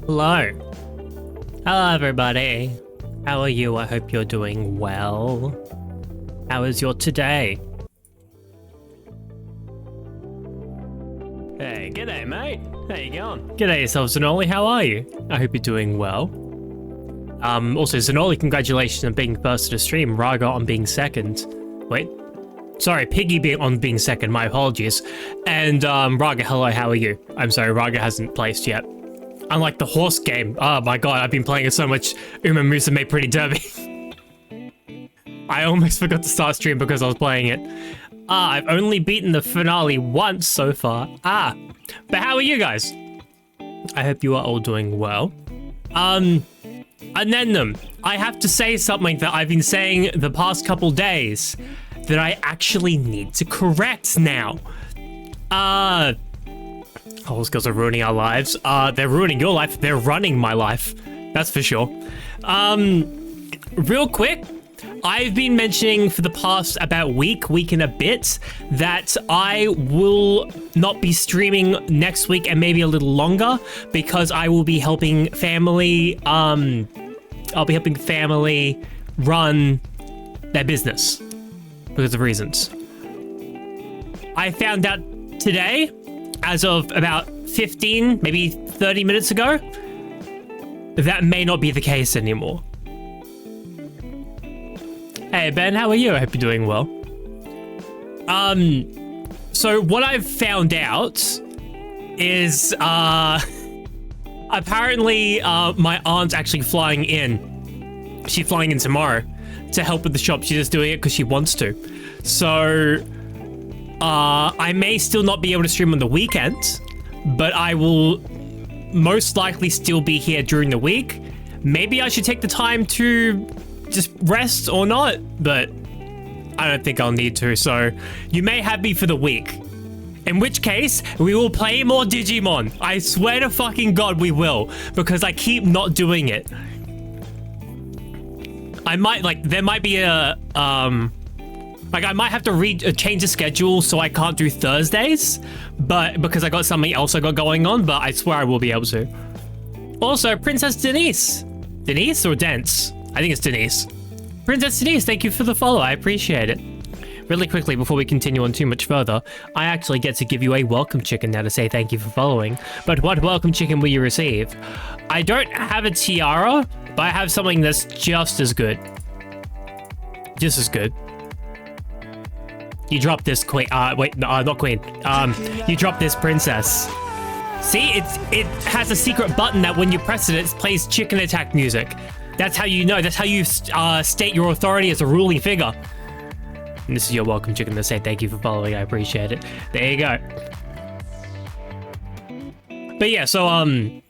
Hello. Hello, everybody. How are you? I hope you're doing well. How is your today? Hey, g'day, mate. How you going? G'day yourself, Zanoli. How are you? I hope you're doing well. Also, Zanoli, congratulations on being first to the stream. Raga on being second. Wait. Sorry, Piggy on being second. My apologies. And, Raga, hello, how are you? I'm sorry, Raga hasn't placed yet. Unlike the horse game. Oh my god, I've been playing it so much. Uma Musa made Pretty Derby. I almost forgot to start stream because I was playing it. I've only beaten the finale once so far. But how are you guys? I hope you are all doing well. Anendum, I have to say something that I've been saying the past couple days that I actually need to correct now. All skills are ruining our lives. They're ruining your life. They're running my life. That's for sure. Real quick, I've been mentioning for the past about week and a bit that I will not be streaming next week and maybe a little longer because I will be helping family, I'll be helping family run their business because of reasons. I found out today, as of about 15, maybe 30 minutes ago, that may not be the case anymore. Hey Ben, how are you? I hope you're doing well. So what I've found out is, apparently, my aunt's actually flying in. She's flying in tomorrow to help with the shop. She's just doing it because she wants to. So, I may still not be able to stream on the weekend, but I will most likely still be here during the week. Maybe I should take the time to just rest or not, but I don't think I'll need to, so you may have me for the week. In which case, we will play more Digimon. I swear to fucking God we will, because I keep not doing it. I might, there might be a, I might have to change the schedule so I can't do Thursdays, but because I got something else I got going on, but I swear I will be able to. Also, Princess Denise. Denise or Dance? I think it's Denise. Princess Denise, thank you for the follow. I appreciate it. Really quickly, before we continue on too much further, I actually get to give you a welcome chicken now to say thank you for following. But what welcome chicken will you receive? I don't have a tiara, but I have something that's just as good. Just as good. You drop this queen, wait, no, not queen. You drop this princess. See, it has a secret button that when you press it, it plays chicken attack music. That's how you know, that's how you state your authority as a ruling figure. And this is your welcome chicken to say thank you for following, I appreciate it. There you go. But yeah, so,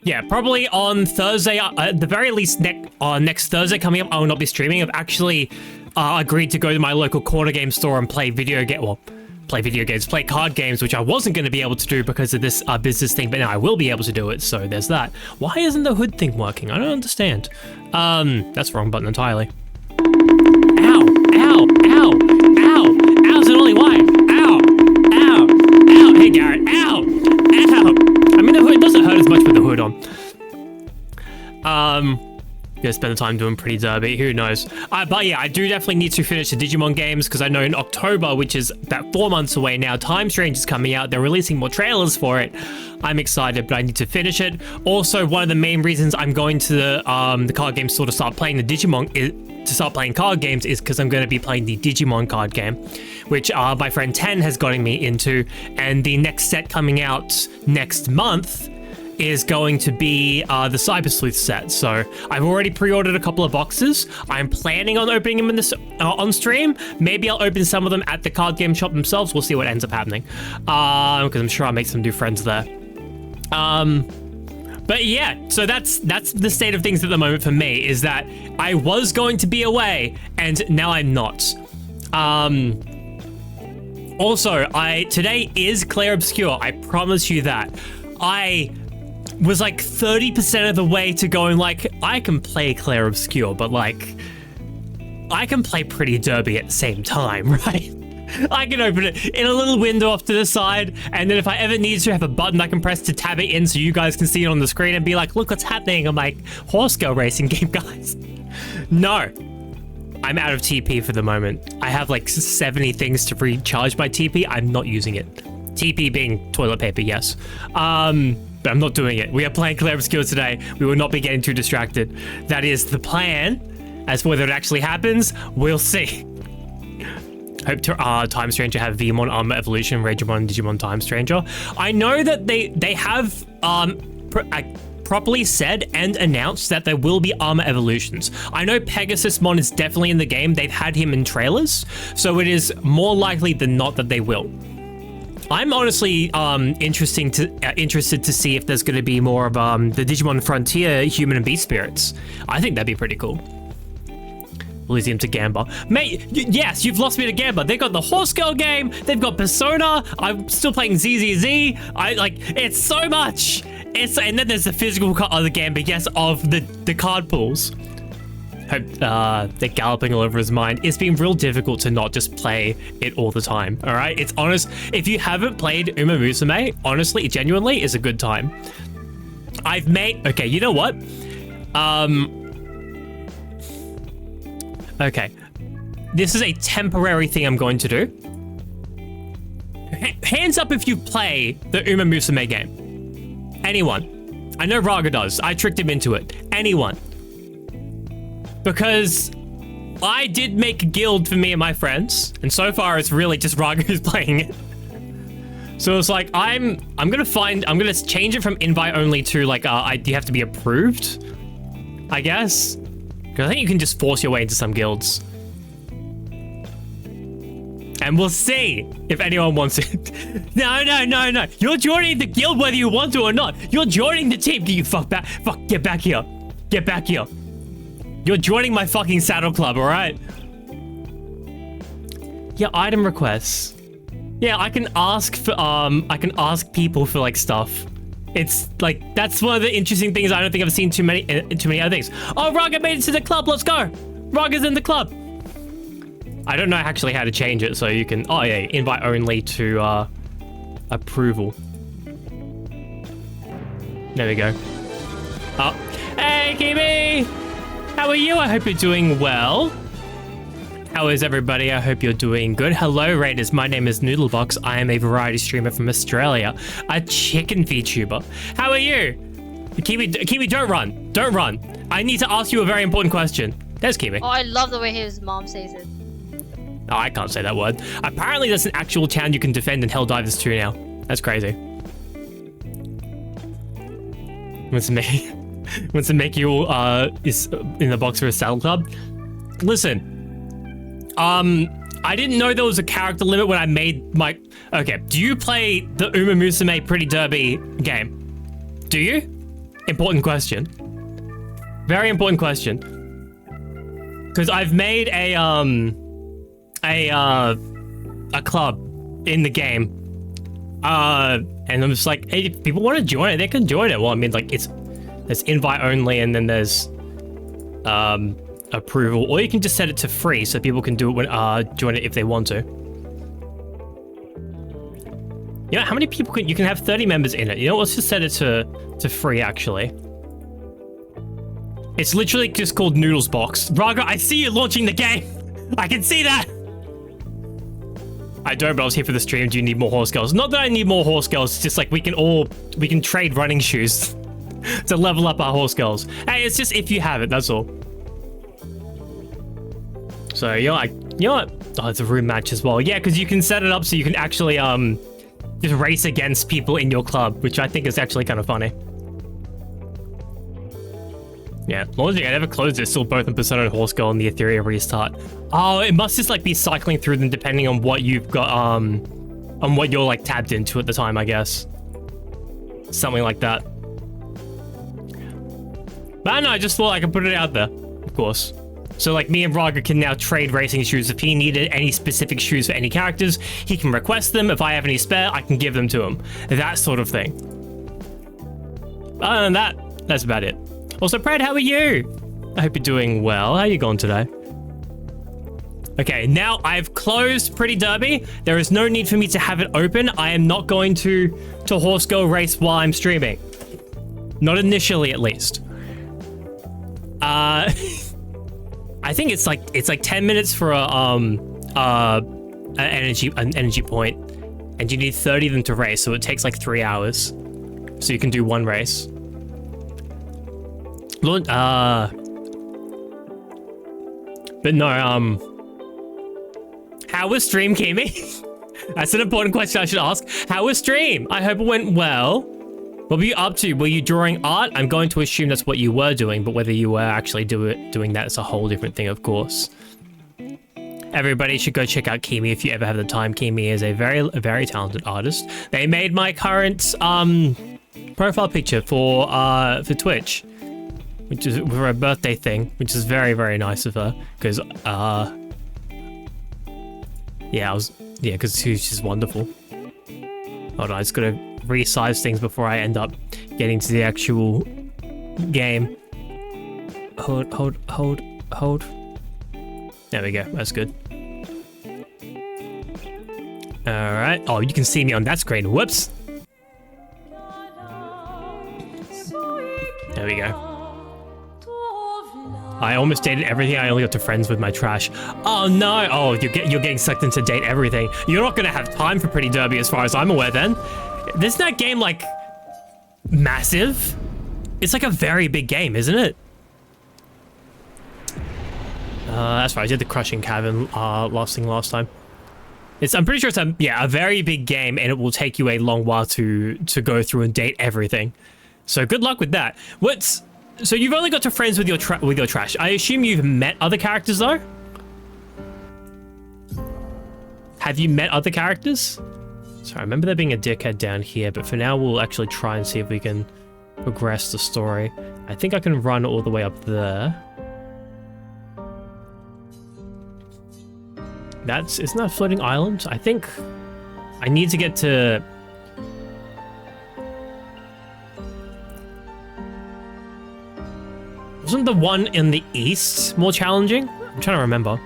yeah, probably on Thursday, at the very least next Thursday coming up, I will not be streaming. I've actually agreed to go to my local corner game store and play play card games, which I wasn't going to be able to do because of this business thing, but now I will be able to do it, so there's that. Why isn't the hood thing working? I don't understand. That's the wrong button entirely. Ow! Ow! Ow! Ow! Ow's it only why? Ow! Ow! Ow! Hey Garrett! Ow! Ow! I mean, the hood doesn't hurt as much with the hood on. Gonna spend the time doing Pretty Derby, who knows. But yeah, I do definitely need to finish the Digimon games because I know in October, which is about 4 months away now, Time Strange is coming out. They're releasing more trailers for it. I'm excited, but I need to finish it. Also, one of the main reasons I'm going to the card game store to start playing the Digimon, to start playing card games, is because I'm going to be playing the Digimon card game, which my friend Ten has gotten me into, and the next set coming out next month is going to be the Cyber Sleuth set. So I've already pre-ordered a couple of boxes. I'm planning on opening them in this on stream. Maybe I'll open some of them at the card game shop themselves. We'll see what ends up happening. Because I'm sure I'll make some new friends there. But yeah, so that's the state of things at the moment for me, is that I was going to be away and now I'm not. Also, today is Clair Obscure. I promise you that. I was like 30% of the way to going like, I can play Clair Obscure, but like, I can play Pretty Derby at the same time, right? I can open it in a little window off to the side, and then if I ever need to have a button I can press to tab it in so you guys can see it on the screen and be like, look what's happening on my horse girl racing game, guys. No. I'm out of TP for the moment. I have like 70 things to recharge my TP. I'm not using it. TP being toilet paper, yes. But I'm not doing it. We are playing Clear Obscure today. We will not be getting too distracted. That is the plan. As for whether it actually happens, we'll see. Hope to Time Stranger have Vmon Armor Evolution, Ragemon, Digimon Time Stranger. I know that they have properly said and announced that there will be armor evolutions. I know Pegasusmon is definitely in the game. They've had him in trailers, so it is more likely than not that they will. I'm honestly interested to see if there's going to be more of the Digimon Frontier human and beast spirits. I think that'd be pretty cool. Elysium to Gamba. Mate, yes, you've lost me to Gamba. They've got the Horse Girl game. They've got Persona. I'm still playing ZZZ. It's so much. And then there's the physical of the Gamba, yes, of the card pools. Hope they're galloping all over his mind. It's been real difficult to not just play it all the time, all right? It's honest. If you haven't played Uma Musume, honestly, genuinely, is a good time. Okay, you know what? Okay, this is a temporary thing I'm going to do. Hands up if you play the Uma Musume game. Anyone. I know Raga does. I tricked him into it. Anyone. Because I did make a guild for me and my friends, and so far it's really just Raga who's playing it. So it's like, I'm gonna change it from invite only to like, you have to be approved, I guess. Because I think you can just force your way into some guilds. And we'll see if anyone wants it. No. You're joining the guild whether you want to or not. You're joining the team. Get back here. Get back here. You're joining my fucking saddle club, alright? Yeah, item requests. Yeah, I can ask people for like stuff. It's like, that's one of the interesting things. I don't think I've seen too many other things. Oh, Raga made it to the club. Let's go. Raga's in the club. I don't know actually how to change it, so you can, oh yeah, invite only to approval. There we go. Oh, hey, Kimi! How are you? I hope you're doing well. How is everybody? I hope you're doing good. Hello, Raiders. My name is Noodlebox. I am a variety streamer from Australia, a chicken VTuber. How are you? Kimi, don't run. Don't run. I need to ask you a very important question. There's Kimi. Oh, I love the way his mom says it. Oh, I can't say that word. Apparently, there's an actual town you can defend in Helldivers 2 now. That's crazy. Wants to make you is in the box for a saddle club. Listen. I didn't know there was a character limit when I made my... Okay, do you play the Uma Musume Pretty Derby game? Do you? Important question. Very important question. Because I've made a club in the game. And I'm just like, hey, if people want to join it, they can join it. Well, I mean, like, there's invite only, and then there's approval, or you can just set it to free so people can do it when join it if they want to. You know how many people you can have 30 members in it. You know, let's just set it to free actually. It's literally just called Noodles Box. Raga, I see you launching the game. I can see that. I don't, but I was here for the stream. Do you need more horse girls? Not that I need more horse girls. It's just like we can trade running shoes to level up our horse girls. Hey, it's just if you have it, that's all. So you know what? Oh, it's a room match as well. Yeah, because you can set it up so you can actually just race against people in your club, which I think is actually kind of funny. Yeah, logic, I never closed it. Still both in Persona and Horse Girl and the Etheria restart. Oh, it must just like be cycling through them depending on what you've got, on what you're like tabbed into at the time, I guess. Something like that. But I don't know, I just thought I could put it out there, of course. So like me and Raga can now trade racing shoes. If he needed any specific shoes for any characters, he can request them. If I have any spare, I can give them to him. That sort of thing. Other than that, that's about it. Also, Brad, how are you? I hope you're doing well. How are you going today? Okay, now I've closed Pretty Derby. There is no need for me to have it open. I am not going to horse go race while I'm streaming. Not initially, at least. I think it's like 10 minutes for an energy point, and you need 30 of them to race, so it takes like 3 hours. So you can do one race. But no, how was stream, Kimi? That's an important question I should ask. How was stream? I hope it went well. What were you up to? Were you drawing art? I'm going to assume that's what you were doing, but whether you were actually doing that is a whole different thing, of course. Everybody should go check out Kimi if you ever have the time. Kimi is a very talented artist. They made my current profile picture for Twitch, which is for a birthday thing, which is very nice of her. Because because she's wonderful. Hold on, I just gotta resize things before I end up getting to the actual game. Hold. There we go. That's good. All right. Oh, you can see me on that screen. Whoops. There we go. I almost dated everything. I only got to friends with my trash. Oh no! Oh, you're getting sucked into date everything. You're not gonna have time for Pretty Derby, as far as I'm aware. Then, isn't that game like massive? It's like a very big game, isn't it? That's right. I did the Crushing Cavern last time. I'm pretty sure it's a very big game, and it will take you a long while to go through and date everything. So good luck with that. So you've only got to friends with your trash. I assume you've met other characters though? Have you met other characters? Sorry, I remember there being a dickhead down here, but for now we'll actually try and see if we can progress the story. I think I can run all the way up there. Isn't that a floating island? I think I need to get to... Wasn't the one in the east more challenging? I'm trying to remember.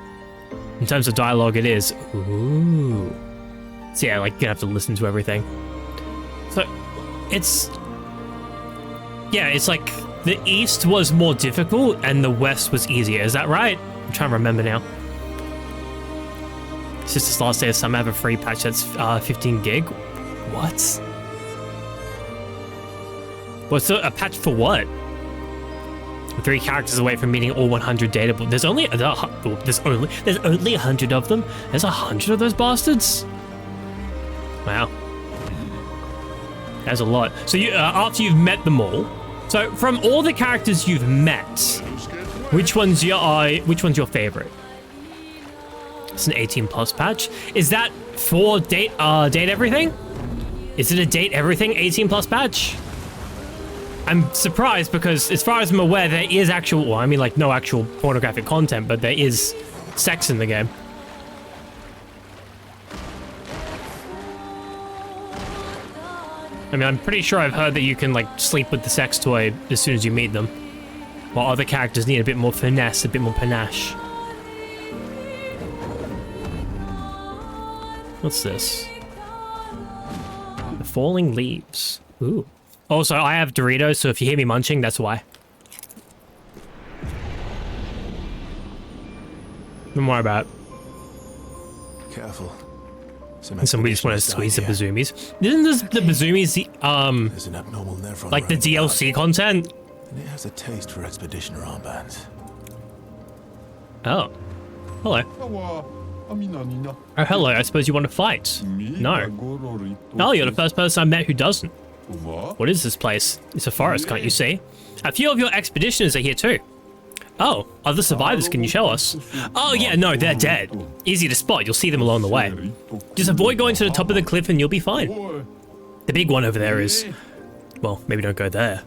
In terms of dialogue, it is. Ooh. So yeah, like, you're gonna have to listen to everything. So, it's like the east was more difficult and the west was easier. Is that right? I'm trying to remember now. Sister's last day of summer, have a free patch that's 15 gig. What? What's a patch for what? 3 characters away from meeting all 100 data. There's only 100 of them. There's 100 of those bastards. Wow, that's a lot. So you after you've met them all. So from all the characters you've met, which one's your favorite? It's an 18+ patch. Is that for date everything? Is it a date everything 18+ patch? I'm surprised because, as far as I'm aware, there is no actual pornographic content, but there is sex in the game. I mean, I'm pretty sure I've heard that you can, like, sleep with the sex toy as soon as you meet them, while other characters need a bit more finesse, a bit more panache. What's this? The falling leaves. Ooh. Also, I have Doritos, so if you hear me munching, that's why. Don't worry about it. Careful. Somebody just want to squeeze the Bazumis. Isn't this the Bazumis There's an abnormal nephron like the DLC content? And it has a taste for expeditioner armbands. Oh. Hello. Oh, hello. I suppose you want to fight? No. Oh, you're the first person I met who doesn't. What is this place? It's a forest, can't you see? A few of your expeditioners are here too. Oh, other survivors, can you show us? Oh yeah, no, they're dead. Easy to spot, you'll see them along the way. Just avoid going to the top of the cliff and you'll be fine. The big one over there is... Well, maybe don't go there.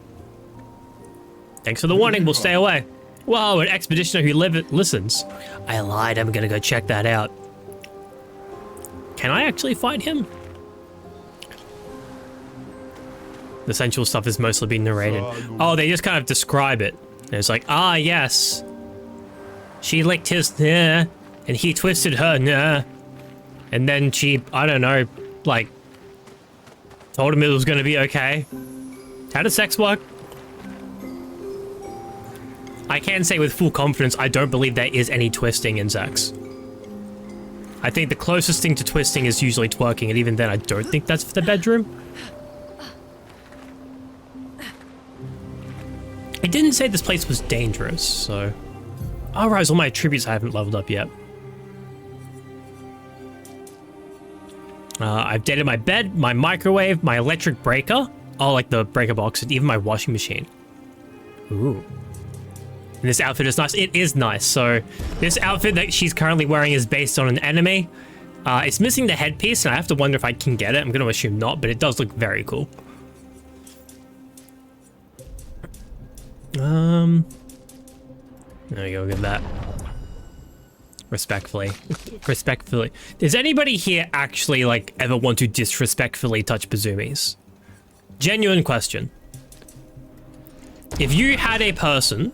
Thanks for the warning, we'll stay away. Whoa, an expeditioner who listens. I lied, I'm gonna go check that out. Can I actually fight him? The sensual stuff is mostly being narrated. Oh, they just kind of describe it. And it's like, ah, yes. She licked his... And he twisted her, nah. And then she, I don't know, like, told him it was gonna be okay. How does sex work? I can say with full confidence, I don't believe there is any twisting in sex. I think the closest thing to twisting is usually twerking, and even then I don't think that's for the bedroom. It didn't say this place was dangerous, so... Oh, right, all my attributes I haven't leveled up yet. I've dated my bed, my microwave, my electric breaker. Oh, like the breaker box, and even my washing machine. Ooh. And this outfit is nice. It is nice. So this outfit that she's currently wearing is based on an enemy. It's missing the headpiece, and I have to wonder if I can get it. I'm going to assume not, but it does look very cool. There we go, get that. Respectfully. Respectfully. Does anybody here actually, like, ever want to disrespectfully touch Bazumis? Genuine question. If you had a person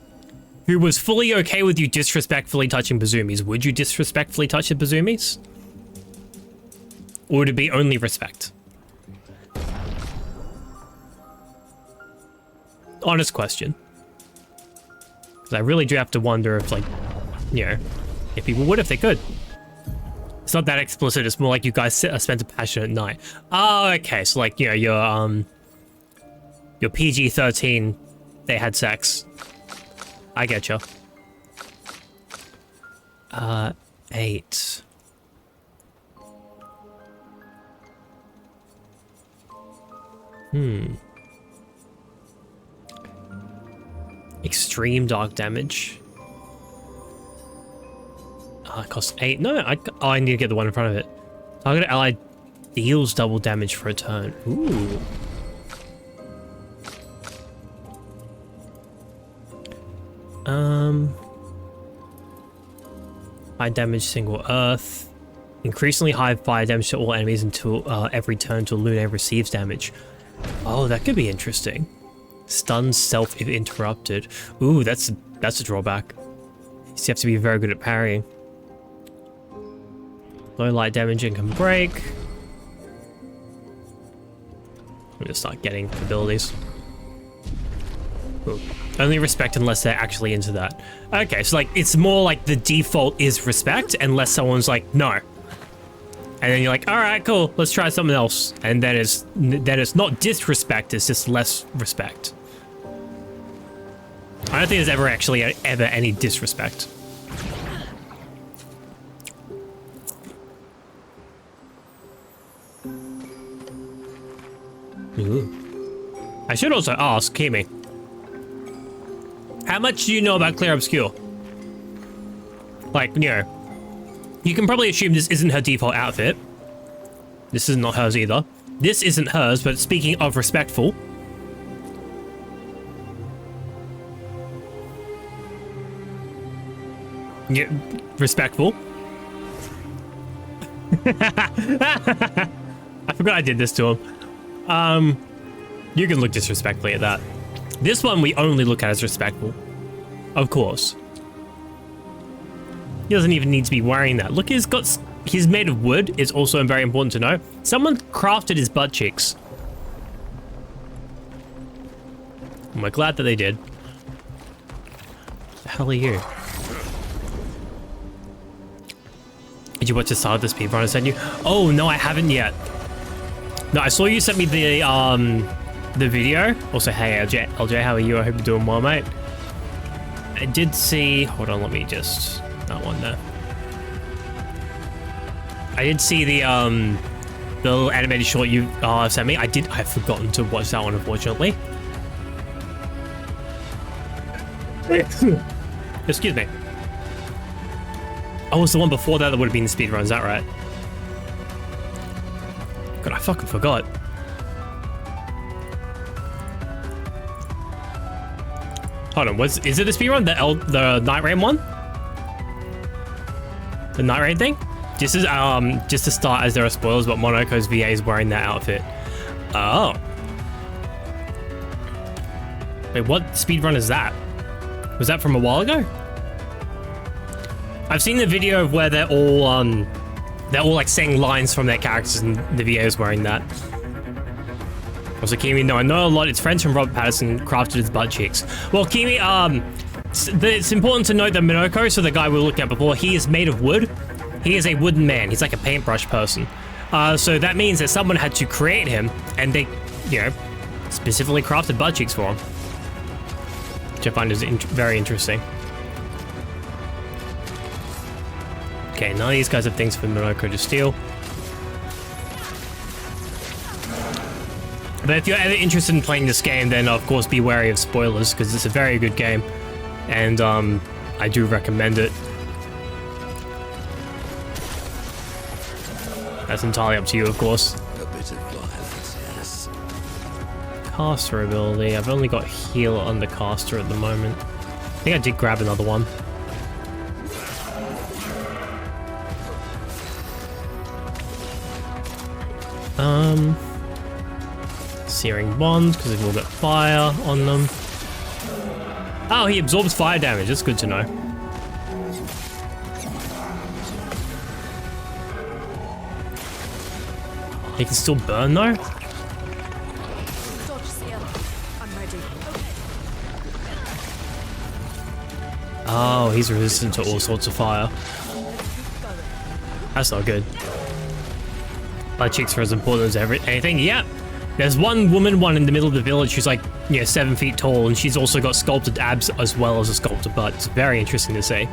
who was fully okay with you disrespectfully touching Bazumis, would you disrespectfully touch the Bazumis? Or would it be only respect? Honest question. Because I really do have to wonder if, like, you know, if people would if they could. It's not that explicit, it's more like you guys spent a passionate night. Oh, okay, so like, you know, your PG-13, they had sex. I get you. 8. Extreme dark damage. It costs 8. No, I need to get the one in front of it. Target ally deals double damage for a turn. Ooh. High damage single earth. Increasingly high fire damage to all enemies until every turn till Lune receives damage. Oh, that could be interesting. Stuns self if interrupted. Ooh, that's a drawback. You have to be very good at parrying. Low light damage and can break. I'm gonna start getting abilities. Ooh. Only respect unless they're actually into that. Okay, so like it's more like the default is respect unless someone's like no. And then you're like, all right, cool, let's try something else. And then it's not disrespect, it's just less respect. I don't think there's ever any disrespect. Ooh. I should also ask Kimi. How much do you know about Clear Obscure? Like, you know, you can probably assume this isn't her default outfit. This is not hers either. This isn't hers, but speaking of respectful. Yeah, respectful. I forgot I did this to him. You can look disrespectfully at that. This one we only look at as respectful. Of course. He doesn't even need to be wearing that. Look, he's made of wood. It's also very important to know. Someone crafted his butt cheeks. And we're glad that they did. The hell are you? Did you watch the start of this speedrun I sent you? Oh, no, I haven't yet. No, I saw you sent me the video. Also, hey, LJ, how are you? I hope you're doing well, mate. I did see... Hold on, let me just... That one there. I did see the little animated short you sent me. I've forgotten to watch that one, unfortunately. Excuse me. Oh, it's the one before that would have been the speedrun, is that right? God, I fucking forgot. Hold on, is it the speedrun? The Night Rain one? The Night Rain thing? This is just to start, as there are spoilers, but Monaco's VA is wearing that outfit. Oh. Wait, what speedrun is that? Was that from a while ago? I've seen the video of where they're all like saying lines from their characters, and the videos wearing that. Also, Kimi, no, I know a lot. It's friends from Robert Pattinson crafted his butt cheeks. Well, Kimi, it's important to note that Minoko, so the guy we were looking at before, he is made of wood. He is a wooden man. He's like a paintbrush person. So that means that someone had to create him, and they, you know, specifically crafted butt cheeks for him. Which I find is very interesting. Okay, none of these guys have things for Minoko to steal. But if you're ever interested in playing this game, then of course be wary of spoilers, because it's a very good game. And I do recommend it. That's entirely up to you, of course. A bit of violence, yes. Caster ability. I've only got heal under caster at the moment. I think I did grab another one. Searing Bonds, because they've all got fire on them. Oh, he absorbs fire damage. That's good to know. He can still burn, though? Oh, he's resistant to all sorts of fire. That's not good. Butt cheeks are as important as anything. Yep. There's one woman, one in the middle of the village who's like, 7 feet tall, and she's also got sculpted abs as well as a sculpted butt. It's very interesting to see.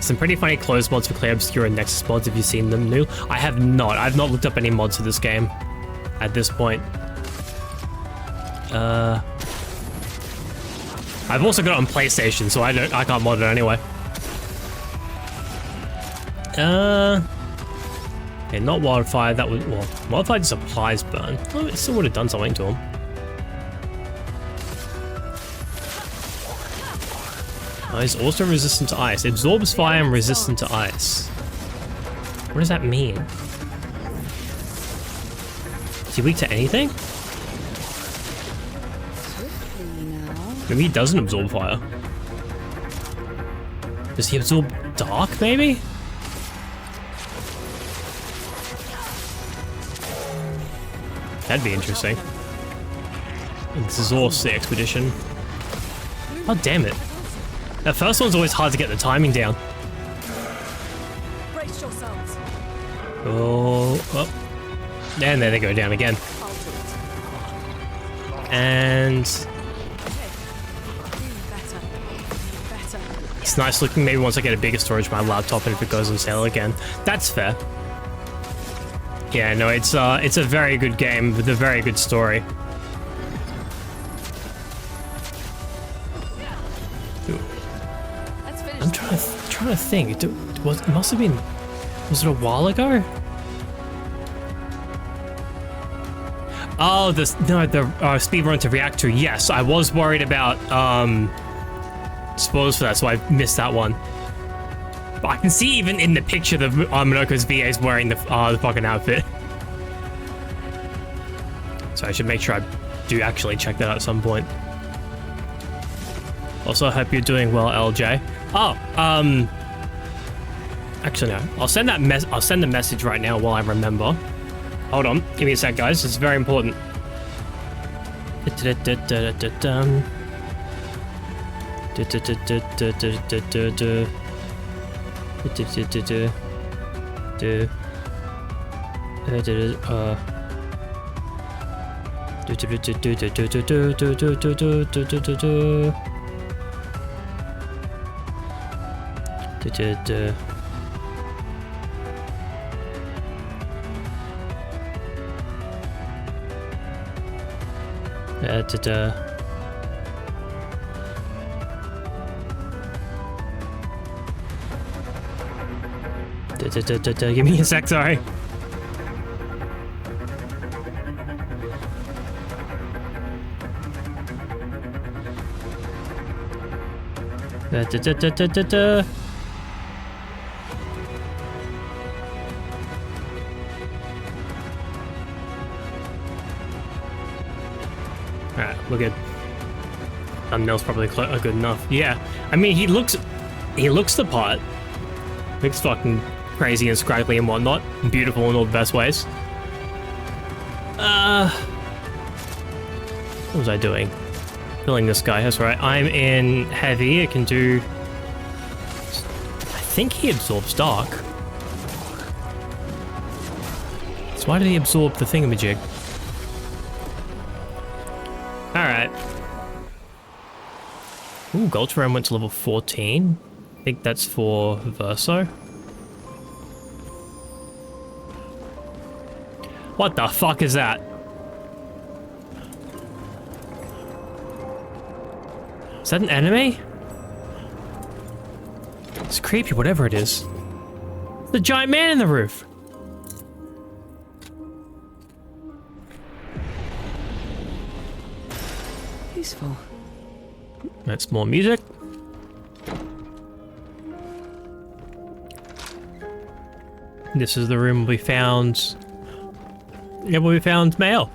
Some pretty funny clothes mods for Clay Obscure and Nexus mods, if you've seen them new. I have not. I've not looked up any mods for this game at this point. I've also got it on PlayStation, so I can't mod it anyway. Okay, not wildfire. That would, well, wildfire just applies burn. Oh, it still would have done something to him. Oh, he's also resistant to ice. Absorbs fire and resistant to ice. What does that mean? Is he weak to anything? Maybe he doesn't absorb fire. Does he absorb dark, maybe? That'd be interesting. Exhaust the expedition. Oh, damn it. That first one's always hard to get the timing down. Brace yourselves. Oh. And there they go down again. And it's nice looking. Maybe once I get a bigger storage for my laptop and if it goes on sale again. That's fair. Yeah, no, it's a very good game with a very good story. I'm trying to think. It must have been. Was it a while ago? Oh, the speedrun to Reactor. Yes, I was worried about spoilers for that, so I missed that one. But I can see even in the picture that Minoko's VA is wearing the fucking outfit. So I should make sure I do actually check that out at some point. Also, I hope you're doing well, LJ. Oh, actually no. I'll send the message right now while I remember. Hold on, give me a sec, guys. This is very important. Give me a sec, sorry. Alright, we're good. Thumbnail's probably good enough. Yeah, I mean he looks the part. It's fucking crazy and scraggly and whatnot. And beautiful in all the best ways. What was I doing? Killing this guy, that's right. I'm in heavy, I can do... I think he absorbs dark. So why did he absorb the thingamajig? Alright. Ooh, Goldsram went to level 14. I think that's for Verso. What the fuck is that? Is that an enemy? It's creepy, whatever it is. The giant man in the roof. Useful. That's more music. This is the room we found. Yeah, we found mail.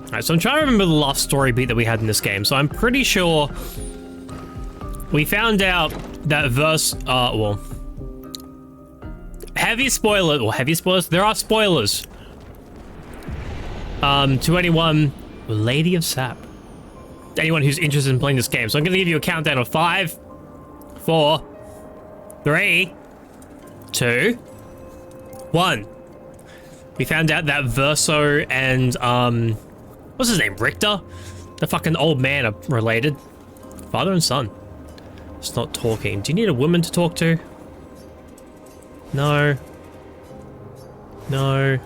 Alright, so I'm trying to remember the last story beat that we had in this game. So I'm pretty sure we found out that well, heavy spoilers, there are spoilers. To anyone, Lady of Sap. Anyone who's interested in playing this game. So I'm gonna give you a countdown of 5, 4, 3, 2, 1. We found out that Verso and, what's his name, Richter? The fucking old man are related. Father and son. It's not talking. Do you need a woman to talk to? No. No.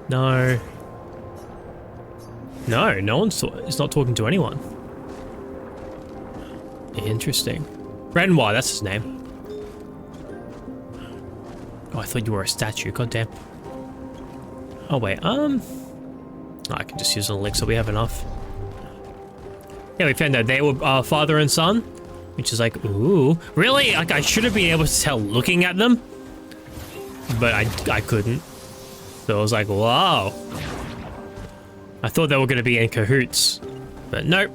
No. No, no one's it's not talking to anyone. Interesting. Renoir, that's his name. Oh, I thought you were a statue, goddamn. Oh wait, I can just use an elixir, we have enough. Yeah, we found out they were father and son, which is like, ooh. Really? Like, I should have been able to tell looking at them, but I couldn't. So I was like, wow. I thought they were going to be in cahoots, but nope.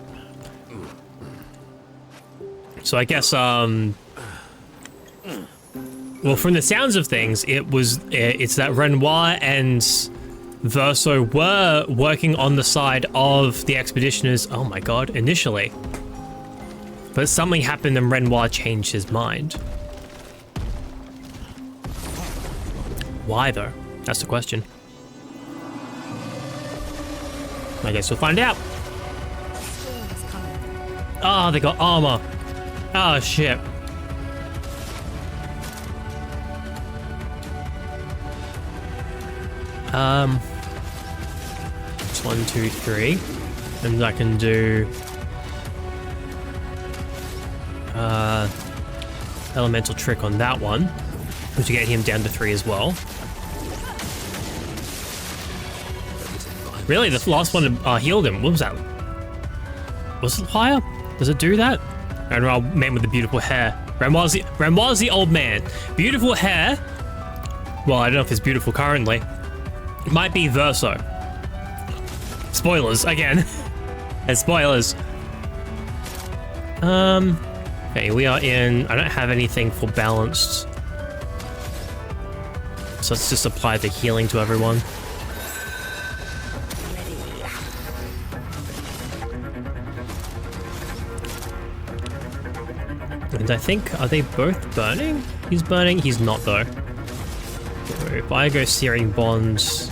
So I guess, well, from the sounds of things, it's that Renoir and Verso were working on the side of the expeditioners, oh my god, initially. But something happened and Renoir changed his mind. Why though? That's the question. I guess we'll find out. Oh, they got armor. Oh shit. It's 1, 2, 3. And I can do elemental trick on that one, which will get him down to 3 as well. Really, the last one healed him. What was that? Was it fire? Does it do that? Renoir, man with the beautiful hair. Renoir's the old man. Beautiful hair. Well, I don't know if it's beautiful currently. It might be Verso. Spoilers, again. And spoilers. Okay, we are in... I don't have anything for balanced. So let's just apply the healing to everyone. And I think, are they both burning? He's burning, he's not though. So if I go Searing Bonds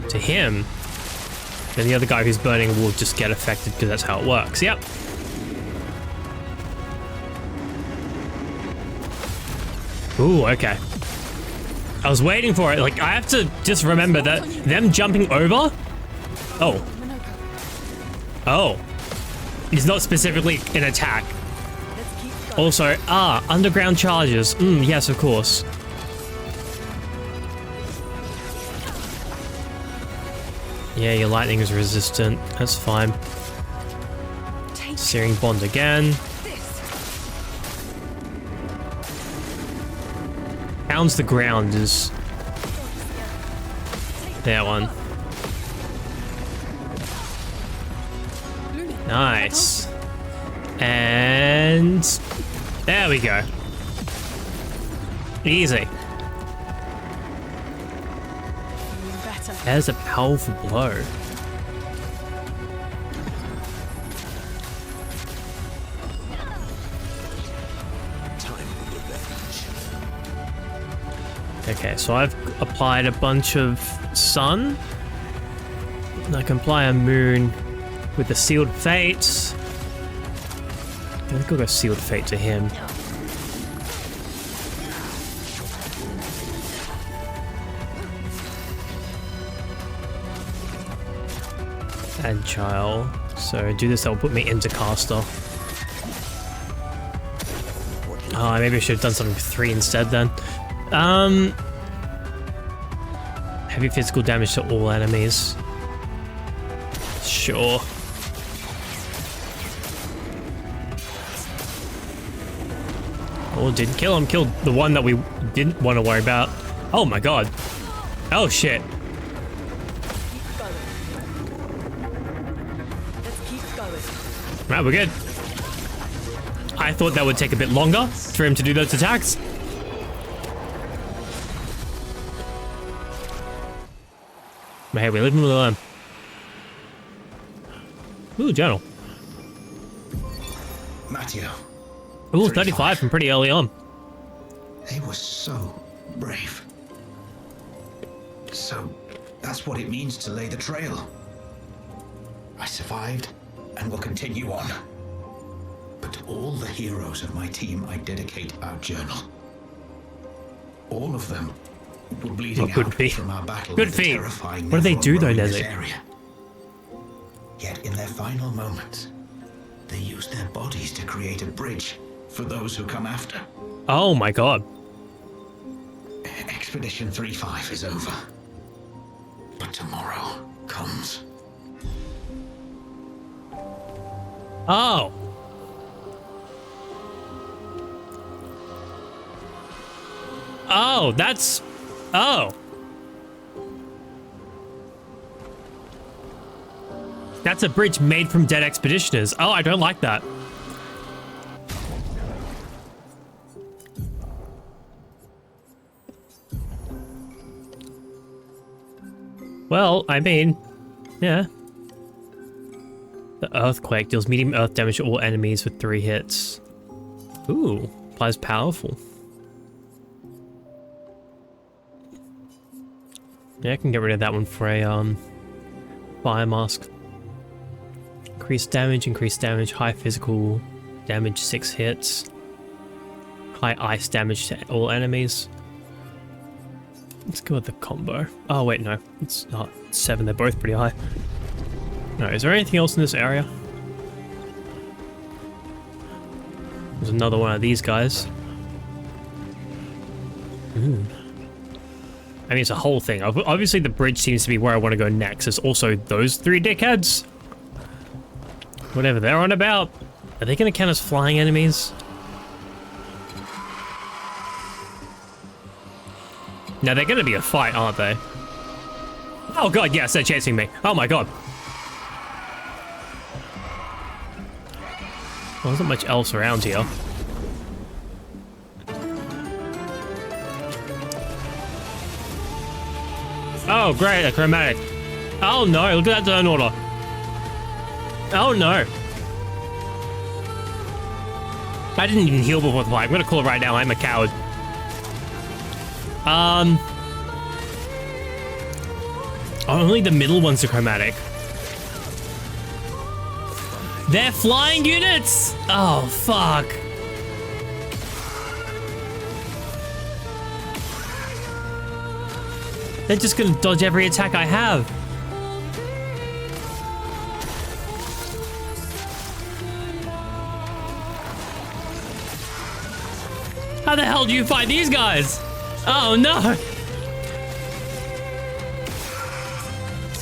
to him, then the other guy who's burning will just get affected because that's how it works. Yep. Ooh, okay. I was waiting for it. Like, I have to just remember that them jumping over. Oh. Oh. It's not specifically an attack. Also, underground charges. Yes, of course. Yeah, your lightning is resistant. That's fine. Searing Bond again. Pounds the ground is... that one. Nice. And... There we go. Easy. There's a powerful blow. Time for revenge. Okay, so I've applied a bunch of sun. And I can apply a moon with the sealed fates. I think I'll go sealed fate to him. Agile. So do this, that will put me into caster. Oh, maybe I should have done something with 3 instead then. Heavy physical damage to all enemies. Sure. Oh, didn't kill him. Killed the one that we didn't want to worry about. Oh my god. Oh shit. Right, we're good. I thought that would take a bit longer for him to do those attacks. But hey, we live and we learn. Ooh, journal. Matteo. Ooh, 35 from pretty early on. They were so brave. So, that's what it means to lay the trail. I survived and will continue on. But to all the heroes of my team, I dedicate our journal. All of them were bleeding out from our battle with the terrifying What do they do though, Nezzy? area. Yet in their final moments, they used their bodies to create a bridge for those who come after. Oh my god. Expedition 3-5 is over. But tomorrow comes. Oh. Oh, that's... Oh. That's a bridge made from dead expeditioners. Oh, I don't like that. Well, I mean, yeah. The earthquake deals medium earth damage to all enemies with 3 hits. Ooh, applies powerful. Yeah, I can get rid of that one for a fire mask. Increased damage, high physical damage, 6 hits. High ice damage to all enemies. Let's go with the combo. Oh wait, no, it's not 7. They're both pretty high. No, is there anything else in this area? There's another one of these guys. Ooh. I mean, it's a whole thing. Obviously, the bridge seems to be where I want to go next. There's also those 3 dickheads. Whatever they're on about. Are they going to count as flying enemies? Now, they're going to be a fight, aren't they? Oh god, yes, they're chasing me. Oh my god. Well, there isn't much else around here. Oh, great, a chromatic. Oh no, look at that turn order. Oh no. I didn't even heal before the fight. I'm gonna call it right now, I'm a coward. Only the middle one's a chromatic. They're flying units! Oh, fuck. They're just gonna dodge every attack I have. How the hell do you fight these guys? Oh no!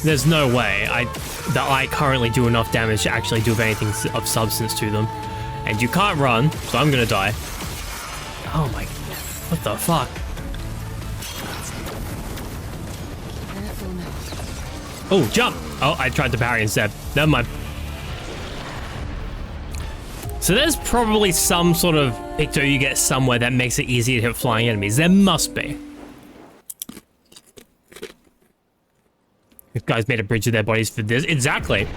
There's no way that I currently do enough damage to actually do anything of substance to them. And you can't run, so I'm gonna die. Oh my... What the fuck? Oh, jump! Oh, I tried to parry instead. Never mind. So there's probably some sort of picto you get somewhere that makes it easier to hit flying enemies. There must be. These guys made a bridge of their bodies for this. Exactly.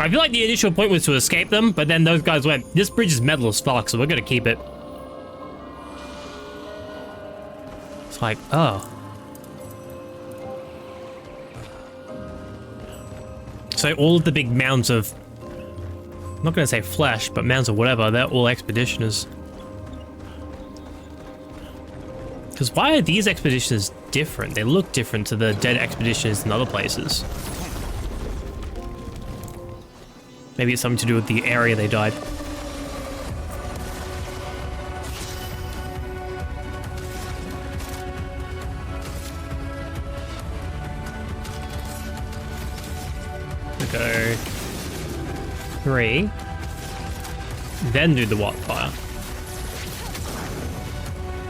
I feel like the initial point was to escape them, but then those guys went, this bridge is metal as fuck, so we're gonna keep it. It's like, oh. So all of the big mounds of, I'm not gonna say flesh, but mounds of whatever, they're all expeditioners. Because why are these expeditioners different? They look different to the dead expeditioners in other places. Maybe it's something to do with the area they died. We go 3, then do the what fire.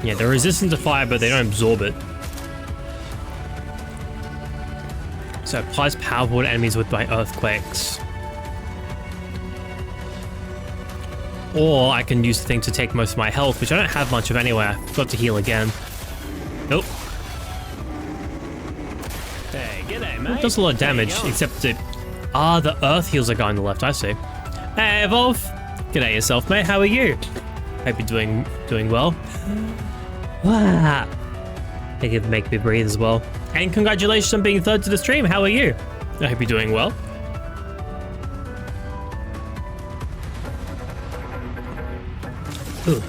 Yeah, they're resistant to fire, but they don't absorb it. So it applies powerful to enemies with by earthquakes. Or I can use the thing to take most of my health, which I don't have much of anyway. I forgot to heal again. Nope. Hey, g'day, mate. It does a lot of damage, except it... Ah, the earth heals a guy on the left, I see. Hey, Evolve. G'day yourself, mate. How are you? Hope you're doing well. Wow. They can make me breathe as well. And congratulations on being third to the stream. How are you? I hope you're doing well. Ooh.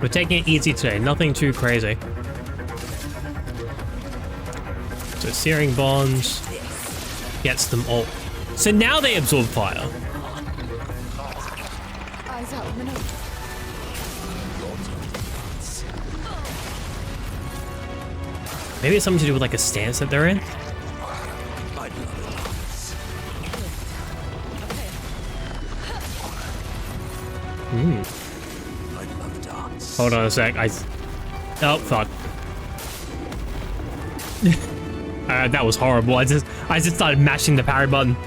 We're taking it easy today, nothing too crazy. So searing bonds gets them all. So now they absorb fire. Eyes out, minute. Maybe it's something to do with like a stance that they're in. Hold on a sec. Oh fuck. That was horrible. I just started mashing the parry button.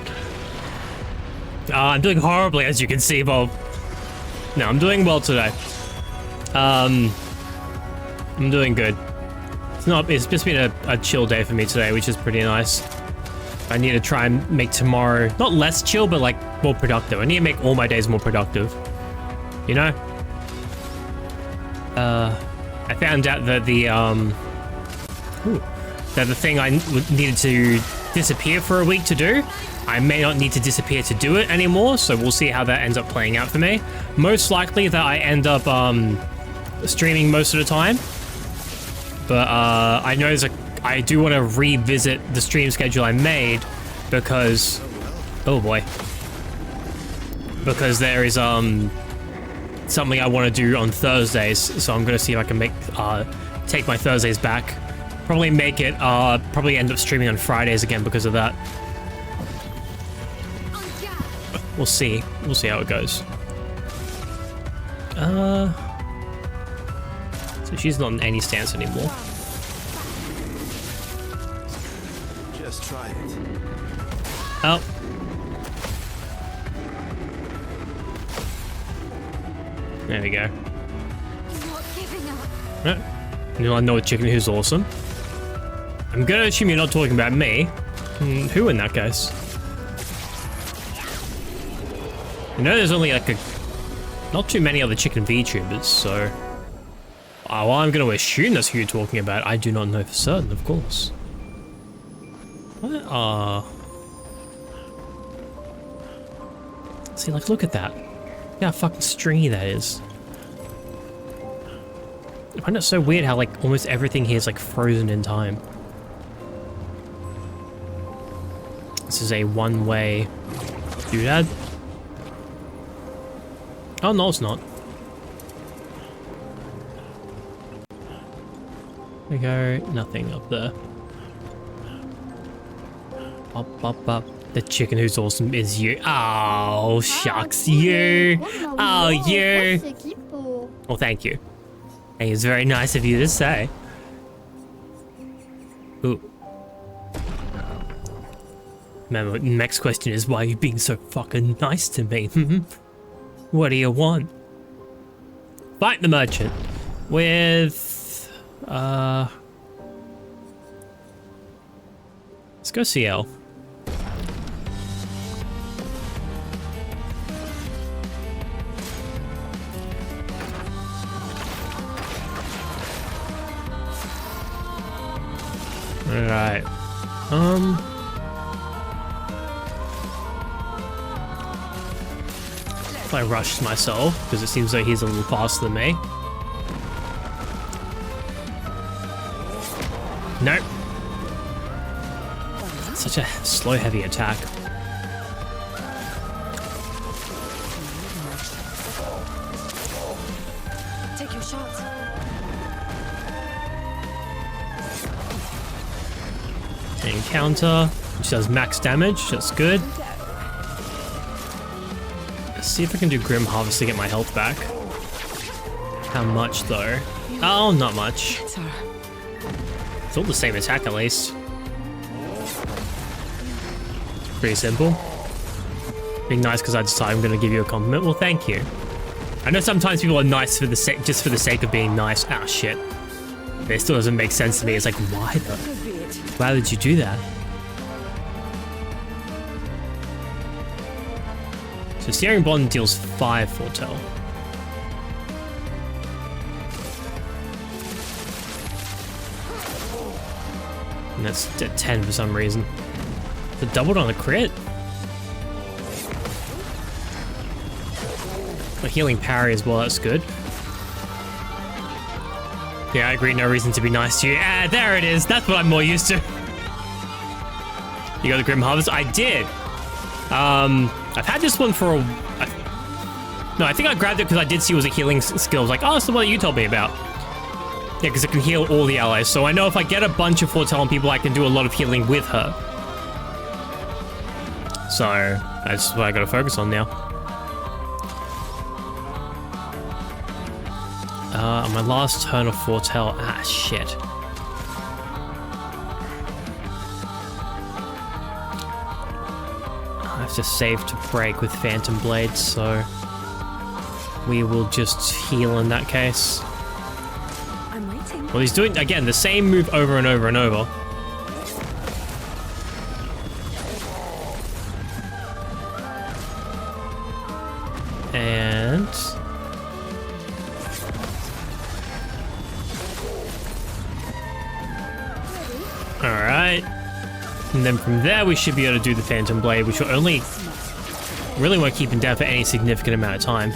I'm doing horribly, as you can see, Bob. No, I'm doing well today. I'm doing good. It's just been a chill day for me today, which is pretty nice. I need to try and make tomorrow not less chill, but like more productive. I need to make all my days more productive. You know? I found out that the thing I needed to disappear for a week to do, I may not need to disappear to do it anymore, so we'll see how that ends up playing out for me. Most likely that I end up streaming most of the time, but I know I do want to revisit the stream schedule I made because, oh boy, because there is something I want to do on Thursdays, so I'm gonna see if I can take my Thursdays back. Probably make it, probably end up streaming on Fridays again because of that. We'll see. We'll see how it goes. So she's not in any stance anymore. Just try it. Oh. There we go. Not giving up. I know a chicken who's awesome. I'm gonna assume you're not talking about me. Who in that case? You know there's only like not too many other chicken VTubers, so... well, I'm gonna assume that's who you're talking about. I do not know for certain, of course. What? See, like, look at that. Look how fucking stringy that is. I find it so weird how, like, almost everything here is, like, frozen in time. This is a one-way doodad. Oh, no, it's not. There we go. Nothing up there. Up, up, up. The chicken who's awesome is you. Oh, shucks, you. Oh, you. Well, thank you. Hey, it's very nice of you to say. Ooh. Remember, next question is, why are you being so fucking nice to me? What do you want? Fight the merchant with let's go CL. Alright. I rushed myself because it seems like he's a little faster than me. Nope. Such a slow, heavy attack. Take your shots. Encounter, which does max damage. That's good. Let's see if I can do Grim Harvest to get my health back. How much though? Oh, not much. It's all the same attack at least. Pretty simple. Being nice because I decide I'm going to give you a compliment. Well, thank you. I know sometimes people are nice for the sake, just for the sake of being nice. Ah, shit. But it still doesn't make sense to me. It's like, why though? Why would you do that? So Searing Bond deals 5 foretell. And that's at 10 for some reason. It doubled on a crit. A healing parry as well, that's good. Yeah, I agree, no reason to be nice to you. Ah, there it is. That's what I'm more used to. You got the Grim Harvest? I did. I've had this one for a... No, I think I grabbed it because I did see it was a healing skill. I was like, oh, it's the one that you told me about. Yeah, because it can heal all the allies. So I know if I get a bunch of foretell on people, I can do a lot of healing with her. So that's what I got to focus on now. On my last turn of foretell, ah, shit. I have to save to break with Phantom Blades, so we will just heal in that case. I'm waiting. Well, he's doing, again, the same move over and over and over. And... Alright. And then from there we should be able to do the Phantom Blade, which will only really won't keep him down for any significant amount of time.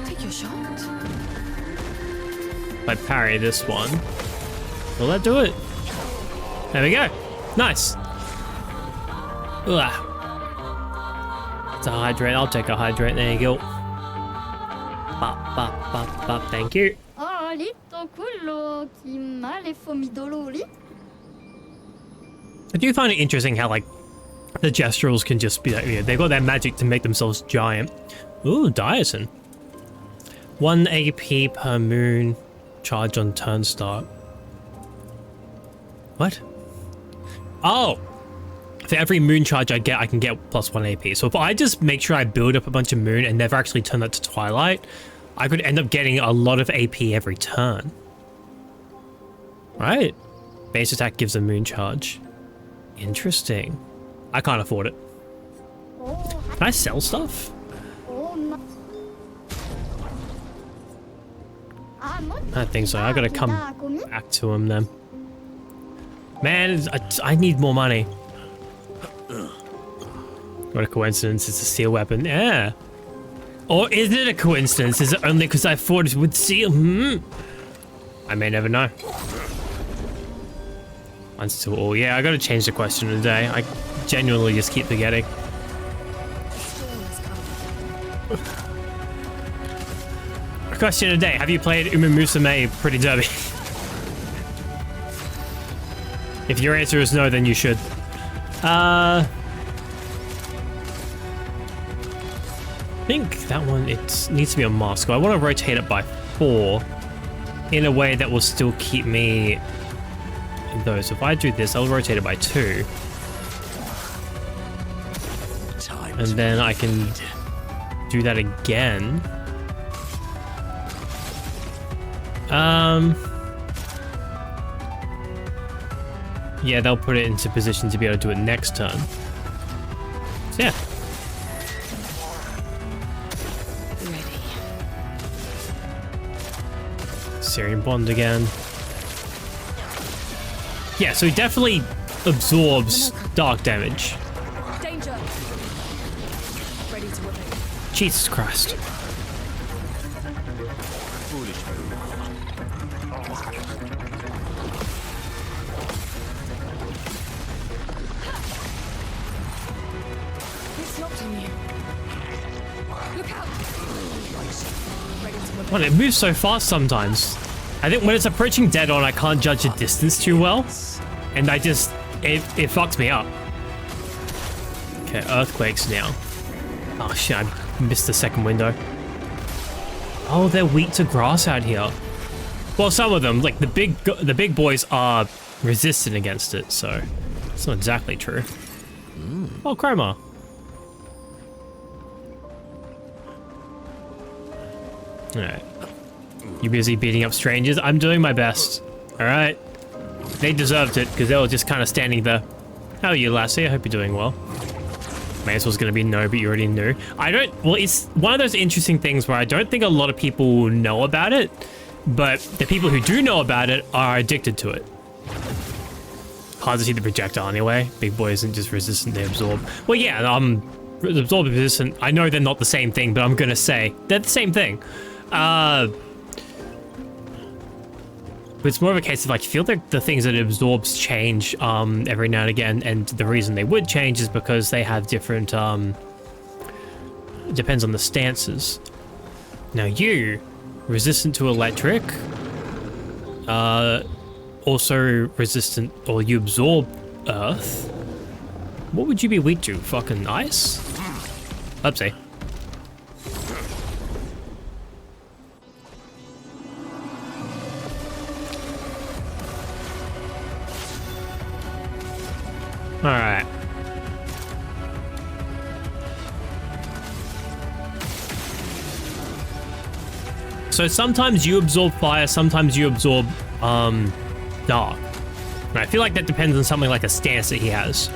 Take your shot. If I parry this one, will that do it? There we go. Nice. Ugh. It's a hydrate. I'll take a hydrate. There you go. Bop, bop, bop, bop. Thank you. Oh, lito quello chi male fa mi dolori. I do find it interesting how, like, the Gestrals can just be like, yeah, they've got that magic to make themselves giant. Ooh, Diaton. 1 AP per moon charge on turn start. What? Oh! For every moon charge I get, I can get plus 1 AP. So if I just make sure I build up a bunch of moon and never actually turn that to Twilight, I could end up getting a lot of AP every turn. Right? Base attack gives a moon charge. Interesting. I can't afford it. Can I sell stuff? I don't think so. I gotta come back to him then. Man, I need more money. What a coincidence, it's a steel weapon. Yeah. Or is it a coincidence? Is it only because I fought it with steel? I may never know. Mine's still all. Yeah, I gotta change the question today. I genuinely just keep forgetting. Question of the day, have you played Musume Pretty Derby? If your answer is no, then you should. I think that one, it needs to be a mask. I want to rotate it by 4 in a way that will still keep me those. If I do this, I'll rotate it by 2. And then I can do that again. Yeah, they'll put it into position to be able to do it next turn. So yeah. Syrian Bond again. Yeah, so he definitely absorbs dark damage. Danger. Ready to whip it. Jesus Christ. It's not on you. Look out. Ready to whip it. Well, it moves so fast sometimes. I think when it's approaching dead on, I can't judge the distance too well. And it fucks me up. Okay, earthquakes now. Oh shit, I missed the second window. Oh, they're weak to grass out here. Well, some of them, like the big boys are resistant against it, so it's not exactly true. Oh, Chroma. Alright. You busy beating up strangers? I'm doing my best. Alright. They deserved it, because they were just kind of standing there. How are you, lassie? I hope you're doing well. My answer was going to be no, but you already knew. Well, it's one of those interesting things where I don't think a lot of people know about it, but the people who do know about it are addicted to it. Hard to see the projectile anyway. Big boy isn't just resistant, they absorb. Well, yeah, absorb and resistant. I know they're not the same thing, but I'm going to say they're the same thing. But it's more of a case of like, I feel like the things that it absorbs change every now and again, and the reason they would change is because they have different, it depends on the stances. Now you, resistant to electric, also resistant, or you absorb earth. What would you be weak to? Fucking ice? Oopsie. Alright. So sometimes you absorb fire, sometimes you absorb dark. And I feel like that depends on something like a stance that he has.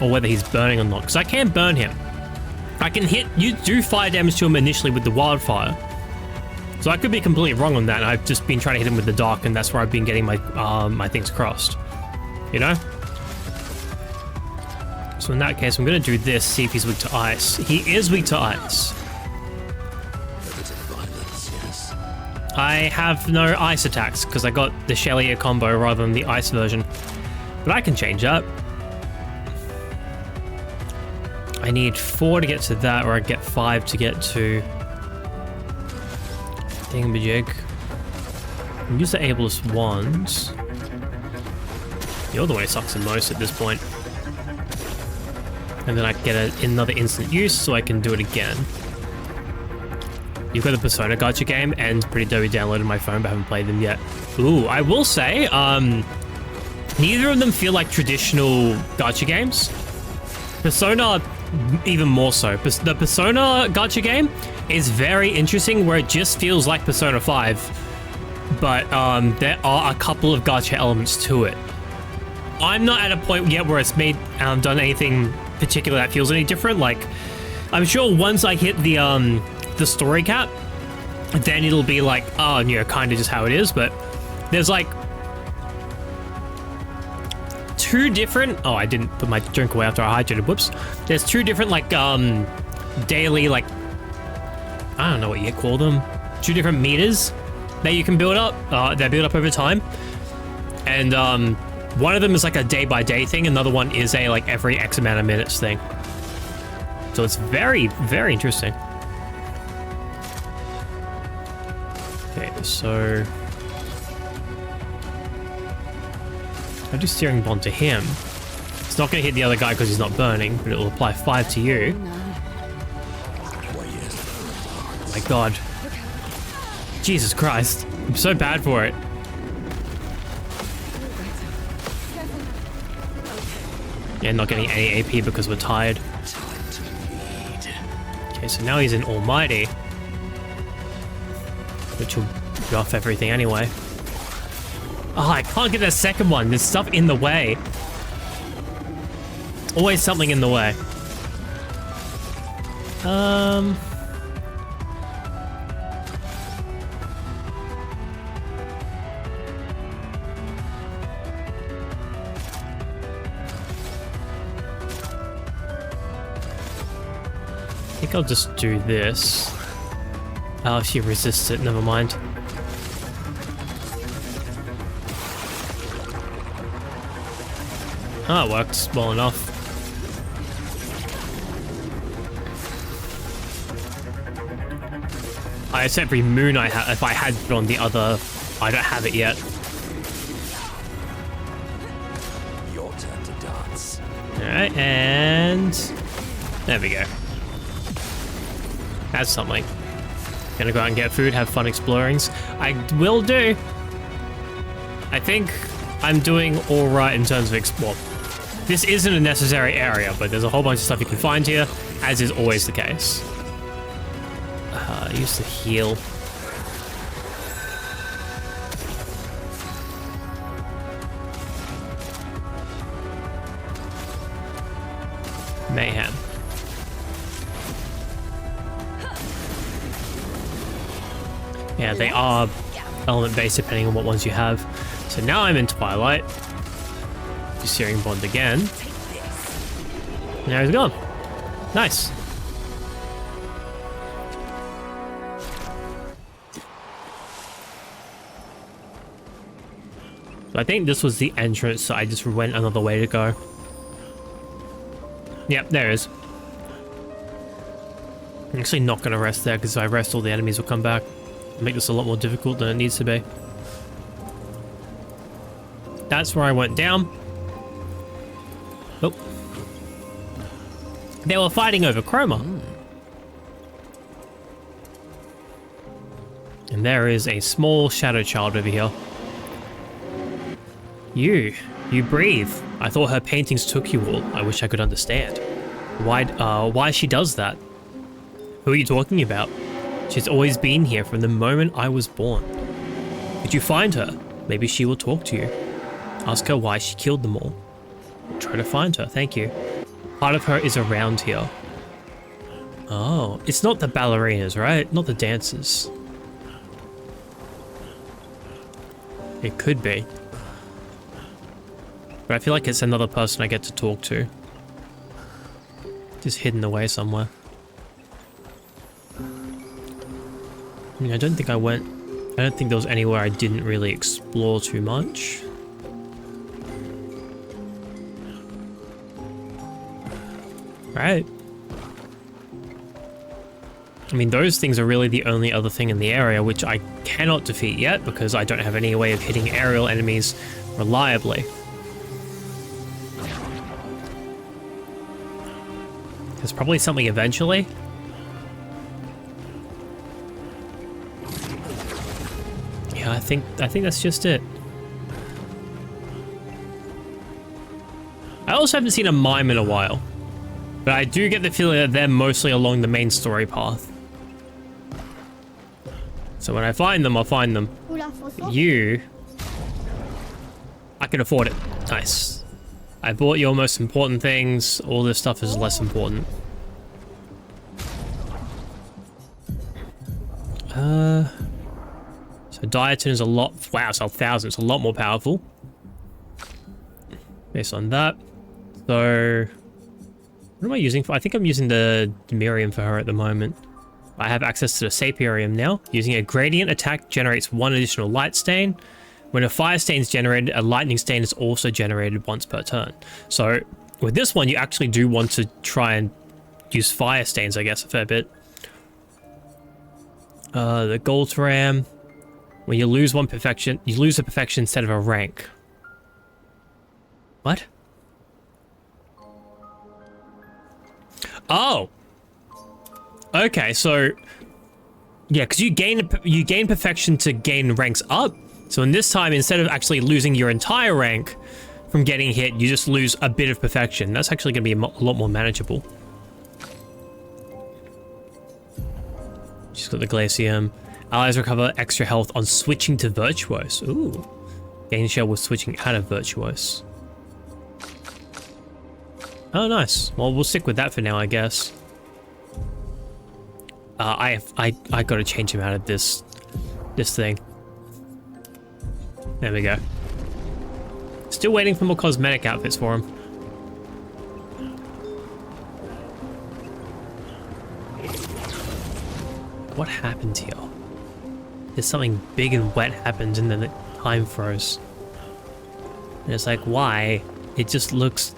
Or whether he's burning or not. Because I can burn him. I can do fire damage to him initially with the wildfire. So I could be completely wrong on that. I've just been trying to hit him with the dark, and that's where I've been getting my my things crossed. You know? So in that case, I'm going to do this, see if he's weak to ice. He is weak to ice. I have no ice attacks because I got the Shellier combo rather than the ice version. But I can change that. I need 4 to get to that, or I get 5 to get to thingamajig. Use the ableist wands. You're the one who sucks the most at this point. And then I get another instant use, so I can do it again. You've got the Persona gacha game, and Pretty Doby downloaded my phone, but haven't played them yet. Ooh, I will say, neither of them feel like traditional gacha games. Persona, even more so. The Persona gacha game is very interesting, where it just feels like Persona 5, but there are a couple of gacha elements to it. I'm not at a point yet where it's done anything particular that feels any different. Like, I'm sure once I hit the story cap, then it'll be like, oh, you know, kind of just how it is. But there's like 2 different. Oh, I didn't put my drink away after I hydrated. Whoops. There's 2 different like daily, like, I don't know what you call them. 2 different meters that you can build up. That build up over time, and one of them is like a day-by-day thing. Another one is a like every X amount of minutes thing. So it's very, very interesting. Okay, so I do steering bond to him. It's not going to hit the other guy because he's not burning, but it will apply 5 to you. Oh my god. Jesus Christ. I'm so bad for it. And not getting any AP because we're tired. Okay, so now he's in Almighty. Which will buff everything anyway. Oh, I can't get that second one. There's stuff in the way. Always something in the way. I think I'll just do this. Oh, she resists it. Never mind. Oh, it worked well enough. I guess every moon I have, if I had it on the other, I don't have it yet. Your turn to dance. Alright, and there we go. That's something. Gonna go out and get food, have fun explorings. I will do. I think I'm doing alright in terms of explore. This isn't a necessary area, but there's a whole bunch of stuff you can find here, as is always the case. Use the heal. Mayhem. Yeah, they are element based depending on what ones you have. So now I'm in Twilight. Searing Bond again. Now he's gone. Nice. So I think this was the entrance, so I just went another way to go. Yep, there it is. I'm actually not going to rest there, because if I rest, all the enemies will come back. Make this a lot more difficult than it needs to be. That's where I went down. Oh. They were fighting over Chroma. And there is a small shadow child over here. You breathe. I thought her paintings took you all. I wish I could understand. Why she does that? Who are you talking about? She's always been here from the moment I was born. Did you find her? Maybe she will talk to you. Ask her why she killed them all. Try to find her, thank you. Part of her is around here. Oh, it's not the ballerinas, right? Not the dancers. It could be. But I feel like it's another person I get to talk to. Just hidden away somewhere. I mean, I don't think there was anywhere I didn't really explore too much. Right. I mean, those things are really the only other thing in the area which I cannot defeat yet because I don't have any way of hitting aerial enemies reliably. There's probably something eventually. Yeah, I think that's just it. I also haven't seen a mime in a while. But I do get the feeling that they're mostly along the main story path. So when I find them, I'll find them. You... I can afford it. Nice. I bought your most important things. All this stuff is less important. So Diaton is a lot... Wow, it's 1,000. It's a lot more powerful. Based on that. So... What am I using for? I think I'm using the Demirium for her at the moment. I have access to the Sapirium now. Using a gradient attack generates 1 additional light stain. When a fire stain is generated, a lightning stain is also generated once per turn. So with this one, you actually do want to try and use fire stains, I guess, a fair bit. The Gold Ram. When you lose one perfection, you lose a perfection instead of a rank. What? Oh. Okay, so yeah, because you gain perfection to gain ranks up. So in this time, instead of actually losing your entire rank, from getting hit, you just lose a bit of perfection. That's actually going to be a lot more manageable. She's got the Glacium. Allies recover extra health on switching to Virtuose. Ooh. Gain shell with switching out of Virtuose. Oh, nice. Well, we'll stick with that for now, I guess. I gotta change him out of this thing. There we go. Still waiting for more cosmetic outfits for him. What happened here? There's something big and wet happened and then the time froze. And it's like, why? It just looks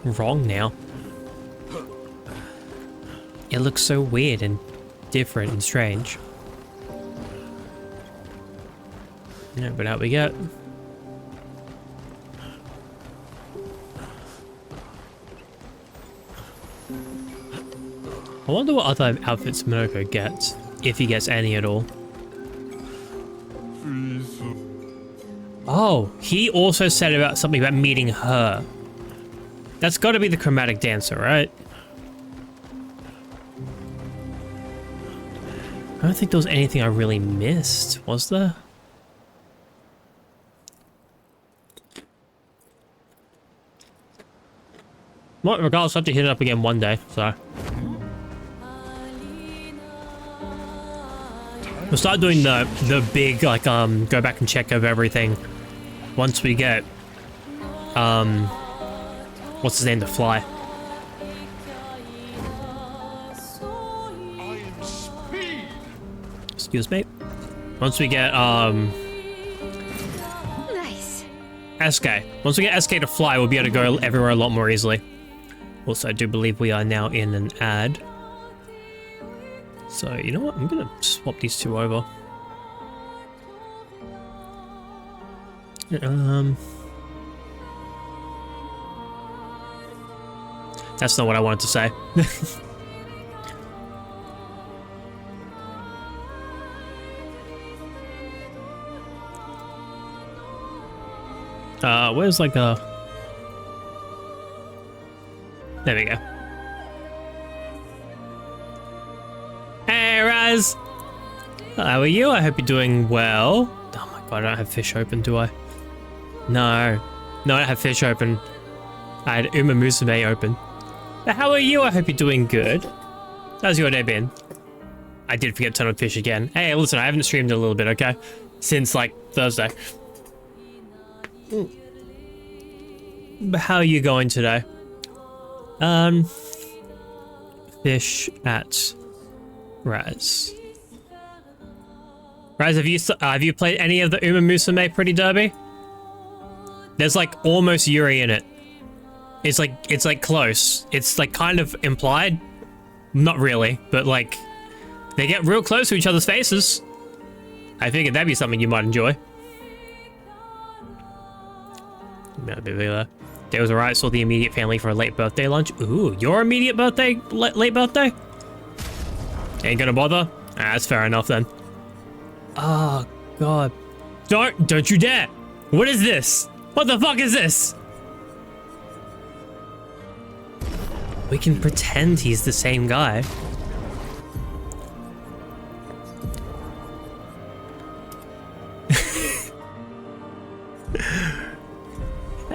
wrong now. It looks so weird and different and strange. Yeah, but out we get. I wonder what other outfits Minoko gets, if he gets any at all. Oh, he also said about something about meeting her. That's got to be the chromatic dancer, right? I don't think there was anything I really missed, was there? Well, regardless, I have to hit it up again one day, so. We'll start doing the big, like, go back and check over everything once we get, what's his name, the fly. Excuse me. Once we get, Nice. SK. Once we get SK to fly, we'll be able to go everywhere a lot more easily. Also, I do believe we are now in an ad. So, you know what? I'm gonna swap these two over. That's not what I wanted to say. Where's like a... There we go. Hey, Raz! How are you? I hope you're doing well. Oh my god, I don't have fish open, do I? No. No, I don't have fish open. I had Uma Musume open. But how are you? I hope you're doing good. How's your day been? I did forget to turn on fish again. Hey, listen, I haven't streamed in a little bit, okay? Since, like, Thursday. But how are you going today? Fish at Raz. Raz, have you played any of the Uma Musume Pretty Derby? There's like almost Yuri in it. It's like close. It's like kind of implied. Not really, but like they get real close to each other's faces. I figured that'd be something you might enjoy. Day was alright, saw the immediate family for a late birthday lunch. Ooh, your immediate birthday? Late birthday? Ain't gonna bother? That's fair enough then. Oh, God. Don't you dare! What is this? What the fuck is this? We can pretend he's the same guy.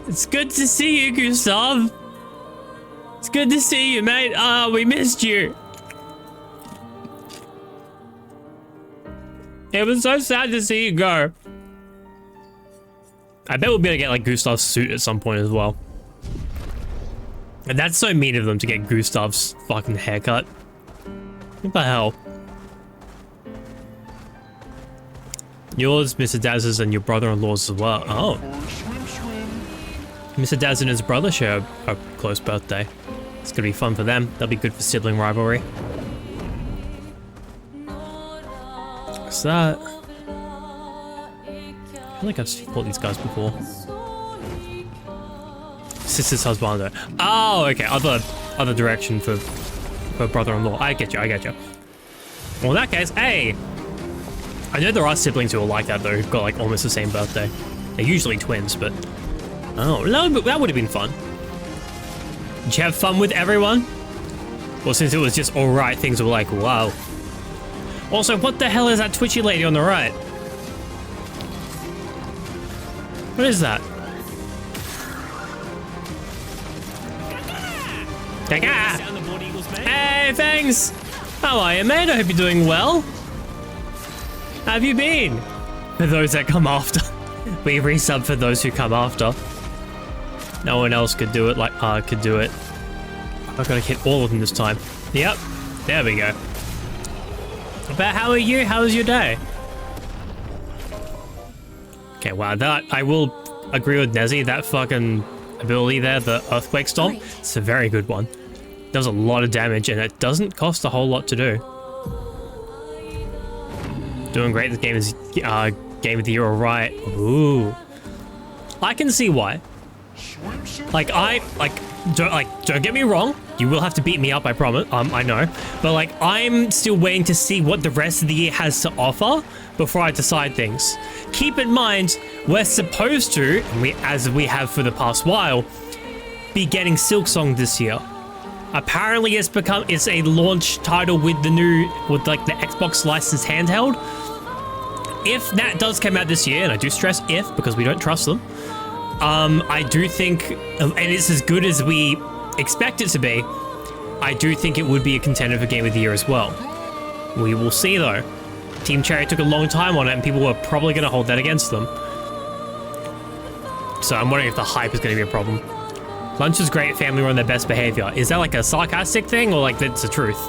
It's good to see you, Gustav. It's good to see you, mate. We missed you. It was so sad to see you go. I bet we'll be able to get like Gustav's suit at some point as well. And that's so mean of them to get Gustav's fucking haircut. What the hell? Yours, Mr. Daz's, and your brother-in-law's as well. Oh. Mr. Daz and his brother share a close birthday. It's gonna be fun for them. That'll be good for sibling rivalry. What's that? I feel like I've fought these guys before. Sister's husband. Oh, okay. Other direction for brother-in-law. I get you. Well, in that case, hey. I know there are siblings who are like that though, who've got like almost the same birthday. They're usually twins, but Oh, no, but that would have been fun. Did you have fun with everyone? Well, since it was just alright, things were like, wow. Also, what the hell is that twitchy lady on the right? What is that? Gaga! Hey, thanks! How are you, mate? I hope you're doing well. How have you been? For those that come after. We resub for those who come after. No one else could do it like I could do it. I've got to hit all of them this time. Yep, there we go. But how are you? How was your day? Okay, wow, that I will agree with Nezzy. That fucking ability there, the Earthquake Stomp, it's a very good one. Does a lot of damage and it doesn't cost a whole lot to do. Doing great. This game is game of the year, alright. Ooh, I can see why. Like don't get me wrong. You will have to beat me up, I promise. I know, but like I'm still waiting to see what the rest of the year has to offer before I decide things. Keep in mind, we're supposed to, and as we have for the past while, be getting Silksong this year. Apparently, it's a launch title with like the Xbox licensed handheld. If that does come out this year, and I do stress if because we don't trust them, I do think, and it's as good as we expect it to be, I do think it would be a contender for Game of the Year as well. We will see though. Team Cherry took a long time on it and people were probably going to hold that against them. So I'm wondering if the hype is going to be a problem. Lunch is great, family were on their best behavior. Is that like a sarcastic thing or like that's the truth?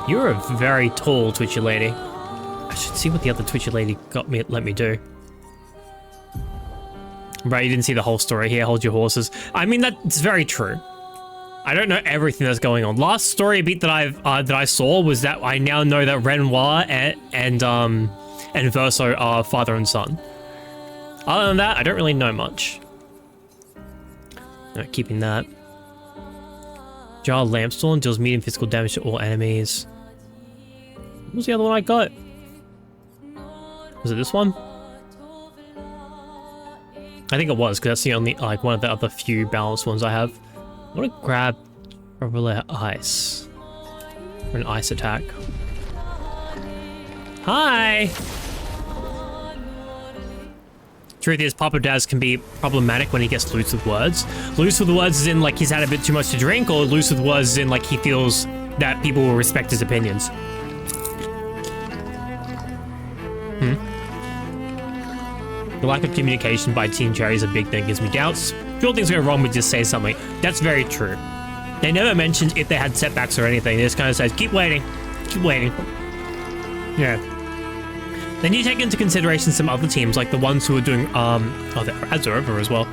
You're a very tall twitchy lady. I should see what the other twitchy lady let me do. Right, you didn't see the whole story here. Hold your horses. I mean, that's very true. I don't know everything that's going on. Last story beat that I saw was that I now know that Renoir and Verso are father and son. Other than that, I don't really know much. No, keeping that. Jar Lampstorm deals medium physical damage to all enemies. What was the other one I got? Was it this one? I think it was, because that's the only, like, one of the other few balanced ones I have. I want to grab Traveler Ice. For an ice attack. Hi! Truth is, Papa Daz can be problematic when he gets loose with words. Loose with words is in, like, he's had a bit too much to drink, or loose with words is in, like, he feels that people will respect his opinions. The lack of communication by Team Cherry is a big thing, gives me doubts. If all things go wrong, we just say something. That's very true. They never mentioned if they had setbacks or anything. They just kind of says, keep waiting. Keep waiting. Yeah. Then you take into consideration some other teams, like the ones who are doing, the ads are over as well.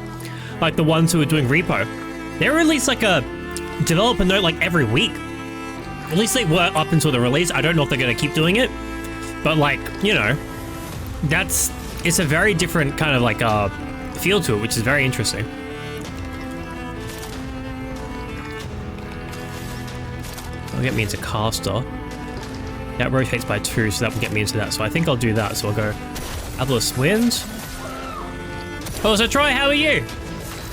Like the ones who are doing Repo. They release like a developer note like every week. At least they were up until the release. I don't know if they're going to keep doing it. But like, you know, it's a very different kind of like feel to it, which is very interesting. That'll get me into Caster. That rotates by 2, so that will get me into that. So I think I'll do that. So I'll go Atlas Wind. Oh, so Troy, how are you?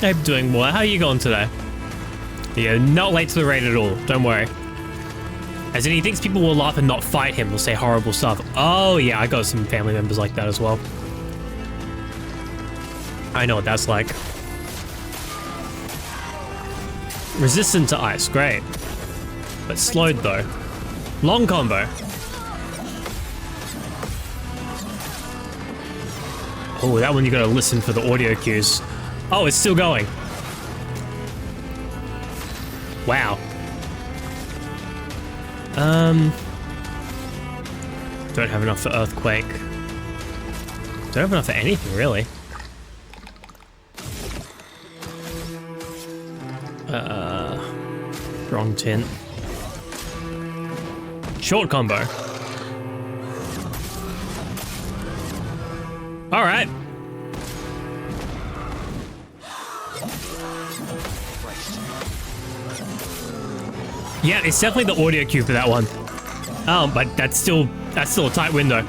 I'm doing well. How are you going today? Yeah, not late to the raid at all. Don't worry. As in, he thinks people will laugh and not fight him. They'll say horrible stuff. Oh, yeah, I got some family members like that as well. I know what that's like. Resistant to ice, great. But slowed though. Long combo. Oh, that one you gotta listen for the audio cues. Oh, it's still going. Wow. Don't have enough for Earthquake. Don't have enough for anything, really. Wrong tint. Short combo. All right. Yeah, it's definitely the audio cue for that one. Oh, but that's still a tight window.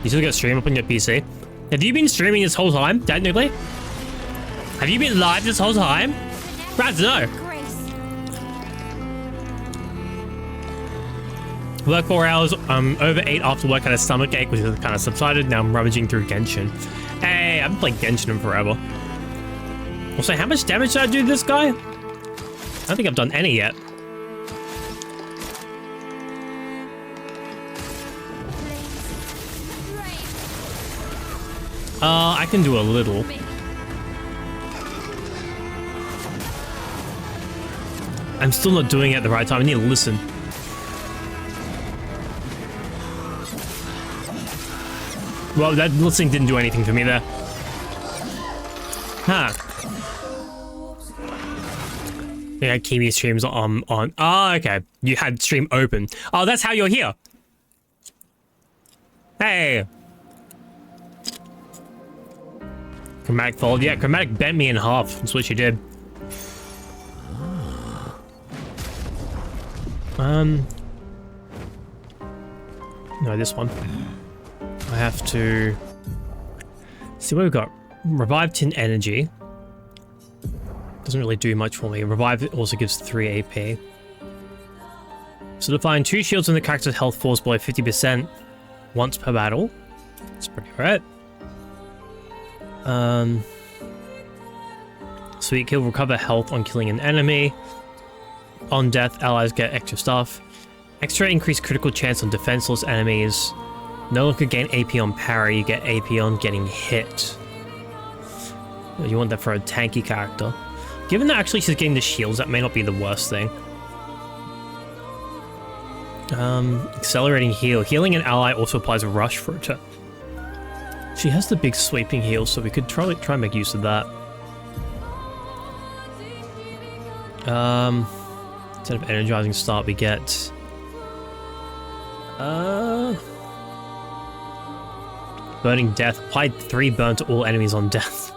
You still got stream up on your PC. Have you been streaming this whole time, technically? Have you been live this whole time? Glad to know. Work 4 hours, over 8 after work, had a stomach ache, which has kind of subsided. Now I'm rummaging through Genshin. Hey, I haven't played Genshin in forever. Also, how much damage did I do to this guy? I don't think I've done any yet. I can do a little. I'm still not doing it at the right time. I need to listen. Well, that listening didn't do anything for me there. Huh. They had Kimi streams on. Oh, okay. You had stream open. Oh, that's how you're here. Hey. Chromatic fold. Yeah, Chromatic bent me in half. That's what she did. No, this one. I have to see what we've got. Revive 10 energy. Doesn't really do much for me. Revive also gives 3 AP. So define 2 shields when the character's health falls below 50% once per battle. That's pretty right. Sweet kill, recover health on killing an enemy. On death, allies get extra stuff. Extra increased critical chance on defenseless enemies. No longer gain AP on parry, you get AP on getting hit. You want that for a tanky character. Given that actually she's getting the shields, that may not be the worst thing. Accelerating heal. Healing an ally also applies a rush for a turn. She has the big sweeping heal, so we could try and make use of that. Instead of energizing start, we get... Burning death. Applied 3 burn to all enemies on death.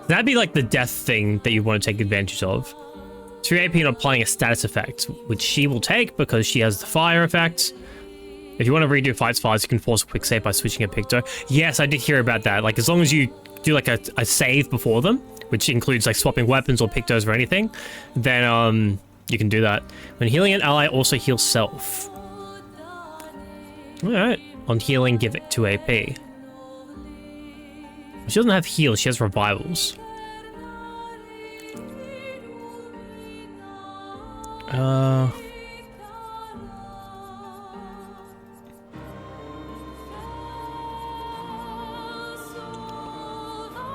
That'd be like the death thing that you want to take advantage of. 3 AP and applying a status effect, which she will take because she has the fire effect. If you want to redo fights files, you can force a quick save by switching a Picto. Yes, I did hear about that. Like, as long as you do like a save before them, which includes like swapping weapons or Pictos or anything, then you can do that. When healing an ally, also heal self. Alright. On healing, give it 2 AP. She doesn't have heals, she has revivals.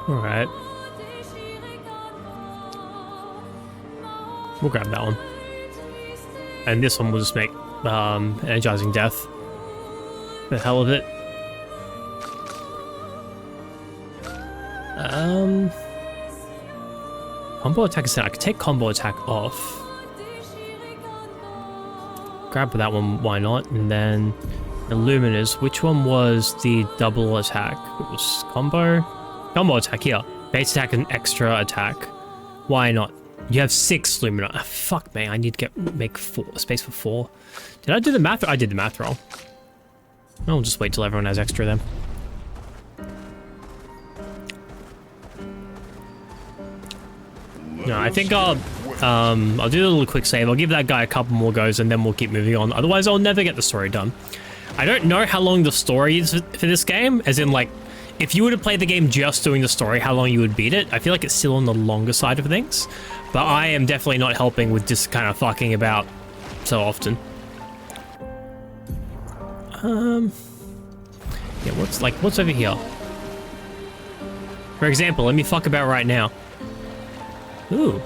Alright. We'll grab that one. And this one will just make energizing death. For the hell of it. Combo attack is set. I could take combo attack off. Grab that one, why not? And then Illuminous. Which one was the double attack? It was combo attack here. Base attack and extra attack. Why not? You have 6 Lumina. Ah, fuck me, I need to make space for 4. Did I do the math? I did the math wrong. I'll just wait till everyone has extra then. No, I think I'll do a little quick save. I'll give that guy a couple more goes and then we'll keep moving on. Otherwise, I'll never get the story done. I don't know how long the story is for this game, as in, like, if you were to play the game just doing the story, how long you would beat it. I feel like it's still on the longer side of things, but I am definitely not helping with just kind of fucking about so often. Yeah, what's over here? For example, let me fuck about right now. Ooh.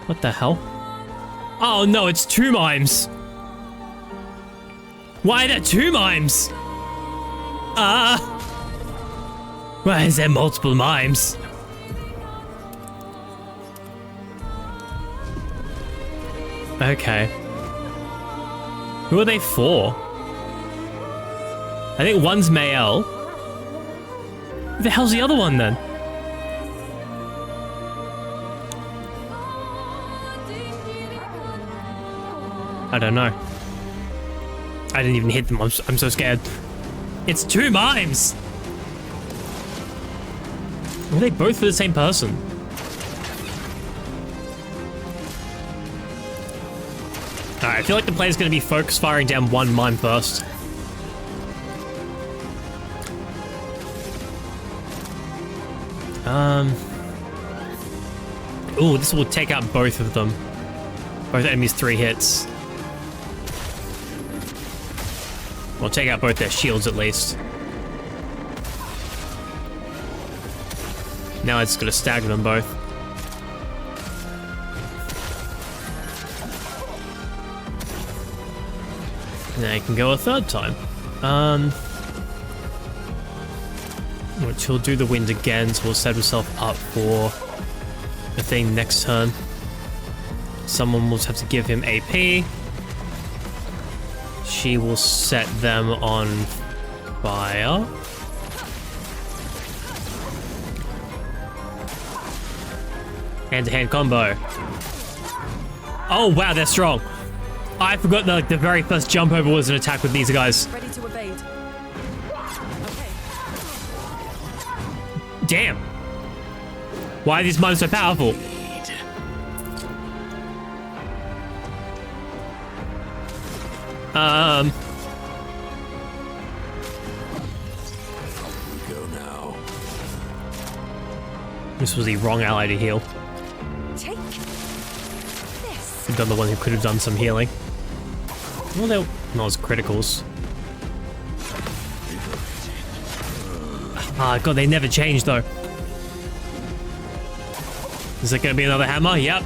What the hell? Oh no, it's 2 mimes. Why are there 2 mimes? Why is there multiple mimes? Okay. Who are they for? I think one's Mael. Who the hell's the other one then? I don't know. I didn't even hit them. I'm so scared. It's 2 mimes! Were they both for the same person? Alright, I feel like the player's going to be focus firing down 1 mime first. Ooh, this will take out both of them. Both enemies 3 hits. We'll take out both their shields at least. Now it's gonna stagger them both. Now you can go a 3rd time. Which he'll do the wind again, so we'll set himself up for the thing next turn. Someone will have to give him AP. She will set them on fire. Hand-to-hand combo. Oh wow, they're strong. I forgot that, like, the very first jump over was an attack with these guys. Ready to evade. Okay. Damn. Why are these mimes so powerful? Go now. This was the wrong ally to heal. Take this. We've done the one who could have done some healing. Well, they're not as criticals. Ah, God, they never change though. Is it gonna be another hammer? Yep.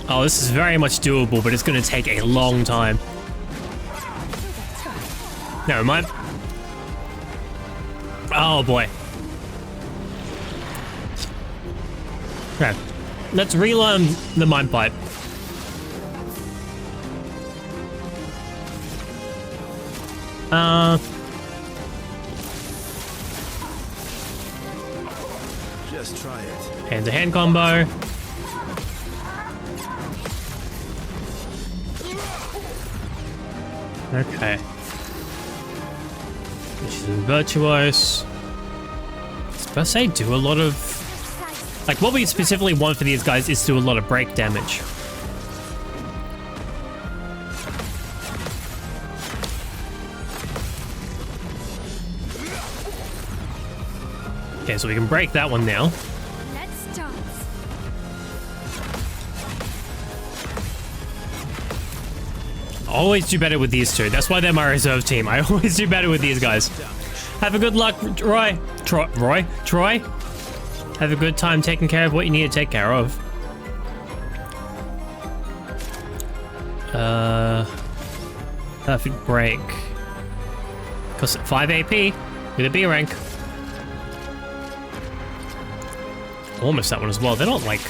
Oh, this is very much doable, but it's gonna take a long time. Never mind. Oh boy. Okay. Let's relearn the mine pipe. Just try it. Hand-to-hand combo. Okay. She's virtuose. I say do a lot of... Like, what we specifically want for these guys is to do a lot of break damage. Okay, so we can break that one now. Let's dance. Always do better with these two. That's why they're my reserve team. I always do better with these guys. Have a good luck, Troy. Troy? Have a good time taking care of what you need to take care of. Perfect break. Costs 5 AP with a B rank. Almost that one as well. They're not, like,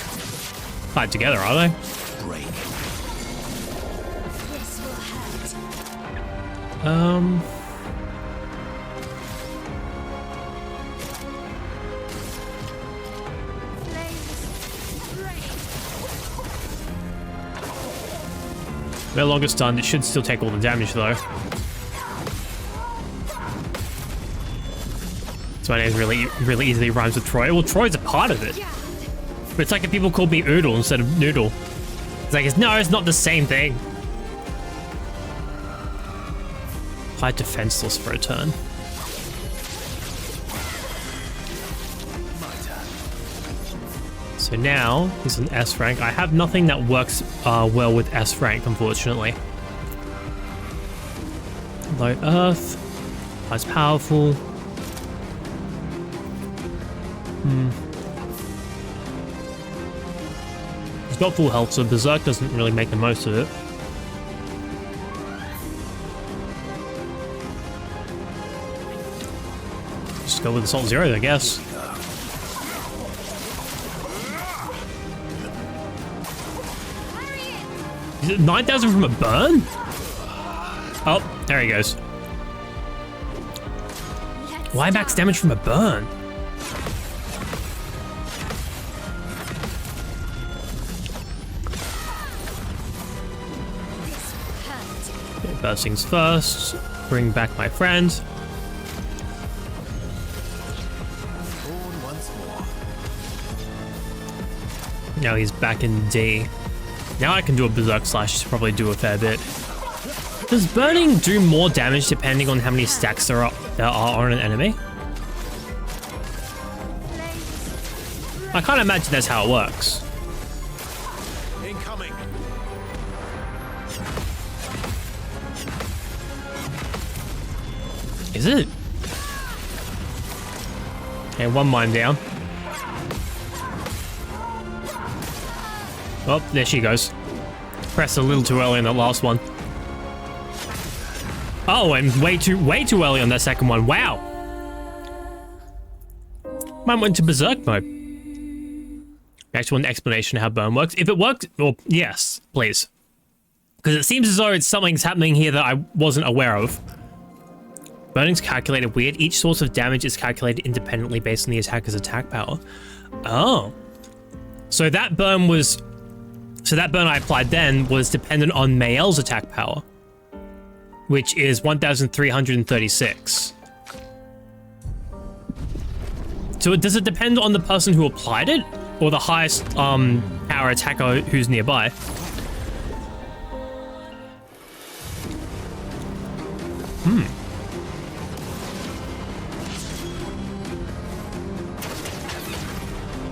tied together, are they? Break. This will hurt. Flames rain. Their longest stunned. It should still take all the damage, though. So my name really easily rhymes with Troy. Well, Troy's a part of it. But it's like if people called me Oodle instead of Noodle. It's like, no, it's not the same thing. Applied defenseless for a turn. So now, he's an S rank. I have nothing that works well with S rank, unfortunately. Low Earth. That's powerful. He's got full health, so Berserk doesn't really make the most of it. Just go with Assault Zero, I guess. Is it 9,000 from a burn? Oh, there he goes. Why max damage from a burn? First things first, bring back my friend. Born once more. Now he's back in D. Now I can do a Berserk Slash to probably do a fair bit. Does burning do more damage depending on how many stacks there are on an enemy? I can't imagine that's how it works. Incoming. Is it? Okay, one mine down. Oh, there she goes. Pressed a little too early on that last one. Oh, and way too early on that second one. Wow. Mine went to Berserk mode. Actually, an explanation of how burn works. If it worked, well, yes, please. Because it seems as though something's happening here that I wasn't aware of. Burning's calculated weird. Each source of damage is calculated independently based on the attacker's attack power. Oh. So that burn I applied then was dependent on Mael's attack power, which is 1,336. So does it depend on the person who applied it? Or the highest power attacker who's nearby?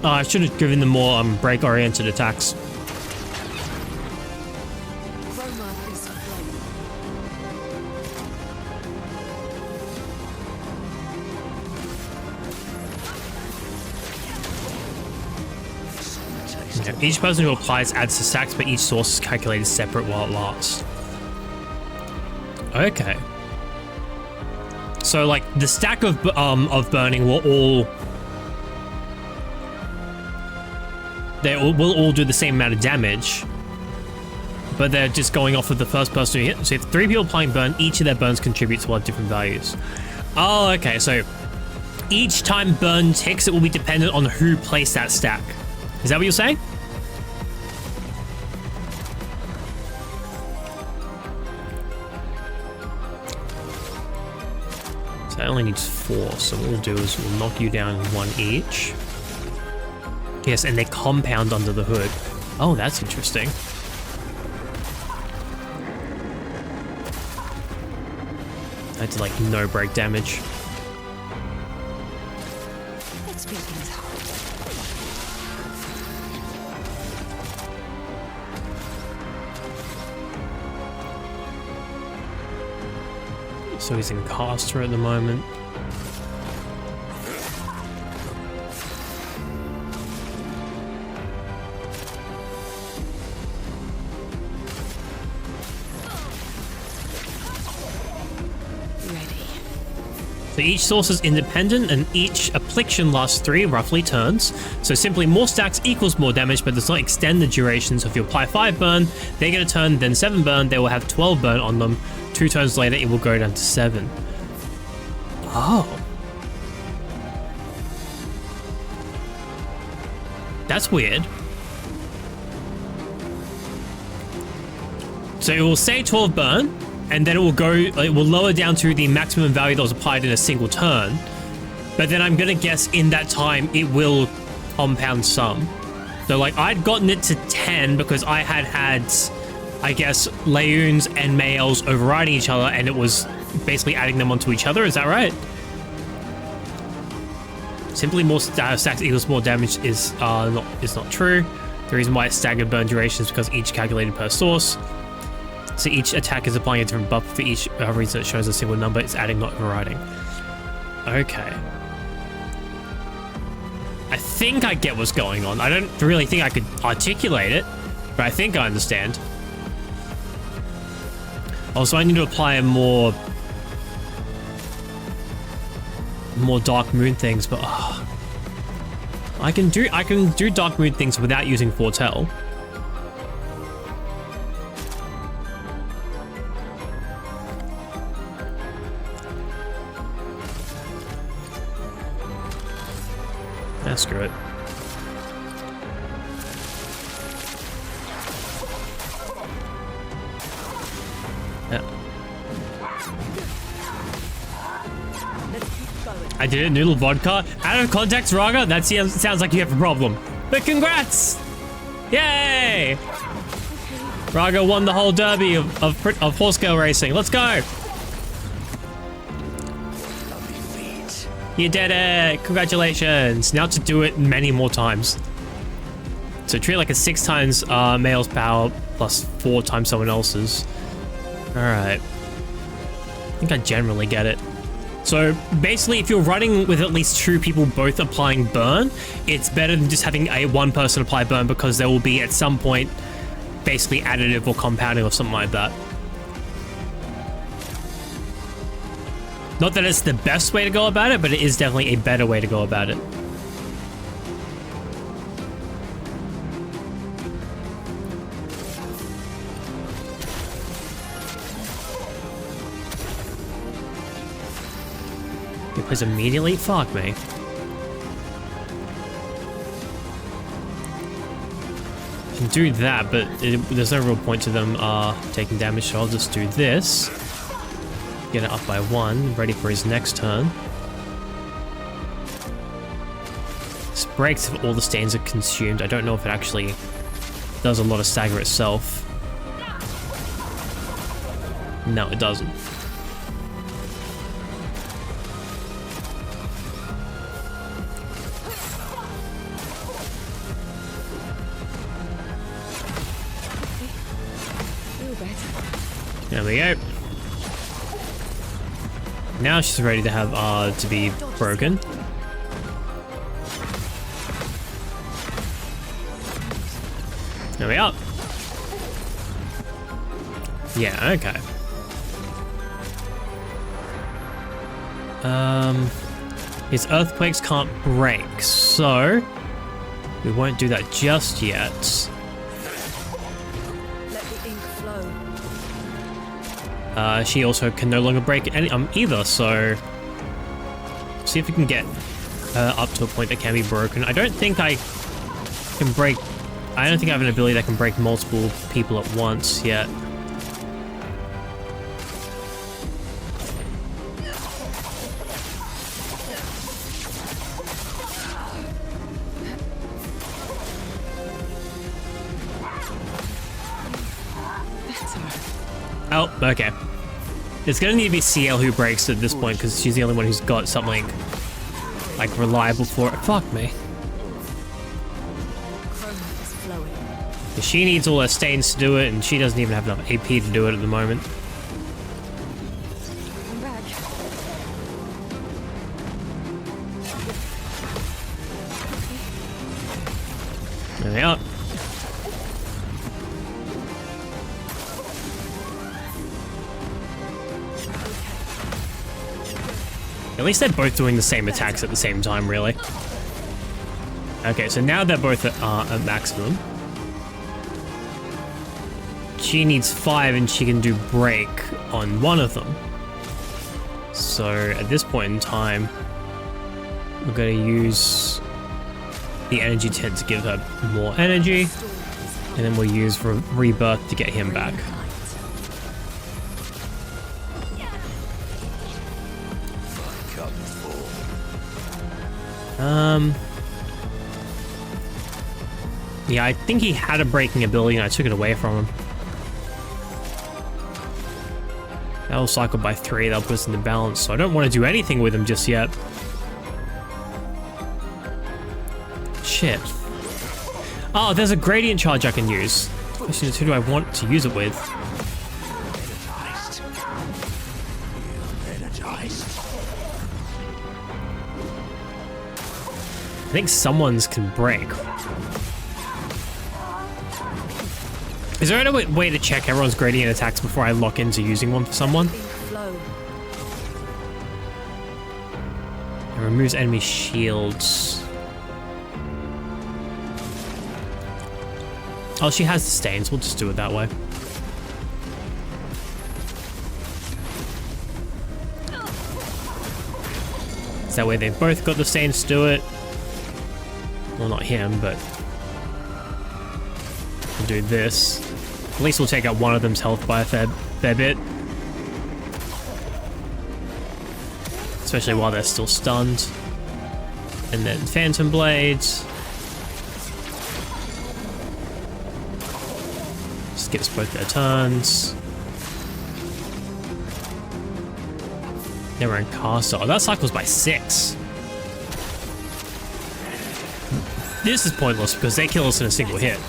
Oh, I should have given them more break-oriented attacks. Chroma is flame. Yeah, each person who applies adds to stacks, but each source is calculated separate while it lasts. Okay. So, like, the stack of burning will all... will all do the same amount of damage, but they're just going off of the first person who hit. So if 3 people applying burn, each of their burns contributes to different values. Oh, okay, so each time burn ticks, it will be dependent on who placed that stack. Is that what you're saying? So that only needs 4, so what we'll do is we'll knock you down 1 each. Yes, and they compound under the hood. Oh, that's interesting. I did like no break damage. Let's speed things up. So he's in caster at the moment. So each source is independent and each affliction lasts 3 roughly turns. So simply more stacks equals more damage, but does not extend the duration. So if you apply 5 burn, they get a turn, then 7 burn, they will have 12 burn on them. 2 turns later, it will go down to 7. Oh. That's weird. So it will say 12 burn, and then it will lower down to the maximum value that was applied in a single turn. But then I'm gonna guess in that time it will compound some. So like I'd gotten it to 10 because I had, I guess, Leoons and Maels overriding each other, and it was basically adding them onto each other. Is that right? Simply more stacks equals more damage is not true. The reason why it's staggered burn duration is because each calculated per source. So each attack is applying a different buff for each reason it shows a single number. It's adding, not overriding. Okay. I think I get what's going on. I don't really think I could articulate it, but I think I understand. Also, I need to apply more Dark Moon things, but I can do Dark Moon things without using Foretell. Screw it. Yeah. I did it, noodle vodka. Out of context, Raga, that sounds like you have a problem. But congrats! Yay! Raga won the whole derby of horse girl racing. Let's go! You did it! Congratulations! Now to do it many more times. So treat it like a 6 times male's power plus 4 times someone else's. Alright. I think I generally get it. So basically, if you're running with at least 2 people both applying burn, it's better than just having one person apply burn, because there will be at some point basically additive or compounding or something like that. Not that it's the best way to go about it, but it is definitely a better way to go about it. It plays immediately? Fuck me. Can do that, but there's no real point to them taking damage, so I'll just do this. Get it up by 1, ready for his next turn. This breaks if all the stains are consumed. I don't know if it actually does a lot of stagger itself. No, it doesn't. There we go. Now she's ready to have to be broken. There we are. Yeah, okay. His earthquakes can't break, so we won't do that just yet. She also can no longer break any either, so see if we can get her up to a point that can be broken. I don't think I can break. I don't think I have an ability that can break multiple people at once yet. Oh, okay. It's gonna need to be CL who breaks at this point, because she's the only one who's got something like reliable for it. Fuck me. She needs all her stains to do it, and she doesn't even have enough AP to do it at the moment. There we are. At least they're both doing the same attacks at the same time, really. Okay, so now they're both at maximum. She needs 5 and she can do break on one of them. So at this point in time, we're going to use the energy tent to give her more energy. And then we'll use rebirth to get him back. Yeah, I think he had a breaking ability and I took it away from him. That'll cycle by 3, that'll put us in the balance, so I don't want to do anything with him just yet. Shit. Oh, there's a gradient charge I can use. The question is, who do I want to use it with? I think someone's can break. Is there any way to check everyone's gradient attacks before I lock into using one for someone? It removes enemy shields. Oh, she has the stains. We'll just do it that way. So that way they've both got the stains to do it. Well, not him, but we'll do this. At least we'll take out one of them's health by a fair bit. It's especially while they're still stunned. And then Phantom Blades. Skips both their turns. They were in caster. Oh, that cycles by 6. This is pointless because they kill us in a single hit.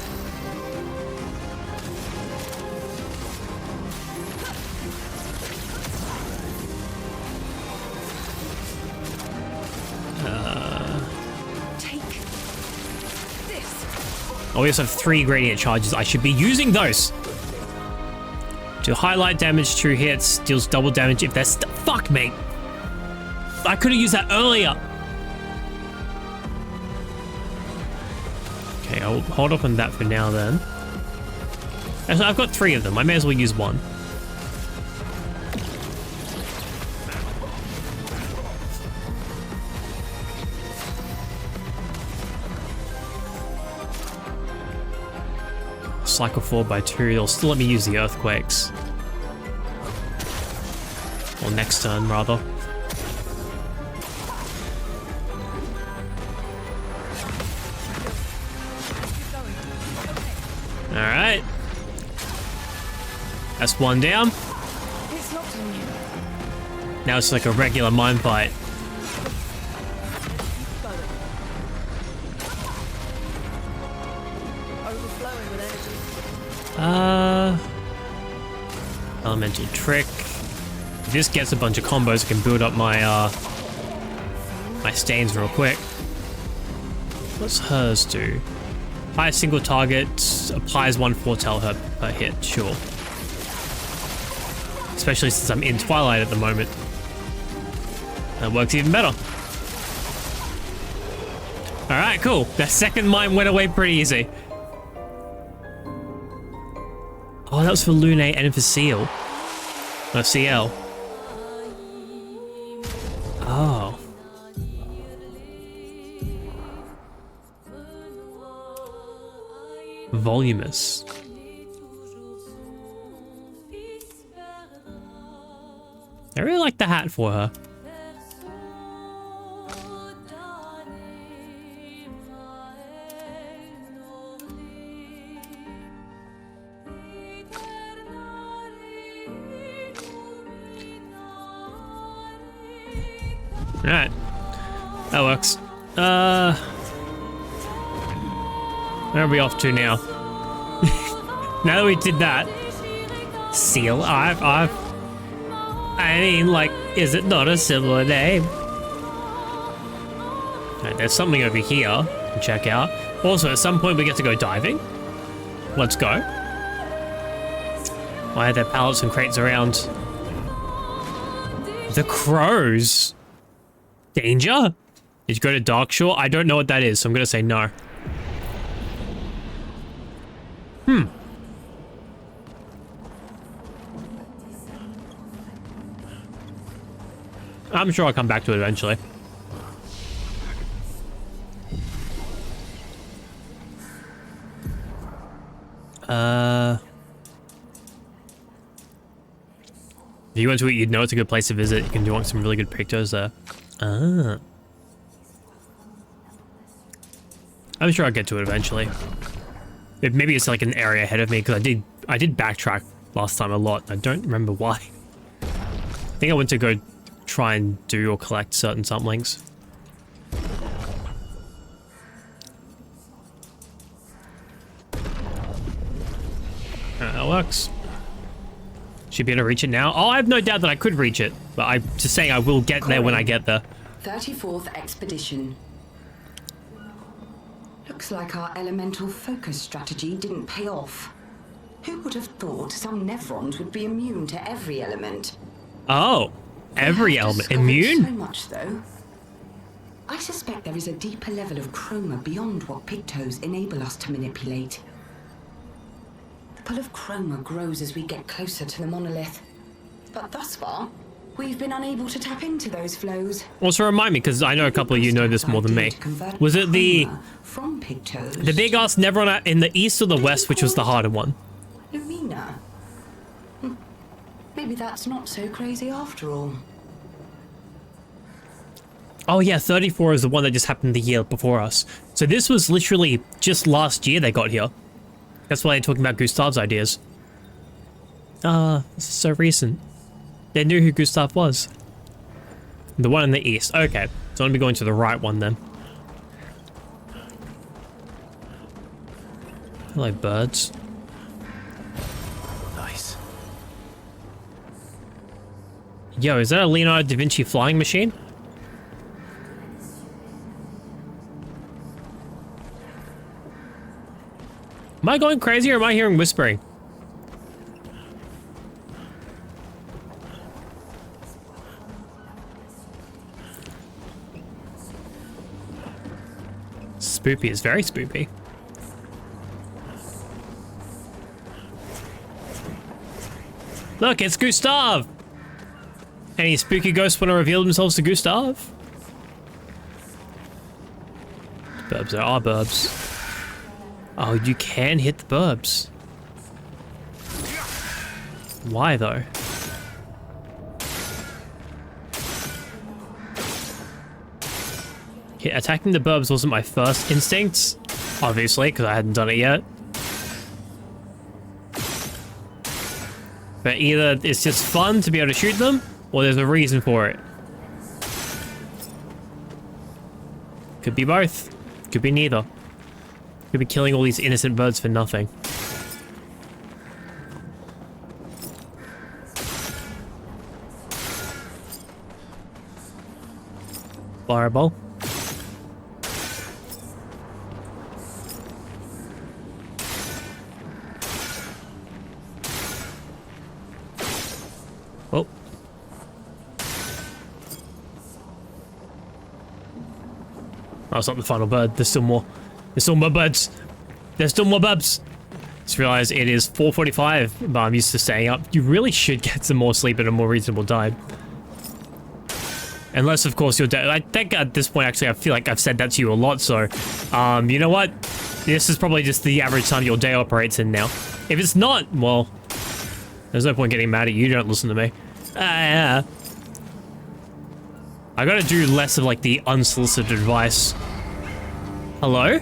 Oh, we also have 3 gradient charges. I should be using those. To highlight damage, true hits, deals double damage if they're fuck me. I could have used that earlier. Okay, I'll hold up on that for now then. Actually, I've got 3 of them. I may as well use 1. Cycle 4 by 2, they'll still let me use the earthquakes. Or next turn, rather. Alright. That's 1 down. It's not on you. Now it's like a regular mind fight. Overflowing with energy. Elemental trick. If this gets a bunch of combos, I can build up my my stains real quick. What's hers do? Highest single target applies 1 foretell her per hit, sure. Especially since I'm in Twilight at the moment. That works even better. Alright, cool. That second mine went away pretty easy. Oh, that was for Lune and for Seal. No, CL. Oh. Voluminous. I really like the hat for her. Alright. That works. Where are we off to now? Now that we did that. Seal, I mean, like, is it not a similar name? Alright, there's something over here to check out. Also, at some point we get to go diving. Let's go. Why are there pallets and crates around? The crows. Danger? Did you go to Darkshore? I don't know what that is, so I'm gonna say no. I'm sure I'll come back to it eventually. If you went to it, you'd know it's a good place to visit. You can do some really good pictures there. Ah. I'm sure I'll get to it eventually. Maybe it's like an area ahead of me because I did backtrack last time a lot. I don't remember why. I think I went to go try and do or collect certain somethings. That works. Should be able to reach it now. Oh, I have no doubt that I could reach it, but I'm just saying I will get there when I get there. 34th Expedition. Looks like our elemental focus strategy didn't pay off. Who would have thought some Nevrons would be immune to every element? Oh, every element immune? So much though. I suspect there is a deeper level of chroma beyond what pictos enable us to manipulate. The pull of chroma grows as we get closer to the monolith. But thus far, we've been unable to tap into those flows. Also remind me, because I know a couple of you know this more than me. Was it the big ass Nevron in the east or the west, which was the harder one? Lumina. Maybe that's not so crazy after all. Oh yeah, 34 is the one that just happened the year before us. So this was literally just last year they got here. That's why they're talking about Gustav's ideas. This is so recent. They knew who Gustav was. The one in the east. Okay, so I'm gonna be going to the right one then. I like birds. Nice. Yo, is that a Leonardo da Vinci flying machine? Am I going crazy or am I hearing whispering? Spoopy is very spoopy. Look, it's Gustav! Any spooky ghosts want to reveal themselves to Gustav? Burbs, there are burbs. Oh, you can hit the burbs. Why though? Yeah, attacking the burbs wasn't my first instinct, obviously, because I hadn't done it yet. But either it's just fun to be able to shoot them, or there's a reason for it. Could be both. Could be neither. Could be killing all these innocent birds for nothing. Fireball. Oh. Oh, it's not the final bird. There's still more. There's still more birds. There's still more burbs. Just realized it is 4:45, but I'm used to staying up. You really should get some more sleep at a more reasonable time. Unless, of course, you're dead. I think at this point, actually, I feel like I've said that to you a lot, so... you know what? This is probably just the average time your day operates in now. If it's not, well... There's no point getting mad at you, don't listen to me. I gotta do less of, like, the unsolicited advice. Hello?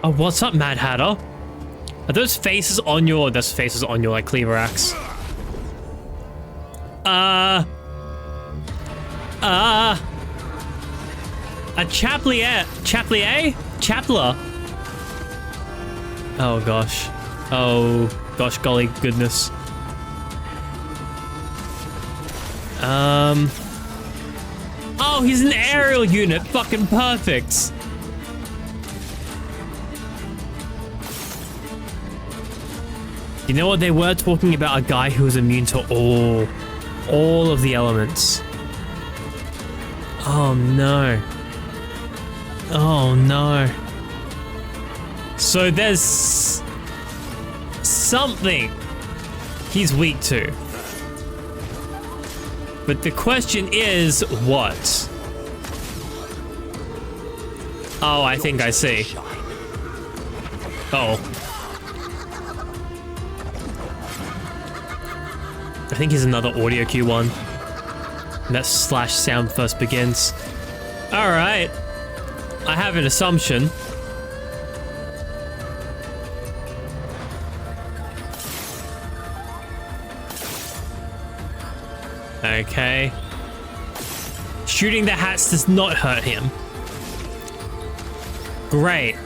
Oh, what's up, Mad Hatter? Are those faces on your... Those faces on your, like, cleaver axe? A chaplier? Chapler? Oh, gosh. Oh, gosh, golly goodness. Oh, he's an aerial unit. Fucking perfect. You know what? They were talking about a guy who was immune to all of the elements. Oh no. Oh no. So there's something he's weak to. But the question is, what? Oh, I think I see. Uh-oh. I think here's another audio cue one. And that slash sound first begins. Alright. I have an assumption. Okay. Shooting the hats does not hurt him. Great.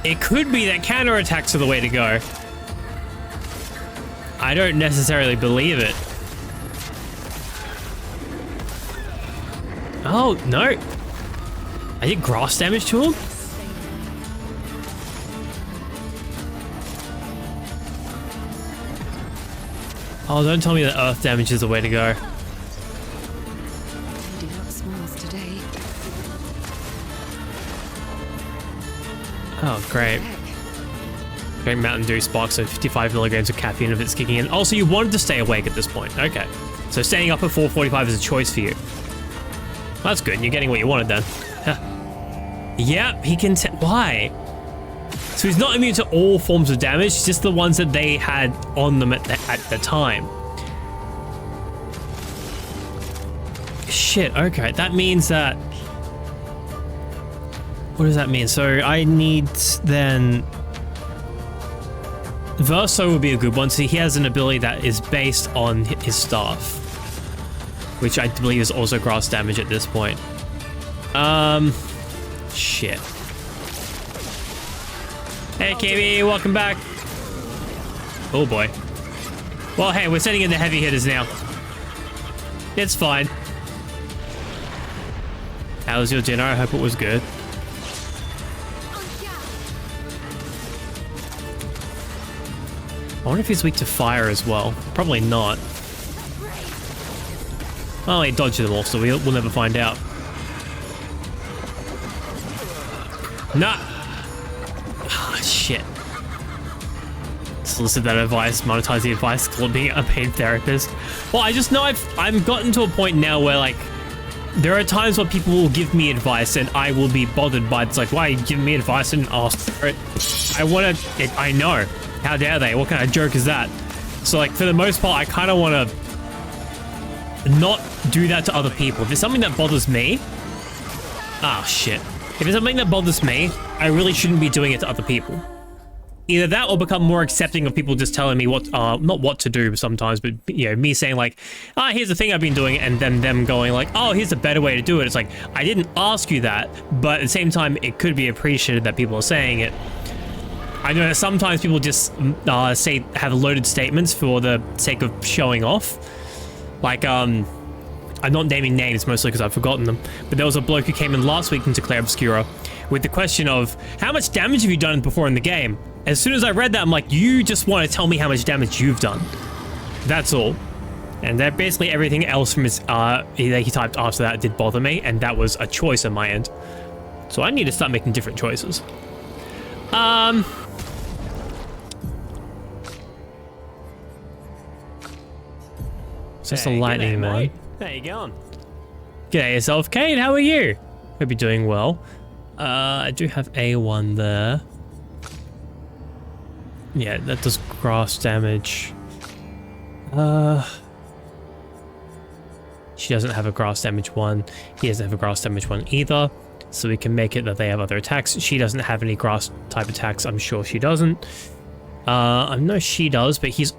It could be that counterattacks are the way to go. I don't necessarily believe it. Oh, no. I did grass damage to him? Oh, don't tell me that earth damage is the way to go. Do not smiles today. Oh, great. Great Mountain Dew sparks, so 55 milligrams of caffeine if it's kicking in. Also, you wanted to stay awake at this point. Okay. So staying up at 4:45 is a choice for you. Well, that's good. You're getting what you wanted then. Yep, he can. Why? So he's not immune to all forms of damage, just the ones that they had on them at the time. Shit, okay, that means that... What does that mean? So I need then... Verso would be a good one. So he has an ability that is based on his staff, which I believe is also grass damage at this point. Shit. Hey, KB, welcome back. Oh boy. Well, hey, we're sending in the heavy hitters now. It's fine. How was your dinner? I hope it was good. I wonder if he's weak to fire as well. Probably not. Oh, he dodged them all, so we'll never find out. Nah. Ah, shit. Solicit that advice, monetize the advice, called being a paid therapist. Well, I just know I've gotten to a point now where, like, there are times where people will give me advice and I will be bothered by it. It's like, why are you giving me advice and ask for it? I know. How dare they? What kind of joke is that? So, like, for the most part, I kind of want to not do that to other people. If it's something that bothers me... Oh, shit. If it's something that bothers me, I really shouldn't be doing it to other people. Either that or become more accepting of people just telling me what, not what to do sometimes, but, you know, me saying like, here's the thing I've been doing, and then them going like, oh, here's a better way to do it. It's like, I didn't ask you that, but at the same time, it could be appreciated that people are saying it. I know that sometimes people just have loaded statements for the sake of showing off. Like, I'm not naming names mostly because I've forgotten them, but there was a bloke who came in last week into Claire Obscura with the question of, how much damage have you done before in the game? As soon as I read that, I'm like, you just want to tell me how much damage you've done. That's all. And that basically everything else from his, he typed after that did bother me, and that was a choice on my end. So I need to start making different choices. It's just a lightning one. How you going? G'day yourself, Kate. How are you? Hope you're doing well. I do have A1 there. Yeah, that does grass damage. She doesn't have a grass damage one. He doesn't have a grass damage one either. So we can make it that they have other attacks. She doesn't have any grass type attacks. I'm sure she doesn't. I know she does, but she's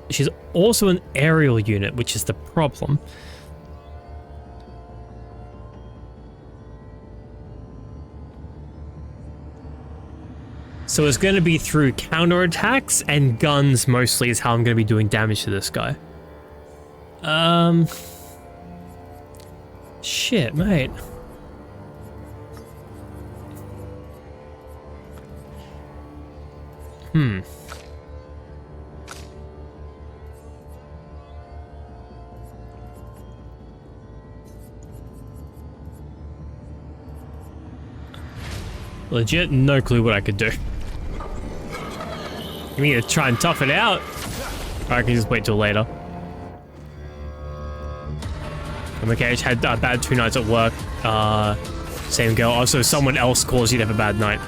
also an aerial unit, which is the problem. So it's going to be through counterattacks and guns mostly is how I'm going to be doing damage to this guy. Shit, mate. Legit, no clue what I could do. You mean to try and tough it out? Or I can just wait till later. I'm okay, I just had a bad 2 nights at work. Same girl. Also, someone else caused you to have a bad night.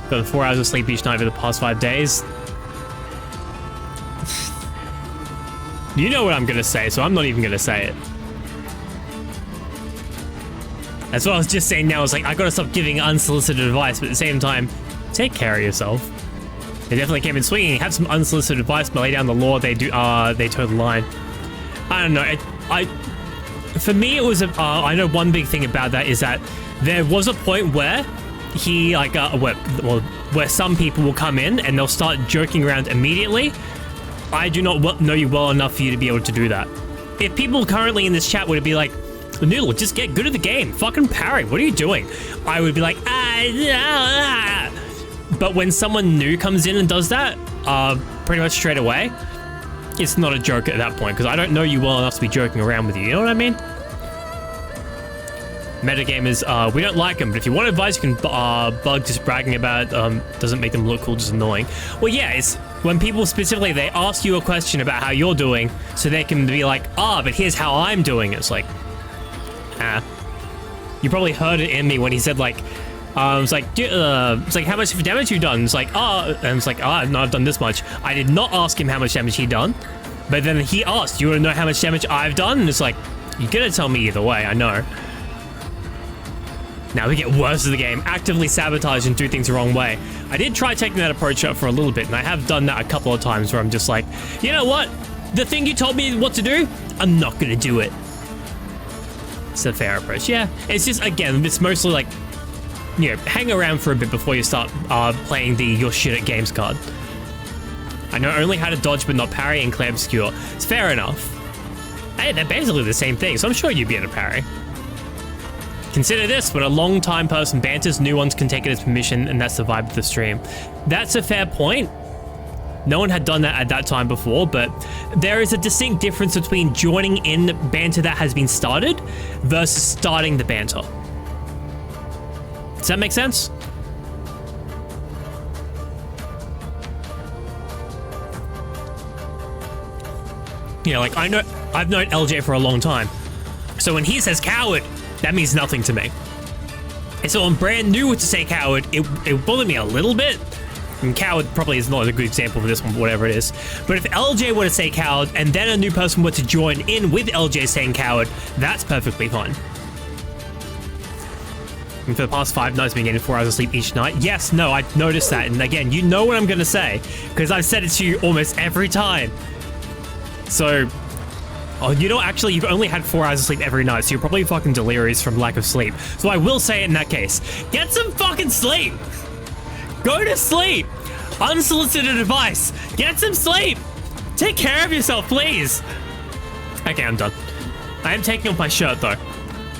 Got 4 hours of sleep each night for the past 5 days. You know what I'm gonna say, so I'm not even gonna say it. That's what I was just saying now. I was like, I gotta stop giving unsolicited advice, but at the same time, take care of yourself. They definitely came in swinging. Have some unsolicited advice, but lay down the law. They do. They toe the line. I don't know. For me, it was. I know one big thing about that is that there was a point where he like where some people will come in and they'll start joking around immediately. I do not know you well enough for you to be able to do that. If people currently in this chat would be like, Noodle, just get good at the game. Fucking parry. What are you doing? I would be like, But when someone new comes in and does that, pretty much straight away, it's not a joke at that point because I don't know you well enough to be joking around with you. You know what I mean? Metagamers, we don't like them, but if you want advice, you can bug just bragging about it. Doesn't make them look cool, just annoying. Well, yeah, it's when people specifically, they ask you a question about how you're doing so they can be like, but here's how I'm doing. It's like, you probably heard it in me when he said like, It's like, how much damage you done? It's like, and it's like, no, I've done this much. I did not ask him how much damage he done, but then he asked, you want to know how much damage I've done? And it's like, you're gonna tell me either way, I know. Now we get worse of the game, actively sabotage and do things the wrong way. I did try taking that approach up for a little bit, and I have done that a couple of times where I'm just like, you know what? The thing you told me what to do, I'm not gonna do it. It's a fair approach, yeah. It's just, again, it's mostly like, you know, hang around for a bit before you start playing the you're shit at games card. I know only how to dodge but not parry and clear obscure. It's fair enough. Hey, they're basically the same thing, so I'm sure you'd be able to parry. Consider this, when a long-time person banters, new ones can take it as permission, and that's the vibe of the stream. That's a fair point. No one had done that at that time before, but there is a distinct difference between joining in banter that has been started versus starting the banter. Does that make sense? Yeah, like I've known LJ for a long time. So when he says coward, that means nothing to me. And so when brand new to say coward, it bothered me a little bit. And coward probably is not a good example for this one, whatever it is. But if LJ were to say coward and then a new person were to join in with LJ saying coward, that's perfectly fine. And for the past 5 nights, I've been getting 4 hours of sleep each night. Yes, no, I noticed that. And again, you know what I'm going to say, because I've said it to you almost every time. So, you know, actually, you've only had 4 hours of sleep every night, so you're probably fucking delirious from lack of sleep. So I will say it in that case. Get some fucking sleep! Go to sleep! Unsolicited advice. Get some sleep! Take care of yourself, please! Okay, I'm done. I am taking off my shirt, though.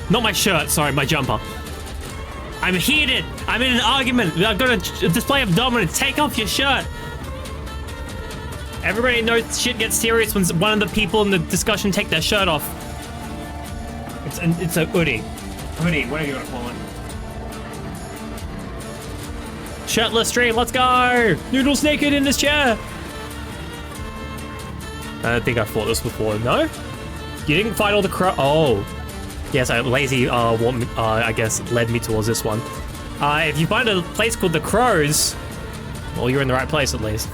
Not my shirt, sorry, my jumper. I'm heated! I'm in an argument! I've got a display of dominance. Take off your shirt! Everybody knows shit gets serious when one of the people in the discussion take their shirt off. It's a hoodie. Hoodie, whatever you want to call it. Shirtless stream, let's go! Noodle's naked in this chair! I think I fought this before. No? You didn't fight all the oh. Yes, lazy, I guess, led me towards this one. If you find a place called the Crows, well, you're in the right place at least.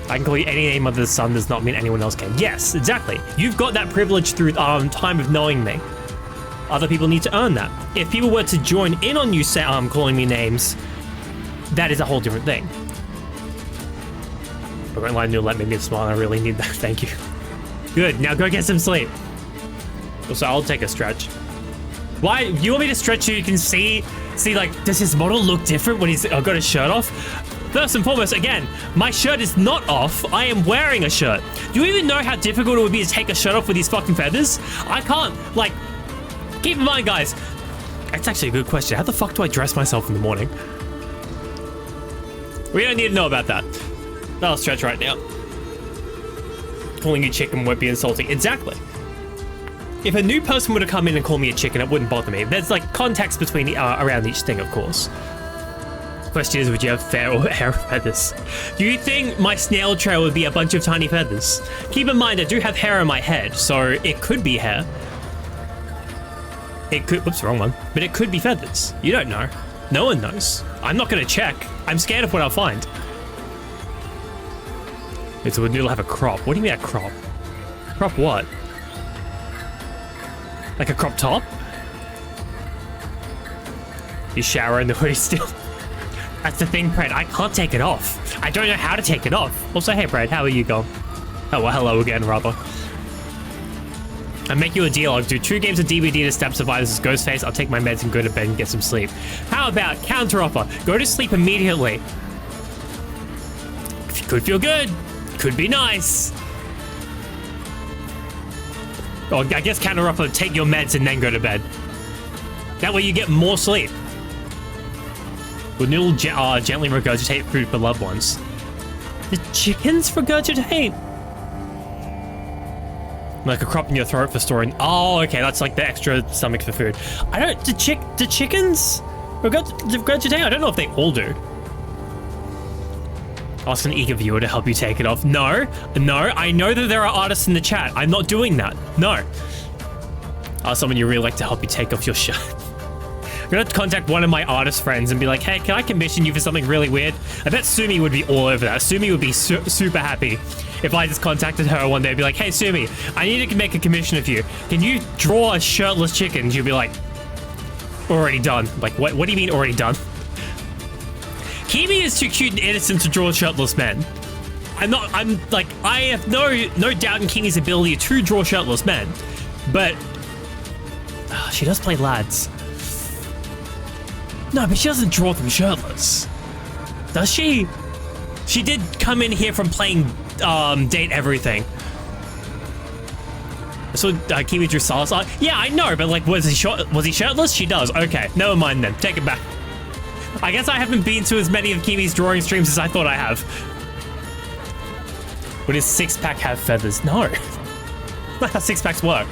I can call you any name under the sun, does not mean anyone else can. Yes, exactly. You've got that privilege through time of knowing me. Other people need to earn that. If people were to join in on you calling me names, that is a whole different thing. I won't lie, let me smile. I really need that. Thank you. Good. Now go get some sleep. Also, I'll take a stretch. Why? You want me to stretch so you can see like, does his model look different when he's got his shirt off? First and foremost, again, my shirt is not off. I am wearing a shirt. Do you even know how difficult it would be to take a shirt off with these fucking feathers? I can't. Like, keep in mind, guys. That's actually a good question. How the fuck do I dress myself in the morning? We don't need to know about that. I'll stretch right now. Calling you chicken won't be insulting. Exactly. If a new person were to come in and call me a chicken, it wouldn't bother me. There's like context between around each thing, of course. Question is, would you have hair or feathers? Do you think my snail trail would be a bunch of tiny feathers? Keep in mind, I do have hair on my head, so it could be hair. It could, whoops, wrong one. But it could be feathers. You don't know. No one knows. I'm not gonna check. I'm scared of what I'll find. So would Noodle have a crop? What do you mean a crop? Crop what? Like a crop top? You shower in the hoodie still? That's the thing, Brad. I can't take it off. I don't know how to take it off. Also, hey, Brad, how are you going? Oh, well, hello again, rather. I make you a deal. I'll do 2 games of DVD to stab survivors as Ghostface. I'll take my meds and go to bed and get some sleep. How about counter-offer? Go to sleep immediately. Could feel good. Could be nice. Oh, I guess counter-offer, take your meds and then go to bed. That way you get more sleep. Would Noodle gently regurgitate food for loved ones? The chickens regurgitate? Like a crop in your throat for storing. Oh, okay, that's like the extra stomach for food. I don't. The chickens regurgitate? I don't know if they all do. Ask an eager viewer to help you take it off. No, I know that there are artists in the chat. I'm not doing that. No. Ask someone you really like to help you take off your shirt. gonna contact one of my artist friends and be like, hey, can I commission you for something really weird? I bet Sumi would be all over that. Sumi would be super happy if I just contacted her one day and be like, hey, Sumi, I need to make a commission of you. Can you draw a shirtless chicken? She'll be like, already done. Like, what do you mean already done? Kimi is too cute and innocent to draw shirtless men. I have no doubt in Kimi's ability to draw shirtless men, but she does play lads. No, but she doesn't draw them shirtless, does she? She did come in here from playing Date Everything. So Kimi drew Salazar. Yeah, I know, but like, was he shirtless? She does. Okay, never mind then. Take it back. I guess I haven't been to as many of Kimi's drawing streams as I thought I have. Would his six-pack have feathers? No. That's how six-packs work.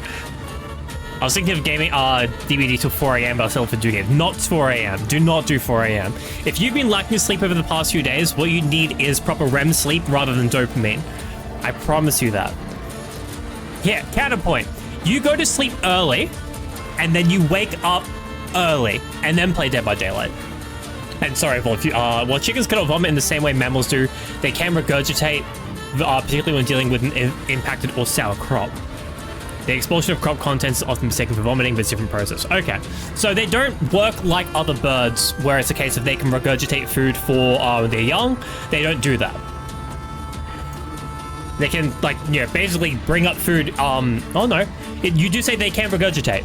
I was thinking of gaming DVD till 4 a.m. but I still for do game. Not 4 a.m. Do not do 4 a.m. If you've been lacking sleep over the past few days, what you need is proper REM sleep rather than dopamine. I promise you that. Yeah, counterpoint. You go to sleep early, and then you wake up early, and then play Dead by Daylight. And sorry, well, chickens cannot vomit in the same way mammals do. They can regurgitate, particularly when dealing with an impacted or sour crop. The expulsion of crop contents is often mistaken for vomiting, but it's a different process. Okay, so they don't work like other birds, where it's a case of they can regurgitate food for their young. They don't do that. They can, like, basically bring up food. Oh no, you do say they can regurgitate.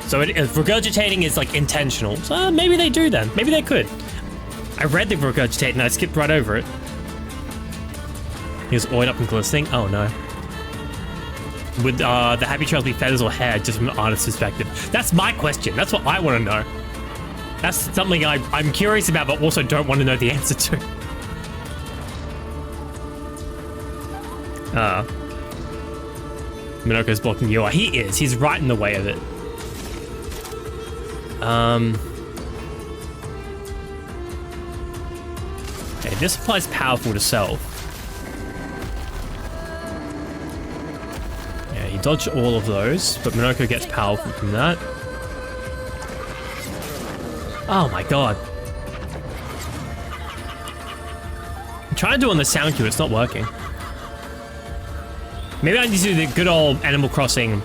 So regurgitating is like intentional. So maybe they do then. Maybe they could. I read the regurgitate and I skipped right over it. He was oiled up and glistening. Oh no. Would the happy trails be feathers or hair, just from an artist's perspective? That's my question. That's what I want to know. That's something I'm curious about, but also don't want to know the answer to. Minoko's blocking the UI. He is. He's right in the way of it. Okay, this applies powerful to self. Yeah, he dodged all of those, but Minoko gets powerful from that. Oh my god. I'm trying to do it on the sound cue, it's not working. Maybe I need to do the good old Animal Crossing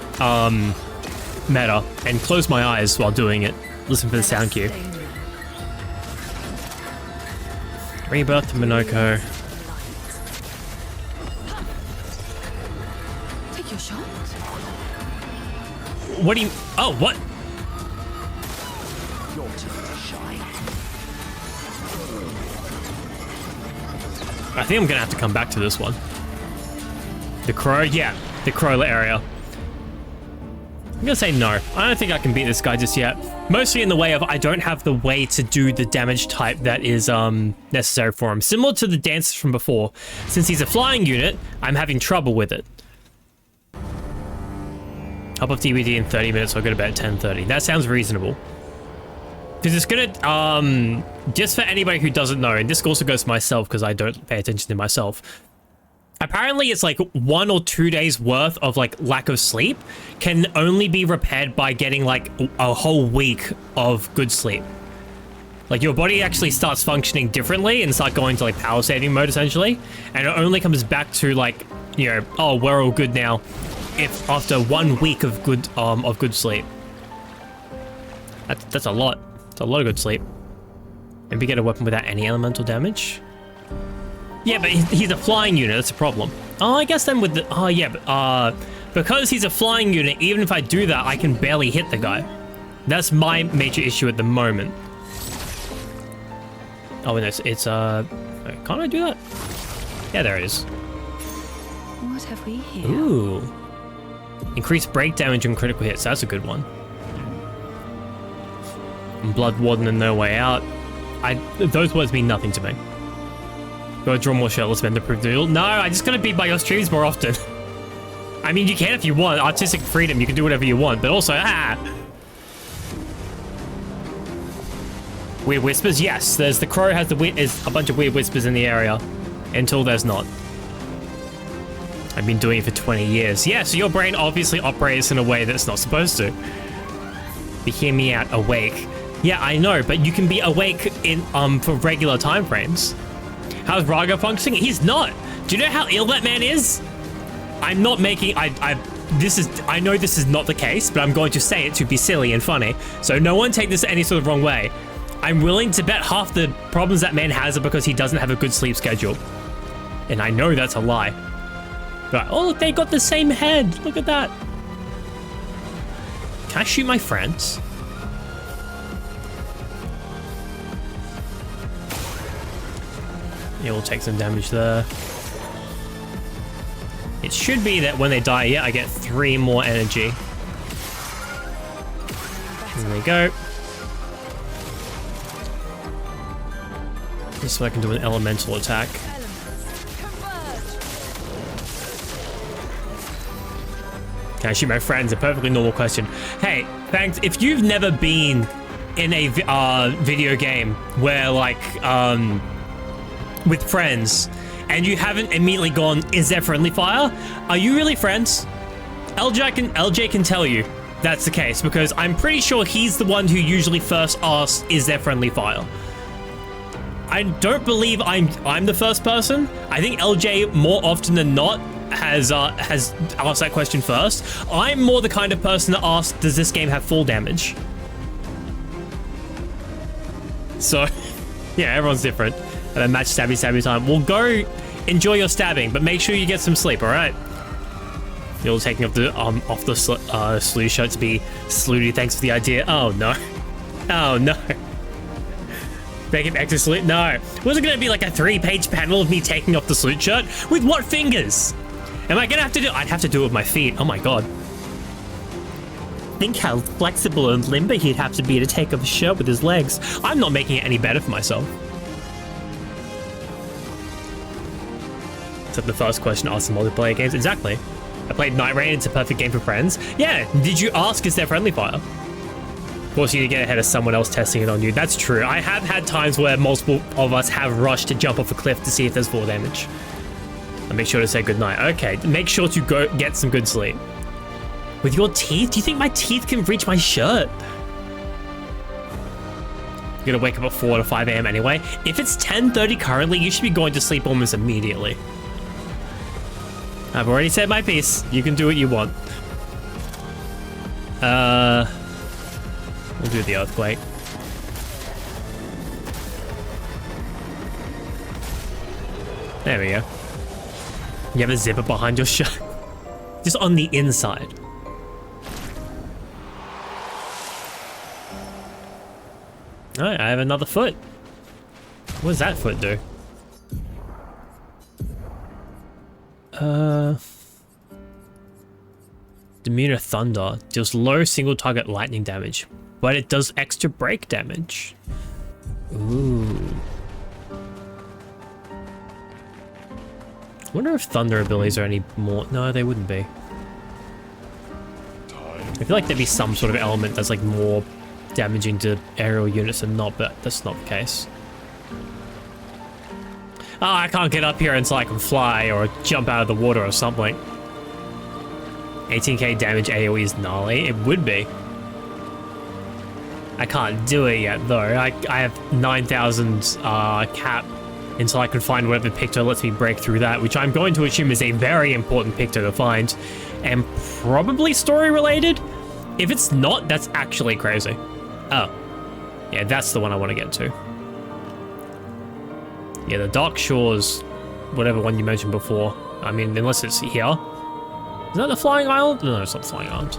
meta and close my eyes while doing it. Listen for the sound cue. Rebirth to Minoko. Take your shot. What do you... Oh, what? Your turn to shine. I think I'm gonna have to come back to this one. The crow? Yeah, the crowler area. I'm gonna say no. I don't think I can beat this guy just yet. Mostly in the way of I don't have the way to do the damage type that is necessary for him. Similar to the dancers from before. Since he's a flying unit, I'm having trouble with it. Hop off DVD in 30 minutes, so I'll go to bed at 10:30. That sounds reasonable. Because it's gonna, just for anybody who doesn't know, and this also goes to myself because I don't pay attention to myself. Apparently it's like 1 or 2 days worth of like lack of sleep can only be repaired by getting like a whole week of good sleep. Like your body actually starts functioning differently and start going to like power saving mode essentially. And it only comes back to like, you know, oh, we're all good now if after 1 week of good sleep. That's a lot. It's a lot of good sleep. Maybe get a weapon without any elemental damage. Yeah, but he's a flying unit, that's a problem. Oh, I guess then with the... Oh, yeah, but because he's a flying unit, even if I do that, I can barely hit the guy. That's my major issue at the moment. Oh, and it's can't I do that? Yeah, there it is. What have we here? Ooh. Increased break damage and critical hits, that's a good one. And Blood Warden and No Way Out. Those words mean nothing to me. Gotta draw more shirtless men to prove the deal. No, I just gotta beat by your streams more often. I mean, you can if you want. Artistic freedom, you can do whatever you want. But also, Weird whispers? Yes, there's the crow has is a bunch of weird whispers in the area. Until there's not. I've been doing it for 20 years. Yeah, so your brain obviously operates in a way that's not supposed to. But hear me out, awake. Yeah, I know, but you can be awake in for regular time frames. How's Raga functioning? He's not. Do you know how ill that man is? I'm not making. I know this is not the case, but I'm going to say it to be silly and funny. So no one take this any sort of wrong way. I'm willing to bet half the problems that man has are because he doesn't have a good sleep schedule. And I know that's a lie. But oh, look, they got the same head. Look at that. Can I shoot my friends? Yeah, we'll take some damage there. It should be that when they die, yeah, I get 3 more energy. There we go. Just so I can do an elemental attack. Can I shoot my friends? A perfectly normal question. Hey, thanks. If you've never been in a video game where, like, with friends, and you haven't immediately gone, is there friendly fire? Are you really friends? LJ can tell you that's the case, because I'm pretty sure he's the one who usually first asks, is there friendly fire? I don't believe I'm the first person. I think LJ more often than not has asked that question first. I'm more the kind of person that asks, does this game have full damage? So, yeah, everyone's different. And then match stabby time. We'll go enjoy your stabbing, but make sure you get some sleep, all right? You're taking off the slew shirt to be Slooty. Thanks for the idea. Oh no. Oh no. Make him extra salute? No. Was it going to be like a 3-page panel of me taking off the salute shirt? With what fingers? Am I going to have to do? I'd have to do it with my feet. Oh my god. Think how flexible and limber he'd have to be to take off a shirt with his legs. I'm not making it any better for myself. Except the first question asked in multiplayer games. Exactly. I played Night Rain. It's a perfect game for friends. Yeah. Did you ask, is there friendly fire? Of course, you need to get ahead of someone else testing it on you. That's true. I have had times where multiple of us have rushed to jump off a cliff to see if there's full damage. And make sure to say goodnight. Okay, make sure to go get some good sleep. With your teeth? Do you think my teeth can reach my shirt? You're gonna wake up at 4 to 5 a.m. anyway. If it's 10:30 currently, you should be going to sleep almost immediately. I've already said my piece. You can do what you want. We'll do the earthquake. There we go. You have a zipper behind your shirt. Just on the inside. Alright, I have another foot. What does that foot do? Demeanor Thunder deals low single target lightning damage, but it does extra break damage. Ooh. I wonder if thunder abilities are any more. No, they wouldn't be. I feel like there'd be some sort of element that's like more damaging to aerial units than not, but that's not the case. Oh, I can't get up here until I can fly or jump out of the water or something. 18k damage AoE is gnarly. It would be. I can't do it yet though. I have 9,000 cap until I can find whatever picto lets me break through that, which I'm going to assume is a very important picto to find, and probably story related. If it's not, that's actually crazy. Oh, yeah, that's the one I want to get to. Yeah, the Dark Shores, whatever one you mentioned before. I mean, unless it's here. Is that the Flying Island? No, it's not the Flying Island.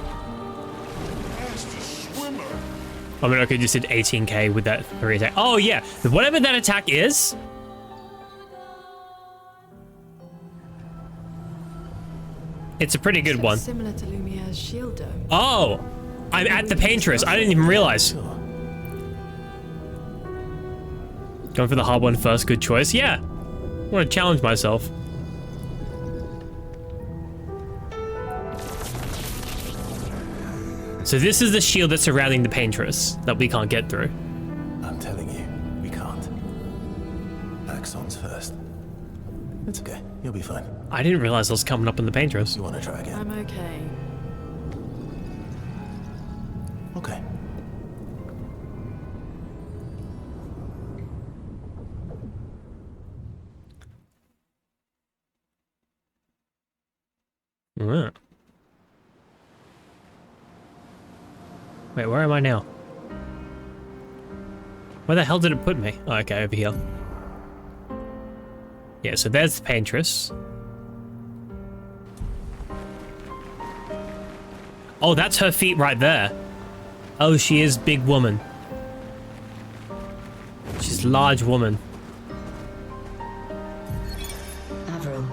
I mean, okay, just did 18k with that 3 attack. Oh, yeah, whatever that attack is. It's a pretty good one. Similar to Lumiere's shield dome. Oh, I'm at the Painteress. I didn't even realize. Going for the hard one first, good choice. Yeah, I want to challenge myself. So this is the shield that's surrounding the Painteress that we can't get through. I'm telling you, we can't. Axon's first. It's okay, you'll be fine. I didn't realize I was coming up in the Painteress. You want to try again? I'm okay. Okay, Alright. Wait, where am I now? Where the hell did it put me? Oh, okay, over here. Yeah, so there's the paintress. Oh, that's her feet right there. Oh, she is big woman. She's large woman. Avril.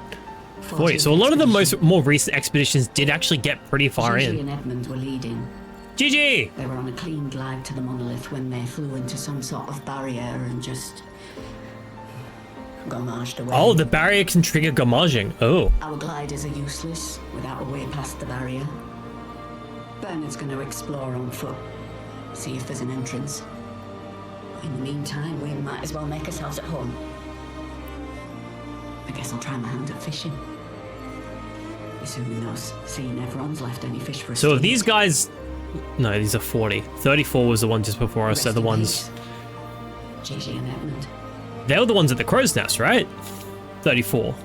Boy, so a lot of the more recent expeditions did actually get pretty far Gigi in. and Edmund were leading. GG! They were on a clean glide to the monolith when they flew into some sort of barrier and just gommaged away. Oh, the barrier can trigger gommaging. Oh. Our gliders are useless without a way past the barrier. Bernard's going to explore on foot, see if there's an entrance. In the meantime, we might as well make ourselves at home. I guess I'll try my hand at fishing. Assuming those sea everyone's left any fish for us. So to if these eat. guys... No, these are 40. 34 was the one just before us. They're the ones... Gigi and Edmund. They were the ones at the crow's nest, right? 34.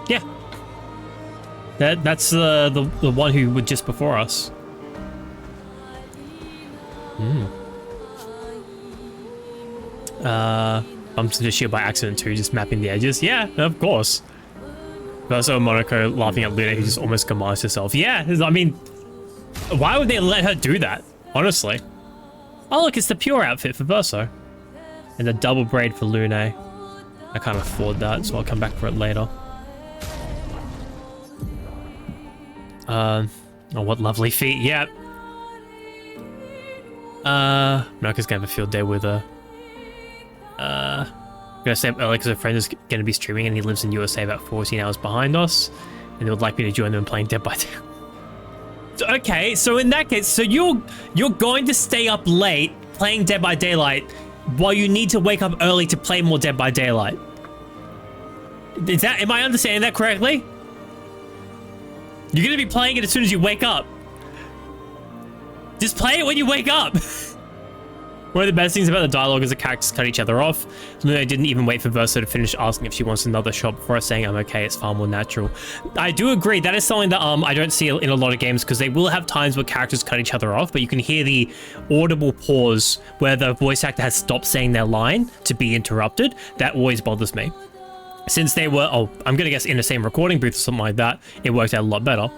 Yeah. That's the one who was just before us. Bumped into the shield by accident too, just mapping the edges. Yeah, of course. Also Monaco laughing at Luna who just almost gommaged herself. Yeah, I mean, why would they let her do that? Honestly. Oh look, it's the pure outfit for Verso. And the double braid for Lune. I can't afford that, so I'll come back for it later. Oh, what lovely feet. Yep. Monaco's gonna have a field day with her. I'm gonna say early because a friend is gonna be streaming and he lives in USA about 14 hours behind us. And they would like me to join them playing Dead by Daylight. Okay, so in that case, so you're going to stay up late playing Dead by Daylight while you need to wake up early to play more Dead by Daylight. Am I understanding that correctly? You're gonna be playing it as soon as you wake up. Just play it when you wake up. One of the best things about the dialogue is the characters cut each other off. Luna didn't even wait for Verso to finish asking if she wants another shot before saying I'm okay. It's far more natural. I do agree. That is something that I don't see in a lot of games because they will have times where characters cut each other off, but you can hear the audible pause where the voice actor has stopped saying their line to be interrupted. That always bothers me. Since they were, I'm gonna guess in the same recording booth or something like that, it worked out a lot better.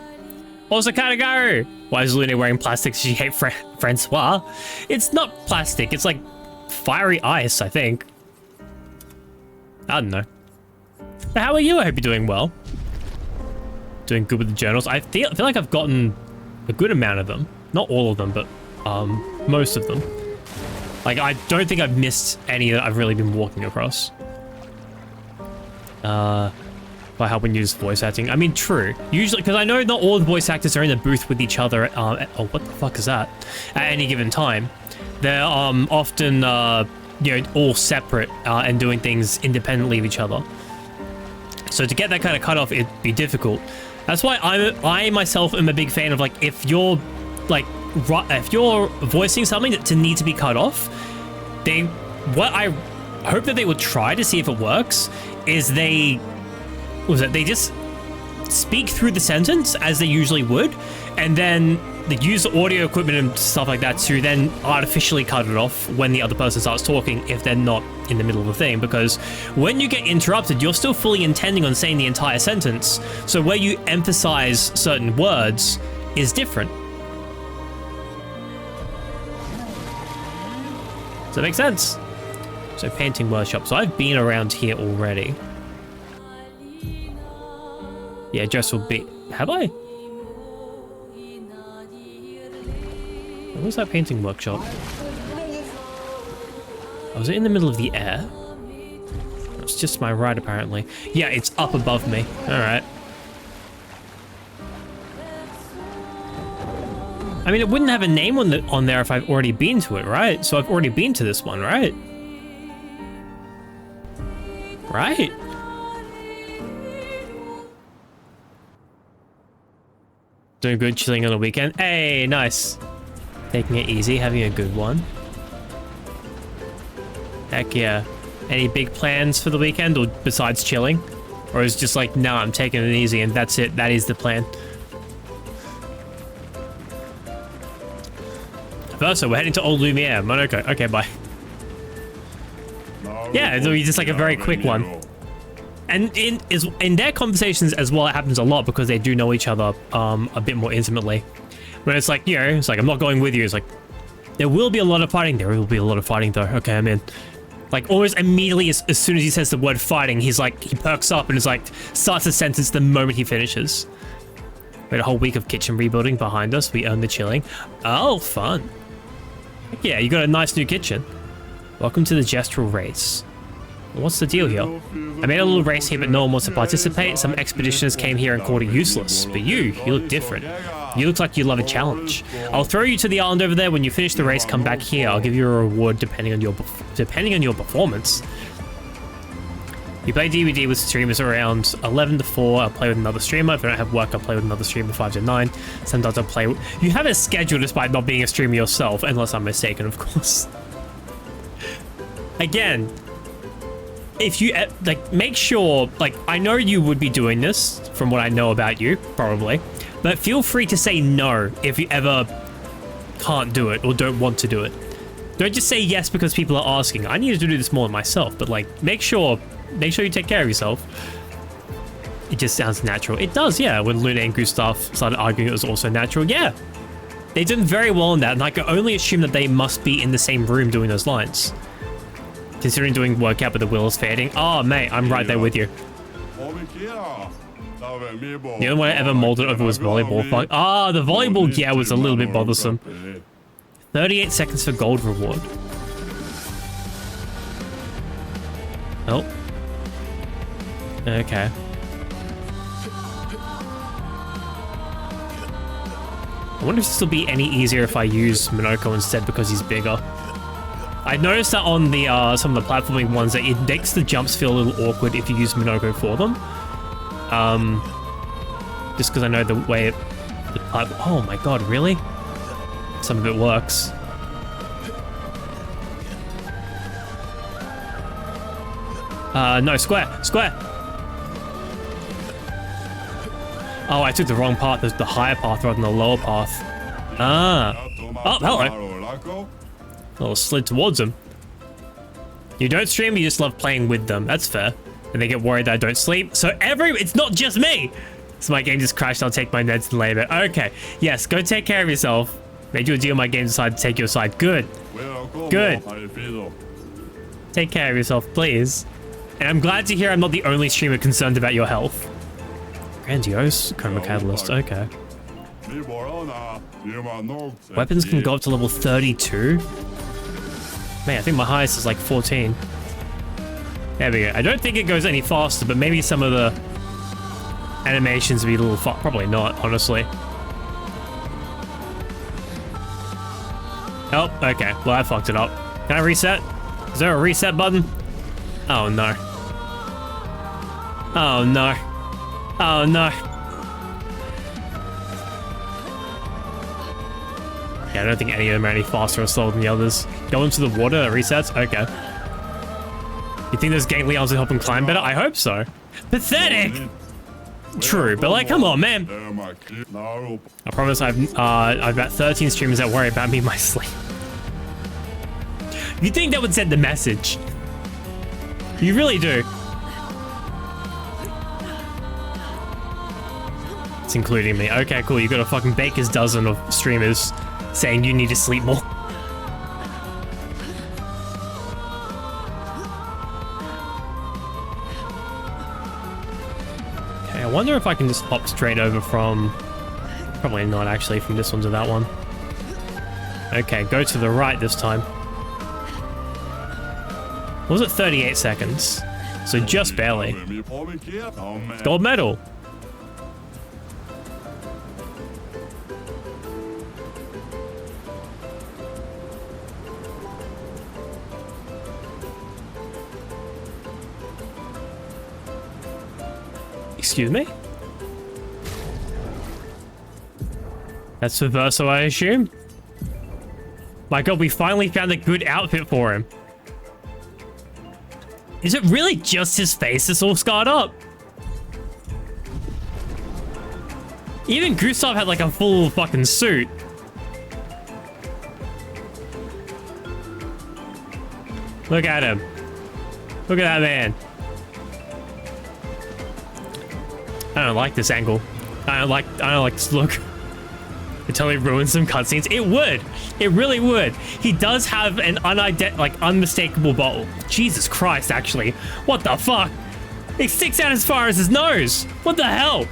Also, Katagaru! Why is Luna wearing plastic? She hate Francois? It's not plastic, it's like fiery ice, I think. I don't know. But how are you? I hope you're doing well. Doing good with the journals. I feel like I've gotten a good amount of them. Not all of them, but most of them. Like, I don't think I've missed any that I've really been walking across. By helping use voice acting. I mean, true. Usually, because I know not all the voice actors are in the booth with each other. Oh, what the fuck is that? At any given time, they're often, you know, all separate and doing things independently of each other. So to get that kind of cutoff, it'd be difficult. That's why I myself am a big fan of like if you're voicing something that to need to be cut off, what I hope that they would try to see if it works is they just speak through the sentence as they usually would, and then they use the audio equipment and stuff like that to then artificially cut it off when the other person starts talking if they're not in the middle of the thing, because when you get interrupted, you're still fully intending on saying the entire sentence, so where you emphasize certain words is different. Does that make sense? So painting workshop. So I've been around here already. Yeah, dress will be... Have I? What was that painting workshop? Oh, was it in the middle of the air? It's just my right, apparently. Yeah, it's up above me. Alright. I mean, it wouldn't have a name on there if I've already been to it, right? So I've already been to this one, right? Right? Doing good, chilling on the weekend. Hey, nice. Taking it easy, having a good one. Heck yeah. Any big plans for the weekend, or besides chilling? Or is it just like, nah, I'm taking it easy and that's it. That is the plan. Verso, we're heading to Old Lumiere. Monoko. Okay, bye. Yeah, it'll be just like a very quick one. And in their conversations as well, it happens a lot because they do know each other a bit more intimately. When it's like, you know, it's like, I'm not going with you. It's like, there will be a lot of fighting. There will be a lot of fighting though. Okay, I'm in. Like almost immediately as soon as he says the word fighting, he's like, he perks up and is like, starts a sentence the moment he finishes. We had a whole week of kitchen rebuilding behind us. We earned the chilling. Oh, fun. Heck yeah, you got a nice new kitchen. Welcome to the gestural race. What's the deal here? I made a little race here, but no one wants to participate. Some expeditioners came here and called it useless. But you look different. You look like you love a challenge. I'll throw you to the island over there. When you finish the race, come back here. I'll give you a reward depending on your performance. You play DVD with streamers around 11 to 4. I'll play with another streamer. If I don't have work, I'll play with another streamer 5 to 9. Sometimes I'll play... You have a schedule despite not being a streamer yourself, unless I'm mistaken, of course. Again, if you, like, make sure... Like, I know you would be doing this, from what I know about you, probably. But feel free to say no if you ever can't do it or don't want to do it. Don't just say yes because people are asking. I need to do this more myself, but like, make sure you take care of yourself. It just sounds natural. It does, yeah. When Luna and Gustav started arguing, it was also natural. Yeah, they did very well in that, and I can only assume that they must be in the same room doing those lines. Considering doing workout but the wheels fading. Oh, mate, I'm right there with you. The only way I ever molded over was volleyball. Ah, the volleyball gear was a little bit bothersome. 38 seconds for gold reward. Oh. Okay. I wonder if this will be any easier if I use Minoko instead because he's bigger. I noticed that on the some of the platforming ones that it makes the jumps feel a little awkward if you use Minoko for them. Just because I know the way it... oh my god, really? Some of it works. No, square! Oh, I took the wrong path. There's the higher path rather than the lower path. Ah. Oh, hello. Oh, slid towards him. You don't stream, you just love playing with them. That's fair. And they get worried that I don't sleep. So it's not just me! So my game just crashed. I'll take my meds and leave it. Okay. Yes, go take care of yourself. Made you a deal. My game decided to take your side. Good. Good. Take care of yourself, please. And I'm glad to hear I'm not the only streamer concerned about your health. Grandiose Chroma Catalyst. Okay. Weapons can go up to level 32. Man, I think my highest is like 14. There we go. I don't think it goes any faster, but maybe some of the animations would be a little far. Probably not, honestly. Oh, okay. Well, I fucked it up. Can I reset? Is there a reset button? Oh, no. Oh, no. Oh, no. Yeah, I don't think any of them are any faster or slower than the others. Go into the water, resets? Okay. You think those ganglions will help him climb better? I hope so. Pathetic! True, but like, come on, man. I promise I've about 13 streamers that worry about me in my sleep. You think that would send the message? You really do. It's including me. Okay, cool. You got a fucking baker's dozen of streamers saying you need to sleep more. Okay, I wonder if I can just hop straight over from... Probably not, actually, from this one to that one. Okay, go to the right this time. What was it? 38 seconds. So just barely. Gold medal. Excuse me? That's for Verso, I assume? My god, we finally found a good outfit for him. Is it really just his face that's all scarred up? Even Gustav had like a full fucking suit. Look at him. Look at that man. I don't like this angle. I don't like this look. It totally ruins some cutscenes. It would. It really would. He does have an unmistakable bottle. Jesus Christ, actually. What the fuck? It sticks out as far as his nose. What the hell?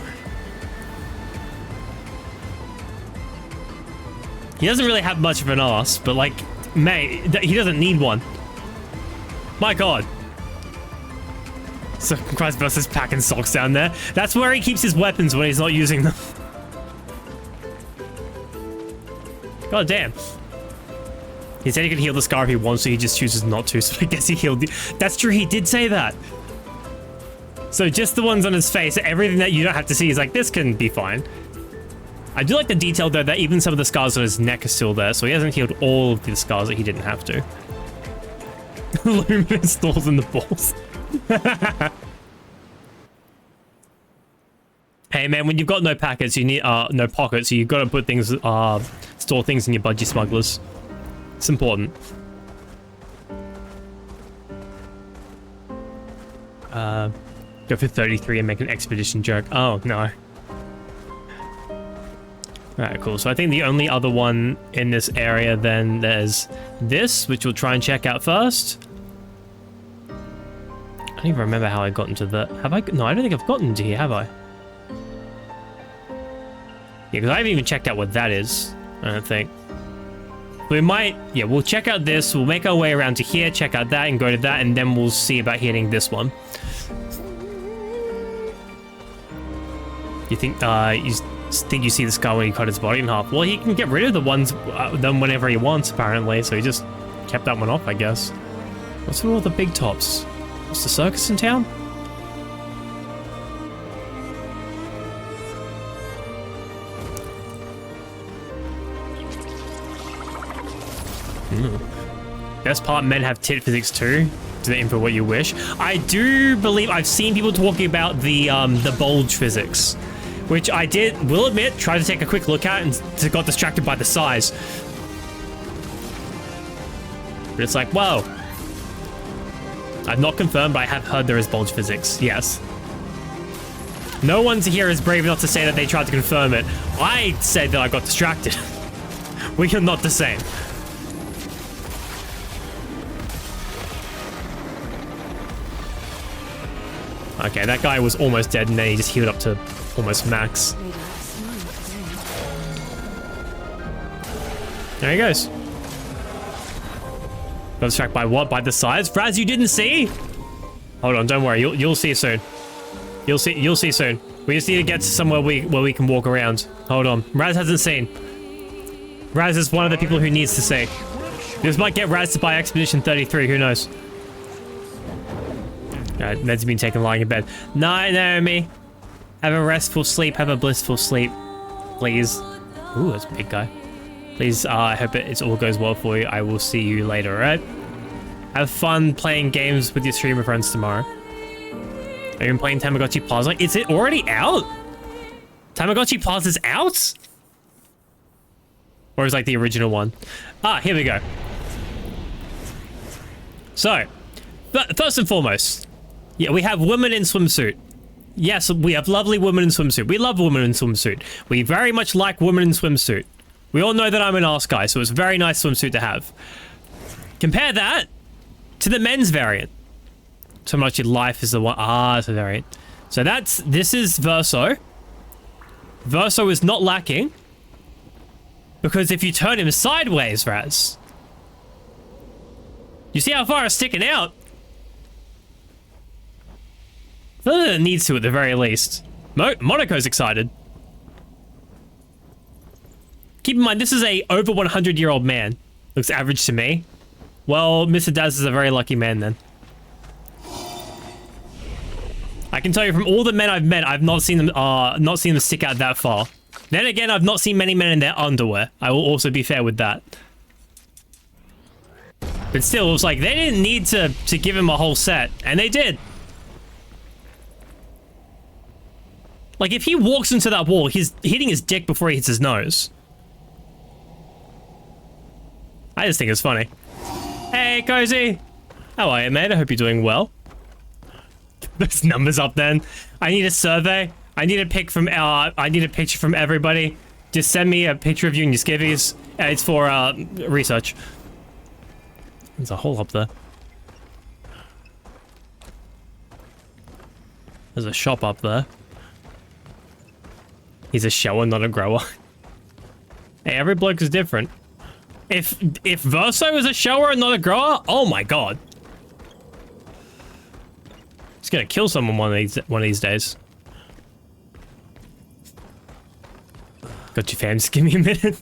He doesn't really have much of an ass, but like, mate, he doesn't need one. My God. So Christ versus packing socks down there. That's where he keeps his weapons when he's not using them. God damn. He said he could heal the scar if he wants, so he just chooses not to, so I guess he healed. That's true, he did say that. So just the ones on his face, everything that you don't have to see is like, this can be fine. I do like the detail though that even some of the scars on his neck are still there, so he hasn't healed all of the scars that he didn't have to. Luminous stalls in the balls. Hey man, when you've got no packets, you need no pockets, so you've got to put things, store things in your budgie smugglers. It's important. Go for 33 and make an expedition joke. Oh no. Alright, cool. So I think the only other one in this area then there's this, which we'll try and check out first. I don't even remember how I got into the... Have I? No, I don't think I've gotten into here, have I? Yeah, because I haven't even checked out what that is, I don't think. We might... Yeah, we'll check out this, we'll make our way around to here, check out that, and go to that, and then we'll see about hitting this one. You think you see this guy when he cut his body in half? Well, he can get rid of the ones, them whenever he wants, apparently, so he just kept that one off, I guess. What's with all the big tops? What's the circus in town? Best part, men have tit physics too. Do the info what you wish. I do believe I've seen people talking about the bulge physics, which I will admit, tried to take a quick look at and got distracted by the size. But it's like, whoa. I've not confirmed, but I have heard there is bulge physics, yes. No one's here is brave enough to say that they tried to confirm it. I said that I got distracted. We are not the same. Okay, that guy was almost dead and then he just healed up to almost max. There he goes. Got distracted by what? By the size? Raz, you didn't see? Hold on, don't worry. You'll see soon. You'll see soon. We just need to get to somewhere where we can walk around. Hold on. Raz hasn't seen. Raz is one of the people who needs to see. This might get Raz to buy Expedition 33, who knows? Ned's been taken lying in bed. Night, Naomi. Have a restful sleep. Have a blissful sleep. Please. Ooh, that's a big guy. Please, I hope it all goes well for you. I will see you later, alright? Have fun playing games with your streamer friends tomorrow. Are you been playing Tamagotchi Plaza? Is it already out? Tamagotchi Plaza's out? Or is it like the original one? Ah, here we go. So, first and foremost, yeah, we have women in swimsuit. Yes, we have lovely women in swimsuit. We love women in swimsuit. We very much like women in swimsuit. We all know that I'm an arse guy, so it's a very nice swimsuit to have. Compare that to the men's variant. So much in life is the one. Ah, it's a variant. So this is Verso. Verso is not lacking. Because if you turn him sideways, Raz, you see how far it's sticking out? I feel like it needs to at the very least. Monaco's excited. Keep in mind, this is a over 100-year-old man. Looks average to me. Well, Mr. Daz is a very lucky man then. I can tell you from all the men I've met, I've not seen them stick out that far. Then again, I've not seen many men in their underwear. I will also be fair with that. But still, it was like, they didn't need to give him a whole set, and they did. Like, if he walks into that wall, he's hitting his dick before he hits his nose. I just think it's funny. Hey, Cozy. How are you, mate? I hope you're doing well. There's numbers up then. I need a survey. I need a pic from I need a picture from everybody. Just send me a picture of you and your skivvies. It's for research. There's a hole up there. There's a shop up there. He's a shower, not a grower. Hey, every bloke is different. If Verso is a shower and not a grower, oh my god. He's gonna kill someone one of these days. Got you, fam. Just give me a minute.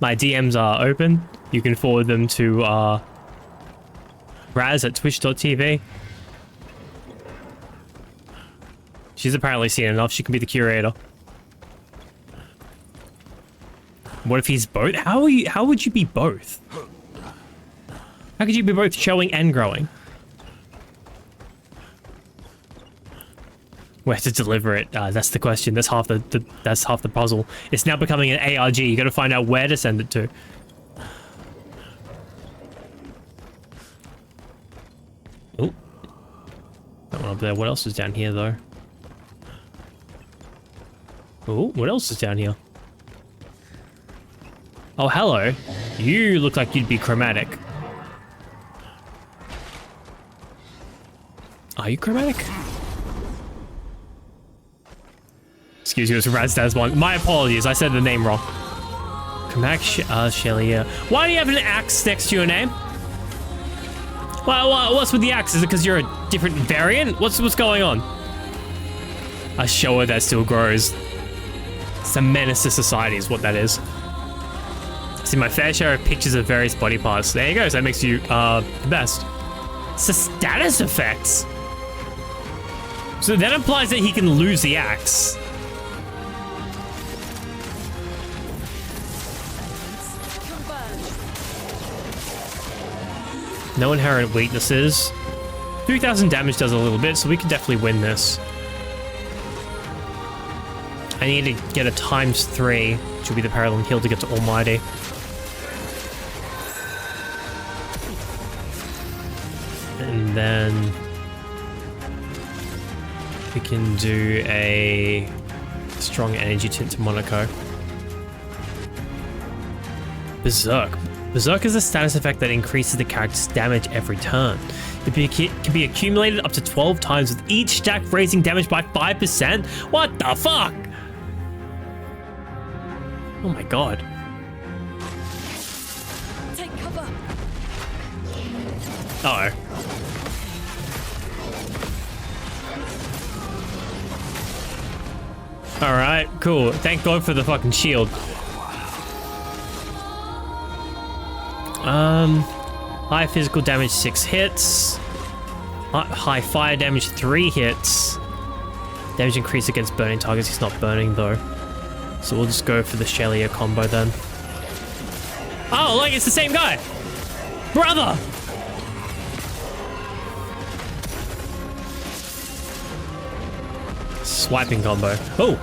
My DMs are open. You can forward them to Raz at twitch.tv. She's apparently seen enough. She can be the curator. What if he's both? How would you be both? How could you be both showing and growing? Where to deliver it? That's the question. That's half the puzzle. It's now becoming an ARG. You got to find out where to send it to. Oh, that one up there. What else is down here, though? Oh, what else is down here? Oh, hello. You look like you'd be chromatic. Are you chromatic? Excuse me, it was Razdaz one. My apologies, I said the name wrong. Chromatic Shelly, yeah. Why do you have an axe next to your name? Well, what's with the axe? Is it because you're a different variant? What's going on? A shower that still grows. It's a menace to society is what that is. See my fair share of pictures of various body parts. There you go, so that makes you the best. It's the status effects. So that implies that he can lose the axe. No inherent weaknesses. 3,000 damage does a little bit, so we can definitely win this. I need to get a ×3, which will be the parallel heal to get to Almighty. And then we can do a strong energy tint to Monaco. Berserk. Berserk is a status effect that increases the character's damage every turn. It can be accumulated up to 12 times with each stack raising damage by 5%. What the fuck? Oh my god. Take cover. Uh-oh. Alright, cool. Thank God for the fucking shield. High physical damage 6 hits. High fire damage 3 hits. Damage increase against burning targets. He's not burning though. So we'll just go for the Shellier combo then. Oh, look, it's the same guy! Brother! Swiping combo. Oh!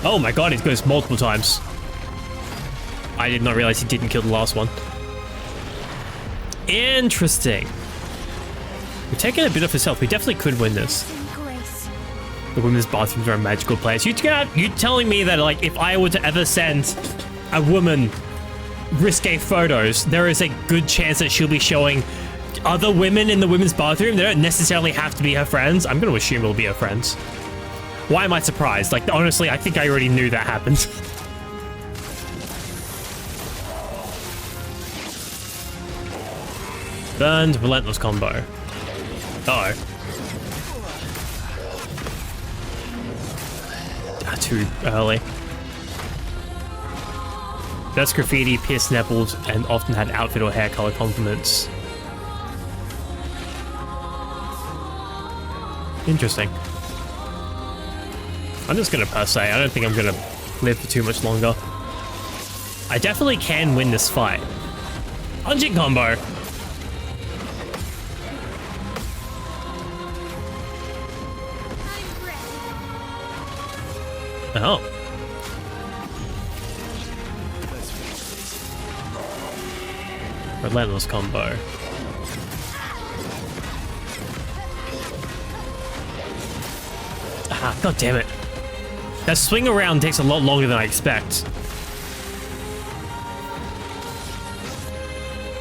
Oh my god, it goes multiple times. I did not realize he didn't kill the last one. Interesting. We're taking a bit of his health. We definitely could win this. The women's bathrooms are a magical place. You telling me that, like, if I were to ever send a woman risque photos, there is a good chance that she'll be showing other women in the women's bathroom? They don't necessarily have to be her friends. I'm going to assume it'll be her friends. Why am I surprised? Like, honestly, I think I already knew that happened. Burned, relentless combo. Uh-oh. Too early. That's graffiti, pierced nipples, and often had outfit or hair color compliments. Interesting. I'm just gonna per se. I don't think I'm gonna live for too much longer. I definitely can win this fight. Punching combo. Oh. Relentless combo. Ah, god damn it. That swing around takes a lot longer than I expect.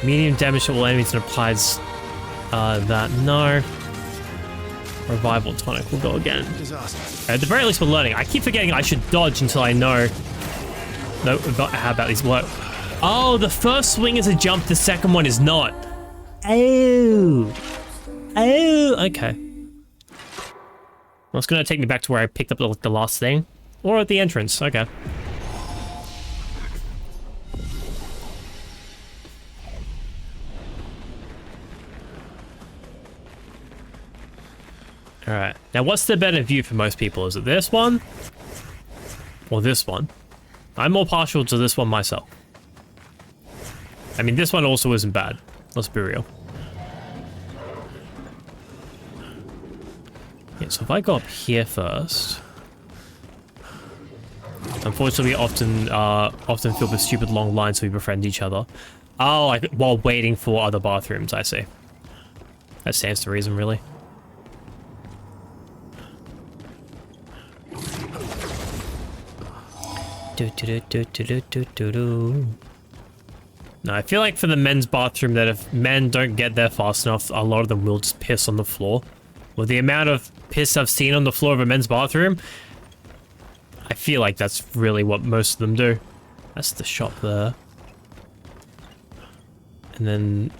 Medium damage to all enemies and applies that. No. Revival tonic. We'll go again. At the very least, we're learning. I keep forgetting I should dodge until I know about how about these work. Oh, the first swing is a jump. The second one is not. Oh. Oh, okay. Well, it's going to take me back to where I picked up the last thing. Or at the entrance. Okay. Alright, now what's the better view for most people? Is it this one? Or this one? I'm more partial to this one myself. I mean, this one also isn't bad. Let's be real. Yeah, so if I go up here first... Unfortunately, we often filled with stupid long lines so we befriend each other. Oh, while waiting for other bathrooms, I see. That stands to reason, really. No, I feel like for the men's bathroom that if men don't get there fast enough, a lot of them will just piss on the floor. With the amount of piss I've seen on the floor of a men's bathroom, I feel like that's really what most of them do. That's the shop there. And then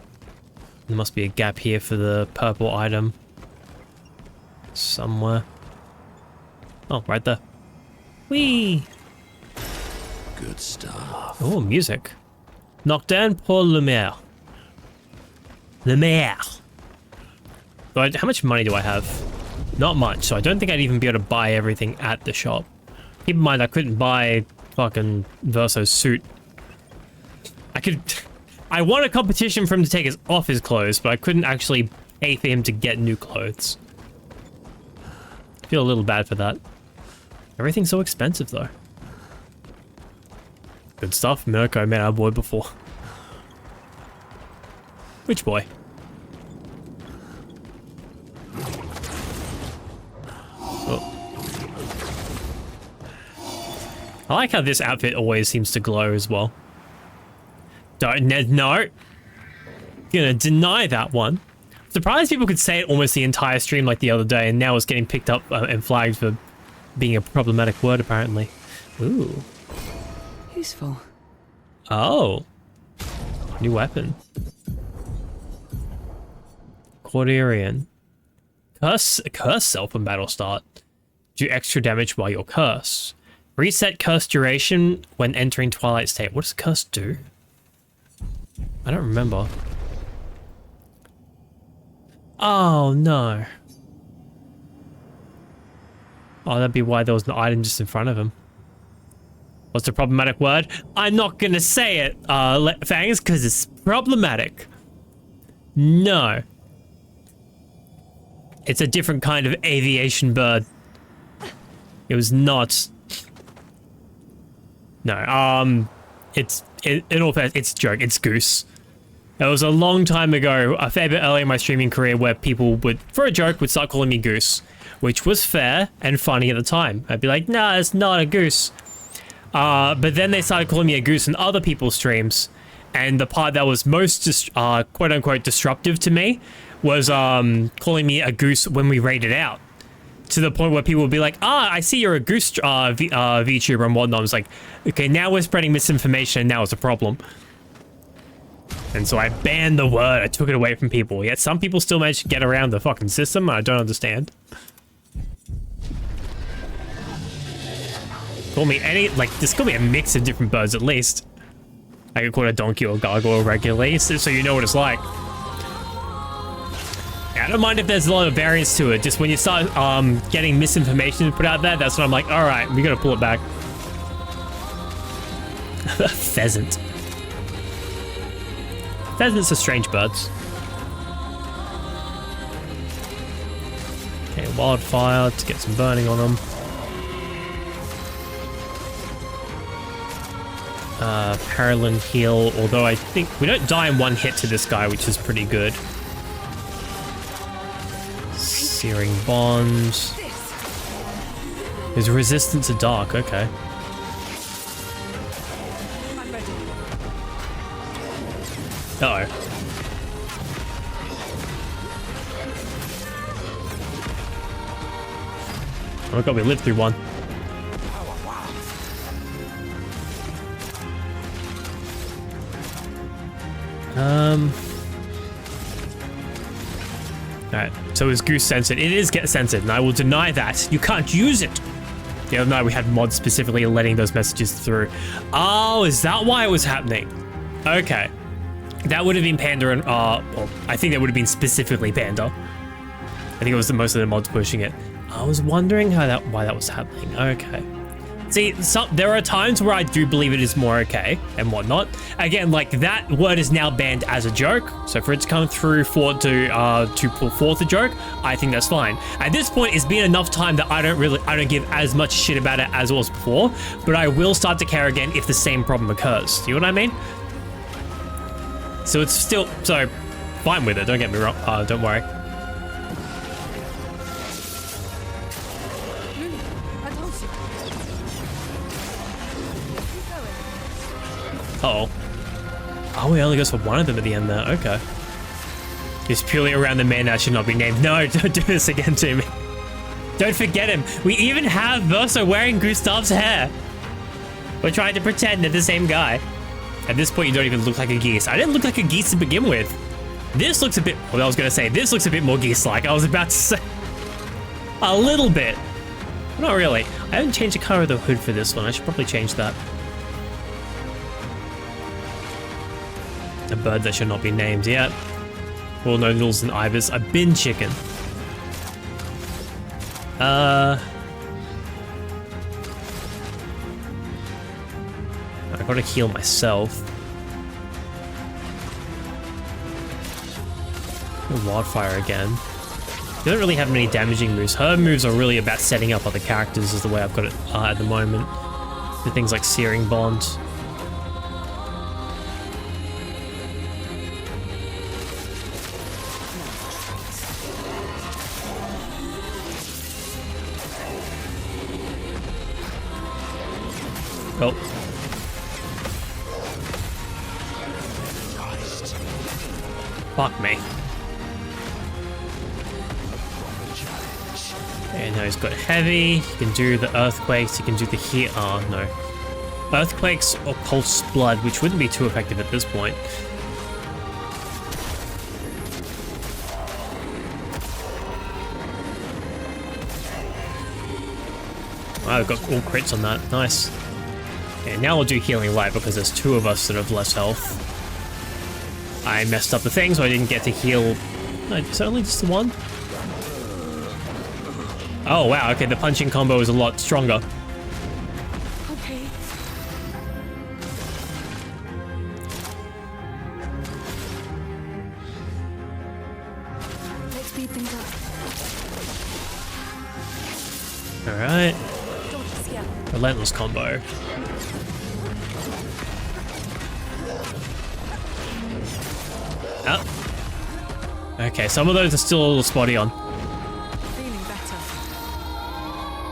there must be a gap here for the purple item. Somewhere. Oh, right there. Whee! Good stuff. Oh, music. Nocturne pour Lumière. Lumière. But how much money do I have? Not much, so I don't think I'd even be able to buy everything at the shop. Keep in mind, I couldn't buy fucking Verso's suit. I won a competition for him to take off his clothes, but I couldn't actually pay for him to get new clothes. I feel a little bad for that. Everything's so expensive, though. Good stuff. Mirko met our boy before. Which boy? Oh. I like how this outfit always seems to glow as well. No. Gonna deny that one. Surprised people could say it almost the entire stream like the other day, and now it's getting picked up and flagged for being a problematic word, apparently. Ooh. Useful. Oh. New weapon. Quordarian. Curse self when battle start. Do extra damage while you're cursed. Reset curse duration when entering Twilight State. What does curse do? I don't remember. Oh no. Oh, that'd be why there was an item just in front of him. What's the problematic word? I'm not gonna say it, Fangs, because it's problematic. No. It's a different kind of aviation bird. It was not... No, in all fairness, it's a joke. It's goose. It was a long time ago, a fair bit early in my streaming career, where people would, for a joke, would start calling me goose, which was fair and funny at the time. I'd be like, nah, it's not a goose. But then they started calling me a goose in other people's streams, and the part that was most quote-unquote disruptive to me was calling me a goose when we raided out. To the point where people would be like, I see you're a goose VTuber and whatnot. I was like, okay, now we're spreading misinformation and now it's a problem. And so I banned the word. I took it away from people. Yet some people still manage to get around the fucking system. I don't understand. Call me any, like, there's gonna be a mix of different birds at least. I could call it a donkey or gargoyle regularly, so you know what it's like. Yeah, I don't mind if there's a lot of variance to it. Just when you start getting misinformation put out there, that's when I'm like, all right, we gotta pull it back. Pheasants are strange birds. Okay, wildfire to get some burning on them. Paralyn heal, although I think we don't die in one hit to this guy, which is pretty good. Searing Bond. There's resistance to dark, okay. Uh-oh. Oh my god, we lived through one. Alright, so is Goose censored? It is get censored, and I will deny that. You can't use it! The other night we had mods specifically letting those messages through. Oh, is that why it was happening? Okay. That would have been Panda and, well, I think that would have been specifically Panda. I think it was most of the mods pushing it. I was wondering why that was happening. Okay. See, there are times where I do believe it is more okay and whatnot. Again, like that word is now banned as a joke. So for it to come through to pull forth a joke, I think that's fine. At this point, it's been enough time that I don't give as much shit about it as it was before, but I will start to care again if the same problem occurs. You know what I mean? So it's still, so fine with it. Don't get me wrong. Don't worry. Uh-oh. Oh, we only goes for one of them at the end there. Okay. It's purely around the man that should not be named. No, don't do this again to me. Don't forget him. We even have Verso wearing Gustav's hair. We're trying to pretend they're the same guy. At this point, you don't even look like a geese. I didn't look like a geese to begin with. This looks a bit... Well, I was going to say, this looks a bit more geese-like. I was about to say... A little bit. Not really. I haven't changed the color of the hood for this one. I should probably change that. A bird that should not be named yet. Well, no noodles and ibis. A bin chicken. I gotta heal myself. Wildfire again. They don't really have many damaging moves. Her moves are really about setting up other characters is the way I've got it at the moment. The things like Searing Bond. Oh. Fuck me. Okay, now he's got heavy. He can do the earthquakes. He can do the heat. Oh, no. Earthquakes or pulse blood, which wouldn't be too effective at this point. Wow, we've got all crits on that. Nice. Okay, now we'll do Healing Light because there's two of us that have less health. I messed up the thing, so I didn't get to heal. No, is it only just the one? Oh, wow. Okay, the punching combo is a lot stronger. Okay. Let's speed things up. Alright. Don't be scared. Relentless combo. Oh. Okay, some of those are still a little spotty on. Feeling better.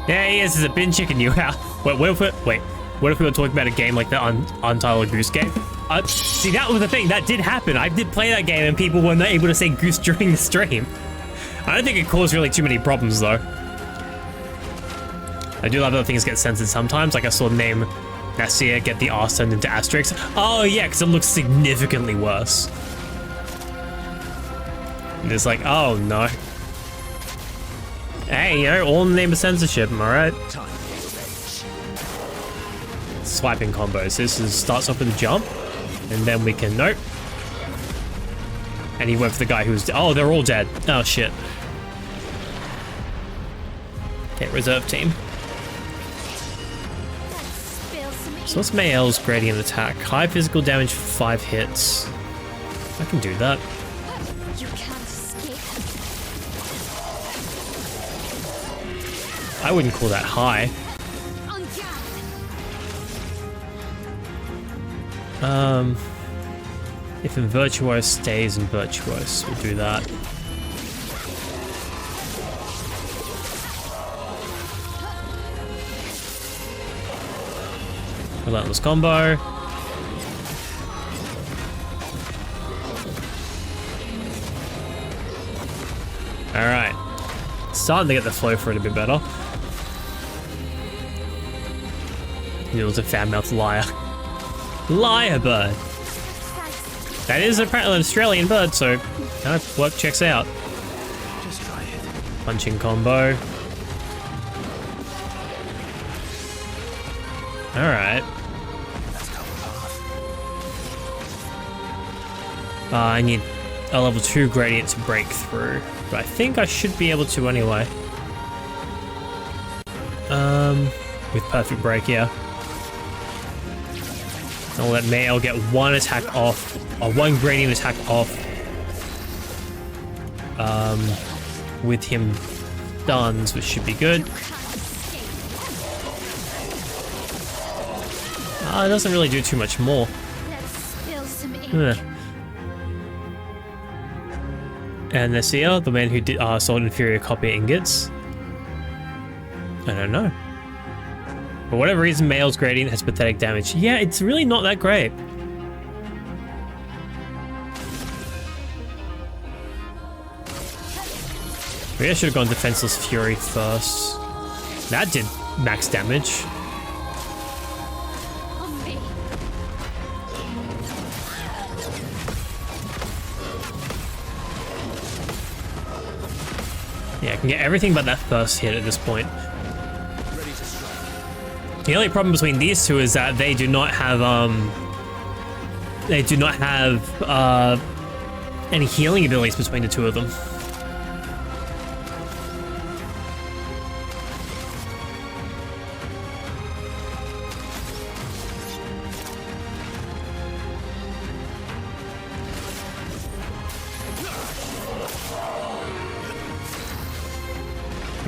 There he is, there's a bin chicken you out. What if we were talking about a game like the Untitled Goose Game? See, that was the thing, that did happen. I did play that game and people were not able to say goose during the stream. I don't think it caused really too many problems though. I do love other things get censored sometimes, like I saw the name Nasir get the R turned into asterisk. Oh yeah, because it looks significantly worse. And it's like, oh no. Hey, you know, all in the name of censorship, am I right? Swiping combos. This starts off with a jump, and then we can, nope. And he went for the guy who's, oh, they're all dead. Oh shit. Okay, reserve team. So what's Mayel's gradient attack? High physical damage for 5 hits. I can do that. You can't escape. I wouldn't call that high. If in Virtuose stays in Virtuose, we'll do that. Relentless combo. Alright. Starting to get the flow for it a bit better. It was a fan mouth liar. Liar bird. That is apparently an Australian bird, so work checks out. Just try it. Punching combo. Alright. Let's go path. I need a level 2 gradient to break through, but I think I should be able to anyway. With perfect break, yeah. I'll let Mael get one attack off, or one gradient attack off. With him stuns, which should be good. It doesn't really do too much more. Let's spill some ink. Ugh. And Nasir, the man who did sold inferior copper ingots. I don't know. For whatever reason, Mael's gradient has pathetic damage. Yeah, it's really not that great. Maybe I should have gone Defenseless Fury first. That did max damage. On me. Yeah, I can get everything but that first hit at this point. The only problem between these two is that they do not have any healing abilities between the two of them.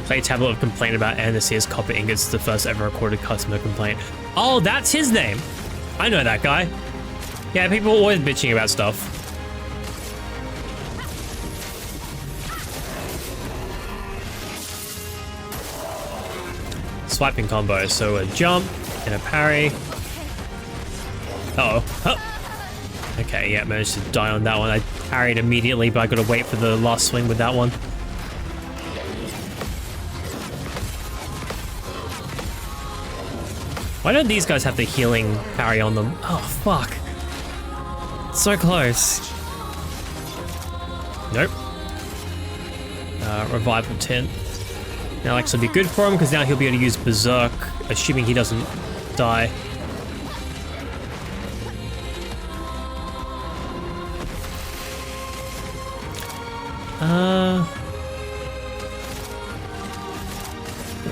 Play tablet of complaint about Anasir's copper ingots, the first ever recorded customer complaint. Oh, that's his name. I know that guy. Yeah, people are always bitching about stuff. Swiping combo, so a jump and a parry. Uh-oh. Huh. Okay, yeah, managed to die on that one. I parried immediately, but I gotta wait for the last swing with that one. Why don't these guys have the healing parry on them? Oh, fuck. So close. Nope. Revival Tint. Now actually be good for him, because now he'll be able to use Berserk, assuming he doesn't die.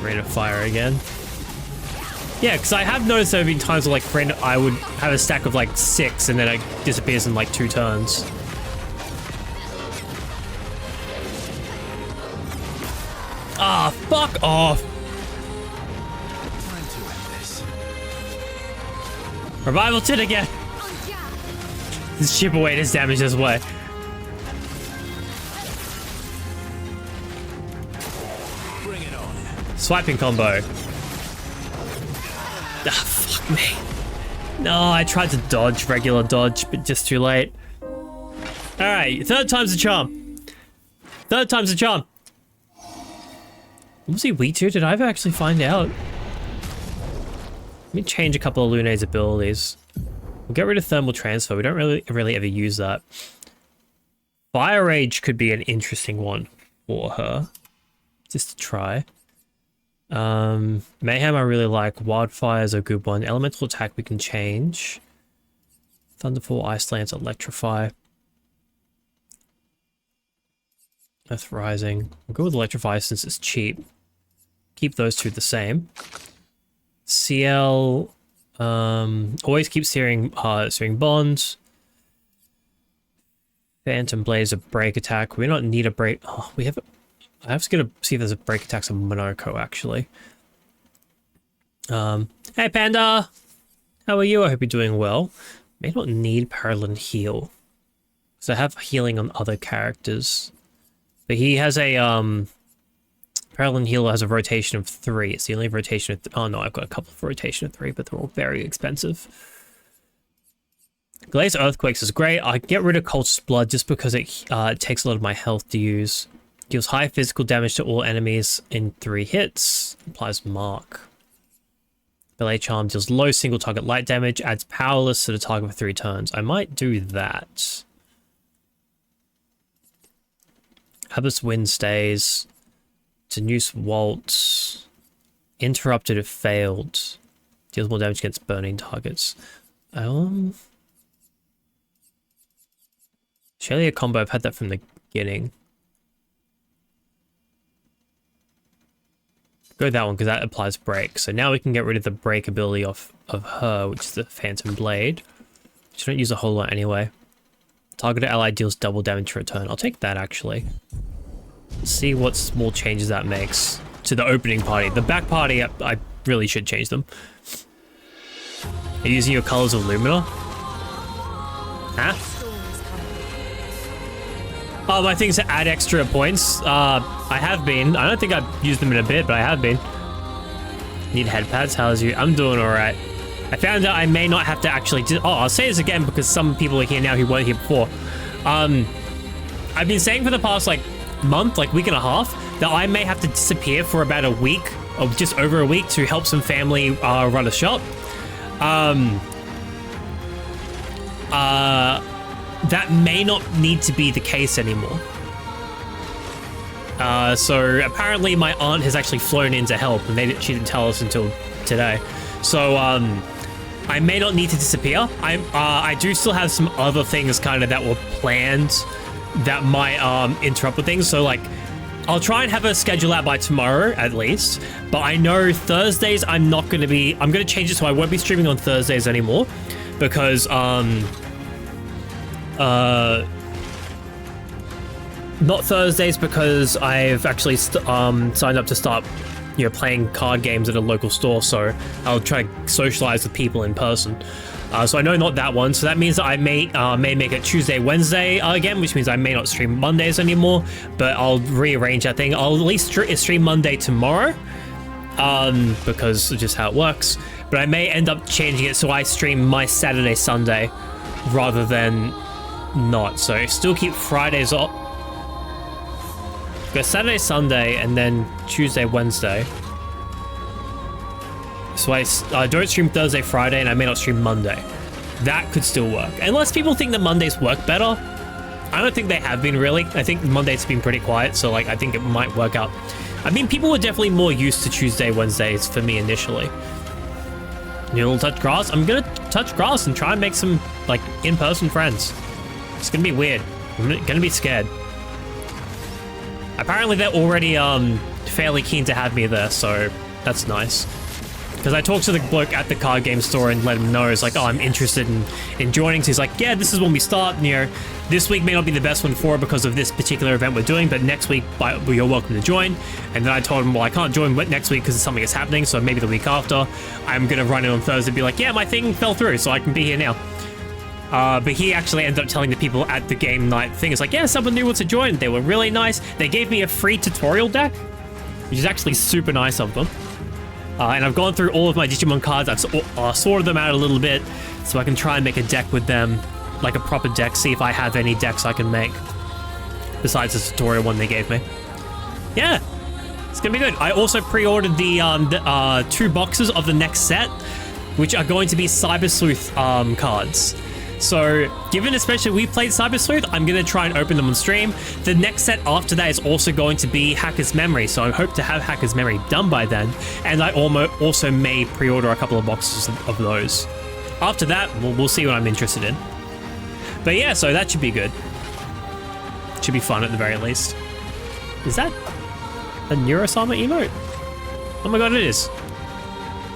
Rain of Fire again. Yeah, because I have noticed there have been times where, like, friend, I would have a stack of, like, 6, and then it disappears in, like, 2 turns. Ah, fuck off! Time to end this. Revival Tit again! Just chip away this damage this way. Bring it on. Swiping combo. Ah, fuck me. No, I tried to dodge, regular dodge, but just too late. Alright, third time's a charm. Third time's a charm. What was he weak to? Did I ever actually find out? Let me change a couple of Lune's abilities. We'll get rid of Thermal Transfer. We don't really ever use that. Fire Rage could be an interesting one for her. Just to try. Mayhem I really like. Wildfire's a good one. Elemental Attack we can change. Thunderfall, Ice Lance, Electrify. Earth Rising. We'll go with Electrify since it's cheap. Keep those two the same. CL, always keep searing bonds. Phantom Blaze, a break attack. We don't need a break. Oh, we have. I have to get see if there's a break attack on Monoko actually. Hey Panda, how are you? I hope you're doing well. May not need Paralyn Heal, because I have healing on other characters. But he has a Paralyn Heal has a rotation of 3. It's the only rotation of oh no, I've got a couple of rotation of 3, but they're all very expensive. Glaze Earthquakes is great. I get rid of Cult's Blood just because it takes a lot of my health to use. Deals high physical damage to all enemies in 3 hits. Applies Mark. Belay Charm deals low single target light damage. Adds Powerless to the target for 3 turns. I might do that. Abyss Wind stays. Denuse Waltz. Interrupted if failed. Deals more damage against burning targets. Surely a combo, I've had that from the beginning. Go that one because that applies break. So now we can get rid of the break ability of her, which is the Phantom Blade. Which I don't use a whole lot anyway. Targeted ally deals double damage to return. I'll take that actually. Let's see what small changes that makes to the opening party. The back party, I really should change them. Are you using your colors of Lumina? Huh? Oh, my thing's to add extra points. I have been. I don't think I've used them in a bit, but I have been. Need head pads? How's you? I'm doing alright. I found out I may not have to actually do... Oh, I'll say this again because some people are here now who weren't here before. I've been saying for the past, like, month, like, week and a half, that I may have to disappear for about a week, or just over a week, to help some family run a shop. That may not need to be the case anymore. So apparently my aunt has actually flown in to help, and she didn't tell us until today. So I may not need to disappear. I do still have some other things kind of that were planned that might interrupt with things. So like, I'll try and have a schedule out by tomorrow at least. But I know Thursdays I'm not going to be. I'm going to change it so I won't be streaming on Thursdays anymore, because not Thursdays because I've actually signed up to start, playing card games at a local store, so I'll try to socialize with people in person. So I know not that one, so that means that I may make it Tuesday, Wednesday again, which means I may not stream Mondays anymore, but I'll rearrange that thing. I'll at least stream Monday tomorrow, because of just how it works, but I may end up changing it so I stream my Saturday, Sunday, rather than not. So still keep Fridays off. Go Saturday, Sunday, and then Tuesday, Wednesday. So I don't stream Thursday, Friday, and I may not stream Monday. That could still work. Unless people think that Mondays work better. I don't think they have been really. I think Mondays have been pretty quiet, so like I think it might work out. I mean, people were definitely more used to Tuesday, Wednesdays for me initially. You'll touch grass? I'm gonna touch grass and try and make some like in-person friends. It's gonna be weird. I'm gonna be scared. Apparently they're already fairly keen to have me there, so that's nice. Because I talked to the bloke at the card game store and let him know, it's like, oh, I'm interested in joining. So he's like, yeah, this is when we start. This week may not be the best one for it because of this particular event we're doing, but next week you're welcome to join. And then I told him, well, I can't join next week because something is happening, so maybe the week after. I'm going to run in on Thursday and be like, yeah, my thing fell through, so I can be here now. But he actually ended up telling the people at the game night thing, it's like, yeah, someone new wants to join. They were really nice. They gave me a free tutorial deck, which is actually super nice of them. And I've gone through all of my Digimon cards. I've sorted them out a little bit so I can try and make a deck with them, like a proper deck, see if I have any decks I can make besides the tutorial one they gave me. Yeah, it's gonna be good. I also pre-ordered the 2 boxes of the next set, which are going to be Cyber Sleuth cards. So, given especially we played Cyber Sleuth, I'm going to try and open them on stream. The next set after that is also going to be Hacker's Memory, so I hope to have Hacker's Memory done by then. And I also may pre-order a couple of boxes of those. After that, we'll see what I'm interested in. But yeah, so that should be good. Should be fun at the very least. Is that a Neurosama emote? Oh my god, it is.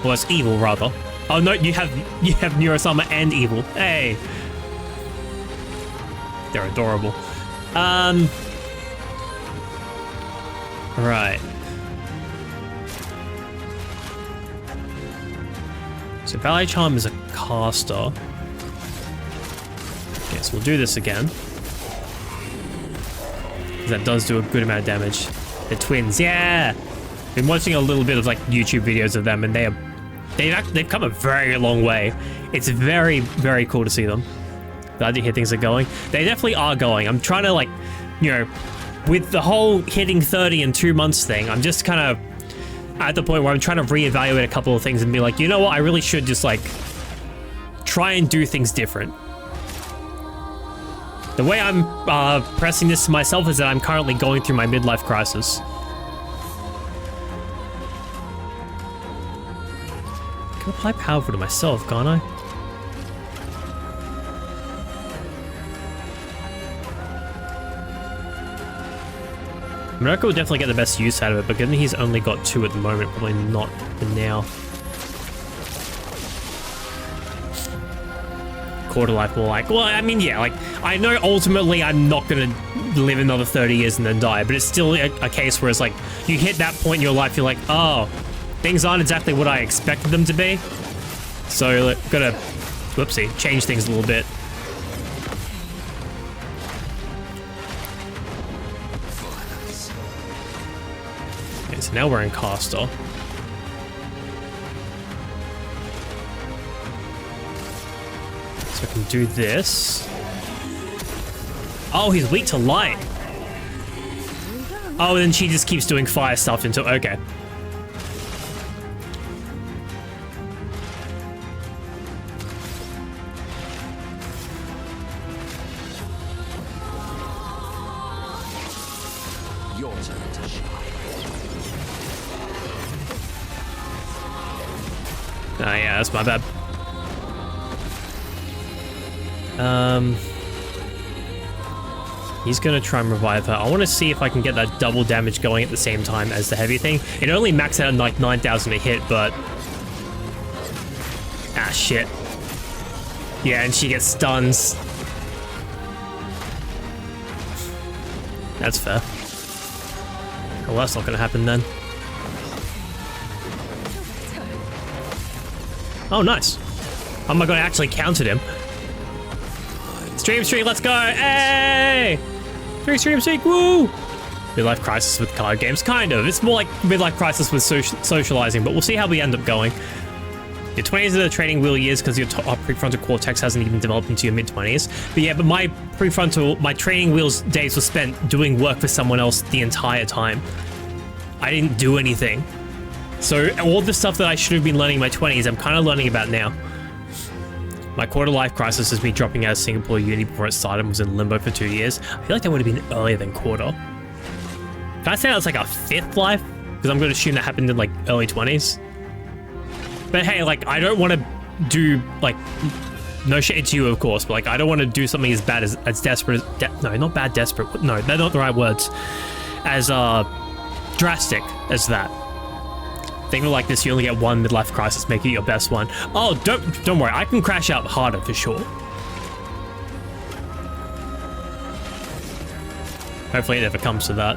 Well, it's evil, rather. Oh no, you have Neurosama and evil. Hey. They're adorable. Right. So Ballet Charm is a caster. Okay, so we'll do this again. That does do a good amount of damage. They're twins, yeah! Been watching a little bit of like YouTube videos of them, and they've come a very long way. It's very, very cool to see them. Glad to hear things are going. They definitely are going. I'm trying to like, you know, with the whole hitting 30 in 2 months thing, I'm just kind of at the point where I'm trying to reevaluate a couple of things and be like, you know what, I really should just like try and do things different. The way I'm pressing this to myself is that I'm currently going through my midlife crisis. I can apply powerful to myself, can't I? America will definitely get the best use out of it, but given he's only got 2 at the moment, probably not for now. Quarter life more like, well, I mean, yeah, like, I know ultimately I'm not gonna live another 30 years and then die, but it's still a case where it's like, you hit that point in your life, you're like, oh, things aren't exactly what I expected them to be. So, like, gotta, whoopsie, change things a little bit. Okay, so now we're in caster. So I can do this. Oh, he's weak to light. Oh, and then she just keeps doing fire stuff until... Okay. Your turn to shine. Oh yeah, that's my bad. He's gonna try and revive her. I want to see if I can get that double damage going at the same time as the heavy thing. It only maxed out at like 9,000 a hit, but... Ah, shit. Yeah, and she gets stuns. That's fair. Well, that's not gonna happen then. Oh, nice. Oh my god, I actually counted him. Stream, let's go! Hey! Stream, woo! Midlife crisis with card games, kind of. It's more like midlife crisis with socializing, but we'll see how we end up going. Your 20s are the training wheel years because your prefrontal cortex hasn't even developed into your mid-20s. But yeah, but my training wheels days were spent doing work for someone else the entire time. I didn't do anything. So all the stuff that I should have been learning in my 20s, I'm kind of learning about now. My quarter life crisis is me dropping out of Singapore uni before it started and was in limbo for 2 years. I feel like that would have been earlier than quarter. Can I say that's like a 5th life? Because I'm going to assume that happened in like early 20s. But hey, like, I don't want to do, like, no shade to you, of course, but like, I don't want to do something as bad as desperate as, no, not bad, desperate. No, they're not the right words. As drastic as that. Think of it like this, you only get one midlife crisis, make it your best one. Oh, don't worry, I can crash out harder for sure. Hopefully it never comes to that.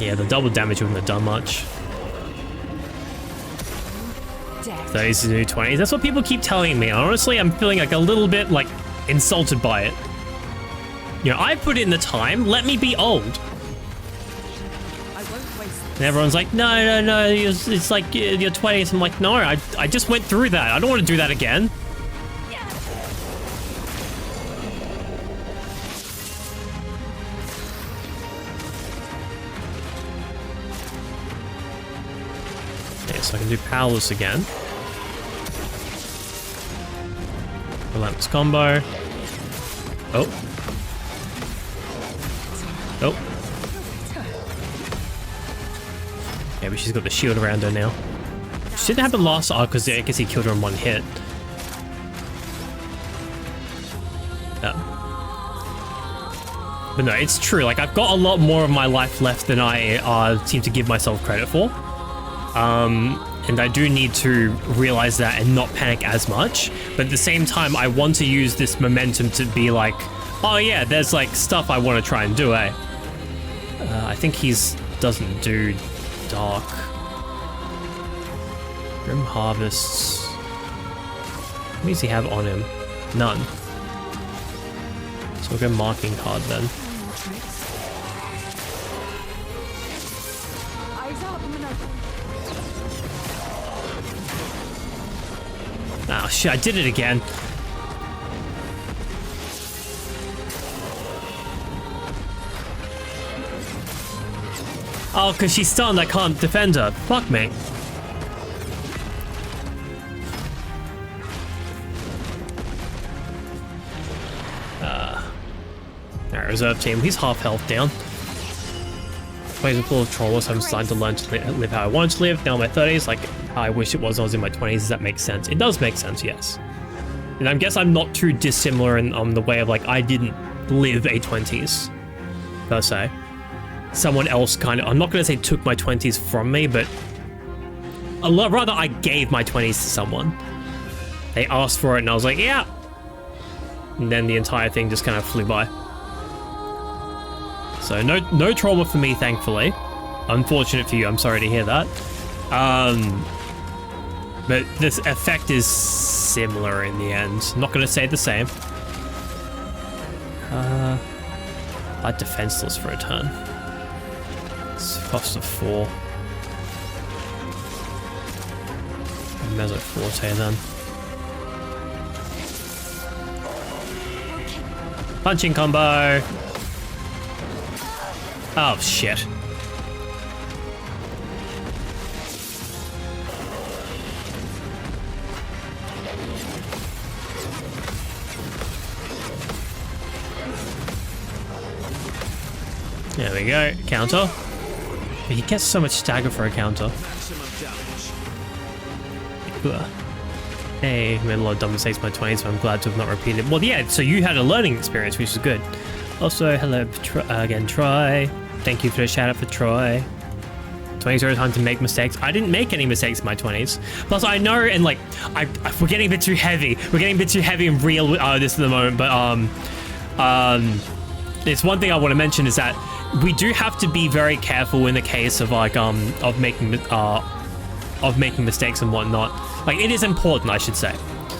Yeah, the double damage wouldn't have done much. 30s to new 20s, that's what people keep telling me. Honestly, I'm feeling like a little bit like insulted by it. You know, I put in the time, let me be old. And everyone's like, no, it's like your 20s. I'm like, no, I just went through that. I don't want to do that again. Okay, so I can do powerless again. Relentless combo. Oh. Oh. Yeah, but she's got the shield around her now. She didn't happen last arc because I guess he killed her in one hit. But no, it's true. Like, I've got a lot more of my life left than I seem to give myself credit for. And I do need to realize that and not panic as much. But at the same time, I want to use this momentum to be like, oh yeah, there's like stuff I want to try and do, eh? I think doesn't do dark. Grim Harvests. What does he have on him? None. So we'll go marking card then. Eyes up, Minota. Oh shit, I did it again. Oh, because she's stunned, I can't defend her. Fuck me. Alright, reserve team. He's half health down. Plays full of trolls, so I'm starting to learn to live how I want to live. Now in my 30s, like I wish it was when I was in my 20s. Does that make sense? It does make sense, yes. And I guess I'm not too dissimilar in the way of like I didn't live a 20s, per se. Someone else kind of, I'm not going to say took my 20s from me, but rather I gave my 20s to someone. They asked for it and I was like, yeah. And then the entire thing just kind of flew by. So no trauma for me, thankfully. Unfortunate for you, I'm sorry to hear that. But this effect is similar in the end. I'm not going to say the same. I'm defenseless for a turn. It's cost of 4. Mezzo Forte then. Punching combo. Oh shit. There we go. Counter. He gets so much stagger for a counter. Ugh. Hey, made a lot of dumb mistakes in my 20s, but I'm glad to have not repeated. Well, yeah, so you had a learning experience, which is good. Also, hello again, Troy. Thank you for the shout out for Troy. 20s are a time to make mistakes. I didn't make any mistakes in my 20s. Plus, I know, and like, we're getting a bit too heavy. We're getting a bit too heavy and real with this at the moment, but there's one thing I want to mention is that we do have to be very careful in the case of like of making mistakes and whatnot. Like, it is important, I should say.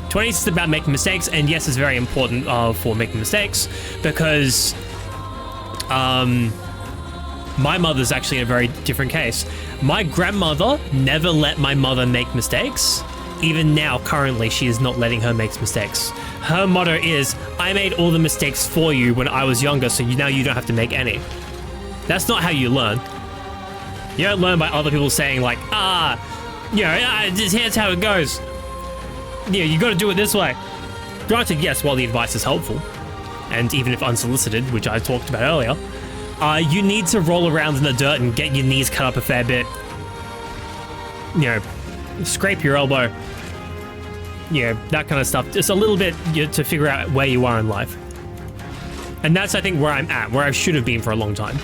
20s is about making mistakes, and yes, it's very important for making mistakes because my mother's actually in a very different case. My grandmother never let my mother make mistakes. Even now, currently, she is not letting her make mistakes. Her motto is, I made all the mistakes for you when I was younger, so now you don't have to make any. That's not how you learn. You don't learn by other people saying like, here's how it goes. Yeah, you got to do it this way. Granted, yes, while the advice is helpful, and even if unsolicited, which I talked about earlier, you need to roll around in the dirt and get your knees cut up a fair bit. You know, scrape your elbow. You know, that kind of stuff. Just a little bit to figure out where you are in life. And that's, I think, where I'm at, where I should have been for a long time.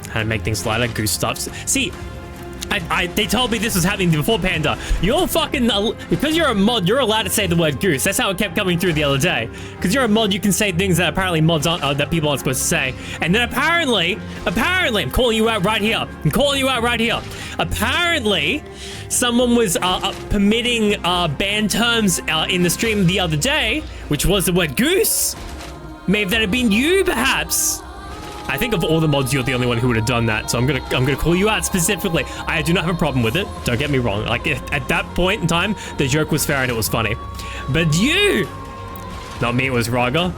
How to make things lighter, goose stuffs. See, they told me this was happening before Panda. You're fucking, because you're a mod, you're allowed to say the word goose. That's how it kept coming through the other day. Because you're a mod, you can say things that apparently mods aren't, that people aren't supposed to say. And then apparently, I'm calling you out right here. I'm calling you out right here. Apparently, someone was permitting banned terms in the stream the other day, which was the word goose. Maybe that had been you, perhaps. I think of all the mods, you're the only one who would have done that, so I'm gonna call you out specifically. I do not have a problem with it. Don't get me wrong. Like, at that point in time, the joke was fair and it was funny. But you, not me, it was Raga.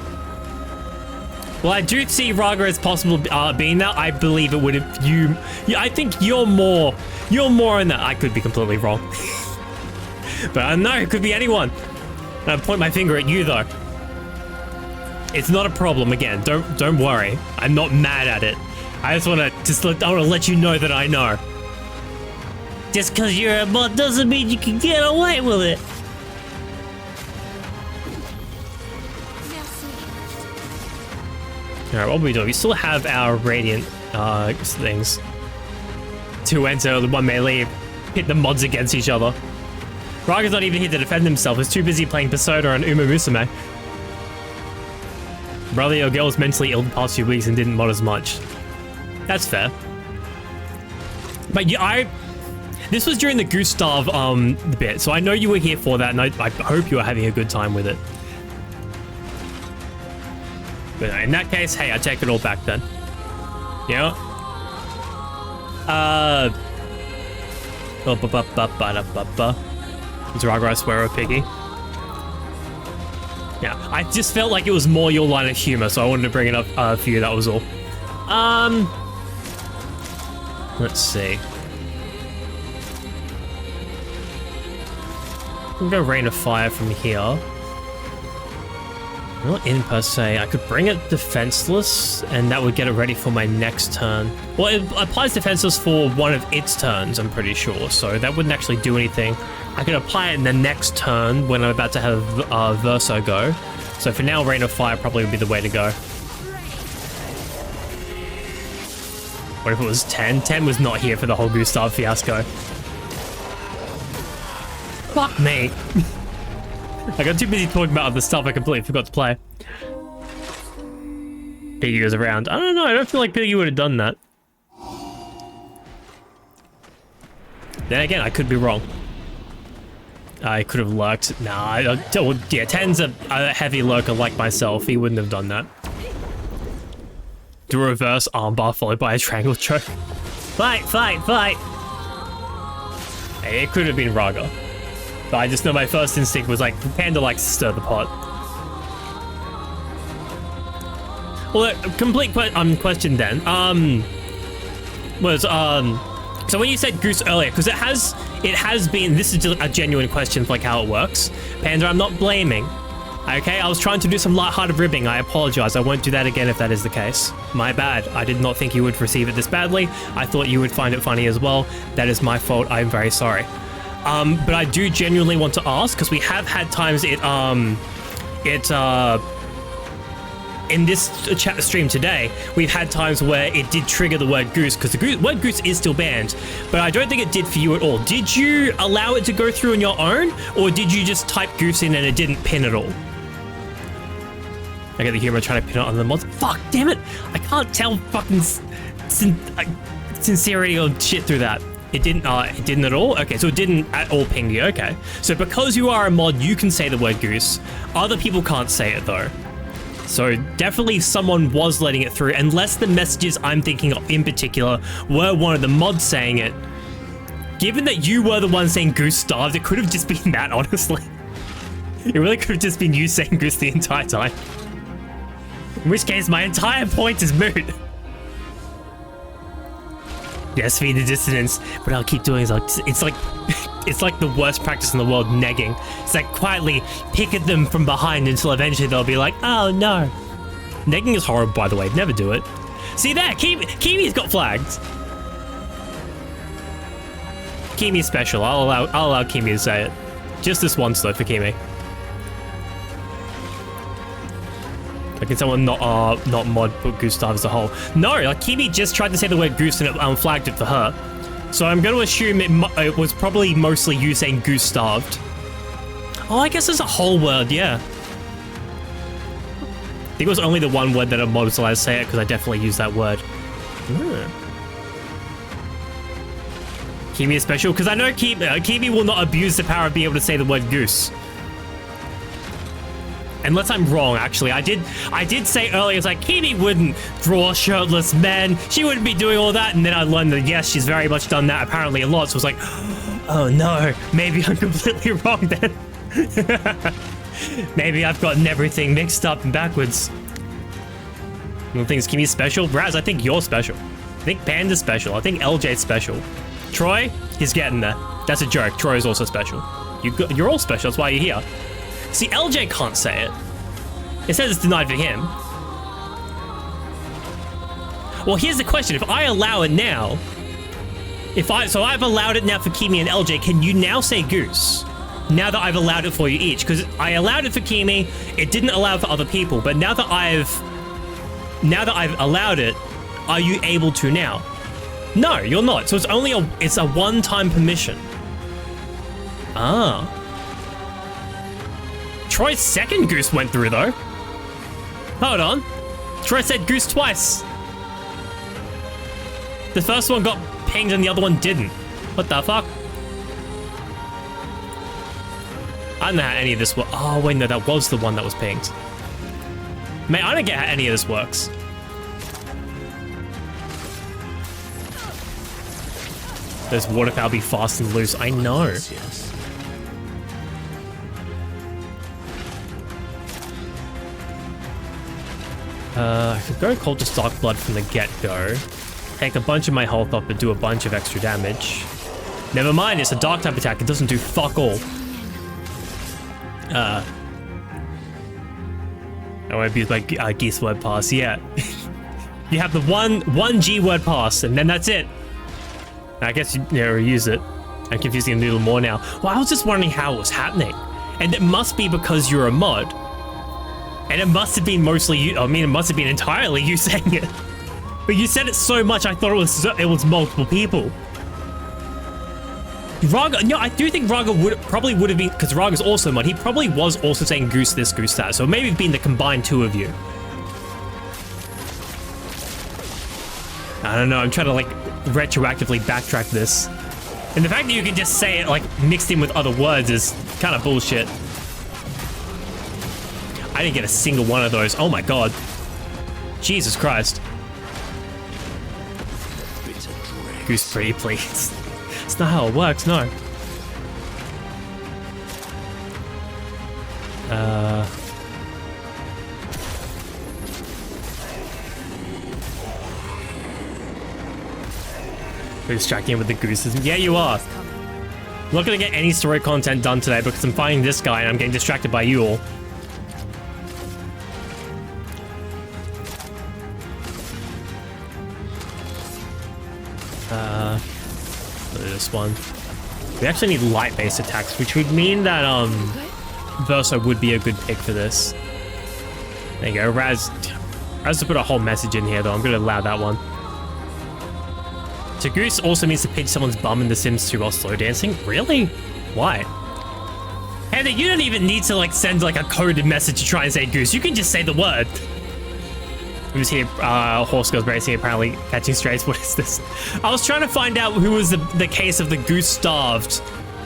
Well, I do see Raga as possible being that. I believe it would have you. I think you're more in that. I could be completely wrong, but I don't know. It could be anyone. And I point my finger at you though. It's not a problem. Again, don't worry. I'm not mad at it. I just want to let you know that I know. Just because you're a mod doesn't mean you can get away with it. All right, what are we doing? We still have our radiant things. 2 enter, 1 may leave. pit the mods against each other. Raga's not even here to defend himself. He's too busy playing Persona and Uma Musume. Brother, your girl was mentally ill the past few weeks and didn't mod as much. That's fair. But yeah, this was during the Gustav bit, so I know you were here for that, and I hope you were having a good time with it. But in that case, hey, I take it all back then. Yeah. Is Raga, I swear, a piggy? Yeah, I just felt like it was more your line of humor, so I wanted to bring it up for you, that was all. Let's see. We'll go Rain of Fire from here. Not in per se. I could bring it defenseless, and that would get it ready for my next turn. Well, it applies defenseless for one of its turns, I'm pretty sure, so that wouldn't actually do anything. I could apply it in the next turn when I'm about to have Verso go. So for now, Rain of Fire probably would be the way to go. What if it was 10? 10 was not here for the whole Gustav fiasco. Fuck me. I got too busy talking about other stuff, I completely forgot to play. Piggy was around. I don't know, I don't feel like Piggy would have done that. Then again, I could be wrong. I could have lurked. Nah, yeah, 10's a heavy lurker like myself. He wouldn't have done that. Do a reverse armbar followed by a triangle choke. Fight, fight, fight! Hey, it could have been Raga. But I just know my first instinct was like, Panda likes to stir the pot. Well, complete question then. So when you said Goose earlier, because it has been, this is just a genuine question for like how it works. Panda, I'm not blaming. Okay, I was trying to do some lighthearted ribbing. I apologize. I won't do that again if that is the case. My bad. I did not think you would receive it this badly. I thought you would find it funny as well. That is my fault. I'm very sorry. But I do genuinely want to ask, because we have had times in this chat stream today, we've had times where it did trigger the word goose, because the word goose is still banned, but I don't think it did for you at all. Did you allow it to go through on your own, or did you just type goose in and it didn't pin at all? I get the humor trying to pin it on the mods. Fuck, damn it! I can't tell fucking sincerity or shit through that. It didn't at all? Okay, so it didn't at all ping you, okay. So because you are a mod, you can say the word goose. Other people can't say it though. So definitely someone was letting it through, unless the messages I'm thinking of in particular were one of the mods saying it. Given that you were the one saying goose starved, it could have just been that, honestly. It really could have just been you saying goose the entire time. In which case, my entire point is moot. Yes, feed the dissonance, but I'll keep doing it. It's like the worst practice in the world, negging. It's like quietly pick at them from behind until eventually they'll be like, oh no. Negging is horrible, by the way. Never do it. See there, Kimi's got flagged. Kimi's special. I'll allow Kimi to say it. Just this once though for Kimi. Like, can someone not mod but Gustav as a whole? No, like Kimi just tried to say the word goose and it flagged it for her. So I'm going to assume it was probably mostly you saying goose starved. Oh, I guess there's a whole word, yeah. I think it was only the one word that a mod was allowed to say it, because I definitely used that word. Kimi is special, because I know Kimi will not abuse the power of being able to say the word goose. Unless I'm wrong, actually. I did say earlier, it's like, Kimi wouldn't draw shirtless men. She wouldn't be doing all that. And then I learned that, yes, she's very much done that apparently a lot. So I was like, oh no, maybe I'm completely wrong then. Maybe I've gotten everything mixed up and backwards. You think Kimi's special? Raz, I think you're special. I think Panda's special. I think LJ's special. Troy, he's getting there. That's a joke. Troy's also special. You're all special. That's why you're here. See, LJ can't say it. It says it's denied for him. Well, here's the question. If I allow it now, so I've allowed it now for Kimi and LJ, can you now say goose? Now that I've allowed it for you each, because I allowed it for Kimi, it didn't allow it for other people, but now that I've allowed it, are you able to now? No, you're not. So it's only it's a one-time permission. Ah. Troy's second goose went through, though. Hold on. Troy said goose twice. The first one got pinged and the other one didn't. What the fuck? I don't know how any of this works. Oh, wait, no, that was the one that was pinged. Man, I don't get how any of this works. Those waterfowl be fast and loose. I know. Yes. I could go Cultist Dark Blood from the get-go. Take a bunch of my health up and do a bunch of extra damage. Never mind, it's a dark type attack. It doesn't do fuck all. I won't use my geese word pass. Yeah. You have the one G word pass, and then that's it. I guess you never use it. I'm confusing a little more now. Well, I was just wondering how it was happening. And it must be because you're a mod. And it must have been mostly you. I mean, it must have been entirely you saying it. But you said it so much, I thought it was multiple people. Raga, no, I do think Raga probably would have been, because Raga's also mod. He probably was also saying goose this, goose that. So maybe it's been the combined two of you. I don't know. I'm trying to like retroactively backtrack this. And the fact that you can just say it like mixed in with other words is kind of bullshit. I didn't get a single one of those. Oh my god. Jesus Christ. Goose pretty, please. It's not how it works, no. We're distracting with the gooses. Yeah, you are. I'm not gonna get any story content done today because I'm fighting this guy and I'm getting distracted by you all. This one. We actually need light-based attacks, which would mean that Verso would be a good pick for this. There you go. Raz to put a whole message in here, though. I'm gonna allow that one. To goose also means to pinch someone's bum in The Sims 2 while slow dancing. Really? Why? Heather, you don't even need to like send like a coded message to try and say goose. You can just say the word. Who's here? Horse Girls Racing, apparently catching strays. What is this? I was trying to find out who was the case of the goose starved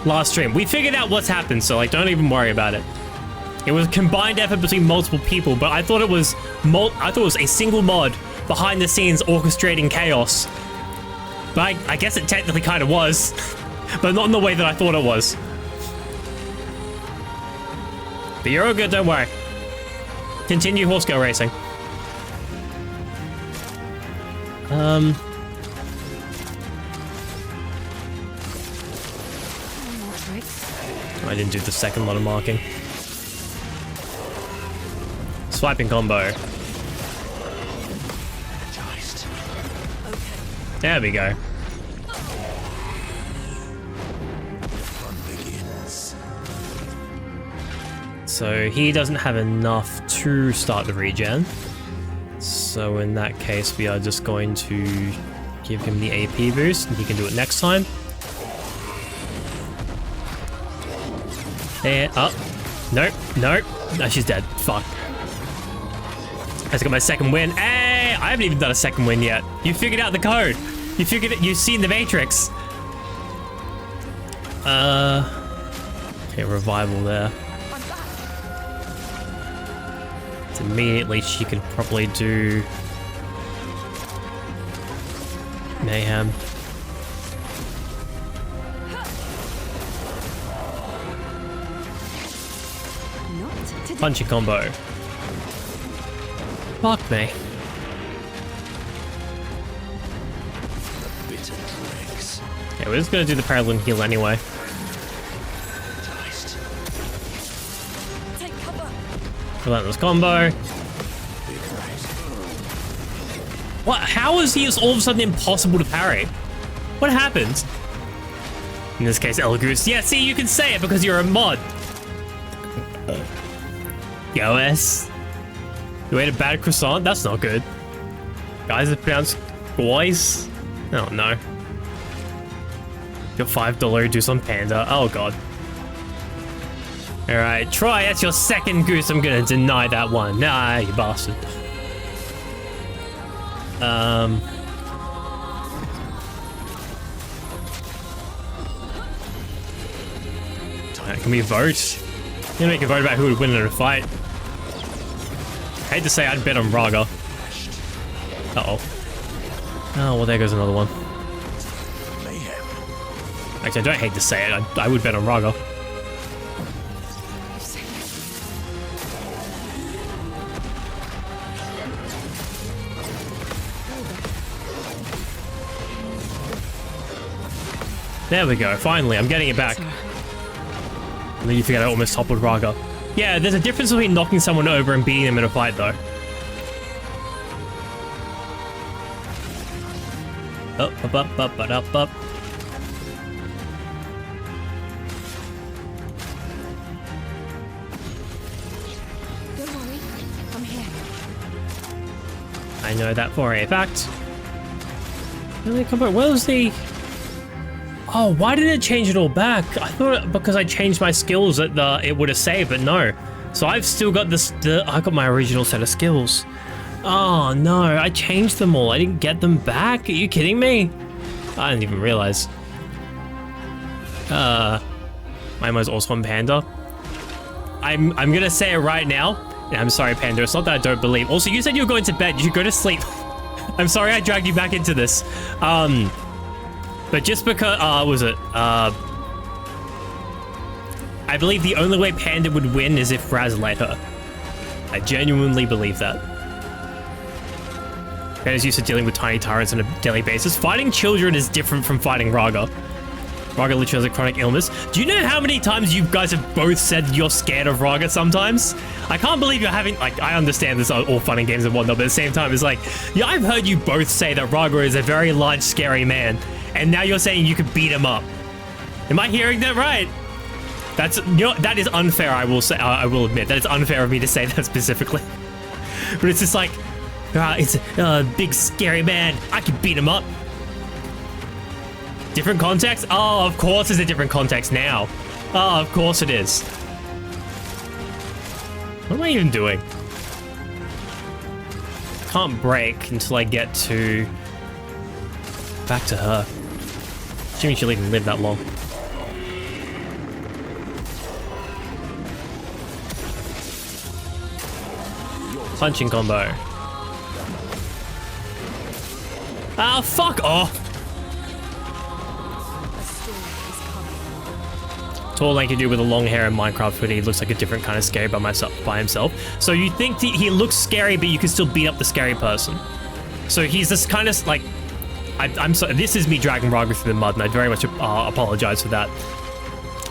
last stream. We figured out what's happened, so like don't even worry about it. It was a combined effort between multiple people, but I thought it was a single mod behind the scenes orchestrating chaos. But I guess it technically kind of was, but not in the way that I thought it was. But you're all good, don't worry. Continue Horse Girl Racing. I didn't do the second lot of marking. Swiping combo. There we go. So he doesn't have enough to start the regen. So in that case, we are just going to give him the AP boost, and he can do it next time. There, up. Nope, nope. No, she's dead. Fuck. I just got my second win. Hey, I haven't even done a second win yet. You figured out the code. You figured it. You've seen the Matrix. Okay, revival there. So immediately she could probably do mayhem. Punchy combo. Fuck me. Yeah, we're just gonna do the parallel heal anyway. Relentless combo. What? How is he all of a sudden impossible to parry? What happened? In this case, El Goose. Yeah, see, you can say it because you're a mod. AUS. You ate a bad croissant? That's not good. Guys, it's pronounced boys. Oh no. Your $5 do some panda. Oh god. All right, Troy, that's your second goose. I'm gonna deny that one. Nah, you bastard. Can we vote? I'm gonna make a vote about who would win in a fight. I hate to say I'd bet on Raga. Uh-oh. Oh, well, there goes another one. Actually, I don't hate to say it. I would bet on Raga. There we go. Finally, I'm getting it back. And then you forget I almost toppled Raga. Yeah, there's a difference between knocking someone over and beating them in a fight, though. Up. Don't worry, I'm here. I know that for a fact. Where was the... Oh, why did it change it all back? I thought because I changed my skills that it would have saved, but no. So I've still got this. I got my original set of skills. Oh no, I changed them all. I didn't get them back. Are you kidding me? I didn't even realize. Mine was also on Panda. I'm gonna say it right now. And I'm sorry, Panda. It's not that I don't believe. Also, you said you were going to bed. You should go to sleep. I'm sorry I dragged you back into this. But just because, was it, I believe the only way Panda would win is if Raz let her. I genuinely believe that. Panda's used to dealing with tiny tyrants on a daily basis. Fighting children is different from fighting Raga. Raga literally has a chronic illness. Do you know how many times you guys have both said you're scared of Raga sometimes? I can't believe you're having, like, I understand this are all fun and games and whatnot, but at the same time, it's like, yeah, I've heard you both say that Raga is a very large, scary man. And now you're saying you could beat him up. Am I hearing that right? That's, you know, that is unfair. I will say, I will admit that it's unfair of me to say that specifically. But it's just like, it's a big scary man. I can beat him up. Different context? Oh, of course it's a different context now. Oh, of course it is. What am I even doing? Can't break until I get to back to her. Assuming she'll even live that long. Punching combo. Ah, fuck off! Tall, lanky dude with a long hair and Minecraft hoodie looks like a different kind of scary by himself. So you think he looks scary, but you can still beat up the scary person. So he's this kind of like... I'm sorry, this is me dragging Raga through the mud, and I very much apologize for that.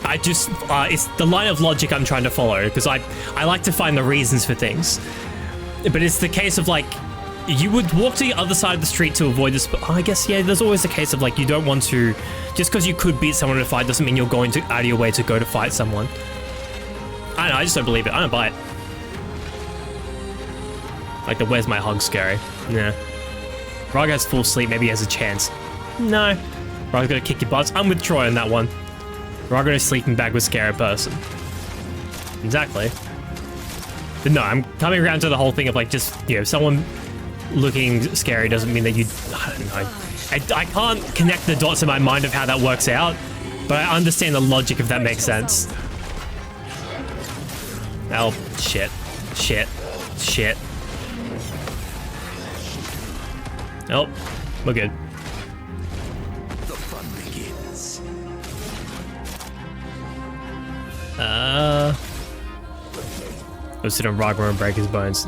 I just, it's the line of logic I'm trying to follow, because I like to find the reasons for things. But it's the case of, like, you would walk to the other side of the street to avoid this, but I guess, yeah, there's always the case of, like, you don't want to, just because you could beat someone in a fight doesn't mean you're going to out of your way to go to fight someone. I don't know, I just don't believe it. I don't buy it. Like the where's my hug scary. Nah. Raga has full sleep, maybe he has a chance. No. Raga's gonna kick your butts. I'm with Troy on that one. Raga in a sleeping bag with scary person. Exactly. But no, I'm coming around to the whole thing of like just, you know, someone looking scary doesn't mean that you, I don't know. I can't connect the dots in my mind of how that works out, but I understand the logic if that makes sense. Oh, shit. Oh, we're good. The fun begins. Go sit on Raga and break his bones.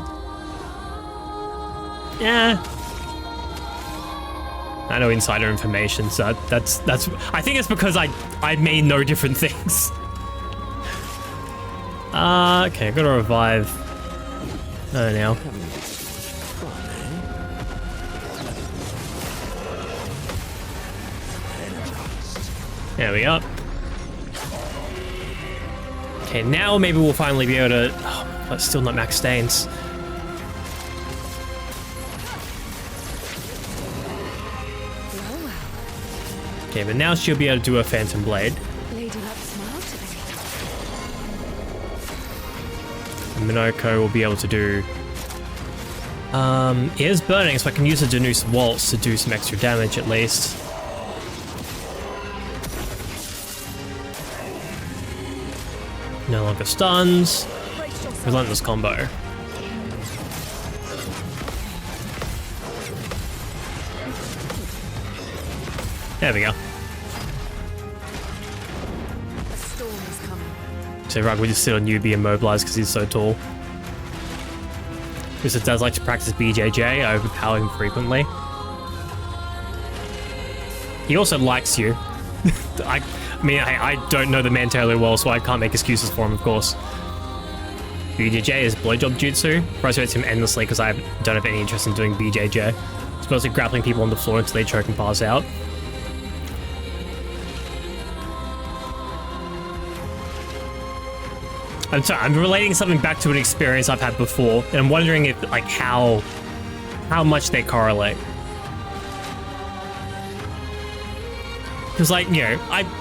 Yeah. I know insider information, so that's. I think it's because I may know different things. Okay, I've got to revive. Oh, now. There we go. Okay, now maybe we'll finally be able to... Oh, that's still not max stains. Okay, but now she'll be able to do a Phantom Blade. Lady Luck smiled today. Minoko will be able to do... it is burning, so I can use a Danu's Waltz to do some extra damage at least. No longer stuns. Relentless combo. There we go. A storm is coming. So right, we just sit on Yubi immobilized because he's so tall. Because it does like to practice BJJ, I overpower him frequently. He also likes you. I mean, I don't know the man terribly well, so I can't make excuses for him, of course. BJJ is blowjob jutsu. Frustrates him endlessly because I don't have any interest in doing BJJ. It's mostly grappling people on the floor until they choke and pass out. I'm sorry, I'm relating something back to an experience I've had before, and I'm wondering if, like, how much they correlate. Because, like, you know,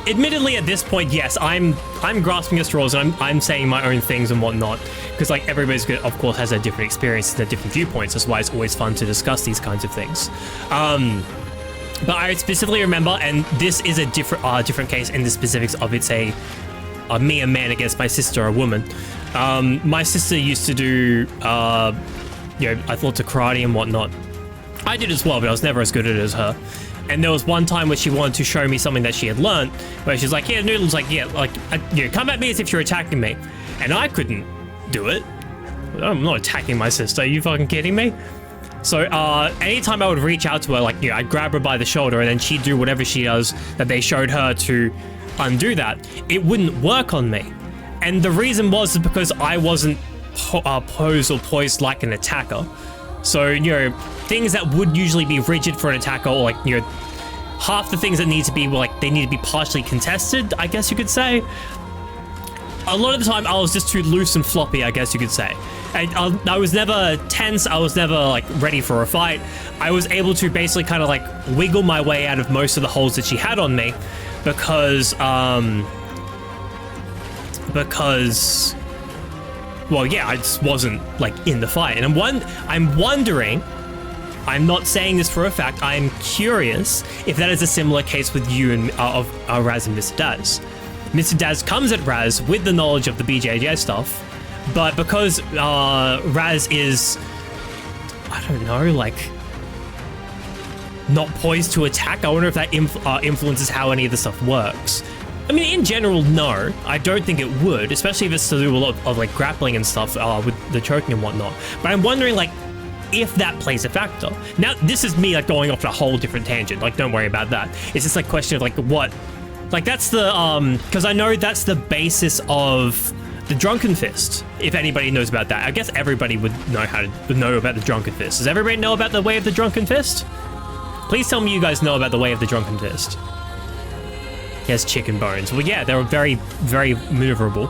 admittedly at this point, yes, I'm grasping at straws and I'm saying my own things and whatnot. Because, like, everybody's good, of course, has their different experiences, their different viewpoints. That's why it's always fun to discuss these kinds of things. But I specifically remember, and this is a different case in the specifics of it's me, a man, against my sister, a woman. My sister used to do, you know, I thought to karate and whatnot. I did as well, but I was never as good at it as her. And there was one time where she wanted to show me something that she had learned, where she's like, yeah, Noodle's like, yeah, like, you know, come at me as if you're attacking me. And I couldn't do it. I'm not attacking my sister. Are you fucking kidding me? So anytime I would reach out to her, like, you know, I'd grab her by the shoulder and then she'd do whatever she does that they showed her to undo that. It wouldn't work on me. And the reason was because I wasn't posed or poised like an attacker. So, you know, things that would usually be rigid for an attacker, or like, you know, half the things that need to be, like, they need to be partially contested, I guess you could say. A lot of the time, I was just too loose and floppy, I guess you could say. I was never tense, I was never, like, ready for a fight. I was able to basically kind of, like, wiggle my way out of most of the holds that she had on me, because, well, yeah, I just wasn't, like, in the fight. And I'm wondering, I'm not saying this for a fact, I'm curious if that is a similar case with you and of Raz and Mr. Daz. Mr. Daz comes at Raz with the knowledge of the BJJ stuff, but because Raz is, I don't know, like, not poised to attack, I wonder if that influences how any of the stuff works. I mean, in general, no. I don't think it would, especially if it's to do a lot of like, grappling and stuff with the choking and whatnot. But I'm wondering, like, if that plays a factor. Now, this is me, like, going off a whole different tangent. Like, don't worry about that. It's just, like, question of, like, what... Like, that's the, because I know that's the basis of the Drunken Fist, if anybody knows about that. I guess everybody would know know about the Drunken Fist. Does everybody know about the Way of the Drunken Fist? Please tell me you guys know about the Way of the Drunken Fist. He has chicken bones. Well, yeah, they were very, very maneuverable.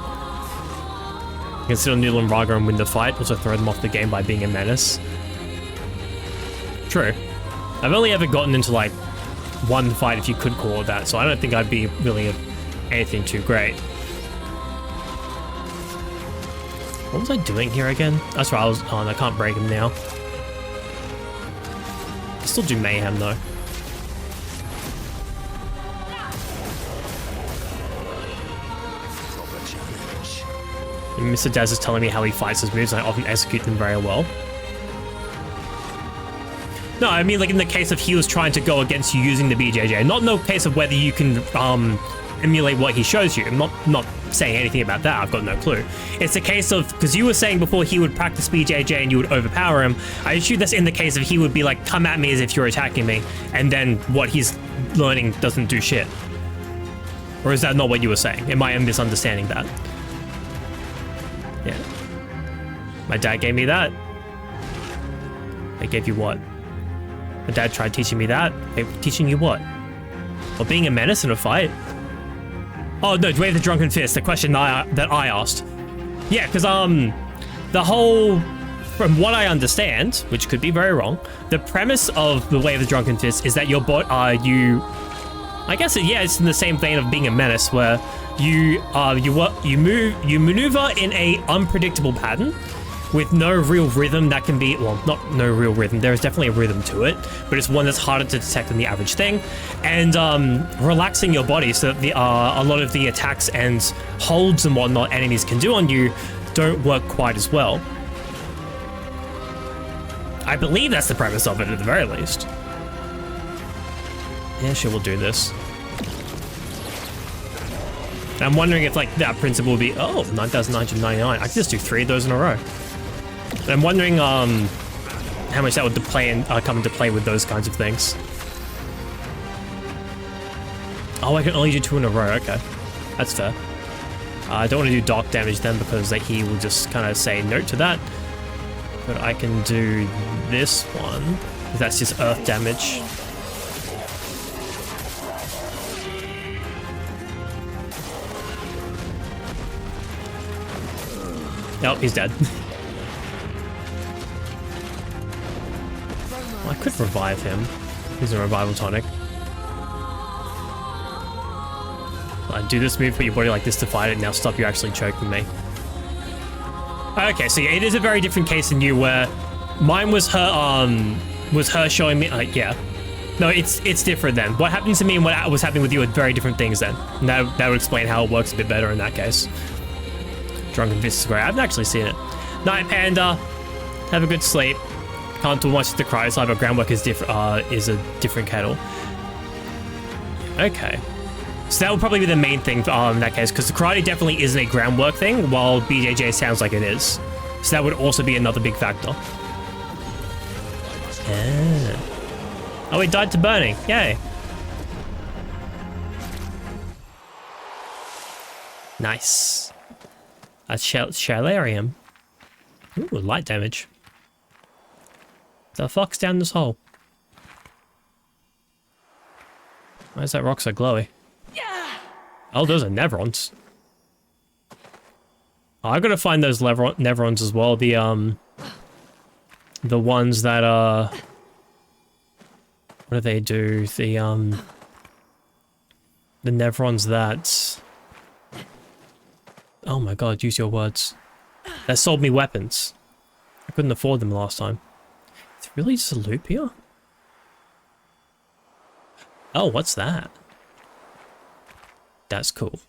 You can sit on Noodle and Raga and win the fight. Also throw them off the game by being a menace. True. I've only ever gotten into, like, one fight, if you could call it that, so I don't think I'd be really anything too great. What was I doing here again? That's right, I was on. I can't break him now. I still do mayhem, though. And Mr. Daz is telling me how he fights his moves, and I often execute them very well. No, I mean, like, in the case of he was trying to go against you using the BJJ, not in the case of whether you can emulate what he shows you. I'm not saying anything about that. I've got no clue. It's a case of, because you were saying before he would practice BJJ and you would overpower him. I assume that's in the case of he would be like, come at me as if you're attacking me, and then what he's learning doesn't do shit. Or is that not what you were saying? Am I misunderstanding that? Yeah. My dad gave me that. They gave you what? My dad tried teaching me that. They teaching you what? Well, being a menace in a fight. Oh no, Way of the Drunken Fist, the question that I asked. Yeah, because the whole, from what I understand, which could be very wrong, the premise of the Way of the Drunken Fist is that your bot I guess yeah, it's in the same vein of being a menace, where you maneuver in a unpredictable pattern with no real rhythm that can be, well, not no real rhythm, there is definitely a rhythm to it, but it's one that's harder to detect than the average thing. And relaxing your body so that a lot of the attacks and holds and whatnot enemies can do on you don't work quite as well. I believe that's the premise of it at the very least. Yeah, sure, we'll do this. I'm wondering if like that principle would be, oh, 9,999. I could just do 3 of those in a row. I'm wondering how much that would come into play with those kinds of things. Oh, I can only do 2 in a row. Okay, that's fair. I don't want to do dark damage then because like, he will just kind of say no to that. But I can do this one. That's just earth damage. Oh, he's dead. Well, I could revive him. He's a revival tonic. I do this move, put your body like this to fight it, now stop you actually choking me. Okay, so yeah, it is a very different case than you, where mine was her showing me, yeah. No, it's different then. What happened to me and what was happening with you are very different things then. And that would explain how it works a bit better in that case. Drunken Fist is great. I haven't actually seen it. Night Panda, have a good sleep. Can't do much to cry aside, but groundwork is a different kettle. Okay. So that would probably be the main thing in that case, because the karate definitely isn't a groundwork thing, while BJJ sounds like it is. So that would also be another big factor. Yeah. Oh, he died to burning. Yay. Nice. That's Shalarium. Ooh, light damage. The fuck's down this hole? Why is that rock so glowy? Oh, those are Nevrons. Oh, I gotta find those Nevrons as well. The ones that what do they do? The Nevrons that, oh my god, use your words. That sold me weapons. I couldn't afford them last time. It's really just a loop here? Oh, what's that? That's cool.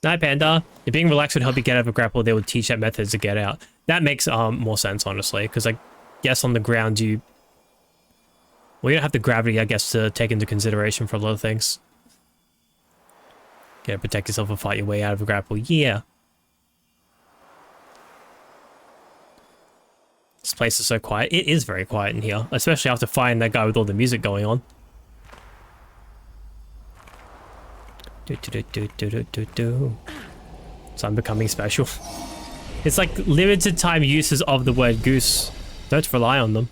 Night Panda. If being relaxed would help you get out of a grapple, they would teach that methods to get out. That makes more sense, honestly, because I guess on the ground you don't have the gravity, I guess, to take into consideration for a lot of things. Gotta protect yourself and fight your way out of a grapple. Yeah. This place is so quiet. It is very quiet in here, especially after fighting that guy with all the music going on. So I'm becoming special. It's like limited time uses of the word goose. Don't rely on them.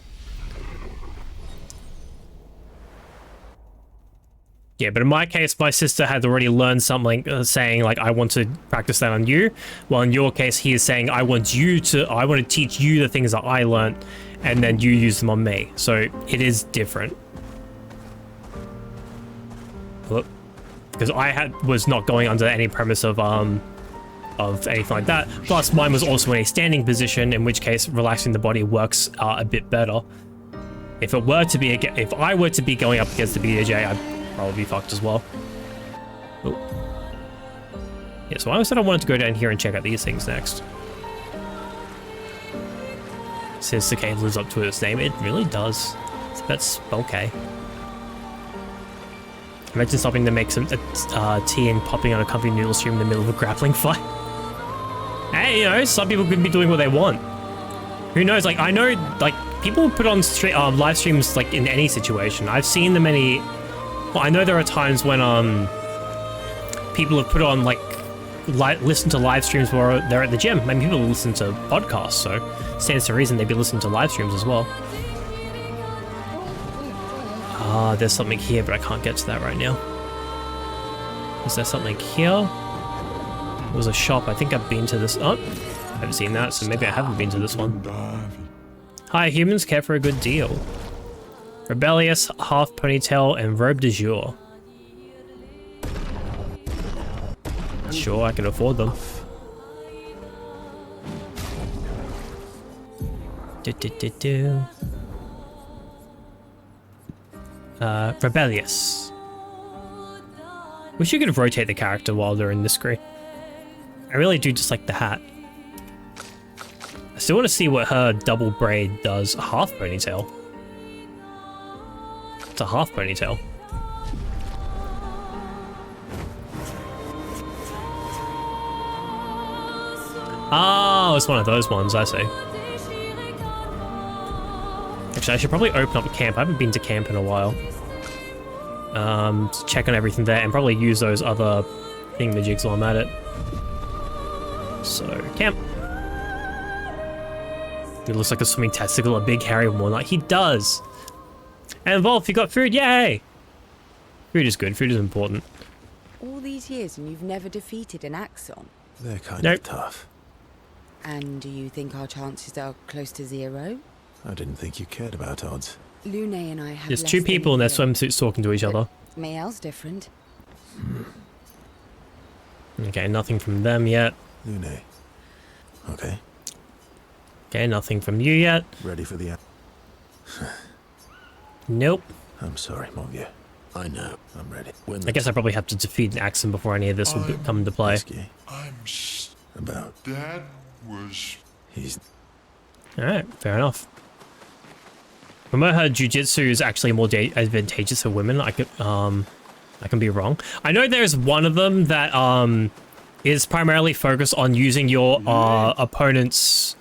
Yeah, but in my case, my sister had already learned something saying like, I want to practice that on you. Well, in your case, he is saying, I want to teach you the things that I learned and then you use them on me. So it is different. Whoop. Because I was not going under any premise of anything like that. Plus, mine was also in a standing position, in which case relaxing the body works a bit better. If I were to be going up against the BJJ, I'd probably be fucked as well. Ooh. Yeah, so I said I wanted to go down here and check out these things next. Says Cicada lives up to its name. It really does. That's okay. Imagine something that makes some tea and popping on a comfy noodle stream in the middle of a grappling fight. Hey, you know, some people could be doing what they want. Who knows? Like, I know, like, people put on live streams, like, in any situation. I've seen them well, I know there are times when, people have put on, like, listen to live streams where they're at the gym. I mean, people listen to podcasts, so stands to reason they'd be listening to live streams as well. Ah, there's something here, but I can't get to that right now. Is there something here? There was a shop. I think I've been to this. Oh, I haven't seen that, so maybe I haven't been to this one. Hi, humans care for a good deal. Rebellious, half ponytail, and robe de jour. Sure, I can afford them. Rebellious. Wish you could rotate the character while they're in the screen. I really do just like the hat. I still want to see what her double braid does. A half ponytail. It's a half ponytail. Oh, it's one of those ones, I see. Actually, I should probably open up a camp. I haven't been to camp in a while. To check on everything there and probably use those other thingamajigs while I'm at it. So, camp. It looks like a swimming testicle, a big hairy walnut. He does! And Wolf, you got food? Yay! Food is good. Food is important. All these years and you've never defeated an Axon? They're kind Nope. of tough. And do you think our chances are close to zero? I didn't think you cared about odds. Lune and I have There's less two than people a in their year, swimsuits talking to each but other. Mayel's different. Okay, nothing from them yet. Lune. Okay, Okay, nothing from you yet. ready for the... Nope. I'm sorry, mon vieux. I know. I'm ready. When I guess I probably have to defeat an Axon before any of this will come into play. Whiskey. I'm About... Dad was He's... Alright, fair enough. Remember her jujitsu is actually more advantageous for women. I can be wrong. I know there's one of them that is primarily focused on using your opponent's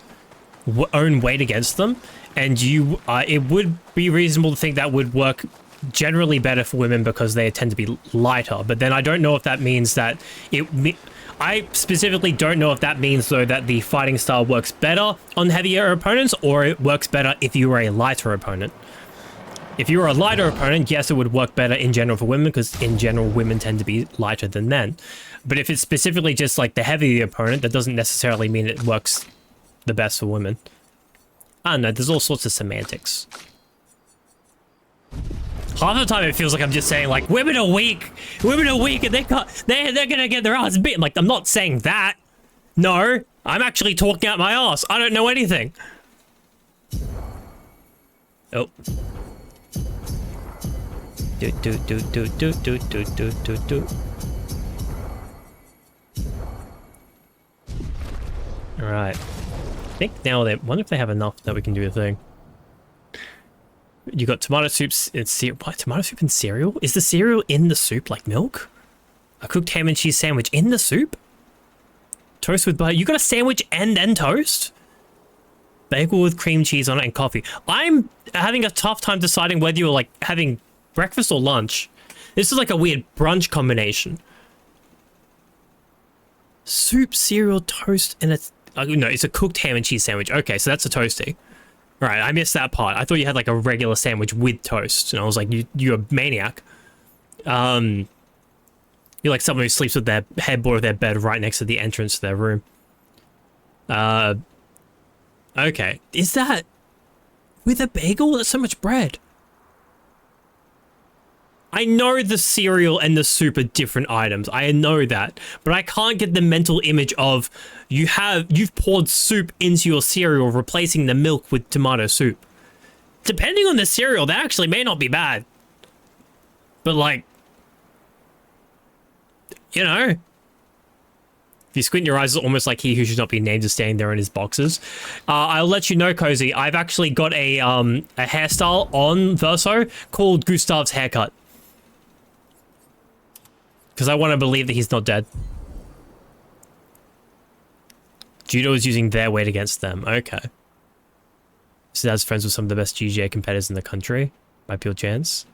own weight against them, and you it would be reasonable to think that would work generally better for women because they tend to be lighter. But then I don't know if that means that I specifically don't know if that means, though, that the fighting style works better on heavier opponents, or it works better if you were a lighter opponent. If you were a lighter opponent, yes, it would work better in general for women, because in general, women tend to be lighter than men. But if it's specifically just like the heavier opponent, that doesn't necessarily mean it works the best for women. I don't know, there's all sorts of semantics. Half the time it feels like I'm just saying like women are weak and they're gonna get their ass beat. Like, I'm not saying that. No, I'm actually talking out my ass. I don't know anything. Oh. Do. All right. I think now they wonder if they have enough that we can do the thing. You got tomato soups and cereal. What? Tomato soup and cereal? Is the cereal in the soup like milk? A cooked ham and cheese sandwich in the soup? Toast with butter. You got a sandwich and then toast? Bagel with cream cheese on it and coffee. I'm having a tough time deciding whether you're like having breakfast or lunch. This is like a weird brunch combination. Soup, cereal, toast, and it's... no, it's a cooked ham and cheese sandwich. Okay, so that's a toasty. Right, I missed that part. I thought you had like a regular sandwich with toast, and I was like, you're a maniac. You're like someone who sleeps with their headboard of their bed right next to the entrance to their room. Okay. Is that with a bagel? That's so much bread. I know the cereal and the soup are different items. I know that. But I can't get the mental image of you've poured soup into your cereal, replacing the milk with tomato soup. Depending on the cereal, that actually may not be bad. But like, you know, if you squint your eyes, it's almost like he who should not be named is standing there in his boxes. I'll let you know, Cozy, I've actually got a hairstyle on Verso called Gustav's haircut. Because I want to believe that he's not dead. Judo is using their weight against them. Okay. So that's friends with some of the best GGA competitors in the country. Might be a chance.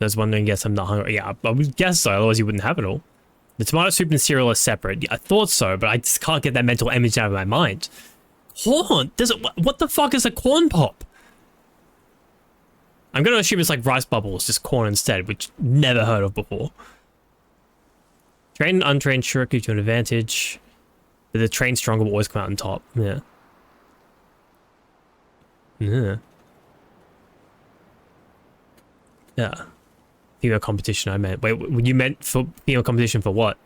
I was wondering, yes, I'm not hungry. Yeah, I would guess so, otherwise you wouldn't have it all. The tomato soup and cereal are separate. Yeah, I thought so, but I just can't get that mental image out of my mind. Corn? What the fuck is a corn pop? I'm going to assume it's like rice bubbles, just corn instead, which never heard of before. Trained and untrained sure gives you an advantage. But the trained stronger will always come out on top. Yeah. Yeah. Yeah. Female competition, I meant. Wait, you meant for female competition for what?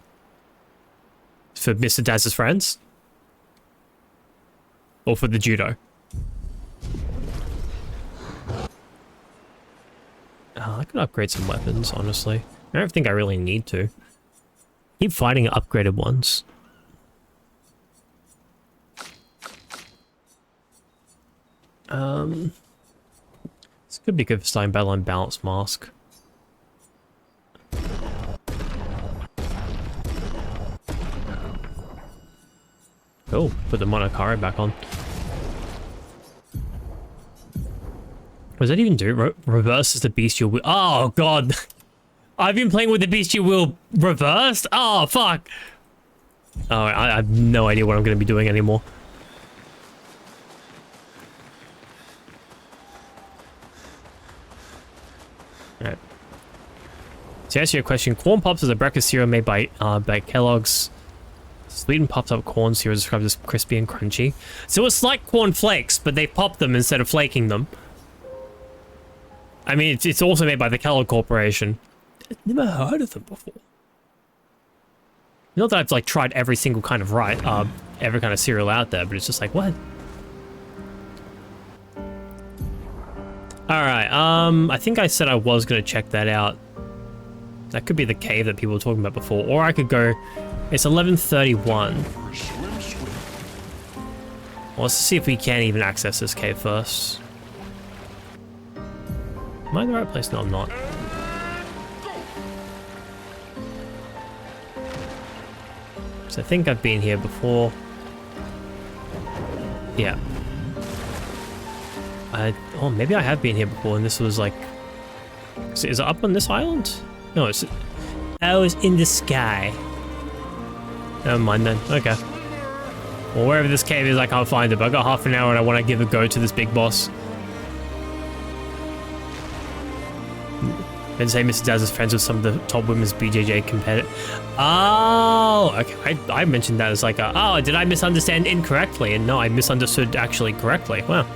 For Mr. Daz's friends? Or for the judo? I could upgrade some weapons, honestly. I don't think I really need to. Keep fighting upgraded ones. This could be good for starting battle on balanced mask. Oh, put the Monokari back on. What does that even do? Reverses the bestial wheel. Oh, God. I've been playing with the bestial wheel reversed? Oh, fuck. Oh, I have no idea what I'm going to be doing anymore. Alright. To answer your question, Corn Pops is a breakfast cereal made by Kellogg's. Sweetened popped up corn cereal is described as crispy and crunchy. So it's like corn flakes, but they pop them instead of flaking them. I mean, it's also made by the Kellogg Corporation. I've never heard of them before. Not that I've like tried every single kind of every kind of cereal out there, but it's just like, what? Alright, I think I said I was gonna check that out. That could be the cave that people were talking about before, or I could go. It's 11:31. Well, let's see if we can even access this cave first. Am I in the right place? No, I'm not. So I think I've been here before. Yeah. Oh, maybe I have been here before and this was like... Is it up on this island? No, it's... Oh, it's in the sky. Never mind then. Okay. Well, wherever this cave is, I can't find it, but I got half an hour and I want to give a go to this big boss. And say Mr. Daz is friends with some of the top women's BJJ competitors. Oh, okay. I mentioned that as like a, oh, did I misunderstand incorrectly? And no, I misunderstood actually correctly. Wow.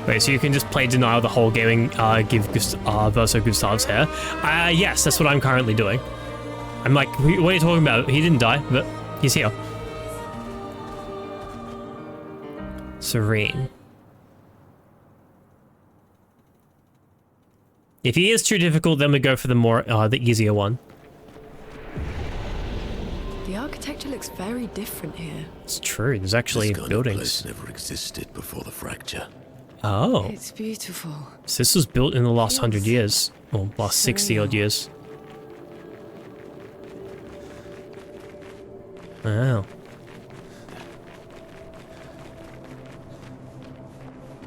Wait, so you can just play denial the whole game and give Verso Gustav's hair? Yes, that's what I'm currently doing. I'm like, what are you talking about? He didn't die, but he's here. Serene. If he is too difficult, then we go for the easier one. The architecture looks very different here. It's true. There's actually this buildings. This never existed before the fracture. Oh. It's beautiful. So this was built in the last 100 years, or last 60 odd years. Wow.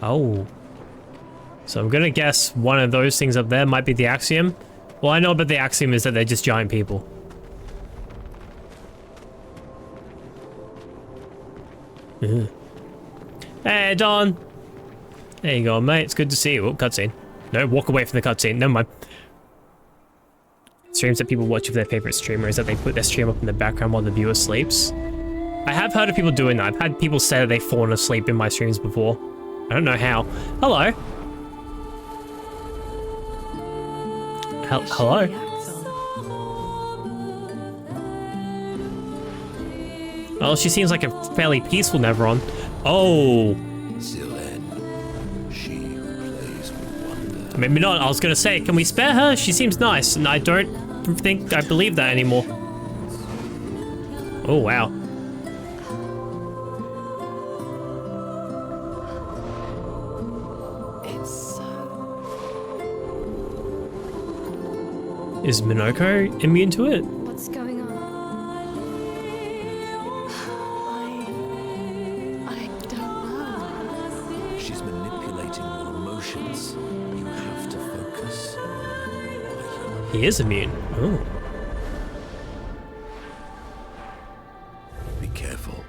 Oh. So I'm gonna guess one of those things up there might be the Axiom. Well, I know about the Axiom is that they're just giant people. Ugh. Hey, Don. There you go, mate. It's good to see you. Oh, cutscene. No, walk away from the cutscene. Never mind. Streams that people watch of their favorite streamer is that they put their stream up in the background while the viewer sleeps. I have heard of people doing that. I've had people say that they've fallen asleep in my streams before. I don't know how. Hello. Hello. Well, she seems like a fairly peaceful Neveron. Oh. She who plays with wonder. Maybe not. I was gonna say, can we spare her? She seems nice, and I don't think I believe that anymore. Oh, wow. Is Minoko immune to it? What's going on? I don't know. She's manipulating your emotions. You have to focus. He is immune. Oh. Be careful.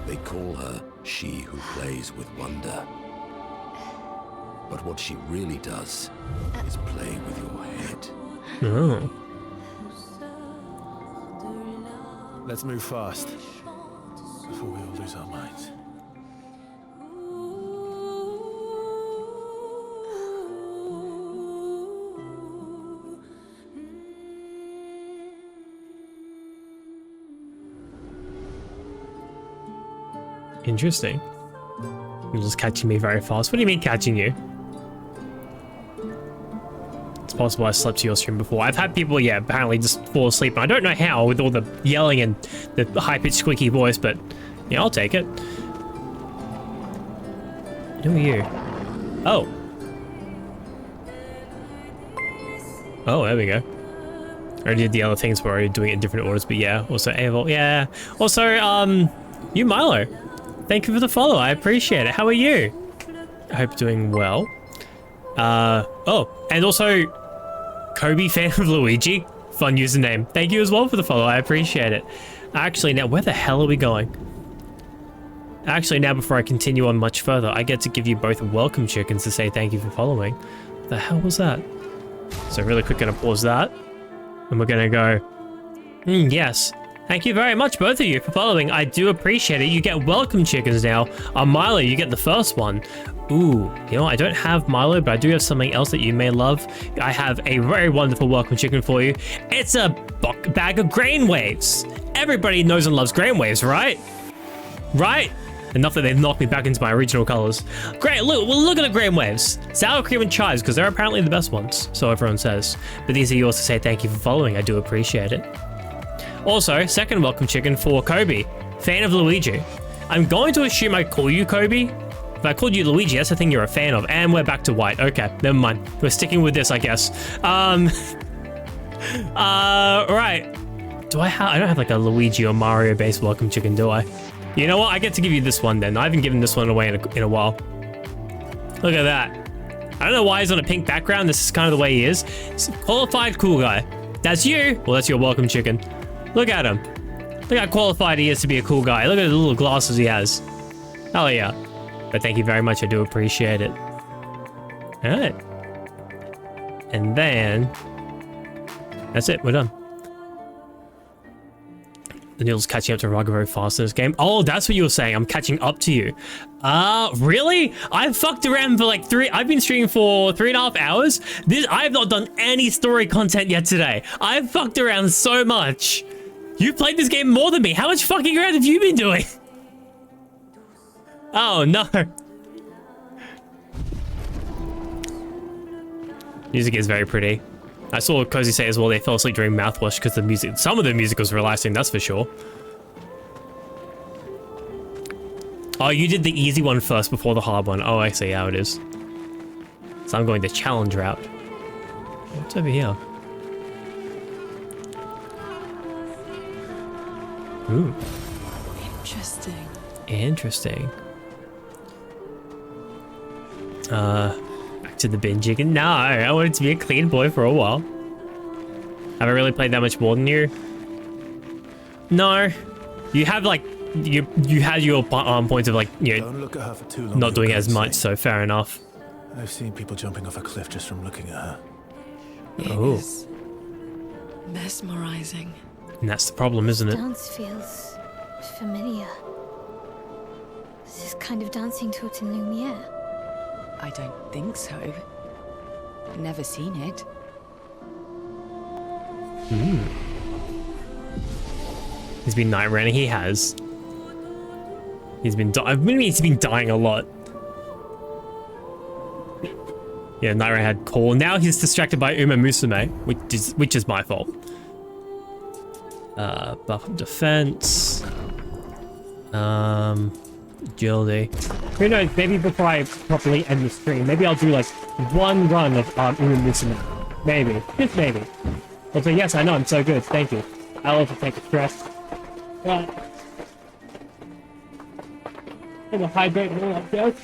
They call her she who plays with wonder. But what she really does is play with your head. Oh. Let's move fast before we all lose our minds. Interesting. You're just catching me very fast. What do you mean catching you? It's possible I slept to your stream before. I've had people, yeah, apparently just fall asleep. And I don't know how with all the yelling and the high-pitched squeaky voice, but yeah, I'll take it. Who are you? Oh. Oh, there we go. I already did the other things where I'm doing it in different orders, but yeah. Also, Avil, yeah. Also, you Milo. Thank you for the follow. I appreciate it. How are you? I hope you're doing well. Oh, and also, Kobe fan of Luigi. Fun username. Thank you as well for the follow. I appreciate it. Actually, now, where the hell are we going? Actually, now, before I continue on much further, I get to give you both welcome chickens to say thank you for following. The hell was that? So really quick, gonna pause that. And we're gonna go, yes. Thank you very much, both of you, for following. I do appreciate it. You get welcome chickens now. Milo, you get the first one. Ooh, you know, I don't have Milo, but I do have something else that you may love. I have a very wonderful welcome chicken for you. It's a bag of grain waves. Everybody knows and loves grain waves, right? Right? Enough that they've knocked me back into my original colors. Great, look at the grain waves. Sour cream and chives, because they're apparently the best ones, so everyone says. But these are yours to say thank you for following. I do appreciate it. Also, second welcome chicken for Kobe, fan of Luigi. I'm going to assume I call you Kobe. If I called you Luigi, that's the thing you're a fan of. And we're back to white. Okay, never mind. We're sticking with this, I guess. Right. I don't have like a Luigi or Mario based welcome chicken, do I? You know what? I get to give you this one then. I haven't given this one away in a while. Look at that. I don't know why he's on a pink background. This is kind of the way he is. He's a qualified cool guy. That's you. Well, that's your welcome chicken. Look at him. Look how qualified he is to be a cool guy. Look at the little glasses he has. Hell yeah. But thank you very much. I do appreciate it. All right. And then that's it. We're done. The Neil's catching up to Raga very fast in this game. Oh, that's what you were saying. I'm catching up to you. Really? I've fucked around for like I've been streaming for 3.5 hours. I have not done any story content yet today. I've fucked around so much. You've played this game more than me. How much fucking around have you been doing? Oh, no. Music is very pretty. I saw Cozy say as well they fell asleep during mouthwash because the music, some of the music was relaxing, that's for sure. Oh, you did the easy one first before the hard one. Oh, I see how it is. So I'm going the challenge route. What's over here? Ooh. Interesting. Interesting. Back to the bin chicken. No, I wanted to be a clean boy for a while. Have I really played that much more than you? No. You have like you had your points of like, you know, Don't look at her for too long, not doing you'll as go much, insane. so fair enough. I've seen people jumping off a cliff just from looking at her. It Oh. is mesmerizing. And that's the problem, isn't it? Dance feels familiar. This is kind of dancing to it in Lumiere. I don't think so. Never seen it. He's been night running. He has. He's been he's been dying a lot. Yeah, Naira had call. Now he's distracted by Uma Musume, which is my fault. Buff of defense. Agility. Who knows? Maybe before I properly end the stream, maybe I'll do like one run of Uma Musume. Maybe, just maybe. Also, yes, I know I'm so good. Thank you. I'll also take a stress. I'm gonna hydrate more like this.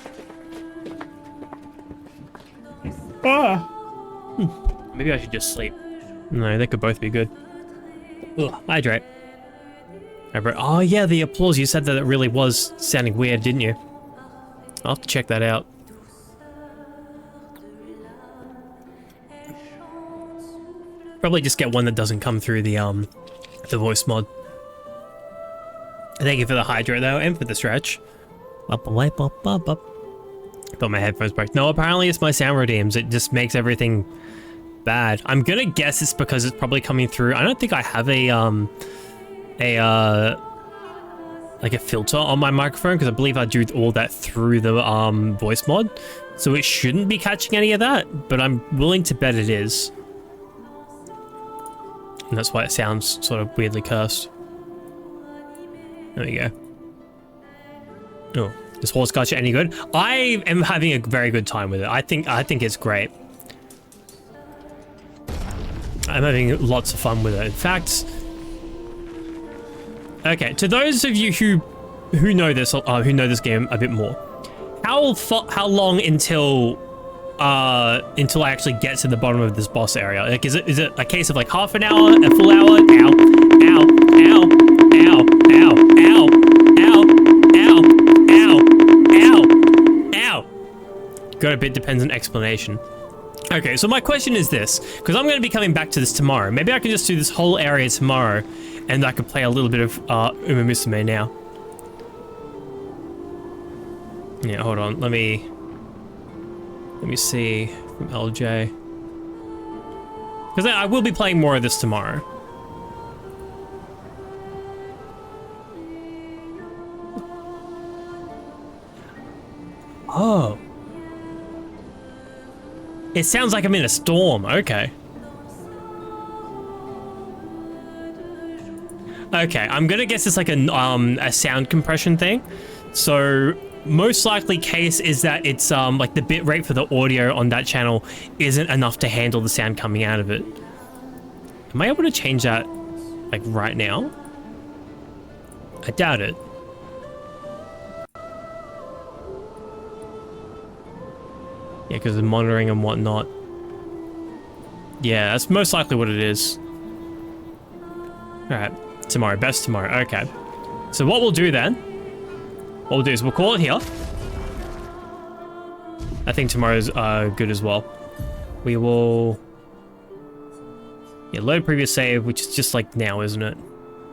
Maybe I should just sleep. No, they could both be good. Ugh, hydrate. Oh yeah, the applause. You said that it really was sounding weird, didn't you? I'll have to check that out. Probably just get one that doesn't come through the voice mod. Thank you for the hydrate though, and for the stretch. Thought my headphones broke. No, apparently it's my sound redeems. It just makes everything bad. I'm gonna guess it's because it's probably coming through. I don't think I have like a filter on my microphone because I believe I do all that through the voice mod, so it shouldn't be catching any of that, but I'm willing to bet it is, and that's why it sounds sort of weirdly cursed. There we go. Oh, is Horse Gacha any good? I am having a very good time with it. I think it's great. I'm having lots of fun with it. In fact, okay, to those of you who know this game a bit more, how long until I actually get to the bottom of this boss area? Like, is it a case of like half an hour, a full hour? Ow, ow, ow, ow, ow, ow, ow, ow, ow, ow. Got a bit dependent explanation. Okay, so my question is this, because I'm going to be coming back to this tomorrow. Maybe I can just do this whole area tomorrow, and I could play a little bit of Uma Musume now. Yeah, hold on. Let me see from LJ. Because I will be playing more of this tomorrow. Oh. It sounds like I'm in a storm. Okay. Okay, I'm gonna guess it's like a sound compression thing. So most likely case is that it's like the bit rate for the audio on that channel isn't enough to handle the sound coming out of it. Am I able to change that like right now? I doubt it. Yeah, because of monitoring and whatnot. Yeah, that's most likely what it is. Alright, tomorrow, best tomorrow, okay. So what we'll do then, what we'll do is we'll call it here. I think tomorrow's good as well. We will... Yeah, load previous save, which is just like now, isn't it?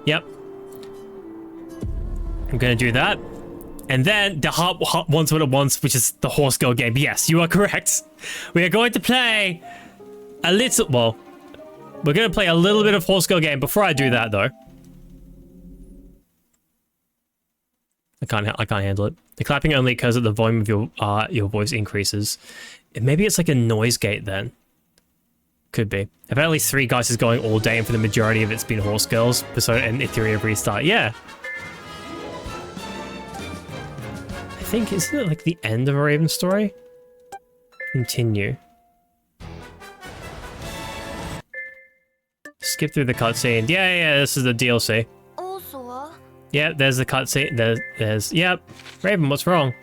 Yep. I'm gonna do that. And then the heart wants what it wants, which is the horse girl game. Yes, you are correct. We are going to play a little... Well, we're going to play a little bit of horse girl game. Before I do that, though, I can't handle it. The clapping only occurs at the volume of your voice increases. Maybe it's like a noise gate then. Could be. I've had at least 3 guys is going all day, and for the majority of it's been horse girls. So and in theory of restart. Yeah. I think, isn't it like the end of a Raven story? Continue. Skip through the cutscene. Yeah, this is the DLC. Yeah, there's the cutscene. There's, yep. Raven, what's wrong?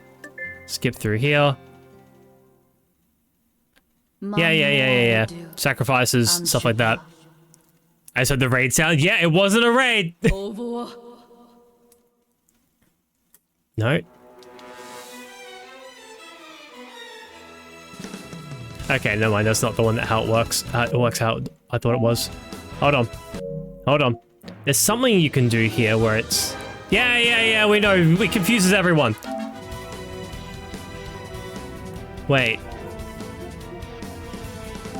Skip through here. Yeah. Sacrifices, stuff like that. I said the raid sound. Yeah, it wasn't a raid. No. Okay, never mind. That's not the one that how it works. It works how I thought it was. Hold on. There's something you can do here where it's... Yeah, we know. It confuses everyone. Wait.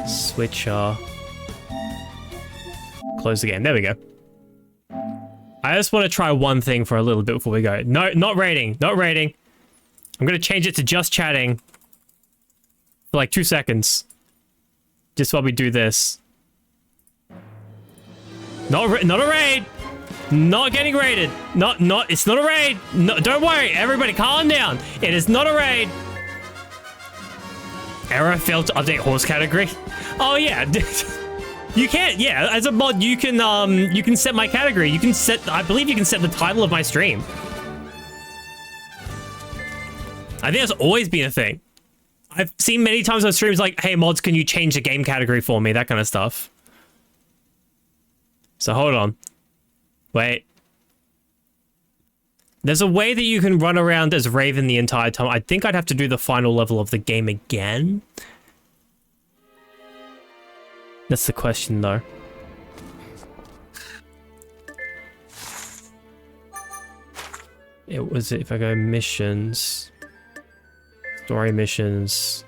Switcher. Close the game. There we go. I just want to try one thing for a little bit before we go. No, not raiding. Not raiding. I'm going to change it to just chatting. For like 2 seconds. Just while we do this. Not a raid! Not getting raided. It's not a raid. No, don't worry, everybody calm down. It is not a raid. Error failed to update horse category. Oh yeah. You can't, yeah, as a mod you can set my category. You can set, I believe you can set the title of my stream. I think that's always been a thing. I've seen many times on streams like, hey mods, can you change the game category for me? That kind of stuff. So hold on. Wait. There's a way that you can run around as Raven the entire time. I think I'd have to do the final level of the game again. That's the question though. It was, if I go missions... Story missions.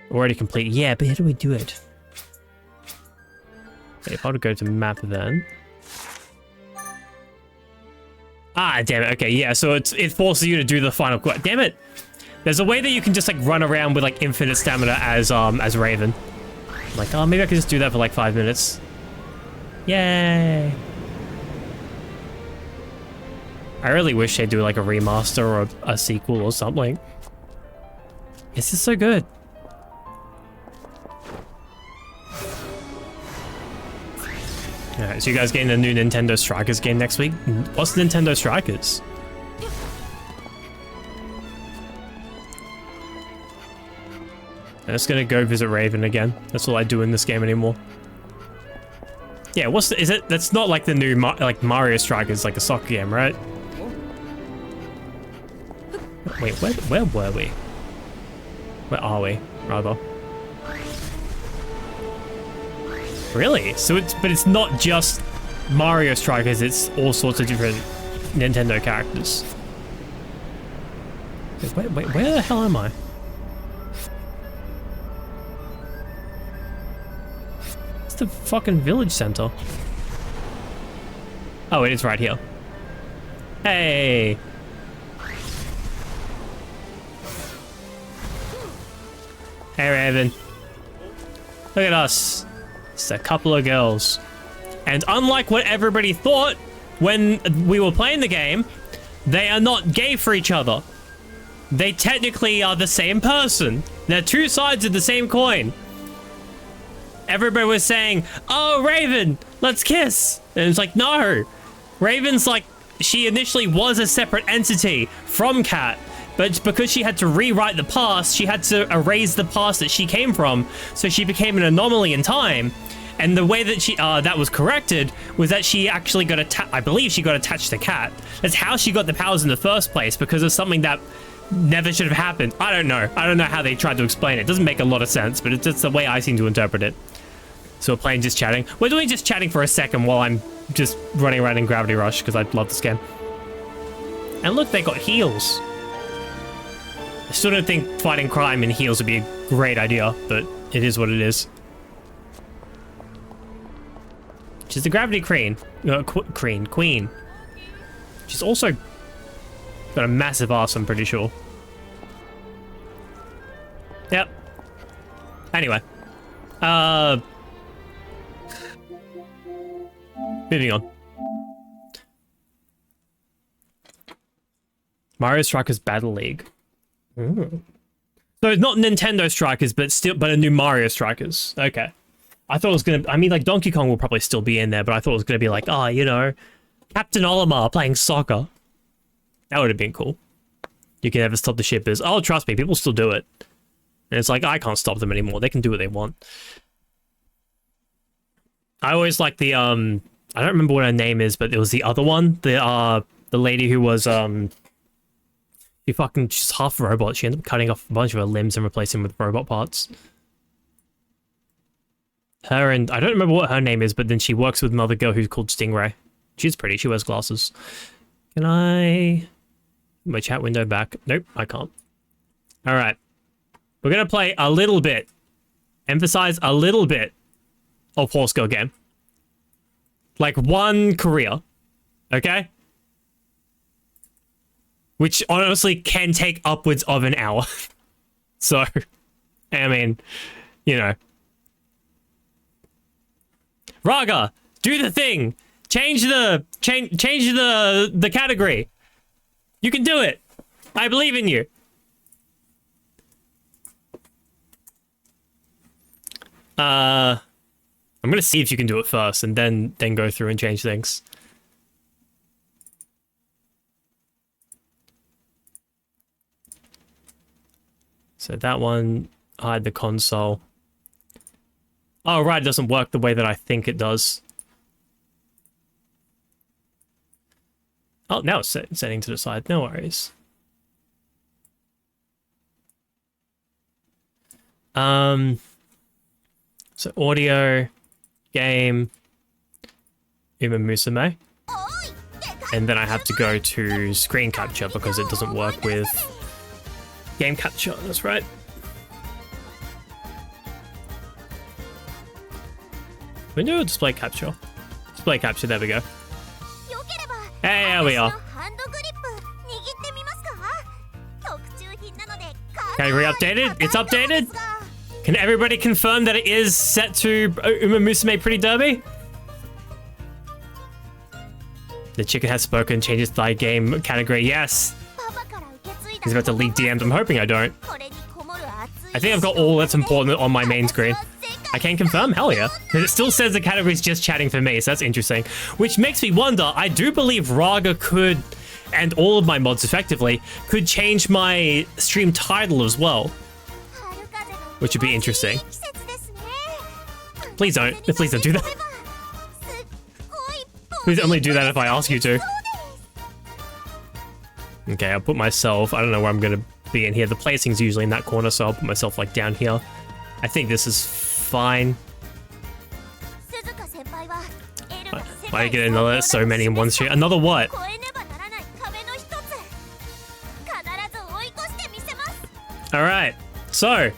Already complete. Yeah, but how do we do it? Okay, if I were to go to map then. Ah, damn it. Okay, yeah. So it forces you to do the final quest. Damn it. There's a way that you can just like run around with like infinite stamina as Raven. I'm like, oh, maybe I could just do that for like 5 minutes. Yay. I really wish they'd do like a remaster or a sequel or something. This is so good. Alright, so you guys getting a new Nintendo Strikers game next week? What's Nintendo Strikers? I'm just gonna go visit Raven again. That's all I do in this game anymore. Yeah, is it? That's not like the new like Mario Strikers, like a soccer game, right? Wait, where were we? Where are we, rather? Really? So but it's not just Mario Strikers, it's all sorts of different Nintendo characters. Wait, where the hell am I? It's the fucking village center. Oh, it is right here. Hey! Hey, Raven. Look at us. It's a couple of girls. And unlike what everybody thought when we were playing the game, they are not gay for each other. They technically are the same person. They're two sides of the same coin. Everybody was saying, oh, Raven, let's kiss. And it's like, no. Raven's like, she initially was a separate entity from Kat. But because she had to rewrite the past, she had to erase the past that she came from. So she became an anomaly in time. And the way that she that was corrected was that she actually got I believe she got attached to Kat. That's how she got the powers in the first place, because of something that never should have happened. I don't know. I don't know how they tried to explain it. It doesn't make a lot of sense, but it's just the way I seem to interpret it. So we're playing just chatting. We're doing just chatting for a second while I'm just running around in Gravity Rush, because I love this game. And look, they got heals. I still don't think fighting crime in heals would be a great idea, but it is what it is. She's the Gravity Queen. Queen. She's also got a massive ass, I'm pretty sure. Yep. Anyway. Moving on. Mario Strikers Battle League. Ooh. So it's not Nintendo Strikers, but a new Mario Strikers. Okay. I thought it was gonna. I mean, like Donkey Kong will probably still be in there, but I thought it was gonna be like, oh, you know, Captain Olimar playing soccer. That would have been cool. You can never stop the shippers. Oh, trust me, people still do it. And it's like, I can't stop them anymore. They can do what they want. I always like the I don't remember what her name is, but it was the other one. The lady who was she's half robot. She ended up cutting off a bunch of her limbs and replacing them with robot parts. Her, and I don't remember what her name is, but then she works with another girl who's called Stingray. She's pretty. She wears glasses. Can I... my chat window back? Nope, I can't. All right. We're going to play a little bit. Emphasize a little bit of Horse Girl game. Like one career. Okay? Which honestly can take upwards of an hour. So, I mean, you know. Raga, do the thing. Change the category. You can do it. I believe in you. I'm gonna see if you can do it first, and then go through and change things. So that one, hide the console. Oh, right, it doesn't work the way that I think it does. Oh, now it's setting to the side. No worries. So audio, game, Uma Musume. And then I have to go to screen capture because it doesn't work with game capture. That's right. Window or display capture? Display capture, there we go. Hey, there we are. Category updated? It's updated? Can everybody confirm that it is set to Uma Musume Pretty Derby? The chicken has spoken, changes thy game category. Yes. He's about to leak DMs. I'm hoping I don't. I think I've got all that's important on my main screen. I can confirm? Hell yeah. Because it still says the category is just chatting for me, so that's interesting. Which makes me wonder, I do believe Raga could, and all of my mods effectively, could change my stream title as well. Which would be interesting. Please don't. Please don't do that. Please only do that if I ask you to. Okay, I'll put myself... I don't know where I'm going to be in here. The placing's usually in that corner, so I'll put myself, like, down here. I think this is fine. Why I get another... So many in one stream. Another what? Alright, so...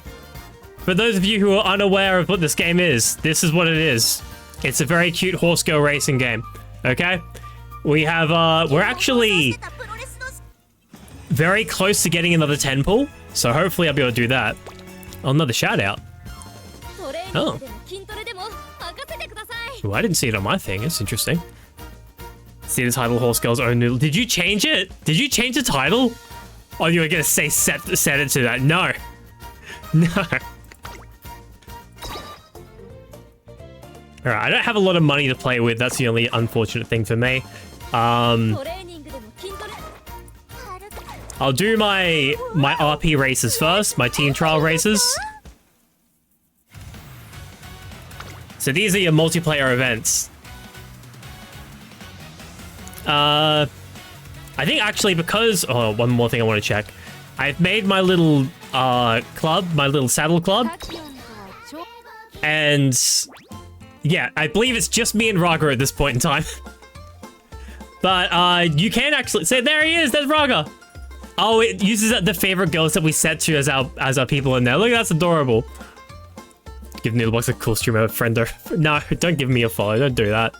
For those of you who are unaware of what this game is, this is what it is. It's a very cute horse girl racing game. Okay? We have, we're actually very close to getting another 10 pull, so hopefully I'll be able to do that. Oh, another shout out. Oh. Ooh, I didn't see it on my thing. It's interesting. See the title, Horse Girl's Own Noodle. Did you change it? Did you change the title? Oh, you were gonna say set it to that. No. No. Alright, I don't have a lot of money to play with. That's the only unfortunate thing for me. I'll do my RP races first, my team trial races. So these are your multiplayer events. I think actually because... Oh, one more thing I want to check. I've made my little club, my little saddle club. And... yeah, I believe it's just me and Raga at this point in time. But you can actually say, there he is, there's Raga. Oh, it uses the favorite girls that we set to as our people in there. Look, that's adorable. Give Noodlebox a cool streamer friender. No, don't give me a follow. Don't do that.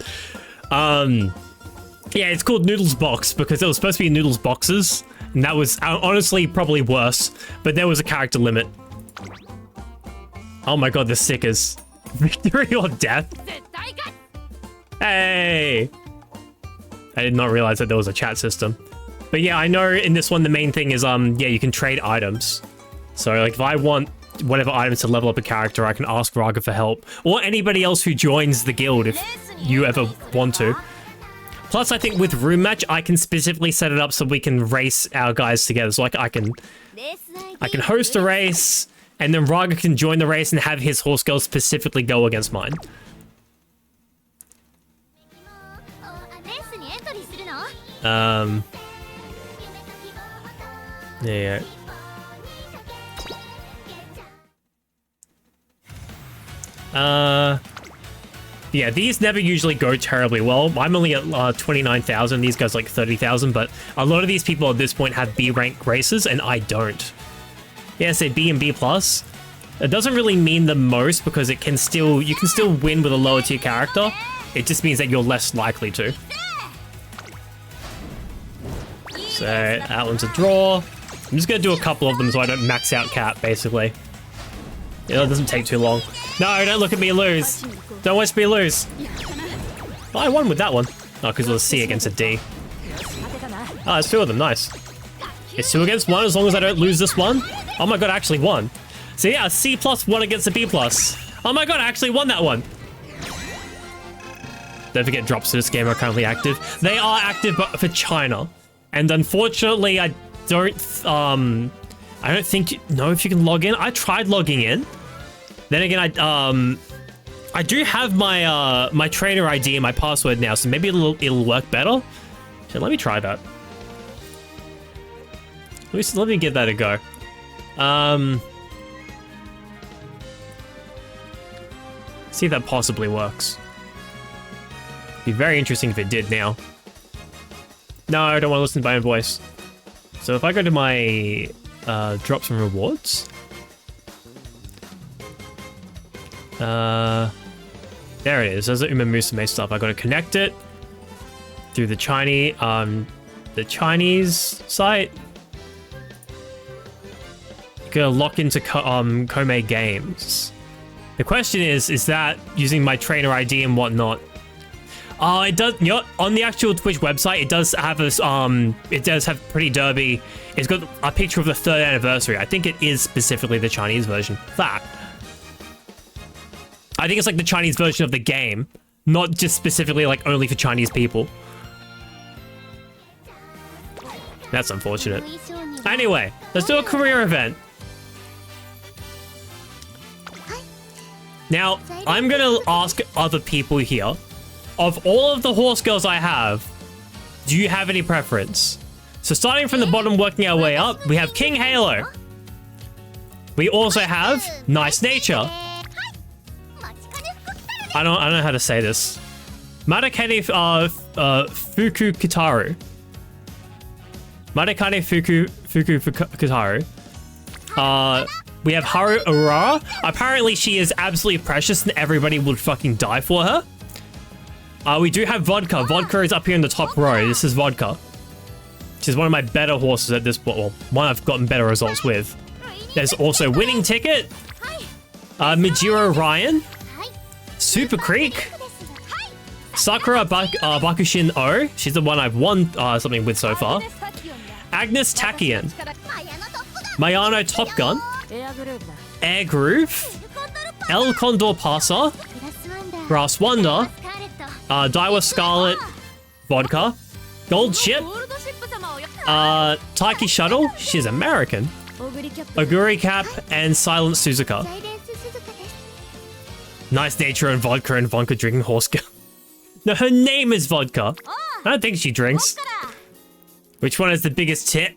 Yeah, it's called Noodles Box because it was supposed to be Noodles Boxes, and that was honestly probably worse. But there was a character limit. Oh my god, the stickers. Victory or death? Hey! I did not realize that there was a chat system. But yeah, I know in this one the main thing is, yeah, you can trade items. So like if I want whatever items to level up a character, I can ask Raga for help. Or anybody else who joins the guild if you ever want to. Plus, I think with Room Match, I can specifically set it up so we can race our guys together. So like I can host a race, and then Raga can join the race and have his horse girl specifically go against mine. Yeah. Yeah, these never usually go terribly well. I'm only at 29,000. These guys like 30,000, but a lot of these people at this point have B rank races, and I don't. Yeah, say B and B plus. It doesn't really mean the most because it can still you can still win with a lower tier character. It just means that you're less likely to. So that one's a draw. I'm just gonna do a couple of them so I don't max out Cap, basically. Yeah, it doesn't take too long. No, don't look at me lose. Don't watch me lose. Oh, I won with that one. Oh, because it was a C against a D. Oh, it's two of them. Nice. It's 2 against 1 as long as I don't lose this one. Oh my god, I actually won. So yeah, a C plus 1 against a B plus. Oh my god, I actually won that one. Don't forget drops to this game are currently active. They are active but for China. And unfortunately, I don't think know if you can log in. I tried logging in. Then again, I do have my my trainer ID and my password now, so maybe it'll work better. So let me try that. Let me give that a go. See if that possibly works. Be very interesting if it did now. No, I don't want to listen to my own voice. So if I go to my drops and rewards. There it is. There's the Uma Musume stuff. I got to connect it through the Chinese site. gonna lock into Kome Games. The question is that using my trainer ID and whatnot? It does. You know, on the actual Twitch website, it does have this. It does have Pretty Derby. It's got a picture of the 3rd anniversary. I think it is specifically the Chinese version. Fact. I think it's like the Chinese version of the game, not just specifically like only for Chinese people. That's unfortunate. Anyway, let's do a career event. Now, I'm gonna ask other people here. Of all of the horse girls I have, do you have any preference? So starting from the bottom, working our way up, we have King Halo. We also have Nice Nature. I don't know how to say this. Marakane Fuku Kitaru. Marakane Fuku Kitaru. We have Haru Aurora. Apparently she is absolutely precious and everybody would fucking die for her. We do have Vodka. Vodka is up here in the top row. This is Vodka. She's one of my better horses at this point. Well, one I've gotten better results with. There's also Winning Ticket. Mijiro Ryan. Super Creek. Sakura Bakushin O. She's the one I've won something with so far. Agnes Takian. Mayano Top Gun. Air Groove. El Condor Passer. Brass Wonder. Daiwa Scarlet. Vodka. Gold Ship. Taiki Shuttle. She's American. Oguri Cap and Silent Suzuka. Nice Nature and Vodka drinking horse girl. No, her name is Vodka. I don't think she drinks. Which one is the biggest tit?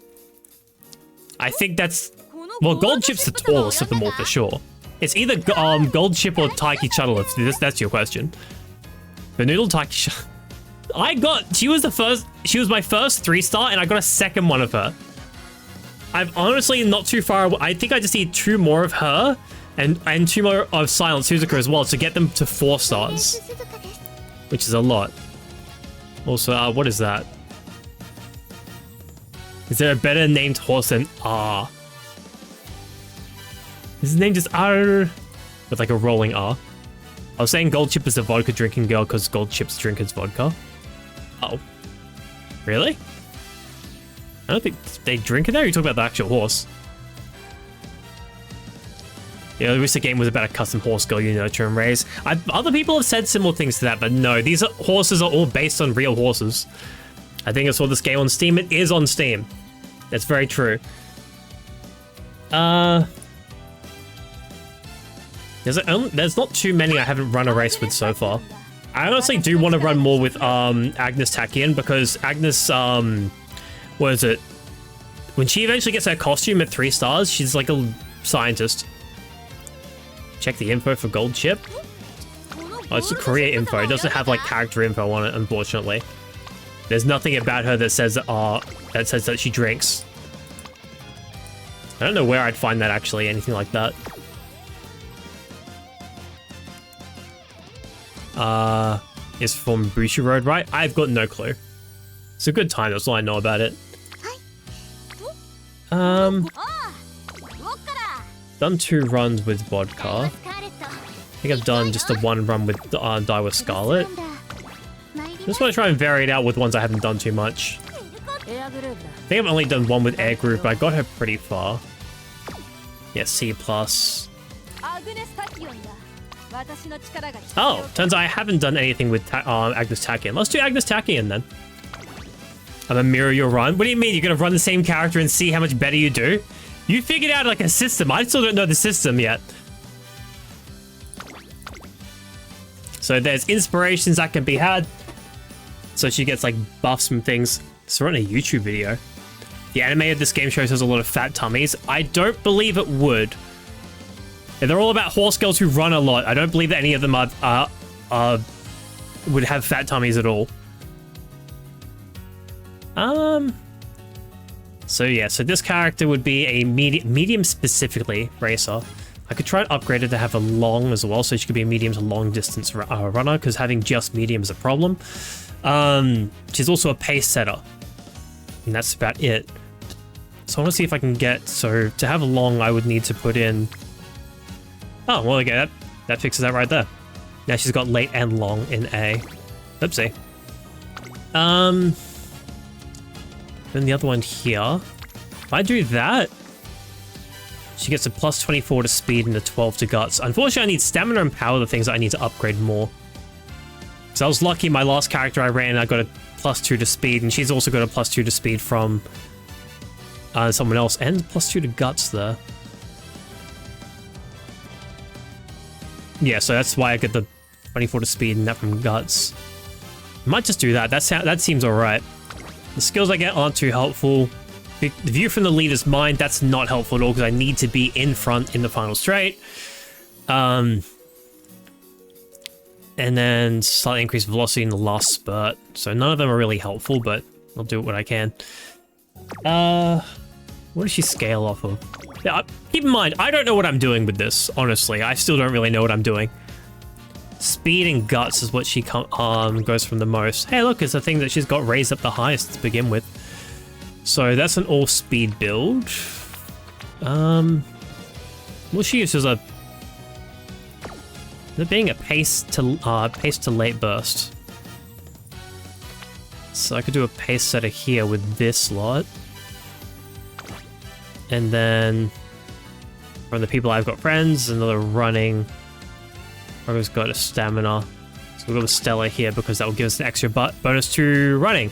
I think that's... Well, Gold Chip's the tallest of them all for sure. It's either Gold Chip or Taiki Shuttle if that's your question. The Noodle Taiki Shuttle. She was my first 3-star and I got a second one of her. I'm honestly not too far away. I think I just need 2 more of her and 2 more of Silent Suzuka as well to get them to 4 stars. Which is a lot. Also, what is that? Is there a better named horse than R? Is his name just R? With like a rolling R. I was saying Gold Chip is a vodka drinking girl because Gold Chip's drink is vodka. Oh. Really? I don't think they drink it there. You talk about the actual horse. Yeah, I wish the game was about a custom horse girl you nurture and raise. Other people have said similar things to that, but no, these horses are all based on real horses. I think I saw this game on Steam. It is on Steam. That's very true. There's not too many I haven't run a race with so far. I honestly do want to run more with Agnes Takian because Agnes, what is it? When she eventually gets her costume at 3 stars, she's like a scientist. Check the info for Gold Chip. Oh, it's the career info. It doesn't have like character info on it, unfortunately. There's nothing about her that says that she drinks. I don't know where I'd find that actually, anything like that. Is from Bushi Road, right? I've got no clue. It's a good time, that's all I know about it. Done 2 runs with Vodka. I think I've done just the 1 run with Daiwa Scarlet. Just want to try and vary it out with ones I haven't done too much. I think I've only done 1 with Air Group, but I got her pretty far. Yeah, C+. Oh, turns out I haven't done anything with Agnes Takian. Let's do Agnes Takian then. I'm gonna mirror your run. What do you mean? You're gonna run the same character and see how much better you do? You figured out like a system. I still don't know the system yet. So there's inspirations that can be had. So she gets like buffs from things. So we're on a YouTube video. The anime of this game shows us a lot of fat tummies. I don't believe it would. They're all about horse girls who run a lot. I don't believe that any of them would have fat tummies at all. So yeah, so this character would be a medium specifically racer. I could try and upgrade it to have a long as well, so she could be a medium to long distance runner, because having just medium is a problem. She's also a pace setter, and that's about it. So I want to see if I can get... So to have long, I would need to put in... Oh, well, okay, that fixes that right there. Now she's got late and long in A. Oopsie. Then the other one here. If I do that, she gets a plus 24 to speed and a 12 to guts. Unfortunately, I need stamina and power, the things that I need to upgrade more. So I was lucky my last character I ran, I got a plus 2 to speed, and she's also got a plus 2 to speed from someone else, and plus 2 to guts there. Yeah, so that's why I get the 24 to speed and that from guts. Might just do that. That seems alright. The skills I get aren't too helpful. The view from the leader's mind, that's not helpful at all because I need to be in front in the final straight. And then slightly increased velocity in the last spurt. So none of them are really helpful, but I'll do what I can. What does she scale off of? Yeah, keep in mind, I don't know what I'm doing with this, honestly. I still don't really know what I'm doing. Speed and guts is what she goes from the most. Hey, look, it's a thing that she's got raised up the highest to begin with. So that's an all-speed build. Well, she uses a... There being a pace to late burst. So I could do a pace setter here with this slot. And then from the people I've got friends, another running. I've got a stamina. So we've got a Stella here because that will give us an extra bonus to running.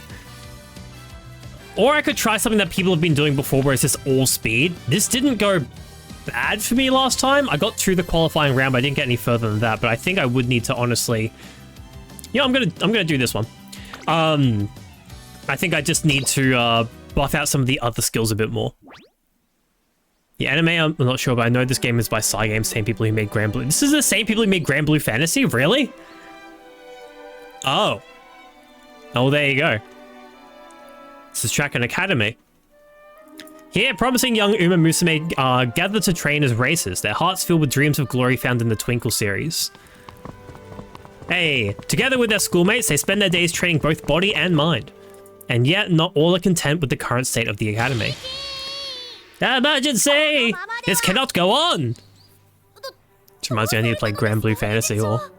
Or I could try something that people have been doing before where it's just all speed. This didn't go bad for me last time. I got through the qualifying round, but I didn't get any further than that. But I think I would need to honestly... Yeah, I'm gonna do this one. I think I just need to buff out some of the other skills a bit more. The anime, I'm not sure, but I know this game is by Cygames, same people who made Grand Blue. This is the same people who made Grand Blue Fantasy? Really? Oh. Oh, there you go. This is Track and Academy. Here, promising young Uma Musume gather to train as racers, their hearts filled with dreams of glory found in the Twinkle series. Hey, together with their schoolmates, they spend their days training both body and mind. And yet, not all are content with the current state of the academy. Emergency! This cannot go on! Which reminds me, I need to play Grand Blue Fantasy or...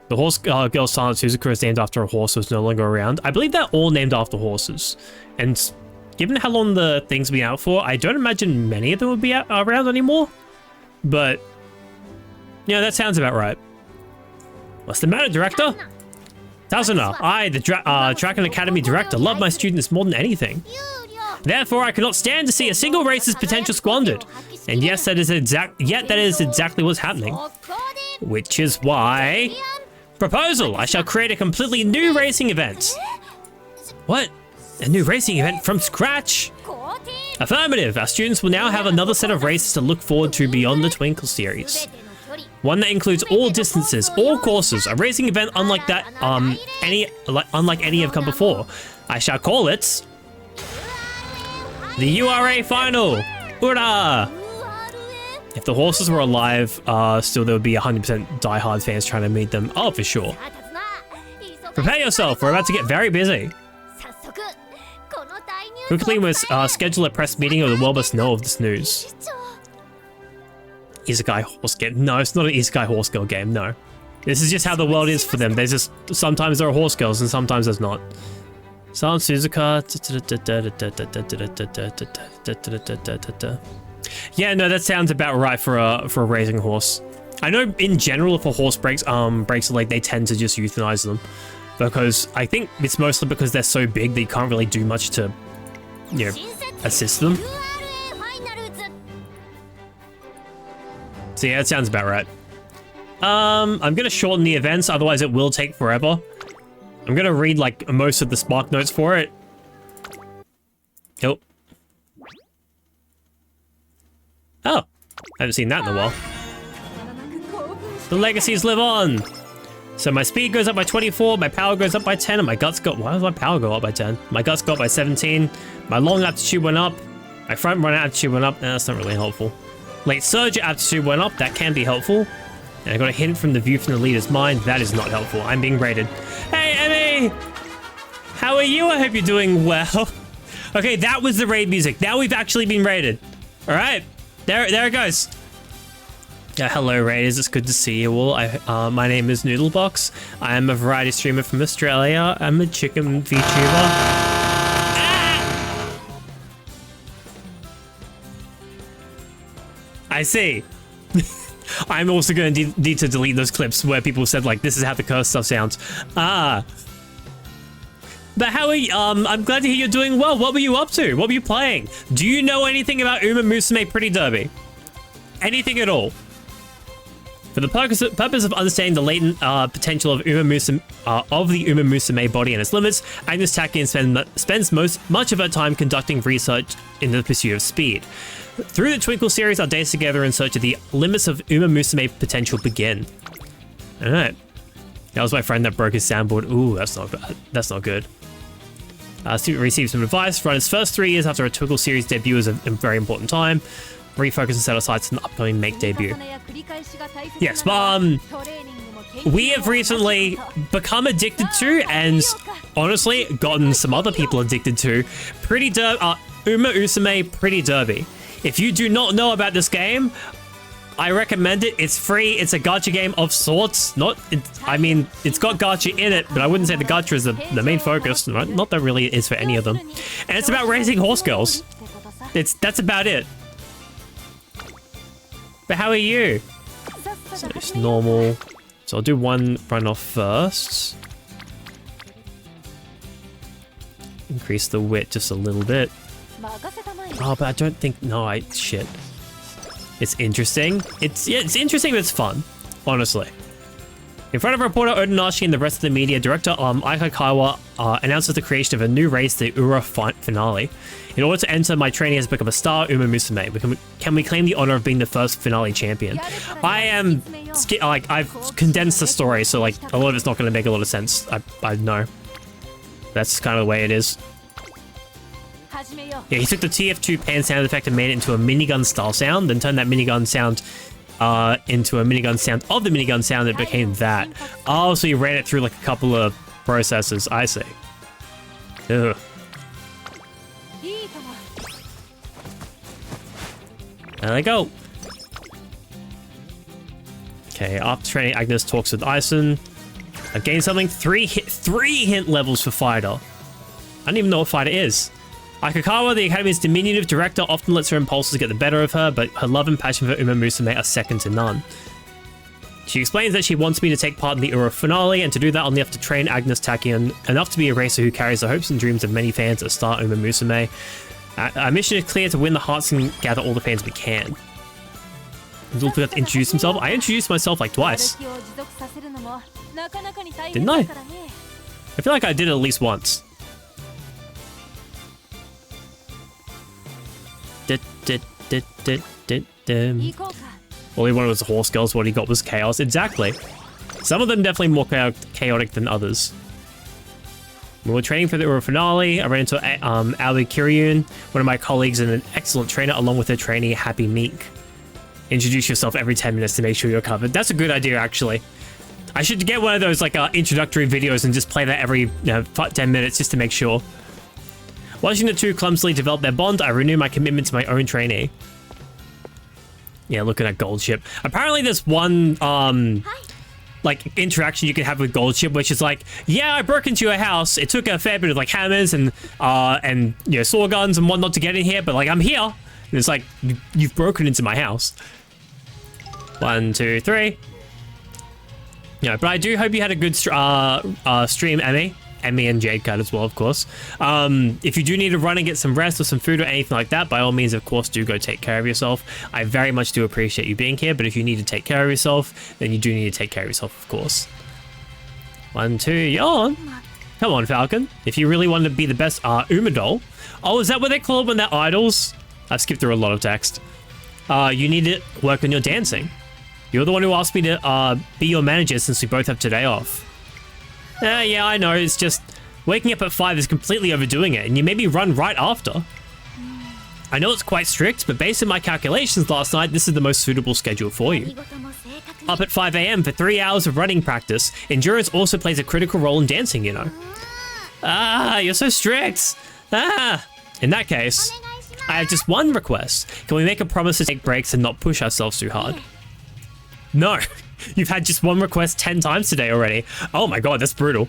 The horse girl Silent Suzuka is named after a horse who's no longer around. I believe they're all named after horses. And given how long the thing's been out for, I don't imagine many of them would be around anymore. But, yeah, that sounds about right. What's the matter, Director? Tazuna, I, the Track and Academy Director, love my students more than anything. Therefore, I cannot stand to see a single race's potential squandered. And yes, that is exactly what's happening. Which is why... Proposal! I shall create a completely new racing event. What? A new racing event from scratch? Affirmative! Our students will now have another set of races to look forward to beyond the Twinkle series. One that includes all distances, all courses, a racing event unlike that, unlike any have come before. I shall call it... the URA Final! Hoorah! If the horses were alive, still there would be 100% diehard fans trying to meet them. Oh, for sure. Prepare yourself, we're about to get very busy. Quickly, we schedule a press meeting or the world must know of this news. Isekai horse game. No, it's not an Isekai horse girl game, no. This is just how the world is for them. There's just, sometimes there are horse girls and sometimes there's not. Silent Suzuka. Yeah, no, that sounds about right for a racing horse. I know in general if a horse breaks a leg, they tend to just euthanize them. Because I think it's mostly because they're so big that you can't really do much to, you know, assist them. So yeah, it sounds about right. I'm gonna shorten the events, otherwise it will take forever. I'm gonna read like most of the spark notes for it. Yep. Oh, I haven't seen that in a while. The legacies live on. So my speed goes up by 24, my power goes up by 10, and my guts got... Why does my power go up by 10? My guts got up by 17, my long aptitude went up, my front run aptitude went up. That's not really helpful. Late surge aptitude went up, that can be helpful. And I got a hint from the view from the leader's mind, that is not helpful. I'm being rated. Hey, Emmy! How are you? I hope you're doing well. Okay, that was the raid music. Now we've actually been raided. All right, there it goes. Hello raiders, it's good to see you all. My name is Noodlebox. I am a variety streamer from Australia. I'm a chicken VTuber. Ah! I see. I'm also going to need to delete those clips where people said like, this is how the curse stuff sounds. Ah. But how are you? I'm glad to hear you're doing well. What were you up to? What were you playing? Do you know anything about Uma Musume Pretty Derby? Anything at all? For the purpose of understanding the latent potential of the Uma Musume body and its limits, Agnes Takian spends much of her time conducting research in the pursuit of speed. Through the Twinkle series, our days together in search of the limits of Uma Musume potential begin. All right, that was my friend that broke his soundboard. Ooh, that's not bad. That's not good. Student receives some advice. Run his first 3 years after a Twinkle series debut is a very important time. Refocus and set aside an upcoming Make debut. Yes, but we have recently become addicted to, and honestly gotten some other people addicted to, Uma Musume Pretty Derby. If you do not know about this game, I recommend it. It's free. It's a gacha game of sorts. I mean, it's got gacha in it, but I wouldn't say the gacha is the main focus. Right? Not that really it is for any of them. And it's about raising horse girls. That's about it. But how are you? So it's normal. So I'll do one run off first. Increase the width just a little bit. Oh, but I don't think... No, shit. It's interesting. It's interesting, but it's fun. Honestly. In front of reporter Odenashi and the rest of the media, director Aika Kaiwa announces the creation of a new race, the Ura Finale. In order to enter, my trainee has become a star, Uma Musume. Can we claim the honor of being the first finale champion? I've condensed the story, so like a lot of it's not going to make a lot of sense. I know. That's kind of the way it is. Yeah, he took the TF2 pan sound effect and made it into a minigun style sound, then turned that minigun sound into a minigun sound of the minigun sound that became that. Oh, so you ran it through like a couple of processes. I see. Ugh. There they go. Okay, after training, Agnes talks with Ison. I've gained something. 3 hint levels for fighter. I don't even know what fighter is. Akakawa, the Academy's diminutive director, often lets her impulses get the better of her, but her love and passion for Uma Musume are second to none. She explains that she wants me to take part in the Ura finale, and to do that I'll have to train Agnes Takian enough to be a racer who carries the hopes and dreams of many fans at star Uma Musume. Our mission is clear: to win the hearts and gather all the fans we can. Don't forget to introduce himself. I introduced myself like twice. Didn't I? I feel like I did it at least once. All he wanted was horse girls, what he got was chaos. Exactly. Some of them definitely more chaotic than others. When we were training for the Ura finale, I ran into Aoi Kiryun, one of my colleagues and an excellent trainer, along with her trainee, Happy Meek. Introduce yourself every 10 minutes to make sure you're covered. That's a good idea, actually. I should get one of those like introductory videos and just play that every 10 minutes just to make sure. Watching the two clumsily develop their bond, I renew my commitment to my own trainee. Yeah, looking at Gold Ship. Apparently there's one, like, interaction you can have with Gold Ship, which is like, yeah, I broke into your house. It took a fair bit of, like, hammers and you know, saw guns and whatnot to get in here, but, like, I'm here. And it's like, you've broken into my house. 1, 2, 3. Yeah, but I do hope you had a good stream, Emmy. Emmy and Jade Cut as well, of course. If you do need to run and get some rest or some food or anything like that, by all means, of course, do go take care of yourself. I very much do appreciate you being here, but if you need to take care of yourself, then you do need to take care of yourself, of course. 1, 2, yawn. Come on, Falcon. If you really want to be the best Uma doll. Oh, is that what they call it when they're idols? I've skipped through a lot of text. You need to work on your dancing. You're the one who asked me to be your manager since we both have today off. Yeah, I know, it's just waking up at 5 is completely overdoing it, and you made me run right after. I know it's quite strict, but based on my calculations last night, this is the most suitable schedule for you. Up at 5 AM for 3 hours of running practice. Endurance also plays a critical role in dancing, you know. You're so strict. In that case, I have just one request. Can we make a promise to take breaks and not push ourselves too hard? No. You've had just one request 10 times today already. Oh my god, that's brutal.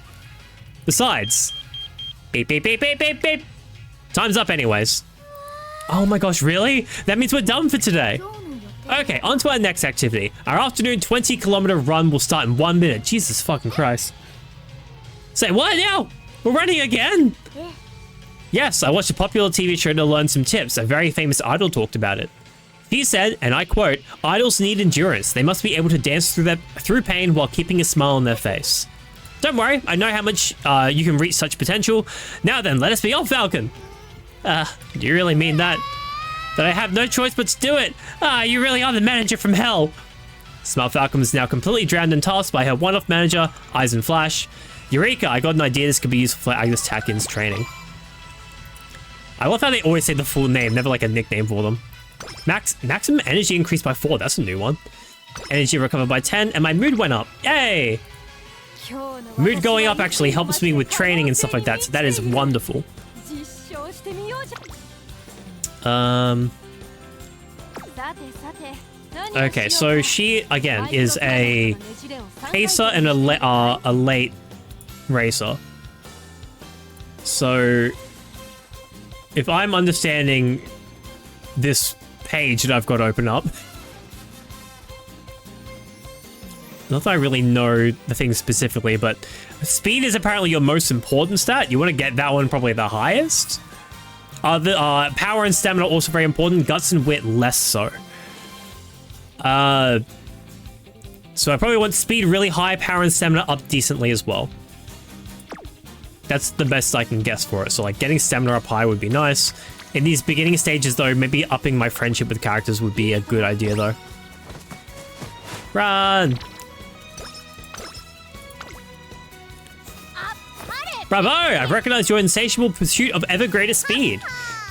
Besides, beep, beep, beep, beep, beep, beep. Time's up anyways. Oh my gosh, really? That means we're done for today. Okay, on to our next activity. Our afternoon 20-kilometer run will start in 1 minute. Jesus fucking Christ. Say what now? We're running again? Yes, I watched a popular TV show to learn some tips. A very famous idol talked about it. He said, and I quote, "Idols need endurance. They must be able to dance through pain while keeping a smile on their face." Don't worry, I know how much you can reach such potential. Now then, let us be off, Falcon. Do you really mean that? That I have no choice but to do it? You really are the manager from hell. Smile Falcon is now completely drowned in tasks by her one-off manager, Eyes and Flash. Eureka, I got an idea this could be useful for Agnes Takian's training. I love how they always say the full name, never like a nickname for them. Maximum energy increased by 4, that's a new one. Energy recovered by 10, and my mood went up. Yay! Mood going up actually helps me with training and stuff like that, so that is wonderful. Okay, so she, again, is a pacer and a late racer. So, if I'm understanding this page that I've got open up, not that I really know the thing specifically, but speed is apparently your most important stat. You want to get that one probably the highest. Power and stamina also very important. Guts and wit less so. So I probably want speed really high, power and stamina up decently as well. That's the best I can guess for it. So like getting stamina up high would be nice. In these beginning stages though, maybe upping my friendship with characters would be a good idea though. Run! Bravo! I've recognized your insatiable pursuit of ever greater speed.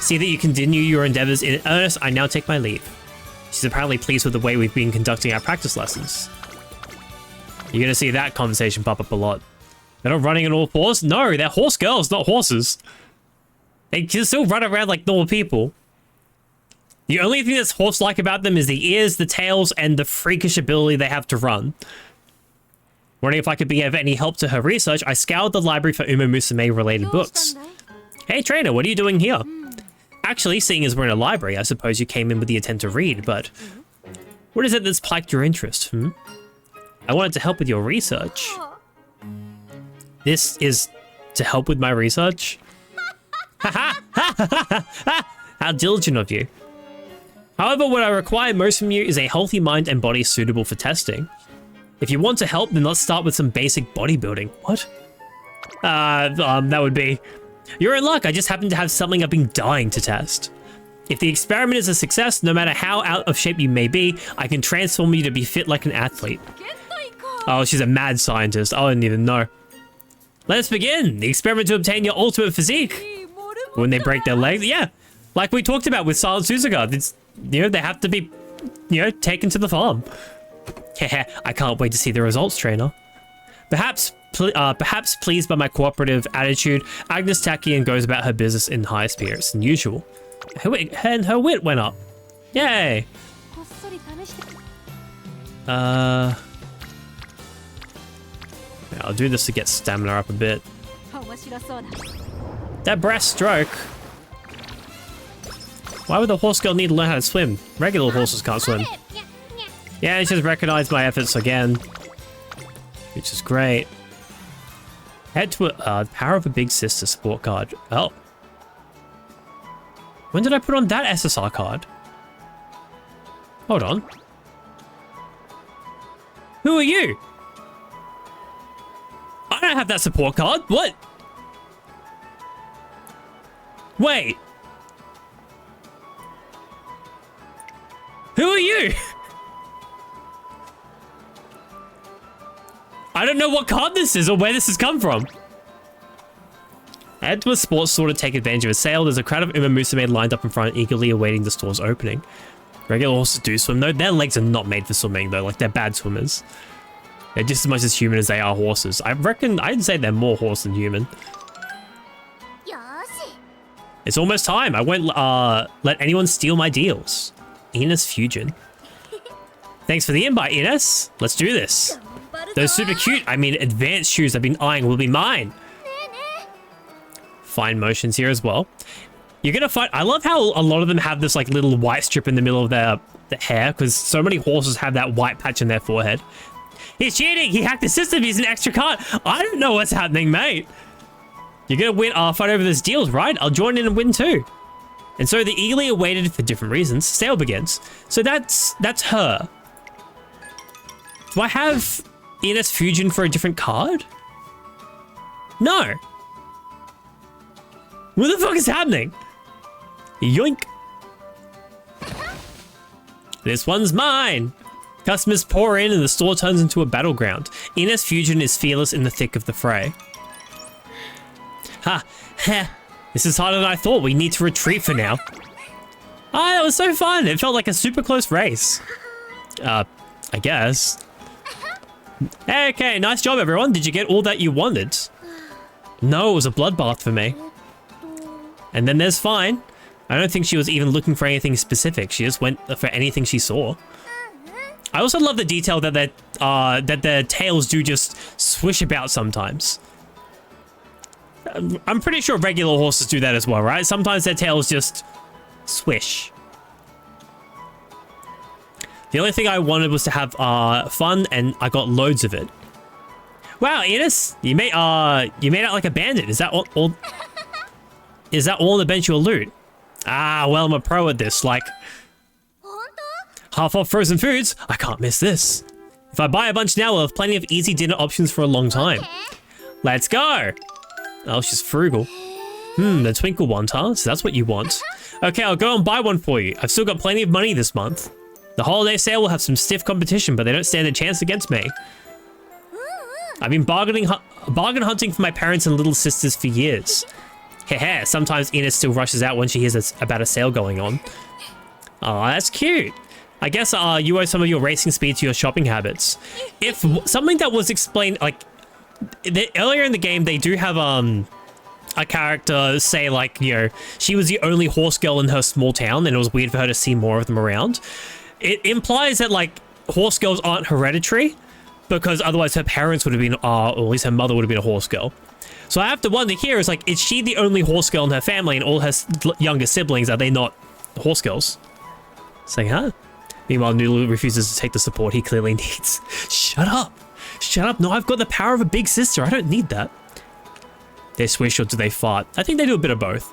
See that you continue your endeavors in earnest, I now take my leave. She's apparently pleased with the way we've been conducting our practice lessons. You're gonna see that conversation pop up a lot. They're not running on all fours? No, they're horse girls, not horses. They can still run around like normal people. The only thing that's horse-like about them is the ears, the tails, and the freakish ability they have to run. Wondering if I could be of any help to her research, I scoured the library for Uma Musume-related books. Hey trainer, what are you doing here? Actually, seeing as we're in a library, I suppose you came in with the intent to read, but... what is it that's piqued your interest, I wanted to help with your research. This is to help with my research? How diligent of you. However, what I require most from you is a healthy mind and body suitable for testing. If you want to help, then let's start with some basic bodybuilding. What? That would be... You're in luck, I just happen to have something I've been dying to test. If the experiment is a success, no matter how out of shape you may be, I can transform you to be fit like an athlete. Oh, she's a mad scientist. I didn't even know. Let us begin. The experiment to obtain your ultimate physique. When they break their legs, yeah. Like we talked about with Silent Suzuka. It's, they have to be, taken to the farm. I can't wait to see the results, trainer. Perhaps pleased by my cooperative attitude, Agnes Takian goes about her business in higher spirits than usual. Her wit went up. Yay! Yeah, I'll do this to get stamina up a bit. That breaststroke. Why would the horse girl need to learn how to swim? Regular horses can't swim. Yeah, she's recognized my efforts again, which is great. Head to Power of a Big Sister support card. Oh. When did I put on that SSR card? Hold on. Who are you? I don't have that support card. What? Wait. Who are you? I don't know what card this is or where this has come from. Head to a sports store to take advantage of a sale. There's a crowd of Uma Musume lined up in front, eagerly awaiting the store's opening. Regular horses do swim though. Their legs are not made for swimming though. Like, they're bad swimmers. They're just as much as human as they are horses. I reckon I'd say they're more horse than human. It's almost time. I won't let anyone steal my deals. Ines Fusion. Thanks for the invite, Ines. Let's do this. Those super cute, advanced shoes I've been eyeing will be mine. Fine motions here as well. You're gonna find, I love how a lot of them have this like little white strip in the middle of their hair, because so many horses have that white patch in their forehead. He's cheating! He hacked the system, he's an extra card! I don't know what's happening, mate. You're gonna win, fight over those deals, right? I'll join in and win too. And so the eagerly awaited, for different reasons, sale begins. So that's her. Do I have Ines Fusion for a different card? No. What the fuck is happening? Yoink. This one's mine. Customers pour in and the store turns into a battleground. Ines Fusion is fearless in the thick of the fray. Ha! Heh! This is harder than I thought. We need to retreat for now. Ah, that was so fun. It felt like a super close race. I guess. Okay, nice job, everyone. Did you get all that you wanted? No, it was a bloodbath for me. And then there's Fine. I don't think she was even looking for anything specific. She just went for anything she saw. I also love the detail that their tails do just swish about sometimes. I'm pretty sure regular horses do that as well, right? Sometimes their tails just swish. The only thing I wanted was to have fun, and I got loads of it. Wow, Ines, you made out like a bandit. Is that all? Is that all in the eventual loot? Ah, well, I'm a pro at this. Like, half off frozen foods. I can't miss this. If I buy a bunch now, we'll have plenty of easy dinner options for a long time. Let's go. Oh, she's frugal. The twinkle one, huh? So that's what you want. Okay, I'll go and buy one for you. I've still got plenty of money this month. The holiday sale will have some stiff competition, but they don't stand a chance against me. I've been bargain hunting for my parents and little sisters for years. Heh, sometimes Ines still rushes out when she hears about a sale going on. Oh, that's cute. I guess you owe some of your racing speed to your shopping habits. If something that was explained, like, earlier in the game, they do have a character say, like, you know, she was the only horse girl in her small town, and it was weird for her to see more of them around. It implies that, like, horse girls aren't hereditary, because otherwise her parents would have been, or at least her mother would have been a horse girl. So I have to wonder here, is like, is she the only horse girl in her family, and all her younger siblings, are they not horse girls? Saying, huh? Meanwhile, Noodle refuses to take the support he clearly needs. Shut up! Shut up! No, I've got the power of a big sister. I don't need that. They swish or do they fart? I think they do a bit of both.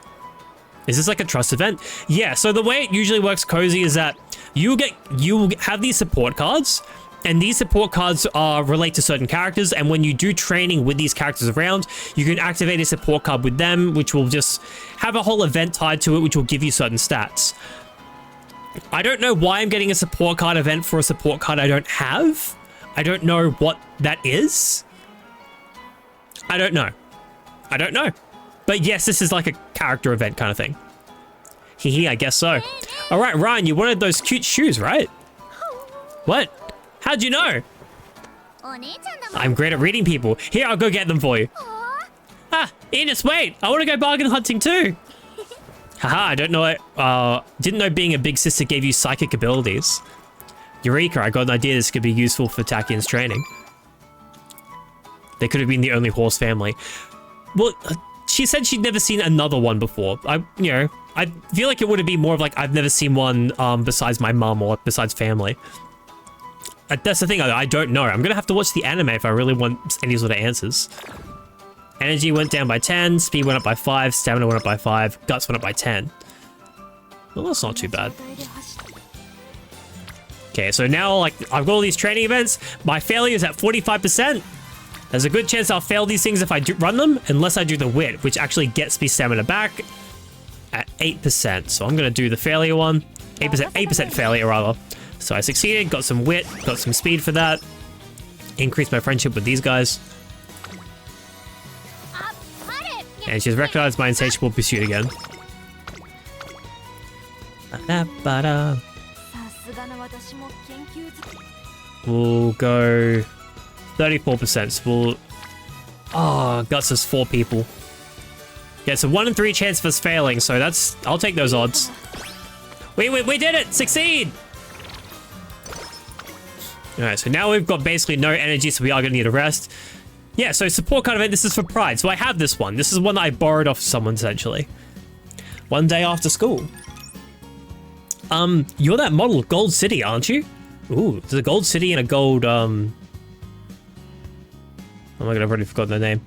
Is this like a trust event? Yeah, so the way it usually works, Cozy, is that you will have these support cards, and these support cards relate to certain characters, and when you do training with these characters around, you can activate a support card with them, which will just have a whole event tied to it, which will give you certain stats. I don't know why I'm getting a support card event for a support card I don't have. I don't know what that is. I don't know. But yes, this is like a character event kind of thing. Hee, I guess so. All right, Ryan, you wanted those cute shoes, right? What? How'd you know? I'm great at reading people. Here, I'll go get them for you. Ah, Ines, wait. I want to go bargain hunting too. Haha, I don't know. Didn't know being a big sister gave you psychic abilities. Eureka, I got an idea this could be useful for Takian's training. They could have been the only horse family. Well, she said she'd never seen another one before. I feel like it would have been more of like, I've never seen one besides my mum or besides family. That's the thing, I don't know. I'm gonna have to watch the anime if I really want any sort of answers. Energy went down by 10, speed went up by 5, stamina went up by 5, guts went up by 10. Well, that's not too bad. Okay, so now, like, I've got all these training events. My failure is at 45%. There's a good chance I'll fail these things if I do run them, unless I do the wit, which actually gets me stamina back at 8%. So I'm gonna do the failure one. 8% failure, rather. So I succeeded, got some wit, got some speed for that. Increased my friendship with these guys. And she's recognized my insatiable pursuit again. We'll go 34%. So we'll... Oh, Guts is 4 people. Yeah, it's a 1 in 3 chance of us failing, so that's... I'll take those odds. We did it! Succeed! Alright, so now we've got basically no energy, so we are going to need a rest. Yeah, so support card event, this is for Pride. So I have this one. This is one that I borrowed off someone, essentially. One day after school. You're that model, Gold City, aren't you? Ooh, there's a Gold City and a Gold, Oh my god, I've already forgotten their name.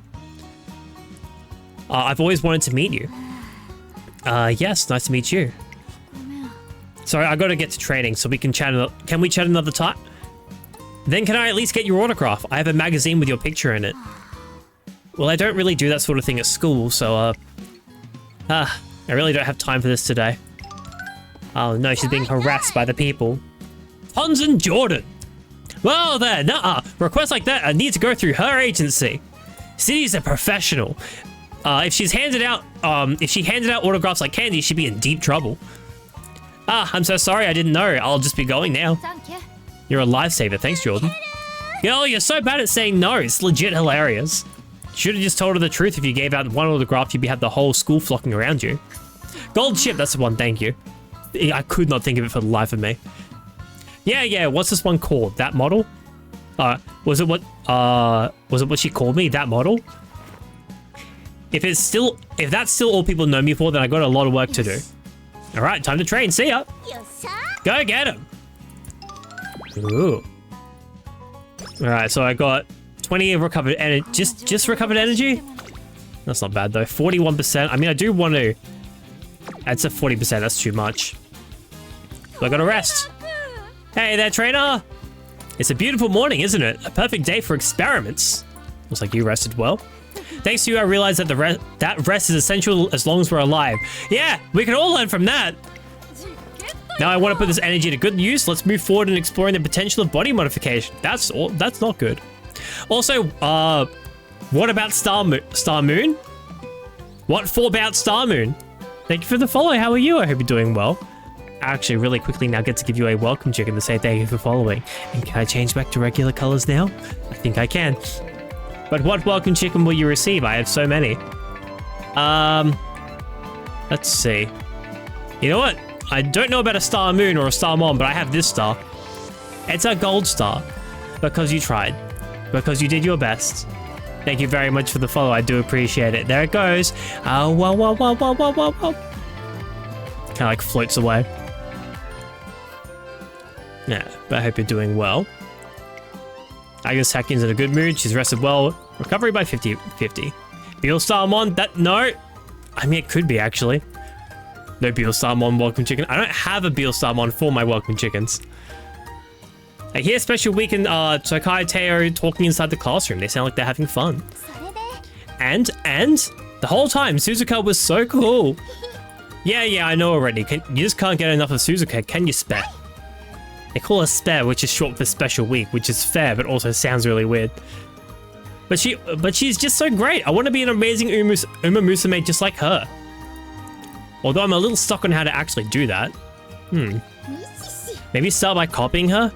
I've always wanted to meet you. Yes, nice to meet you. Sorry, I gotta get to training, so we can chat. Can we chat another time? Then can I at least get your autograph? I have a magazine with your picture in it. Well, I don't really do that sort of thing at school, so, I really don't have time for this today. Oh no, she's being harassed by the people. Hans and Jordan! Well then, requests like that need to go through her agency. City's a professional. If she handed out autographs like candy, she'd be in deep trouble. I'm so sorry, I didn't know. I'll just be going now. You're a lifesaver, thanks, Jordan. Yo, you're so bad at saying no. It's legit hilarious. Should have just told her the truth. If you gave out one autograph, you'd have the whole school flocking around you. Gold chip, that's the one, thank you. I could not think of it for the life of me. Yeah, what's this one called? That model? Was it what she called me? That model? If that's still all people know me for, then I got a lot of work to do. All right, time to train. See ya. Go get him. Ooh. All right, so I got 20 recovered energy. Just recovered energy. That's not bad though. 41%. I mean, I do want to. That's a 40%. That's too much. So I got to rest. Hey there, trainer. It's a beautiful morning, isn't it? A perfect day for experiments. Looks like you rested well. Thanks to you, I realized that that rest is essential as long as we're alive. Yeah, we can all learn from that. Now I want to put this energy to good use. Let's move forward in exploring the potential of body modification. That's not good. Also, what about Star Moon? What for about Star Moon? Thank you for the follow. How are you? I hope you're doing well. I actually really quickly now get to give you a welcome chicken to say thank you for following. And can I change back to regular colors now? I think I can. But what welcome chicken will you receive? I have so many. Let's see. You know what? I don't know about a Star Moon or a Star Mom, but I have this star. It's a gold star. Because you tried. Because you did your best. Thank you very much for the follow. I do appreciate it. There it goes. Oh, whoa. Kind of like floats away. Yeah, but I hope you're doing well. I guess Hakin's in a good mood. She's rested well. Recovery by 50. Beal Starmon, no. I mean, it could be actually. No Beal Starmon welcome chicken. I don't have a Beal Starmon for my welcome chickens. I hear special week in Tokai Teo talking inside the classroom. They sound like they're having fun. And the whole time Suzuka was so cool. Yeah, I know already. You just can't get enough of Suzuka, can you, Spare? They call her Spare, which is short for special week, which is fair, but also sounds really weird. But she's just so great. I want to be an amazing Uma Musume just like her. Although I'm a little stuck on how to actually do that. Maybe start by copying her?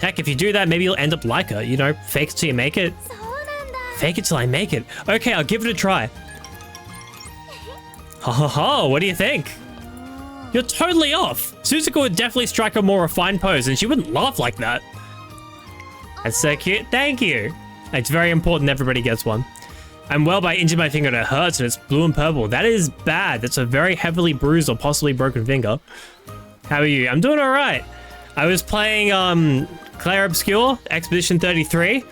Heck, if you do that, maybe you'll end up like her. You know, fake it till you make it. Fake it till I make it. Okay, I'll give it a try. Ha, what do you think? You're totally off. Suzuka would definitely strike a more refined pose, and she wouldn't laugh like that. That's so cute. Thank you. It's very important everybody gets one. I'm well, but I injured my finger and it hurts, and it's blue and purple. That is bad. That's a very heavily bruised or possibly broken finger. How are you? I'm doing all right. I was playing Claire Obscure, Expedition 33,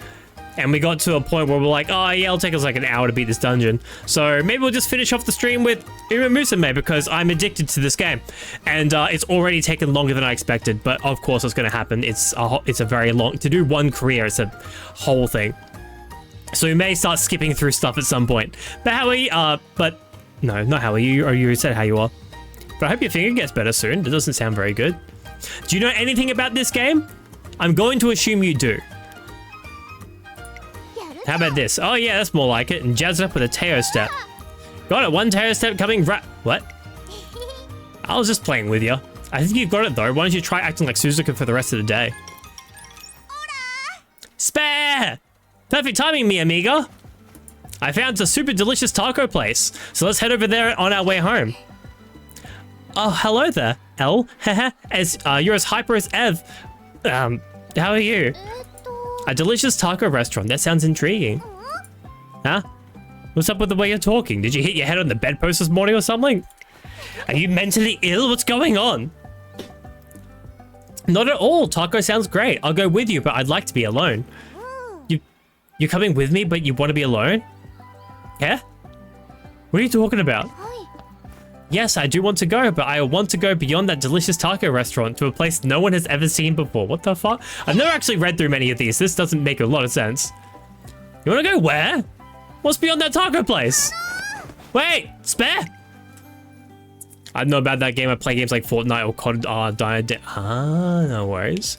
and we got to a point where we're like, oh yeah, it'll take us like an hour to beat this dungeon. So maybe we'll just finish off the stream with Uma Musume because I'm addicted to this game. And it's already taken longer than I expected, but of course what's going to happen. It's a very long, to do one career, it's a whole thing. So we may start skipping through stuff at some point. But how are you? But no, not how are you, or you said how you are. But I hope your finger gets better soon. It doesn't sound very good. Do you know anything about this game? I'm going to assume you do. How about this? Oh yeah, that's more like it. And jazz it up with a Teo step. Got it, one Teo step coming right. What? I was just playing with you. I think you got it though. Why don't you try acting like Suzuka for the rest of the day? Spare! Perfect timing, mi amiga. I found a super delicious taco place, so let's head over there on our way home. Oh, hello there, Elle. As you're as hyper as Ev. How are you? A delicious taco restaurant. That sounds intriguing. Huh? What's up with the way you're talking? Did you hit your head on the bedpost this morning or something? Are you mentally ill? What's going on? Not at all. Taco sounds great. I'll go with you, but I'd like to be alone. You're coming with me, but you want to be alone? Yeah? What are you talking about? Yes, I do want to go, but I want to go beyond that delicious taco restaurant to a place no one has ever seen before. What the fuck? I've never actually read through many of these. This doesn't make a lot of sense. You want to go where? What's beyond that taco place? Wait, spare? I don't know about that game. I play games like Fortnite or qotd. No worries.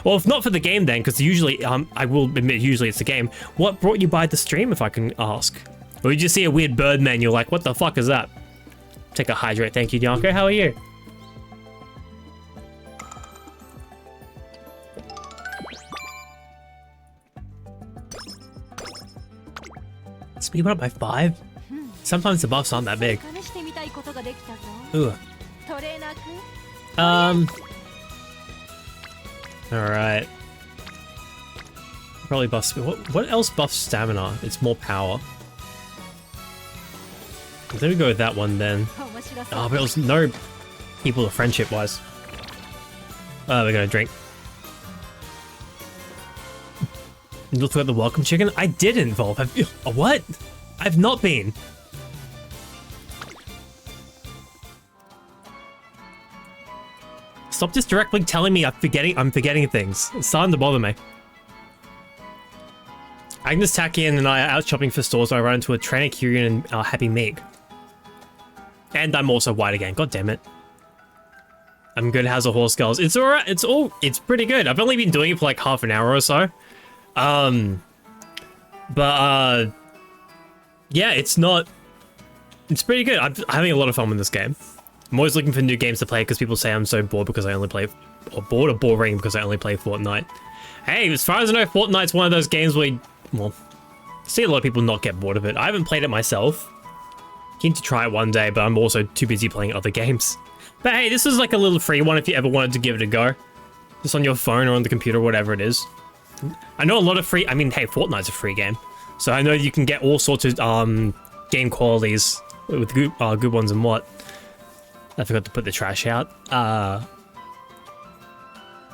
Well, if not for the game then, because usually, I will admit, usually it's the game. What brought you by the stream, if I can ask? Or did you see a weird bird man? You're like, what the fuck is that? Take a hydrate. Thank you, Yonko. How are you? Speed up by 5? Sometimes the buffs aren't that big. Ooh. Alright. Probably buff speed. What else buffs stamina? It's more power. Let me go with that one then. Oh, but it was no people to friendship wise. Oh, we're gonna drink. You looked at the welcome chicken? I didn't, Volv. Have you? What? I've not been. Stop just directly telling me I'm forgetting things. It's starting to bother me. Agnes, Taki, and I are out shopping for stores. So I run into a trainer, Kyrian, and Happy Meek. And I'm also white again. God damn it. I'm good. How's the horse girls? It's alright. It's pretty good. I've only been doing it for like half an hour or so. Yeah, it's pretty good. I'm having a lot of fun with this game. I'm always looking for new games to play because people say I'm so bored because I only play, or bored or boring because I only play Fortnite. Hey, as far as I know, Fortnite's one of those games where, well, I see a lot of people not get bored of it. I haven't played it myself. Keen to try it one day, but I'm also too busy playing other games. But hey, this is like a little free one if you ever wanted to give it a go. Just on your phone or on the computer, whatever it is. I know a lot of free, I mean, hey, Fortnite's a free game. So I know you can get all sorts of game qualities with good ones and what. I forgot to put the trash out.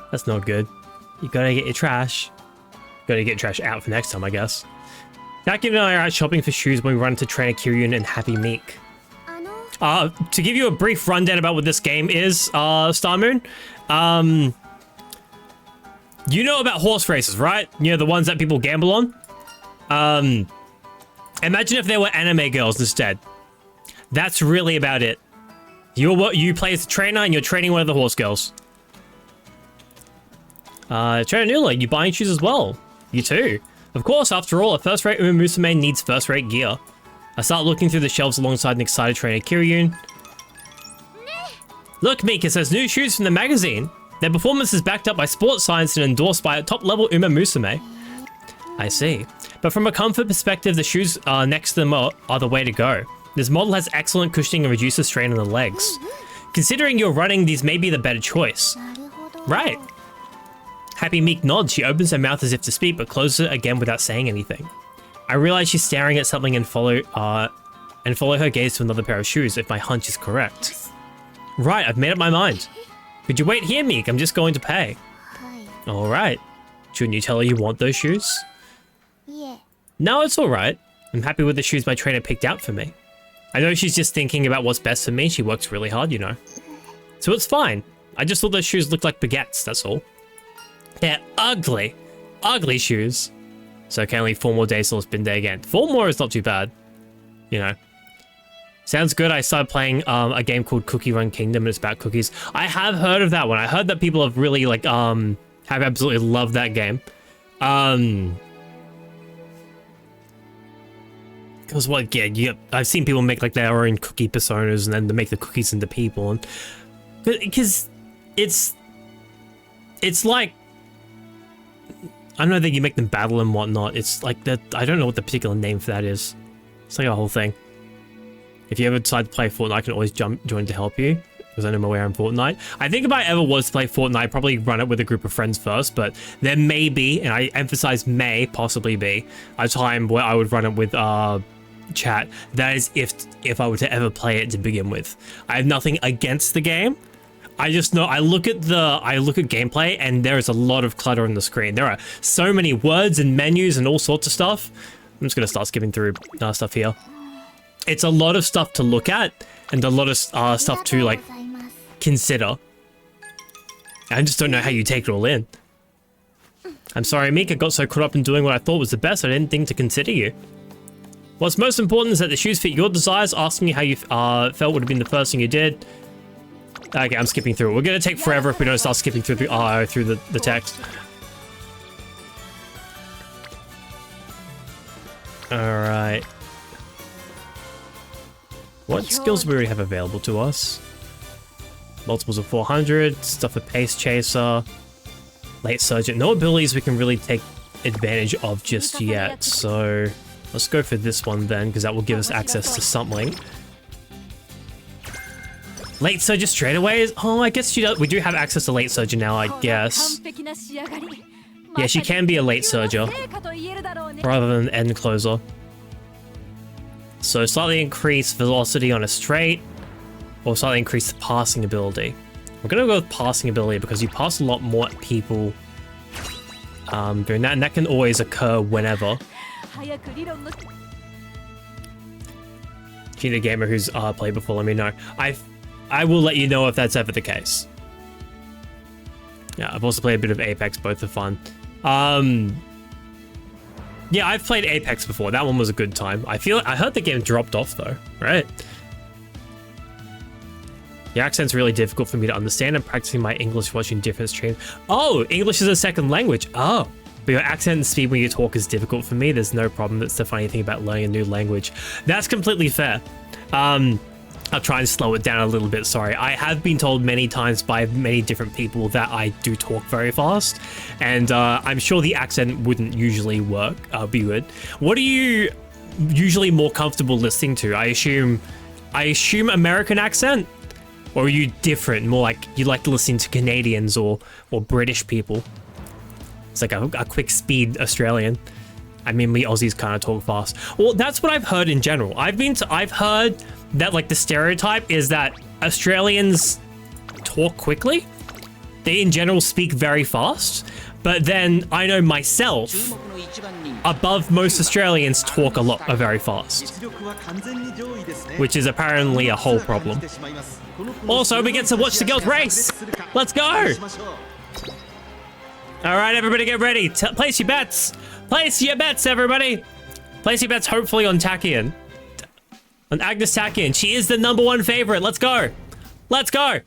That's not good. You gotta get your trash. Gotta get your trash out for next time, I guess. Taki and I are out shopping for shoes when we run into Trainer Kyrian and Happy Meek. To give you a brief rundown about what this game is, Star Moon. You know about horse races, right? You know, the ones that people gamble on? Imagine if there were anime girls instead. That's really about it. You play as a trainer and you're training one of the horse girls. Trainer Nula, you buying shoes as well? You too. Of course, after all, a first-rate Uma Musume needs first-rate gear. I start looking through the shelves alongside an excited trainer Kiryun. Look, Meek, it says new shoes from the magazine. Their performance is backed up by sports science and endorsed by a top-level Uma Musume. I see. But from a comfort perspective, the shoes next to them are the way to go. This model has excellent cushioning and reduces strain on the legs. Considering you're running, these may be the better choice. Right. Happy Meek nods. She opens her mouth as if to speak, but closes it again without saying anything. I realize she's staring at something and follow her gaze to another pair of shoes, if my hunch is correct. Right, I've made up my mind. Could you wait here, Meek? I'm just going to pay. Alright. Shouldn't you tell her you want those shoes? Yeah. No, it's alright. I'm happy with the shoes my trainer picked out for me. I know she's just thinking about what's best for me. She works really hard, you know. So it's fine. I just thought those shoes looked like baguettes, that's all. They're ugly. Ugly shoes. So okay, only 4 more days till it's been day again. 4 more is not too bad. You know. Sounds good. I started playing a game called Cookie Run Kingdom, and it's about cookies. I have heard of that one. I heard that people have really, like, have absolutely loved that game. Because what, yeah, I've seen people make like their own cookie personas and then they make the cookies into people, and because it's like, I don't know that you make them battle and whatnot. It's like that. I don't know what the particular name for that is. It's like a whole thing. If you ever decide to play Fortnite, I can always join to help you, because I know my way around Fortnite. I think if I ever was to play Fortnite, I'd probably run it with a group of friends first, but there may be, and I emphasize may possibly be, a time where I would run it with chat. That is if I were to ever play it to begin with. I have nothing against the game. I just know I look at gameplay and there is a lot of clutter on the screen. There are so many words and menus and all sorts of stuff. I'm just gonna start skipping through stuff here. It's a lot of stuff to look at and a lot of stuff to like consider. I just don't know how you take it all in. I'm sorry, Mika got so caught up in doing what I thought was the best, I didn't think to consider you. What's most important is that the shoes fit your desires. Asking you how you felt would have been the first thing you did. Okay, I'm skipping through it. We're gonna take forever if we don't start skipping through the text. Alright. What skills do we already have available to us? Multiples of 400, stuff with Pace Chaser, Late Surgeon. No abilities we can really take advantage of just yet, so let's go for this one then, because that will give us access to something. Late Surgeon straight away? Oh, I guess we do have access to Late Surgeon now, I guess. Yeah, she can be a Late Surger, rather than an End Closer. So slightly increase velocity on a straight, or slightly increase the passing ability. We're gonna go with passing ability because you pass a lot more people doing that, and that can always occur whenever. If you need a gamer who's played before, let me know. I will let you know if that's ever the case. Yeah, I've also played a bit of Apex, both are fun. Yeah, I've played Apex before. That one was a good time. I heard the game dropped off though, right? The accent's really difficult for me to understand. I'm practicing my English watching different streams. Oh, English is a second language. Oh, but your accent and speed when you talk is difficult for me. There's no problem. That's the funny thing about learning a new language. That's completely fair. I'll try and slow it down a little bit, sorry. I have been told many times by many different people that I do talk very fast, and I'm sure the accent wouldn't usually be good. What are you usually more comfortable listening to? I assume American accent? Or are you different, more like you like to listen to Canadians or British people? It's like a quick speed Australian. I mean, we Aussies kind of talk fast. Well, that's what I've heard in general. I've heard that like the stereotype is that Australians talk quickly. They in general speak very fast. But then I know myself, above most Australians talk very fast. Which is apparently a whole problem. Also, we get to watch the girls race. Let's go. All right, everybody get ready. Place your bets. Place your bets, everybody. Place your bets hopefully on Tachyon. On Agnes Tachyon. She is the #1 favorite. Let's go. Let's go.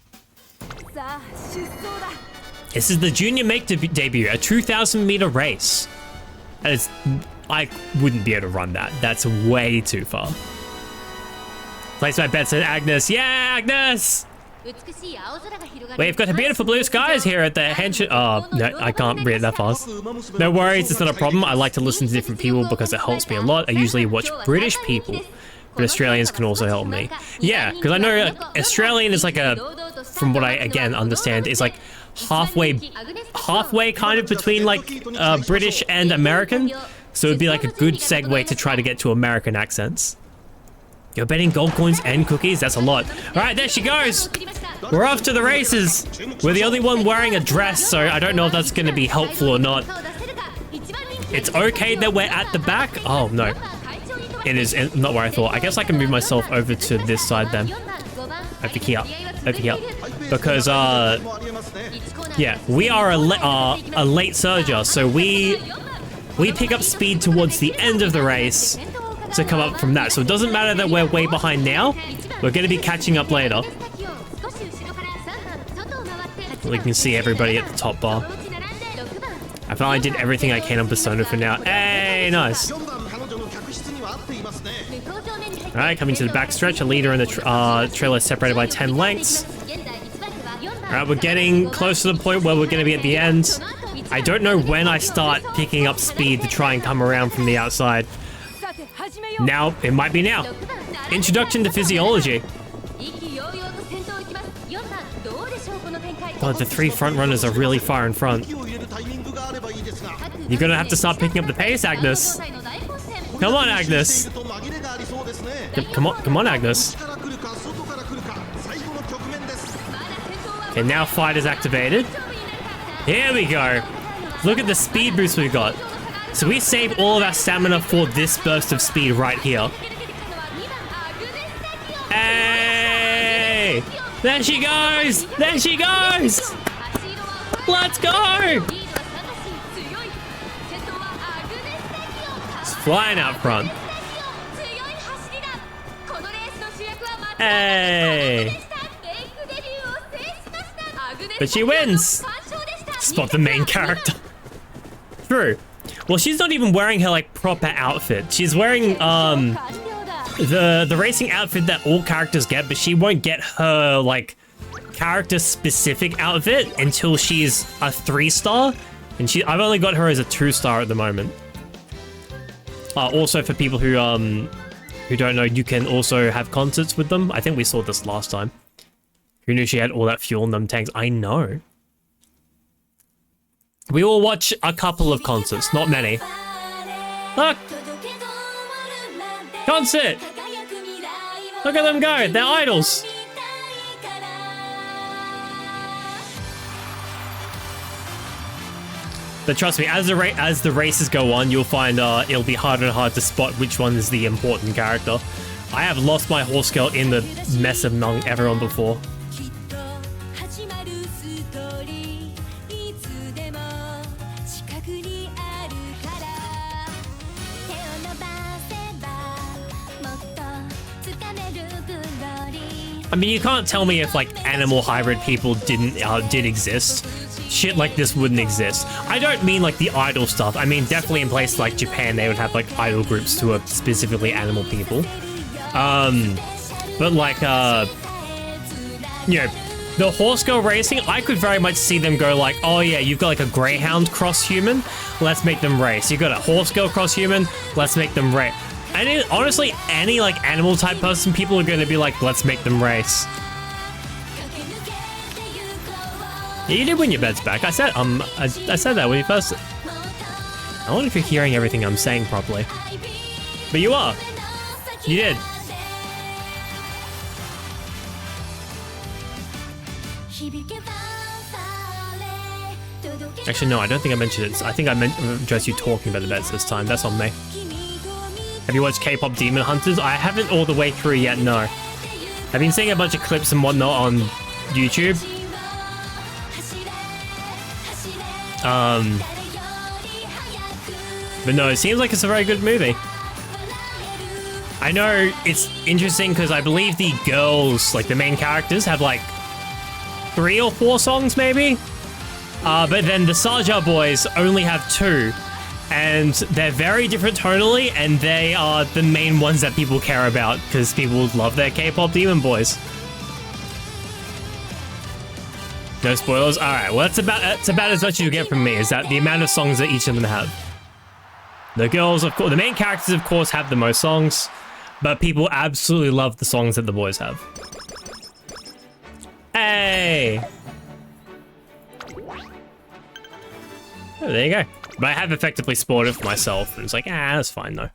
This is the junior make debut, a 2,000 meter race. That is, I wouldn't be able to run that. That's way too far. Place my bets on Agnes. Yeah, Agnes! We've got beautiful blue skies here at the Henshin. Oh, no, I can't read that fast. No worries, it's not a problem. I like to listen to different people because it helps me a lot. I usually watch British people, but Australians can also help me. Yeah, because I know Australian is like from what I again understand, is like halfway kind of between like British and American. So it'd be like a good segue to try to get to American accents. You're betting gold coins and cookies? That's a lot. All right, there she goes. We're off to the races. We're the only one wearing a dress, so I don't know if that's going to be helpful or not. It's okay that we're at the back. Oh, no. It is not where I thought. I guess I can move myself over to this side then. Over here. Over here. Because, yeah, we are a late surger, so we pick up speed towards the end of the race to come up from that. So it doesn't matter that we're way behind now. We're going to be catching up later. We can see everybody at the top bar. I finally did everything I can on Persona for now. Hey, nice. Alright, coming to the backstretch. A leader in the trailer separated by 10 lengths. Alright, we're getting close to the point where we're going to be at the end. I don't know when I start picking up speed to try and come around from the outside. Now, it might be now. Introduction to physiology. God, the 3 front runners are really far in front. You're gonna have to start picking up the pace, Agnes. Come on, Agnes. Come on, Agnes. Okay, now fight is activated. Here we go. Look at the speed boost we got. So we save all of our stamina for this burst of speed right here. Hey! There she goes! There she goes! Let's go! It's flying out front. Hey! But she wins! Spot the main character. True. Well, she's not even wearing her, like, proper outfit. She's wearing, the racing outfit that all characters get, but she won't get her, like, character-specific outfit until she's a 3-star. And I've only got her as a 2-star at the moment. Also, for people who don't know, you can also have concerts with them. I think we saw this last time. Who knew she had all that fuel in them tanks? I know. We will watch a couple of concerts, not many. Look! Concert! Look at them go, they're idols! But trust me, as the races go on, you'll find it'll be harder and harder to spot which one is the important character. I have lost my horse girl in the mess among everyone before. I mean, you can't tell me if, like, animal hybrid people did exist. Shit like this wouldn't exist. I don't mean, like, the idol stuff. I mean, definitely in places like Japan, they would have, like, idol groups who are specifically animal people. But, like, you know, the horse girl racing, I could very much see them go like, oh yeah, you've got, like, a greyhound cross-human, let's make them race. You've got a horse girl cross-human, let's make them race. And honestly, any, like, animal type person, people are going to be like, let's make them race. Yeah, you did win your bets back. I said that when you first... I wonder if you're hearing everything I'm saying properly. But you are. You did. Actually, no, I don't think I mentioned it. I think I meant just you talking about the bets this time. That's on me. Have you watched K-pop Demon Hunters? I haven't all the way through yet, no. I've been seeing a bunch of clips and whatnot on YouTube. But no, it seems like it's a very good movie. I know it's interesting because I believe the girls, like the main characters, have like 3 or 4 songs maybe. But then the Saja boys only have 2. And they're very different tonally, and they are the main ones that people care about because people love their K-pop demon boys. No spoilers? Alright, well that's about as much as you get from me, is that the amount of songs that each of them have. The girls, of course, the main characters, of course, have the most songs, but people absolutely love the songs that the boys have. Hey! Oh, there you go. But I have effectively spoiled it for myself, and it's like, that's fine though.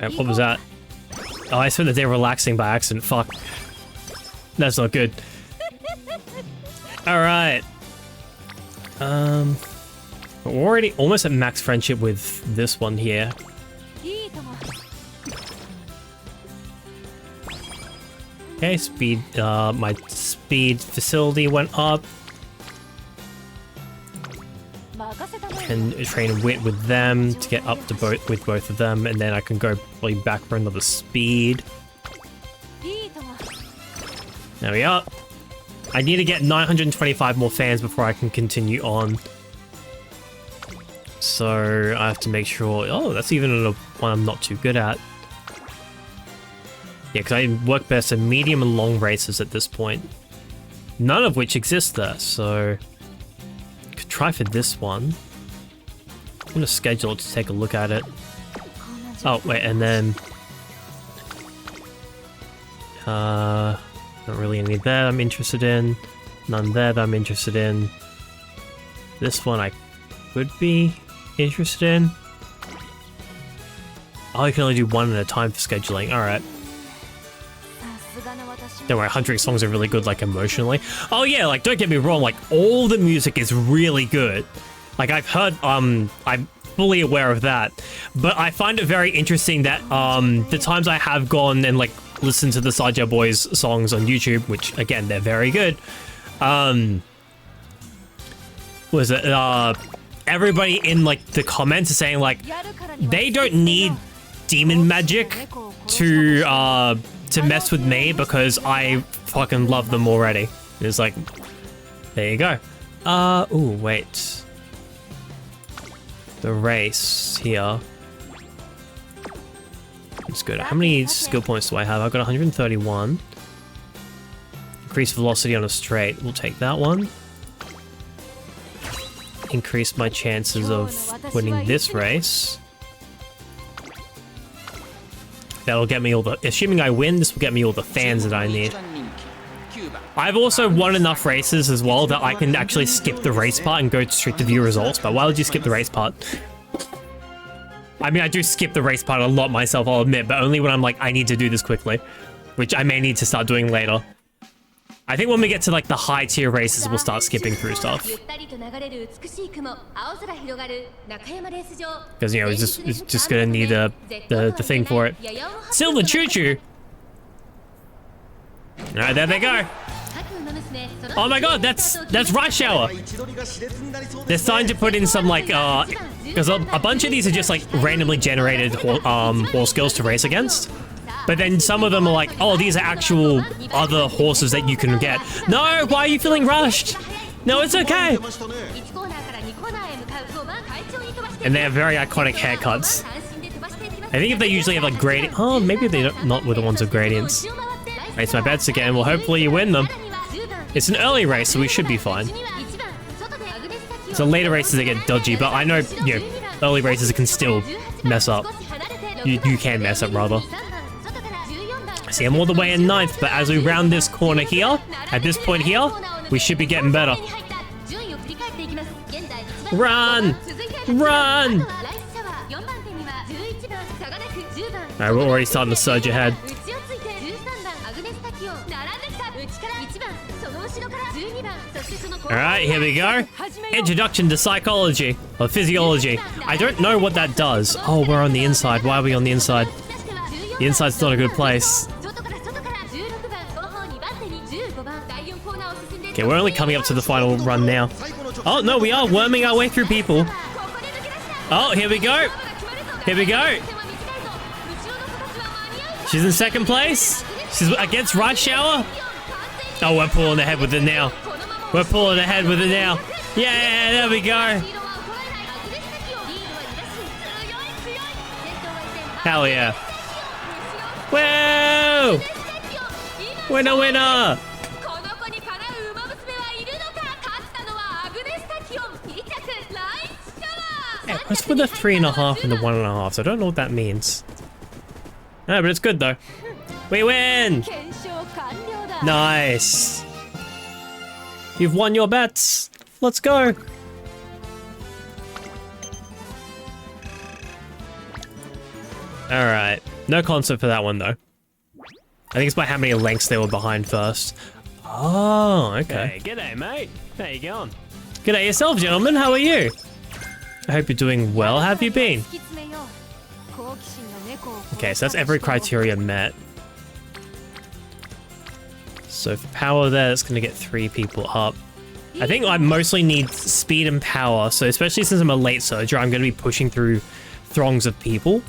What was that? Oh, I spent the day relaxing by accident. Fuck. That's not good. Alright. We're already almost at max friendship with this one here. Okay, speed, my speed facility went up. Can train wit with them to get up to both of them, and then I can go probably back for another speed. There we are. I need to get 925 more fans before I can continue on. So I have to make sure... Oh, that's even one I'm not too good at. Yeah, because I work best in medium and long races at this point. None of which exist there, so... Could try for this one. I'm gonna schedule it to take a look at it. Oh, wait, and then... not really any there I'm interested in. None there that I'm interested in. This one I could be interested in. Oh, you can only do one at a time for scheduling. Alright. Don't worry, Hunting songs are really good, like, emotionally. Oh yeah, like, don't get me wrong, like, all the music is really good. Like, I've heard, I'm fully aware of that. But I find it very interesting that, the times I have gone and, like, listened to the Saja Boys songs on YouTube, which, again, they're very good, was it, everybody in, like, the comments is saying, like, they don't need demon magic to mess with me because I fucking love them already. It's like, there you go. Ooh, wait. The race here. It's good. How many skill points do I have? I've got 131. Increase velocity on a straight. We'll take that one. Increase my chances of winning this race. That'll get me all the... Assuming I win, this will get me all the fans that I need. I've also won enough races as well that I can actually skip the race part and go straight to view results, but why would you skip the race part? I mean, I do skip the race part a lot myself, I'll admit, but only when I'm like, I need to do this quickly. Which I may need to start doing later. I think when we get to like the high tier races, we'll start skipping through stuff. Because, you know, it's just gonna need the thing for it. Silver Choo Choo! Alright, there they go. Oh my god, that's Rush Hour. They're starting to put in some like because a bunch of these are just like randomly generated horse skills to race against. But then some of them are like, oh, these are actual other horses that you can get. No, why are you feeling rushed? No, it's okay. And they have very iconic haircuts. I think if they usually have like gradient, oh, maybe they don't, not with the ones with gradients. Race my bets again. Well, hopefully you win them. It's an early race, so we should be fine. So later races they get dodgy, but I know, you know, early races can still mess up. You can mess up, rather. See, I'm all the way in 9th, but as we round this corner here, at this point here, we should be getting better. Run! Run! Alright, we're already starting to surge ahead. Alright, here we go. Introduction to psychology, or physiology. I don't know what that does. Oh, we're on the inside. Why are we on the inside? The inside's not a good place. Okay, we're only coming up to the final run now. Oh, no, we are worming our way through people. Oh, here we go. Here we go. She's in 2nd place. She's against Rush Hour. Oh, we're pulling ahead with it now. We're pulling ahead with it now. Yeah, there we go. Hell yeah. Whoa! Winner, winner! Yeah, what's for the 3.5 and the 1.5? So I don't know what that means. No, but it's good though. We win! Nice. You've won your bets. Let's go. Alright. No concert for that one though. I think it's by how many lengths they were behind first. Oh, okay. Hey, g'day, mate. How you going? G'day yourself, gentlemen. How are you? I hope you're doing well. How have you been? Okay, so that's every criteria met. So for power there, that's going to get 3 people up. I think I mostly need speed and power. So especially since I'm a late surger, I'm going to be pushing through throngs of people.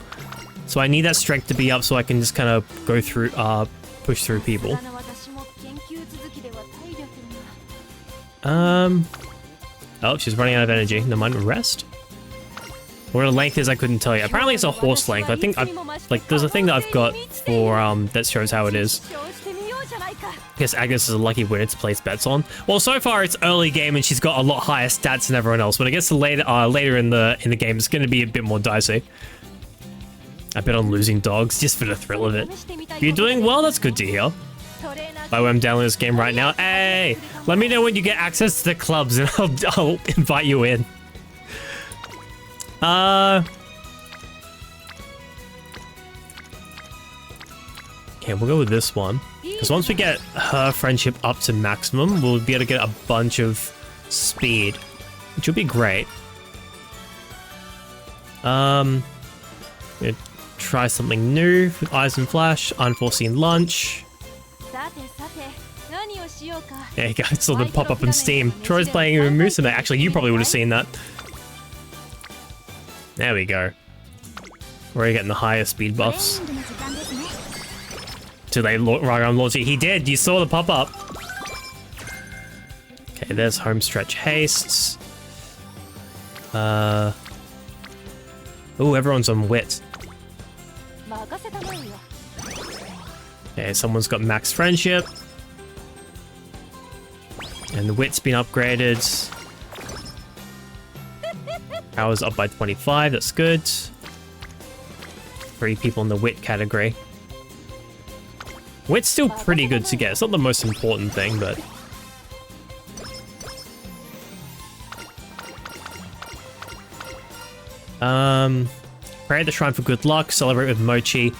So I need that strength to be up so I can just kind of go through, push through people. Oh, she's running out of energy. No mind, rest. What her length is, I couldn't tell you. Apparently it's a horse length. I think, like, there's a thing that I've got for, that shows how it is. guess Agnes is a lucky winner to place bets on. Well, so far it's early game and she's got a lot higher stats than everyone else. When it gets to later in the game, it's going to be a bit more dicey. I bet on losing dogs just for the thrill of it. If you're doing well, that's good to hear. By the way, I'm downloading this game right now. Hey, let me know when you get access to the clubs and I'll invite you in. Okay, we'll go with this one. Because once we get her friendship up to maximum, we'll be able to get a bunch of speed, which will be great. Gonna try something new with Eyes and Flash, Unforeseen Lunch. There you go, it's all the pop up in Steam. Troy's playing with Musume. Actually, you probably would have seen that. There we go. We're getting the higher speed buffs. Do they Ragon launch it? He did. You saw the pop up. Okay, there's home stretch hastes. Oh, everyone's on wit. Okay, someone's got max friendship. And the wit's been upgraded. Power's up by 25, that's good. 3 people in the wit category. Wit's still pretty good to get. It's not the most important thing, but... Pray at the shrine for good luck, celebrate with mochi.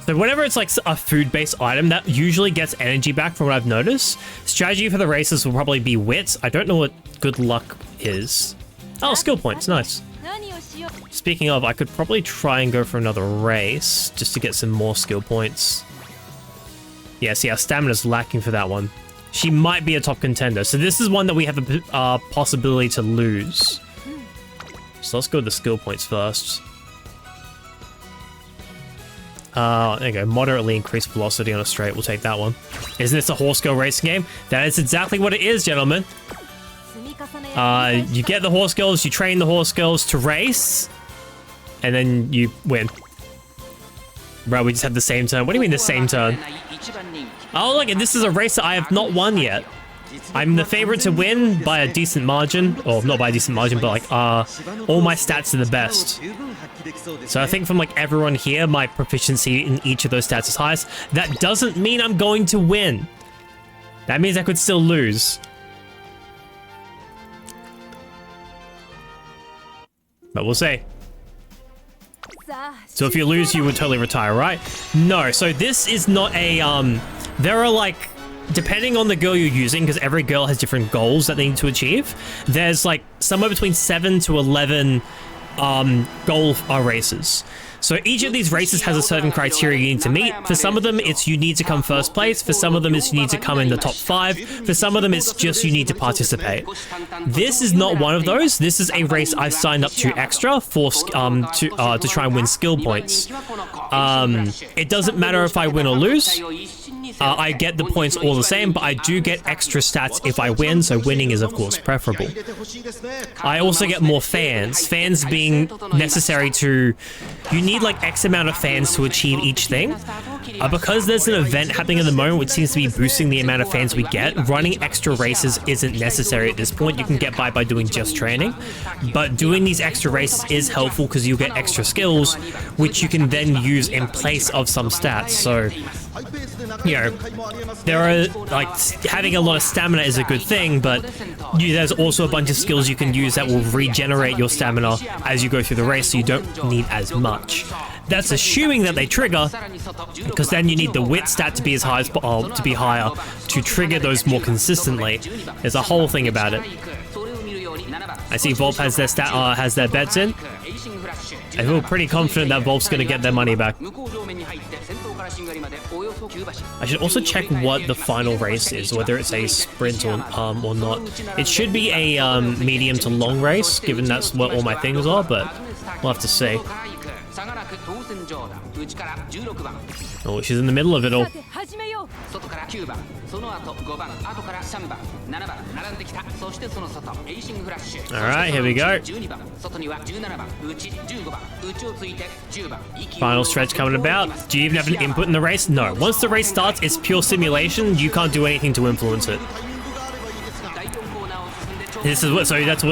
So whenever it's like a food-based item, that usually gets energy back from what I've noticed. Strategy for the races will probably be wit. I don't know what good luck is. Oh, skill points, nice. Speaking of, I could probably try and go for another race just to get some more skill points. Yeah, see, our stamina's lacking for that one. She might be a top contender. So this is one that we have a possibility to lose. So let's go with the skill points first. There you go. Moderately increased velocity on a straight. We'll take that one. Isn't this a horse girl racing game? That is exactly what it is, gentlemen. You get the horse girls, you train the horse girls to race, and then you win. Bro, we just had the same turn. What do you mean the same turn? Oh, look, and this is a race that I have not won yet. I'm the favorite to win by a decent margin. Or not by a decent margin, but like, all my stats are the best. So I think from like everyone here, my proficiency in each of those stats is highest. That doesn't mean I'm going to win. That means I could still lose. But we'll see. So if you lose, you would totally retire, right? No, so this is not a, there are like, depending on the girl you're using, because every girl has different goals that they need to achieve, there's like somewhere between 7 to 11 goal races. So each of these races has a certain criteria you need to meet. For some of them, it's you need to come first place. For some of them, it's you need to come in the top 5. For some of them, it's just you need to participate. This is not one of those. This is a race I signed up to extra for to try and win skill points. It doesn't matter if I win or lose. I get the points all the same, but I do get extra stats if I win, so winning is of course preferable. I also get more fans. Fans being necessary to... You need like X amount of fans to achieve each thing. Because there's an event happening at the moment which seems to be boosting the amount of fans we get, running extra races isn't necessary at this point. You can get by doing just training. But doing these extra races is helpful because you get extra skills, which you can then use in place of some stats. So... You know, there are, like, having a lot of stamina is a good thing, but there's also a bunch of skills you can use that will regenerate your stamina as you go through the race, so you don't need as much. That's assuming that they trigger, because then you need the wit stat to be as high as to be higher to trigger those more consistently. There's a whole thing about it. I see Volp has their bets in. I feel pretty confident that Volp's going to get their money back. I should also check what the final race is, whether it's a sprint or not. It should be a medium to long race, given that's what all my things are, but we'll have to see. Oh, she's in the middle of it all. Alright, here we go. Final stretch coming about. Do you even have an input in the race? No. Once the race starts, it's pure simulation. You can't do anything to influence it. This is what, so that's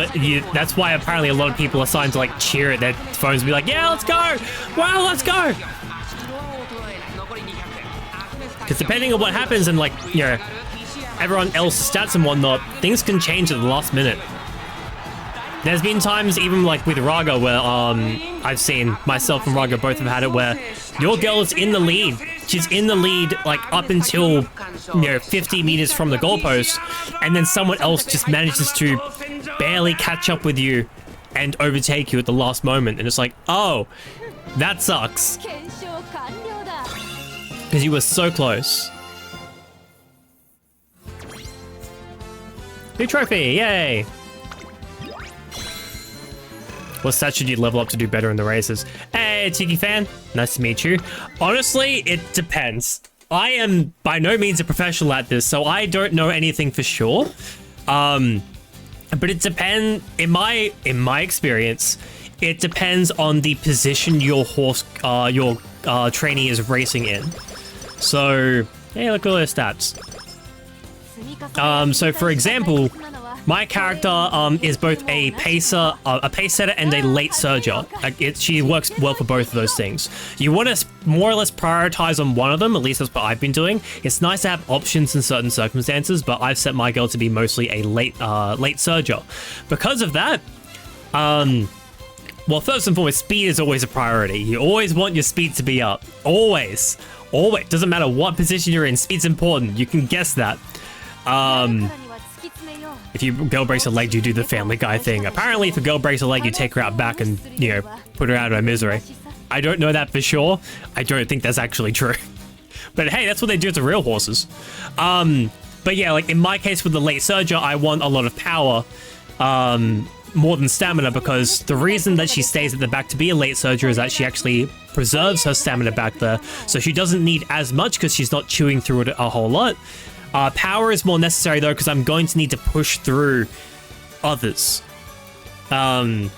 why apparently a lot of people are starting to like cheer at their phones and be like, yeah, let's go! Wow, let's go! Because depending on what happens and like, you know, everyone else's stats and whatnot, things can change at the last minute. There's been times even like with Raga where I've seen myself and Raga both have had it where your girl is in the lead. She's in the lead like up until, you know, 50 meters from the goalpost, and then someone else just manages to barely catch up with you and overtake you at the last moment, and it's like, oh, that sucks. Because you were so close. New trophy, yay! What stats should you level up to do better in the races? Hey, Tiki fan, nice to meet you. Honestly, it depends. I am by no means a professional at this, so I don't know anything for sure. But it depends. In my experience, it depends on the position your horse, your trainee is racing in. So, hey, look at all those stats. So for example, my character is both a pacer, a pace setter, and a late surger. She works well for both of those things. You want to more or less prioritize on one of them. At least that's what I've been doing. It's nice to have options in certain circumstances, but I've set my girl to be mostly a late surger. Because of that, well, first and foremost, speed is always a priority. You always want your speed to be up. Always. Always. Doesn't matter what position you're in. Speed's important. You can guess that. If your girl breaks a leg, you do the Family Guy thing. Apparently, if a girl breaks a leg, you take her out back and, you know, put her out of her misery. I don't know that for sure. I don't think that's actually true. But hey, that's what they do to real horses. But yeah, like in my case with the late surger, I want a lot of power more than stamina, because the reason that she stays at the back to be a late surger is that she actually preserves her stamina back there. So she doesn't need as much because she's not chewing through it a whole lot. Power is more necessary though, because I'm going to need to push through others. And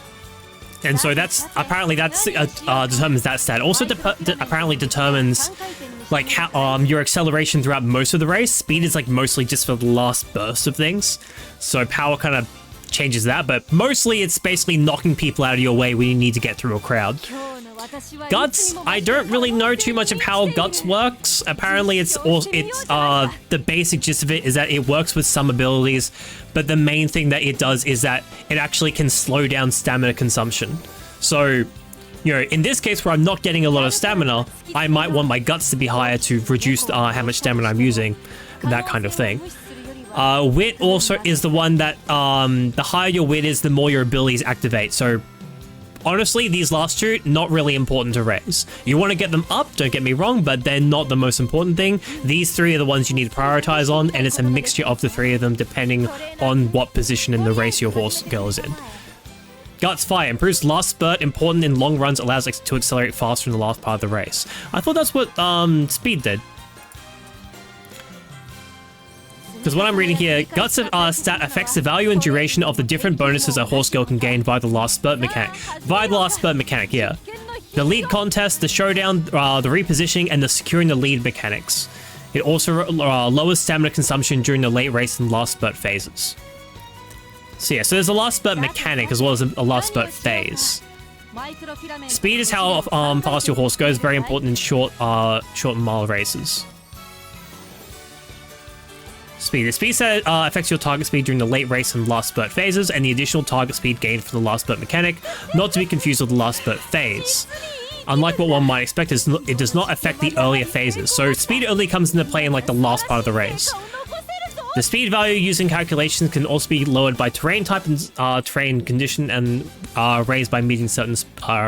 so that's apparently determines that stat. Also apparently determines like how your acceleration throughout most of the race. Speed is like mostly just for the last burst of things. So power kind of changes that, but mostly it's basically knocking people out of your way when you need to get through a crowd. Guts, I don't really know too much of how Guts works. Apparently the basic gist of it is that it works with some abilities, but the main thing that it does is that it actually can slow down stamina consumption. So, you know, in this case where I'm not getting a lot of stamina, I might want my Guts to be higher to reduce how much stamina I'm using, that kind of thing. Wit also is the one that, the higher your wit is, the more your abilities activate. So, honestly, these last two, not really important to raise. You want to get them up, don't get me wrong, but they're not the most important thing. These three are the ones you need to prioritize on, and it's a mixture of the three of them depending on what position in the race your horse girl is in. Guts Fire improves last spurt, important in long runs, allows to accelerate faster in the last part of the race. I thought that's what Speed did. Because what I'm reading here, Guts stat affects the value and duration of the different bonuses a horse girl can gain via the last spurt mechanic. Via the last spurt mechanic, yeah. The lead contest, the showdown, the repositioning, and the securing the lead mechanics. It also lowers stamina consumption during the late race and last spurt phases. So yeah, so there's a last spurt mechanic as well as a last spurt phase. Speed is how fast your horse goes, very important in short mile races. Speed. The speed set affects your target speed during the late race and last spurt phases, and the additional target speed gained for the last spurt mechanic, not to be confused with the last spurt phase. Unlike what one might expect, it does not affect the earlier phases, so speed only comes into play in like the last part of the race. The speed value using calculations can also be lowered by terrain type and terrain condition, and raised by meeting certain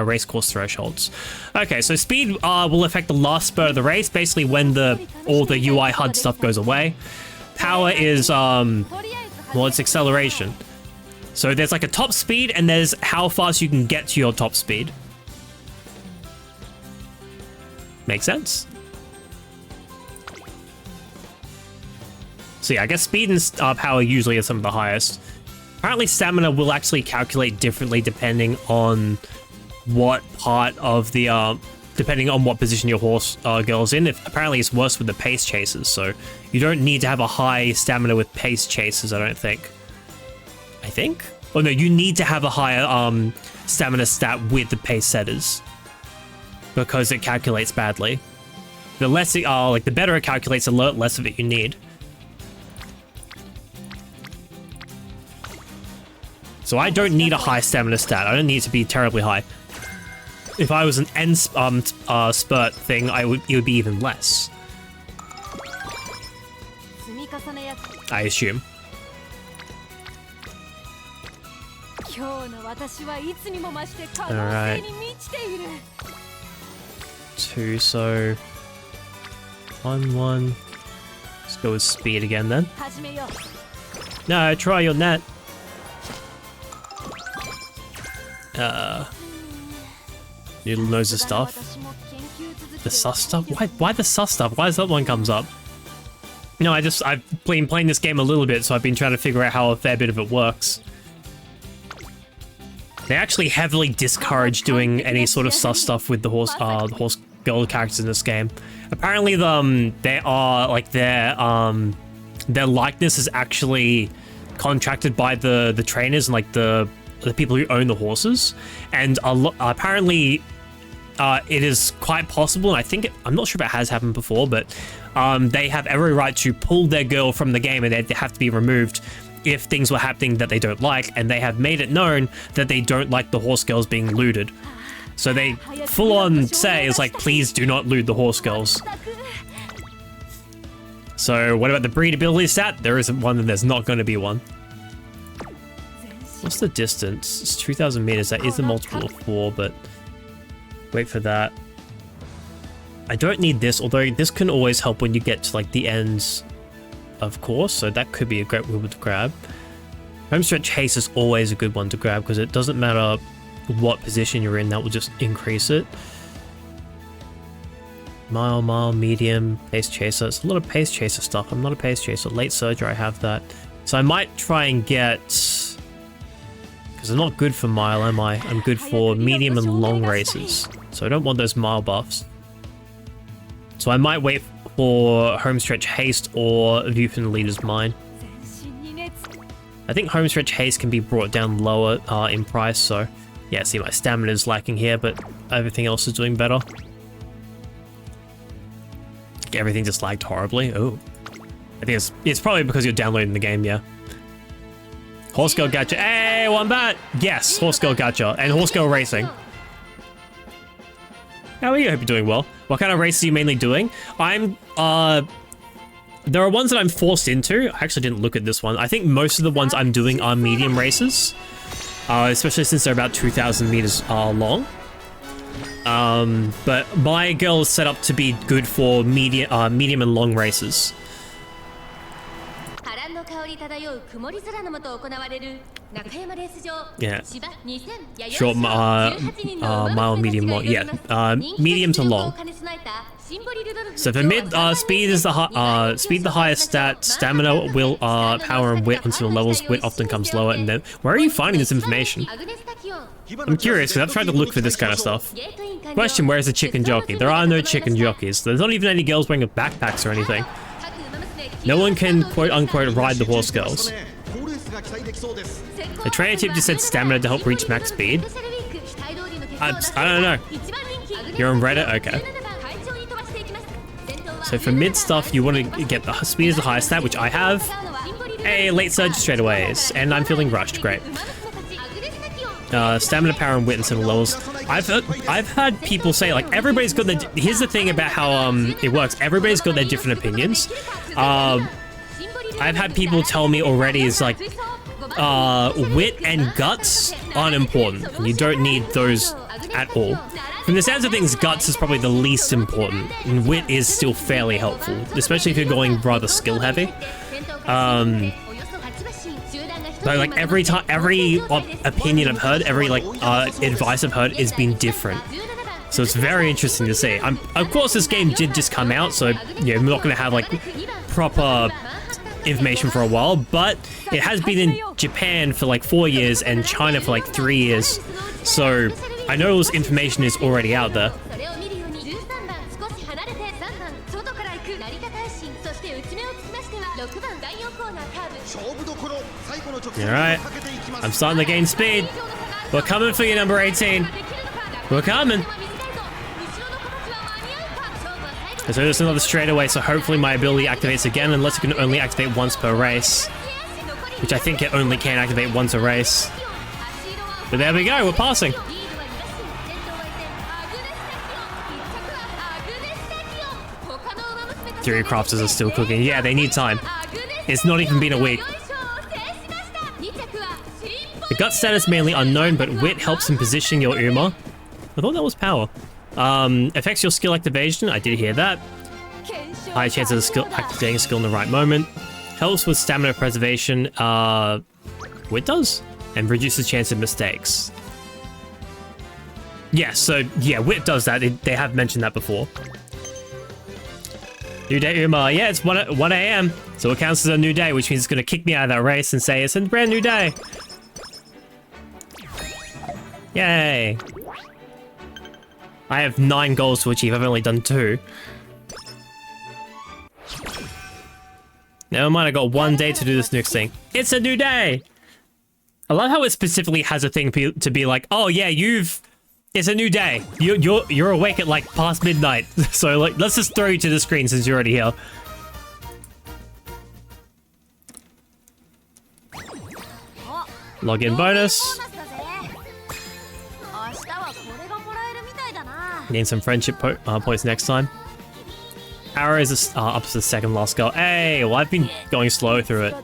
race course thresholds. Okay, so speed will affect the last spurt of the race, basically when all the UI HUD stuff goes away. Power is, well, it's acceleration. So there's like a top speed, and there's how fast you can get to your top speed. Makes sense. So yeah, I guess speed and power usually are some of the highest. Apparently stamina will actually calculate differently depending on what part of the depending on what position your horse girl's in. Apparently it's worse with the pace chasers, so you don't need to have a high stamina with pace chasers, I don't think. Oh no, you need to have a higher stamina stat with the pace setters because it calculates badly. The less it, like the better it calculates, the less of it you need. So I don't need a high stamina stat. I don't need it to be terribly high. If I was an end spurt thing, it would be even less. I assume. Alright. 2, so 1. Let's go with speed again then. No, try your net. Noodle knows the stuff. The sus stuff? Why the sus stuff? Why does that one comes up? No, I've been playing this game a little bit, so I've been trying to figure out how a fair bit of it works. They actually heavily discourage doing any sort of sus stuff with the horse girl characters in this game. Apparently, they are like their likeness is actually contracted by the trainers and like the people who own the horses, and apparently it is quite possible, and I'm not sure if it has happened before, but they have every right to pull their girl from the game, and they have to be removed if things were happening that they don't like, and they have made it known that they don't like the horse girls being looted. So they full on say it's like, please do not loot the horse girls. So what about the breedability stat? There isn't one, and there's not going to be one. What's the distance? It's 2,000 meters. That is a multiple of 4, but wait for that. I don't need this, although this can always help when you get to like the ends of course, so that could be a great one to grab. Homestretch haste is always a good one to grab because it doesn't matter what position you're in, that will just increase it. Mile, medium, pace chaser. It's a lot of pace chaser stuff. I'm not a pace chaser. Late surger, I have that. So I might try and get... because I'm not good for mile, am I? I'm good for medium and long races. So I don't want those mile buffs. So I might wait for Homestretch Haste or View from the Leader's Mind. I think Homestretch Haste can be brought down lower in price, so... yeah, see, my stamina is lacking here, but everything else is doing better. Everything just lagged horribly. Oh. I think it's probably because you're downloading the game, yeah. Horse Girl Gacha. Hey, Wombat! Yes, Horse Girl Gacha and Horse Girl Racing. How are you? I hope you're doing well. What kind of races are you mainly doing? I'm, there are ones that I'm forced into. I actually didn't look at this one. I think most of the ones I'm doing are medium races. Especially since they're about 2,000 meters long. But my girl is set up to be good for medium and long races. Yeah. Short, mile, medium, long. Yeah. Medium to long. So for mid, speed is the highest stat. Stamina, will, power, and wit until levels. Wit often comes lower. And then, where are you finding this information? I'm curious because I've tried to look for this kind of stuff. Question: where is the chicken jockey? There are no chicken jockeys. There's not even any girls wearing backpacks or anything. No one can quote unquote ride the horse girls. The trainer tip just said stamina to help reach max speed. I don't know. You're on Reddit? Okay. So for mid stuff, you want to get the speed as the highest stat, which I have. Hey, late surge straight away, and I'm feeling rushed. Great. Stamina, power, and wit and similar levels. I've had people say like everybody's got their. Here's the thing about how it works. Everybody's got their different opinions. I've had people tell me already is like wit and guts aren't important, and you don't need those at all. From the sounds of things, guts is probably the least important, and wit is still fairly helpful, especially if you're going rather skill heavy. But like every opinion I've heard, every like advice I've heard has been different. So it's very interesting to see. Of course, this game did just come out, so yeah, I'm not gonna have like proper information for a while, but it has been in Japan for like 4 years and China for like 3 years. So I know this information is already out there. Alright, I'm starting to gain speed. We're coming for you, number 18. We're coming. So there's another straightaway, so hopefully my ability activates again, unless it can only activate once per race. Which I think it only can activate once a race. But there we go, we're passing. 3 crafters are still cooking. Yeah, they need time. It's not even been a week. The gut status mainly unknown, but wit helps in positioning your Uma. I thought that was power. Affects your skill activation. I did hear that. High chance of activating a skill in the right moment. Helps with stamina preservation. Wit does? And reduces chance of mistakes. Yeah, so yeah, wit does that. They have mentioned that before. New day, Uma. Yeah, it's 1 a.m. So it counts as a new day, which means it's going to kick me out of that race and say it's a brand new day. Yay. I have 9 goals to achieve. I've only done 2. Never mind, I got 1 day to do this next thing. It's a new day! I love how it specifically has a thing to be like, oh yeah, it's a new day. You're awake at like past midnight. So like, let's just throw you to the screen since you're already here. Login bonus. Gain some friendship points next time. Arrow is up to the second last goal. Hey, well I've been going slow through it.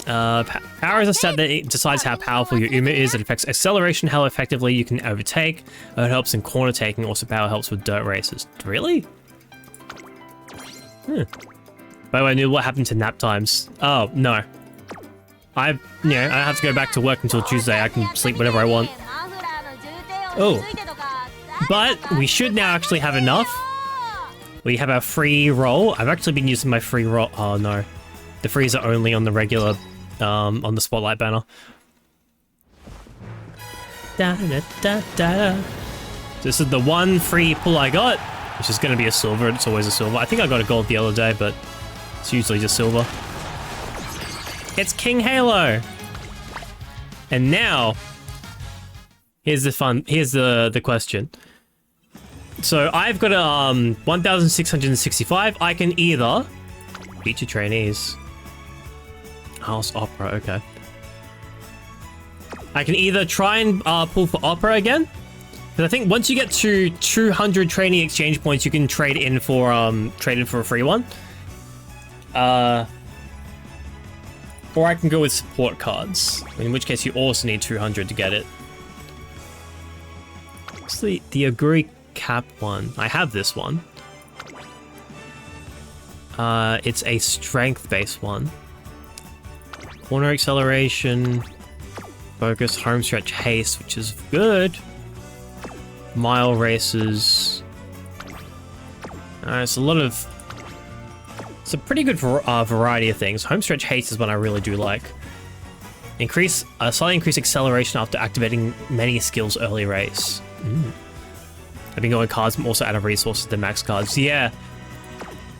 Power is a stat that decides how powerful your Uma is. It affects acceleration, how effectively you can overtake. It helps in corner taking. Also, power helps with dirt races. Really? By the way, I knew what happened to nap times. Oh no, I have to go back to work until Tuesday. I can sleep whenever I want. Oh, but we should now actually have enough. We have our free roll. I've actually been using my free roll. Oh no, the frees are only on the regular, on the spotlight banner. Da, da, da, da. This is the one free pull I got, which is going to be a silver. It's always a silver. I think I got a gold the other day, but it's usually just silver. It's King Halo. And now, here's the question. So I've got a 1,665. I can either feature trainees. House Opera, okay. I can either try and pull for Opera again, because I think once you get to 200 trainee exchange points, you can trade in for a free one. Or I can go with support cards, in which case you also need 200 to get it. What's the Aguri Cap one? I have this one. It's a strength-based one. Corner acceleration, focus, home stretch, haste, which is good. Mile races. It's it's a pretty good variety of things. Home stretch haste is what I really do like. Slightly increase acceleration after activating many skills early race. I've been going cards, also add resources to max cards. Yeah.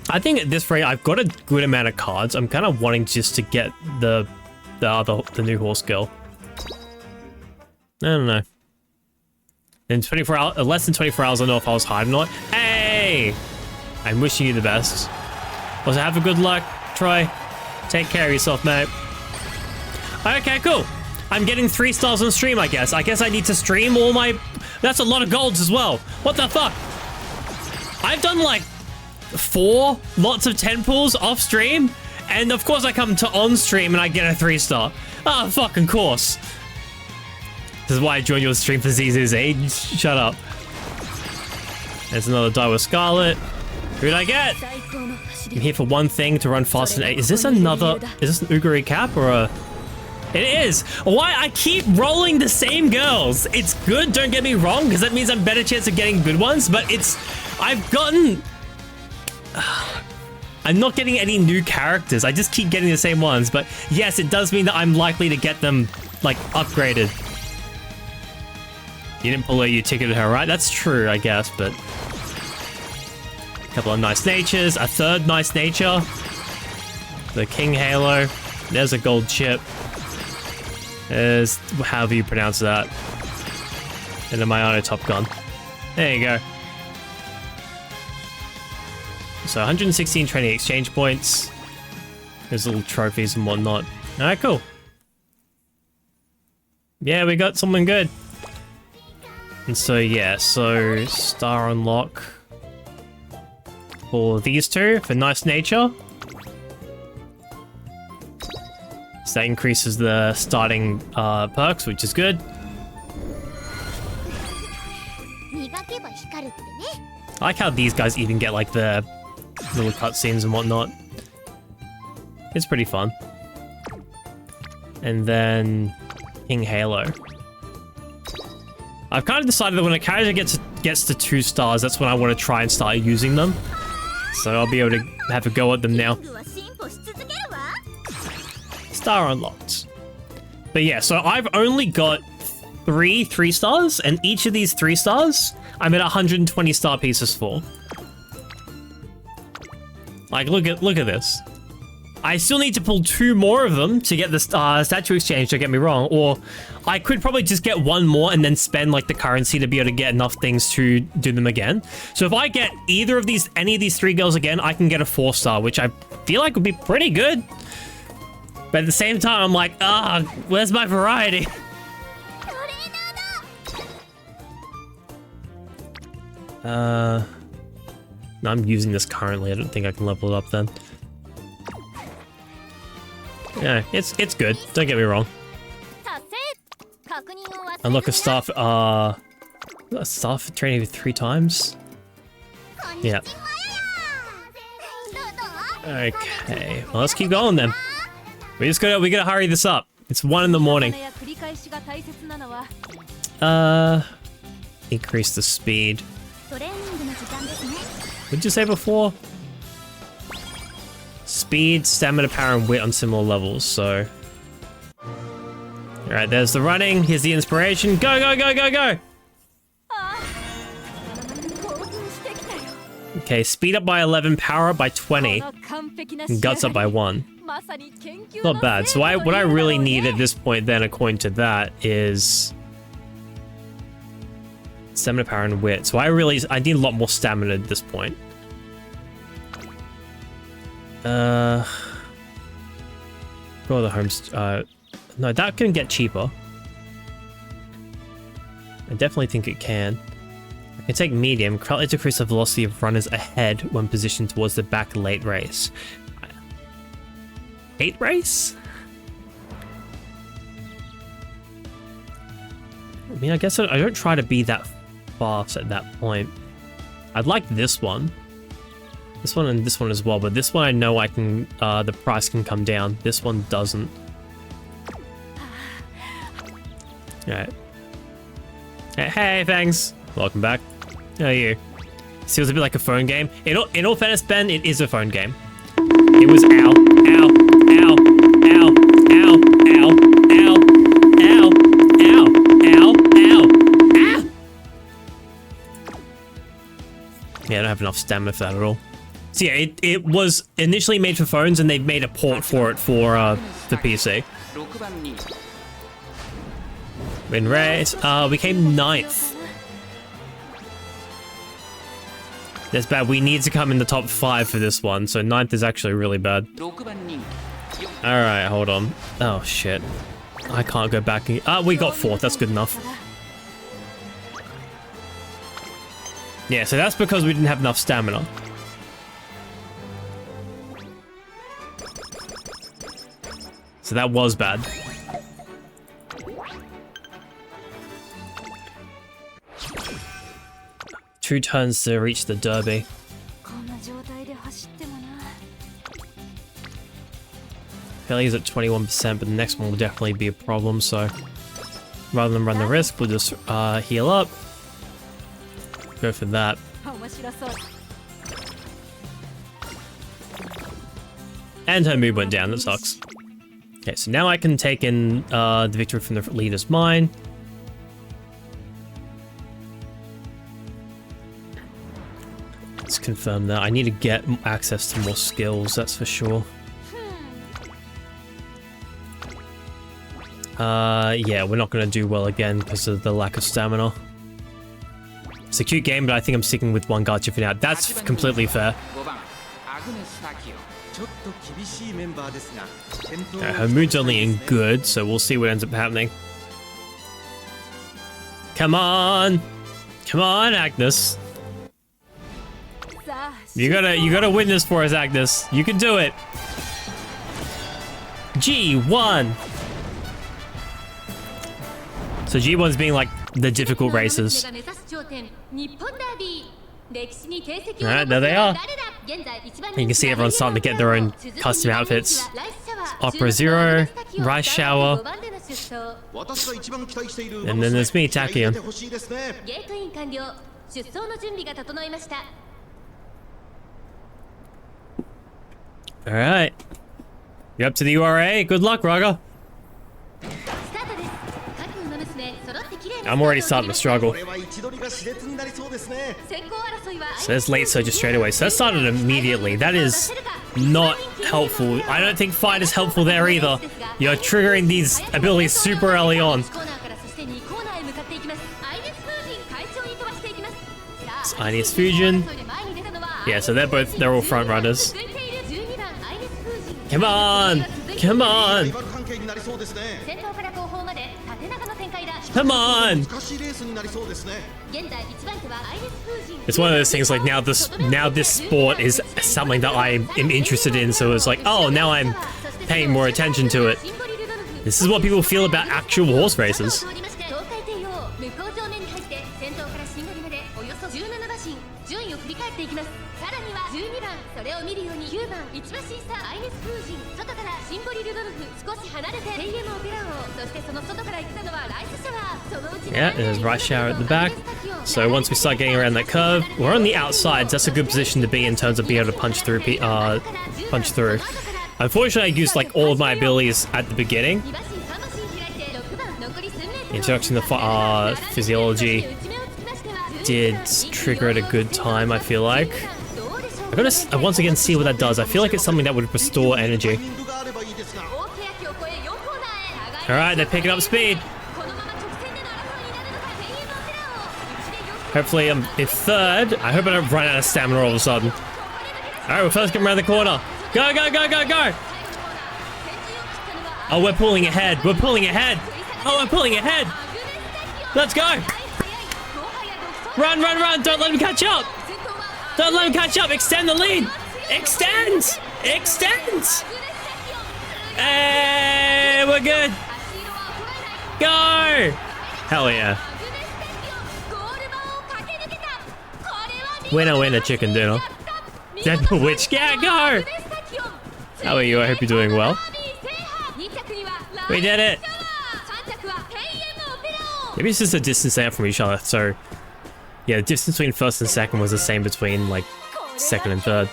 I think at this rate, I've got a good amount of cards. I'm kind of wanting just to get the new horse girl. I don't know. In 24 hours, less than 24 hours, I know if I was hiding or not. Hey! I'm wishing you the best. Also, have a good luck, Troy. Take care of yourself, mate. Okay, cool. I'm getting 3 stars on stream, I guess. I guess I need to stream all my... That's a lot of golds as well. What the fuck? I've done like 4 lots of 10 pulls off stream, and of course I come to on stream and I get a 3-star. Oh, fucking course. This is why I joined your stream for ZZZ. Shut up. There's another die with Scarlet. Who'd I get? I'm here for one thing, to run faster than 8. Is this an Uguri Cap or a... It is! Why? I keep rolling the same girls. It's good, don't get me wrong, because that means I'm better chance of getting good ones, but I've gotten... I'm not getting any new characters. I just keep getting the same ones. But yes, it does mean that I'm likely to get them, like, upgraded. You didn't pull out, you ticketed her, right? That's true, I guess, but... A couple of nice natures. A third nice nature. The King Halo. There's a gold chip. There's... however you pronounce that. And a Mayano Top Gun. There you go. So 116 training exchange points. There's little trophies and whatnot. Alright, cool. Yeah, we got something good. And so, yeah, so star unlock for these two for nice nature. So that increases the starting perks, which is good. I like how these guys even get like the little cutscenes and whatnot. It's pretty fun. And then King Halo. I've kind of decided that when a character gets to 2 stars, that's when I want to try and start using them. So I'll be able to have a go at them now. Star unlocked. But yeah, so I've only got 3 stars, and each of these 3 stars, I'm at 120 star pieces for. Like, look at this. I still need to pull 2 more of them to get the statue exchange, don't get me wrong, or I could probably just get 1 more and then spend like the currency to be able to get enough things to do them again. So if I get any of these 3 girls again, I can get a 4 star, which I feel like would be pretty good. But at the same time, I'm like, where's my variety? No, I'm using this currently. I don't think I can level it up then. Yeah, it's good. Don't get me wrong. Unlock a staff training 3 times? Yeah. Okay. Well, let's keep going then. We gotta hurry this up. It's 1 in the morning. Increase the speed. What'd you say before? Speed, stamina, power, and wit on similar levels, so... Alright, there's the running. Here's the inspiration. Go, go, go, go, go! Okay, speed up by 11, power up by 20, and guts up by 1. Not bad. So what I really need at this point then, according to that, is... stamina, power, and wit. So I need a lot more stamina at this point. Go to the homes. No, that can get cheaper. I definitely think it can. I can take medium. Greatly decrease the velocity of runners ahead when positioned towards the back late race. Late race? I mean, I guess I don't try to be that fast at that point. I'd like this one. This one and this one as well, but this one I know I can, the price can come down. This one doesn't. Alright. Hey, thanks. Welcome back. How are you? This feels a bit like a phone game. In all fairness, Ben, it is a phone game. It was ow, ow, ow, ow, ow, ow, ow, ow, ow, ow, ow, ah! Yeah, I don't have enough stamina for that at all. So yeah, it was initially made for phones, and they've made a port for it for the PC. Win race. We came 9th. That's bad. We need to come in the top 5 for this one, so 9th is actually really bad. Alright, hold on. Oh, shit. I can't go back. We got 4th. That's good enough. Yeah, so that's because we didn't have enough stamina. So that was bad. Two turns to reach the derby. Kelly's at 21%, but the next one will definitely be a problem, so rather than run the risk, we'll just heal up. Go for that. And her mood went down, that sucks. Okay, so now I can take in the victory from the leader's mine. Let's confirm that. I need to get access to more skills, that's for sure. Yeah, we're not going to do well again because of the lack of stamina. It's a cute game, but I think I'm sticking with one gacha for now. That's completely fair. Her mood's only in good, so we'll see what ends up happening. Come on! Come on, Agnes. You gotta win this for us, Agnes. You can do it. G1. So G1's being like the difficult races. Alright, there they are. You can see everyone's starting to get their own custom outfits. Opera Zero, Rice Shower, and then there's me, Takion. Alright. You're up to the URA. Good luck, Raga. I'm already starting to struggle. So there's late surges straight away. So that started immediately. That is not helpful. I don't think fight is helpful there either. You're triggering these abilities super early on. It's IDS Fusion. Yeah, so they're all front runners. Come on! Come on! Come on! It's one of those things like now this sport is something that I am interested in, so it's like, oh, now I'm paying more attention to it. This is what people feel about actual horse races. Yeah, there's Rice Shower at the back. So once we start getting around that curve, we're on the outsides. That's a good position to be in terms of being able to punch through. Unfortunately, I used like all of my abilities at the beginning. Introduction to physiology did trigger at a good time, I feel like. I gotta once again see what that does. I feel like it's something that would restore energy. Alright, they're picking up speed. Hopefully I'm in third. I hope I don't run out of stamina all of a sudden. Alright, we're first coming around the corner. Go, go, go, go, go! Oh, we're pulling ahead. We're pulling ahead. Oh, we're pulling ahead. Let's go. Run, run, run. Don't let him catch up. Don't let him catch up. Extend the lead. Extend. Extend. Hey, we're good. Go. Hell yeah. Winner, winner, chicken dinner. Dead witch. Yeah, go. How are you? I hope you're doing well. We did it. Maybe it's just a distance out from each other. So, yeah, the distance between first and second was the same between, like, second and third.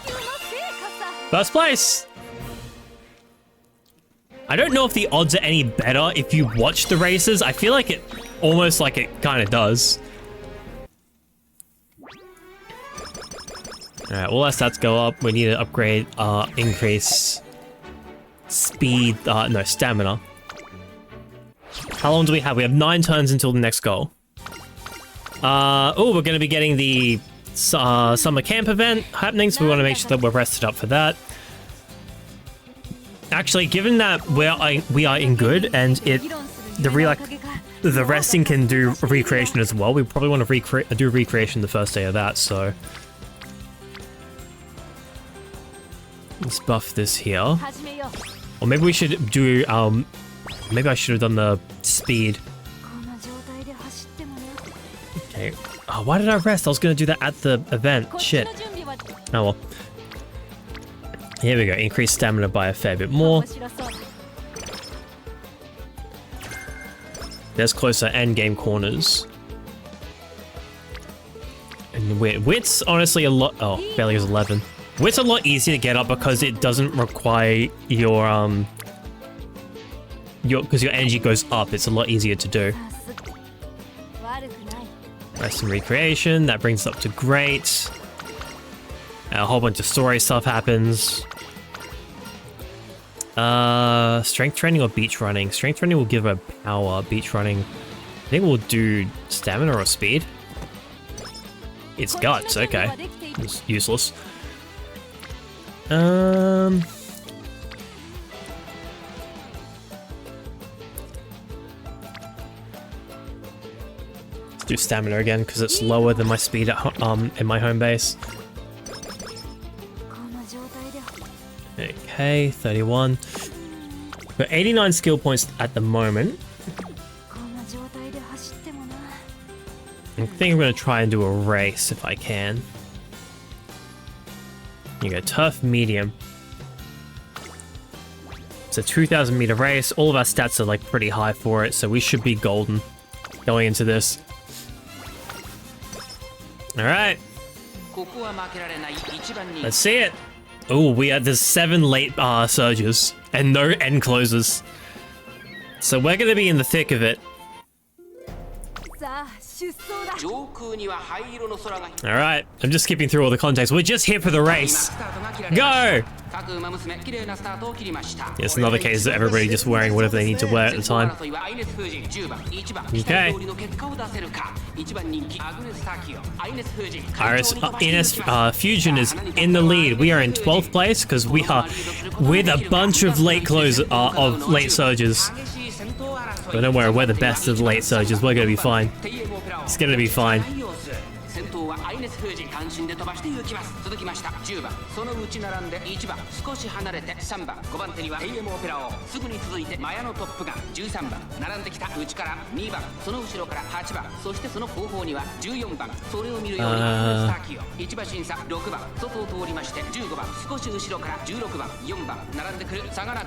First place! I don't know if the odds are any better if you watch the races. I feel like it, almost like it kind of does. Alright, all our stats go up. We need to upgrade, increase speed, no, stamina. How long do we have? We have 9 turns until the next goal. Oh, we're going to be getting the summer camp event happening, so we want to make sure that we're rested up for that. Actually, given that we are in good, and the resting can do recreation as well, we probably want to do recreation the first day of that, so... Let's buff this here. Or maybe we should do, maybe I should have done the speed. Okay. Oh, why did I rest? I was going to do that at the event. Shit. Oh well. Here we go. Increase stamina by a fair bit more. There's closer end game corners. And wit's honestly a lot. Oh, barely is 11. Wit's a lot easier to get up because it doesn't require your because your energy goes up. It's a lot easier to do. Rest and recreation, that brings us up to great. A whole bunch of story stuff happens. Strength training or beach running? Strength training will give her power. Beach running, I think we'll do stamina or speed. It's guts, okay. It's useless. Let's do stamina again because it's lower than my speed at in my home base. Okay, 31. Got 89 skill points at the moment. I think I'm going to try and do a race if I can. You go turf medium. It's a 2,000 meter race. All of our stats are like pretty high for it, so we should be golden going into this. All right. Let's see it. Oh, there's 7 late surges and no end closes. So we're going to be in the thick of it. Alright, I'm just skipping through all the context. We're just here for the race. Go! It's another case of everybody just wearing whatever they need to wear at the time. Okay. Ines Fusion is in the lead. We are in 12th place because we are with a bunch of late surges. But don't worry, we're the best of the late surges. We're gonna be fine. It's gonna be fine.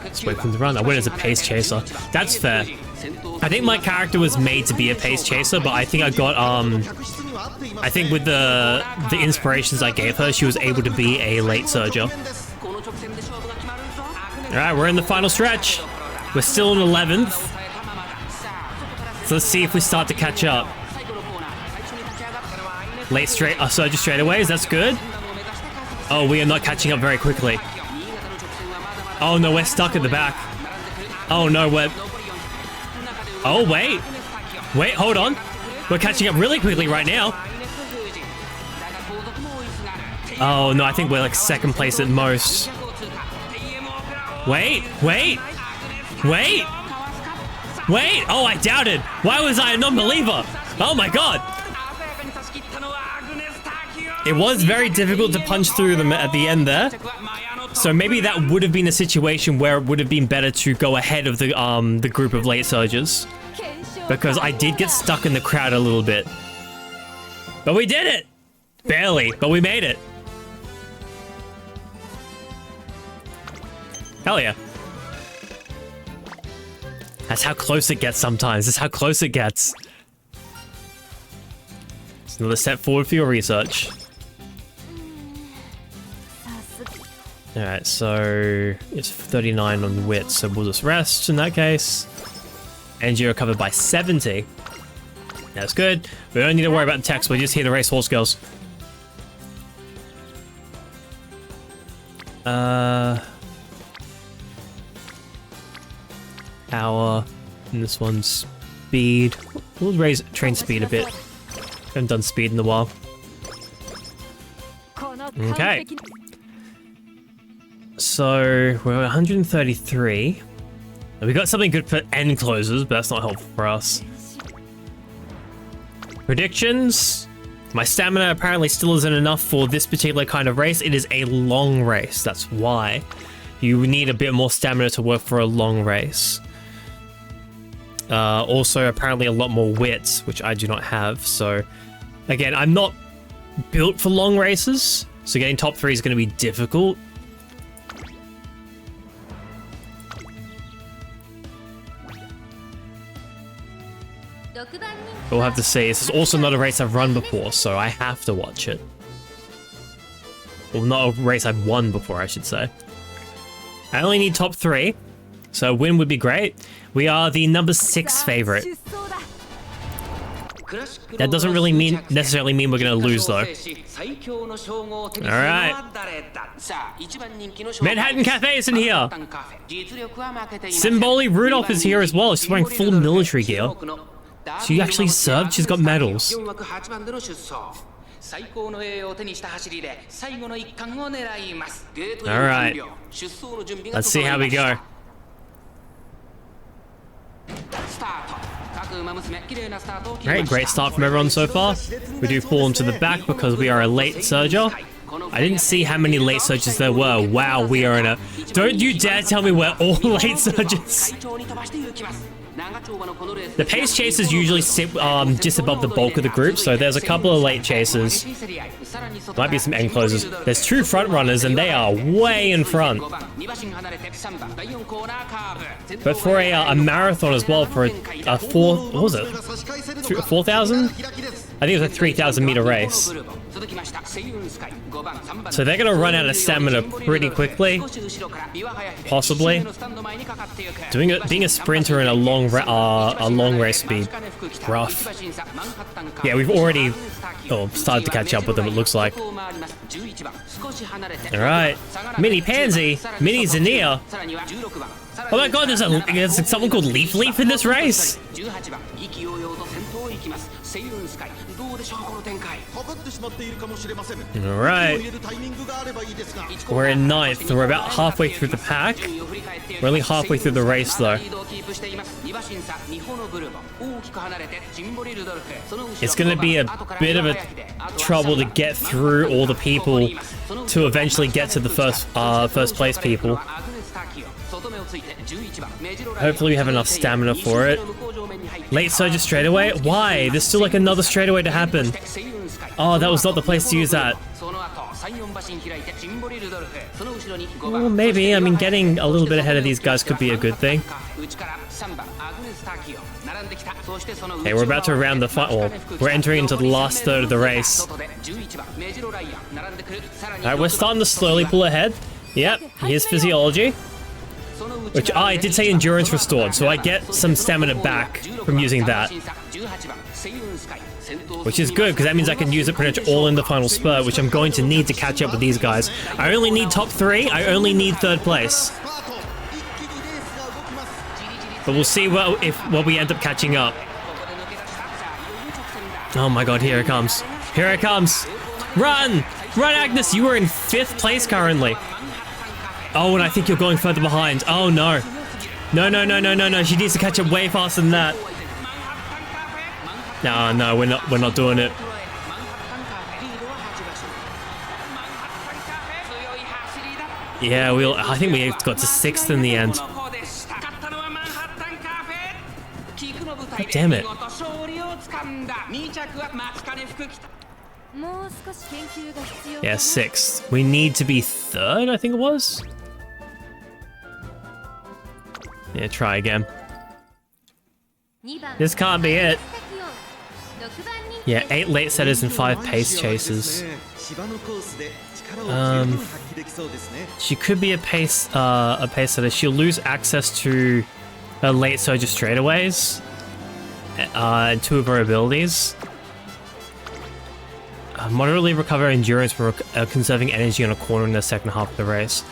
Let's wait for them to run. I went as a pace chaser. That's fair. I think my character was made to be a pace chaser, but I think I got I think with the inspirations I gave her, she was able to be a late surger. Alright, we're in the final stretch. We're still in 11th. So let's see if we start to catch up. Late surger straightaways, that's good. Oh, we are not catching up very quickly. Oh no, we're stuck at the back. Oh no, oh wait. Wait, hold on. We're catching up really quickly right now. Oh no, I think we're like second place at most. Wait. Oh, I doubted. Why was I a non-believer? Oh my god. It was very difficult to punch through them at the end there. So maybe that would have been a situation where it would have been better to go ahead of the group of late surges. Because I did get stuck in the crowd a little bit. But we did it! Barely, but we made it. Hell yeah. That's how close it gets sometimes. That's how close it gets. It's another step forward for your research. Alright, so it's 39 on wit, so we'll just rest in that case. Energy recovered by 70. That's good. We don't need to worry about the text. We're just here to race horse girls. Power. And this one's speed. We'll raise train speed a bit. Haven't done speed in a while. Okay. So we're at 133. We got something good for end closes, but that's not helpful for us. Predictions. My stamina apparently still isn't enough for this particular kind of race. It is a long race, that's why. You need a bit more stamina to work for a long race. Also, apparently a lot more wits, which I do not have. So, again, I'm not built for long races, so getting top 3 is going to be difficult. We'll have to see. This is also not a race I've run before, so I have to watch it. Well, not a race I've won before, I should say. I only need top 3, so a win would be great. We are the number 6 favorite. That doesn't really necessarily mean we're going to lose, though. Alright. Manhattan Cafe is in here. Simboli Rudolph is here as well. She's wearing full military gear. She actually served. She's got medals. Alright. Let's see how we go. Alright, great start from everyone so far. We do fall into the back because we are a late surger. I didn't see how many late surges there were. Wow, we are in a... Don't you dare tell me we're all late surges. The pace chasers usually sit just above the bulk of the group, so there's a couple of late chasers. Might be some end closers. There's 2 front runners, and they are way in front. But for a marathon as well, for a what was it? 4,000? I think it was a 3,000 meter race. So they're gonna run out of stamina pretty quickly, possibly. Being a sprinter in a long race speed, rough. Yeah, we've already started to catch up with them. It looks like. All right, Mini Pansy, Mini Zania. Oh my God, there's someone called Leaf Leaf in this race. Alright. We're in 9th. We're about halfway through the pack. We're only halfway through the race though. It's gonna be a bit of a trouble to get through all the people to eventually get to the first place people. Hopefully we have enough stamina for it. Late surges straightaway? Why? There's still like another straightaway to happen. Oh, that was not the place to use that. Well, maybe. I mean, getting a little bit ahead of these guys could be a good thing. Okay, we're about to round the final. We're entering into the last third of the race. Alright, we're starting to slowly pull ahead. Yep, here's physiology. Which I did say endurance restored, so I get some stamina back from using that. Which is good, because that means I can use it pretty much all in the final spurt, which I'm going to need to catch up with these guys. I only need top 3, I only need 3rd place. But we'll see what we end up catching up. Oh my God, here it comes. Here it comes. Run! Run, Agnes, you are in 5th place currently. Oh, and I think you're going further behind. Oh no. No, no, no, no, no, no. She needs to catch up way faster than that. No, no, we're not doing it. Yeah, I think we got to 6th in the end. God damn it. Yeah, 6th. We need to be 3rd, I think it was. Yeah, try again. This can't be it. Yeah, 8 late setters and 5 pace chasers. She could be a pace setter. She'll lose access to her late surges straightaways and 2 of her abilities. Moderately recover endurance for conserving energy on a corner in the second half of the race.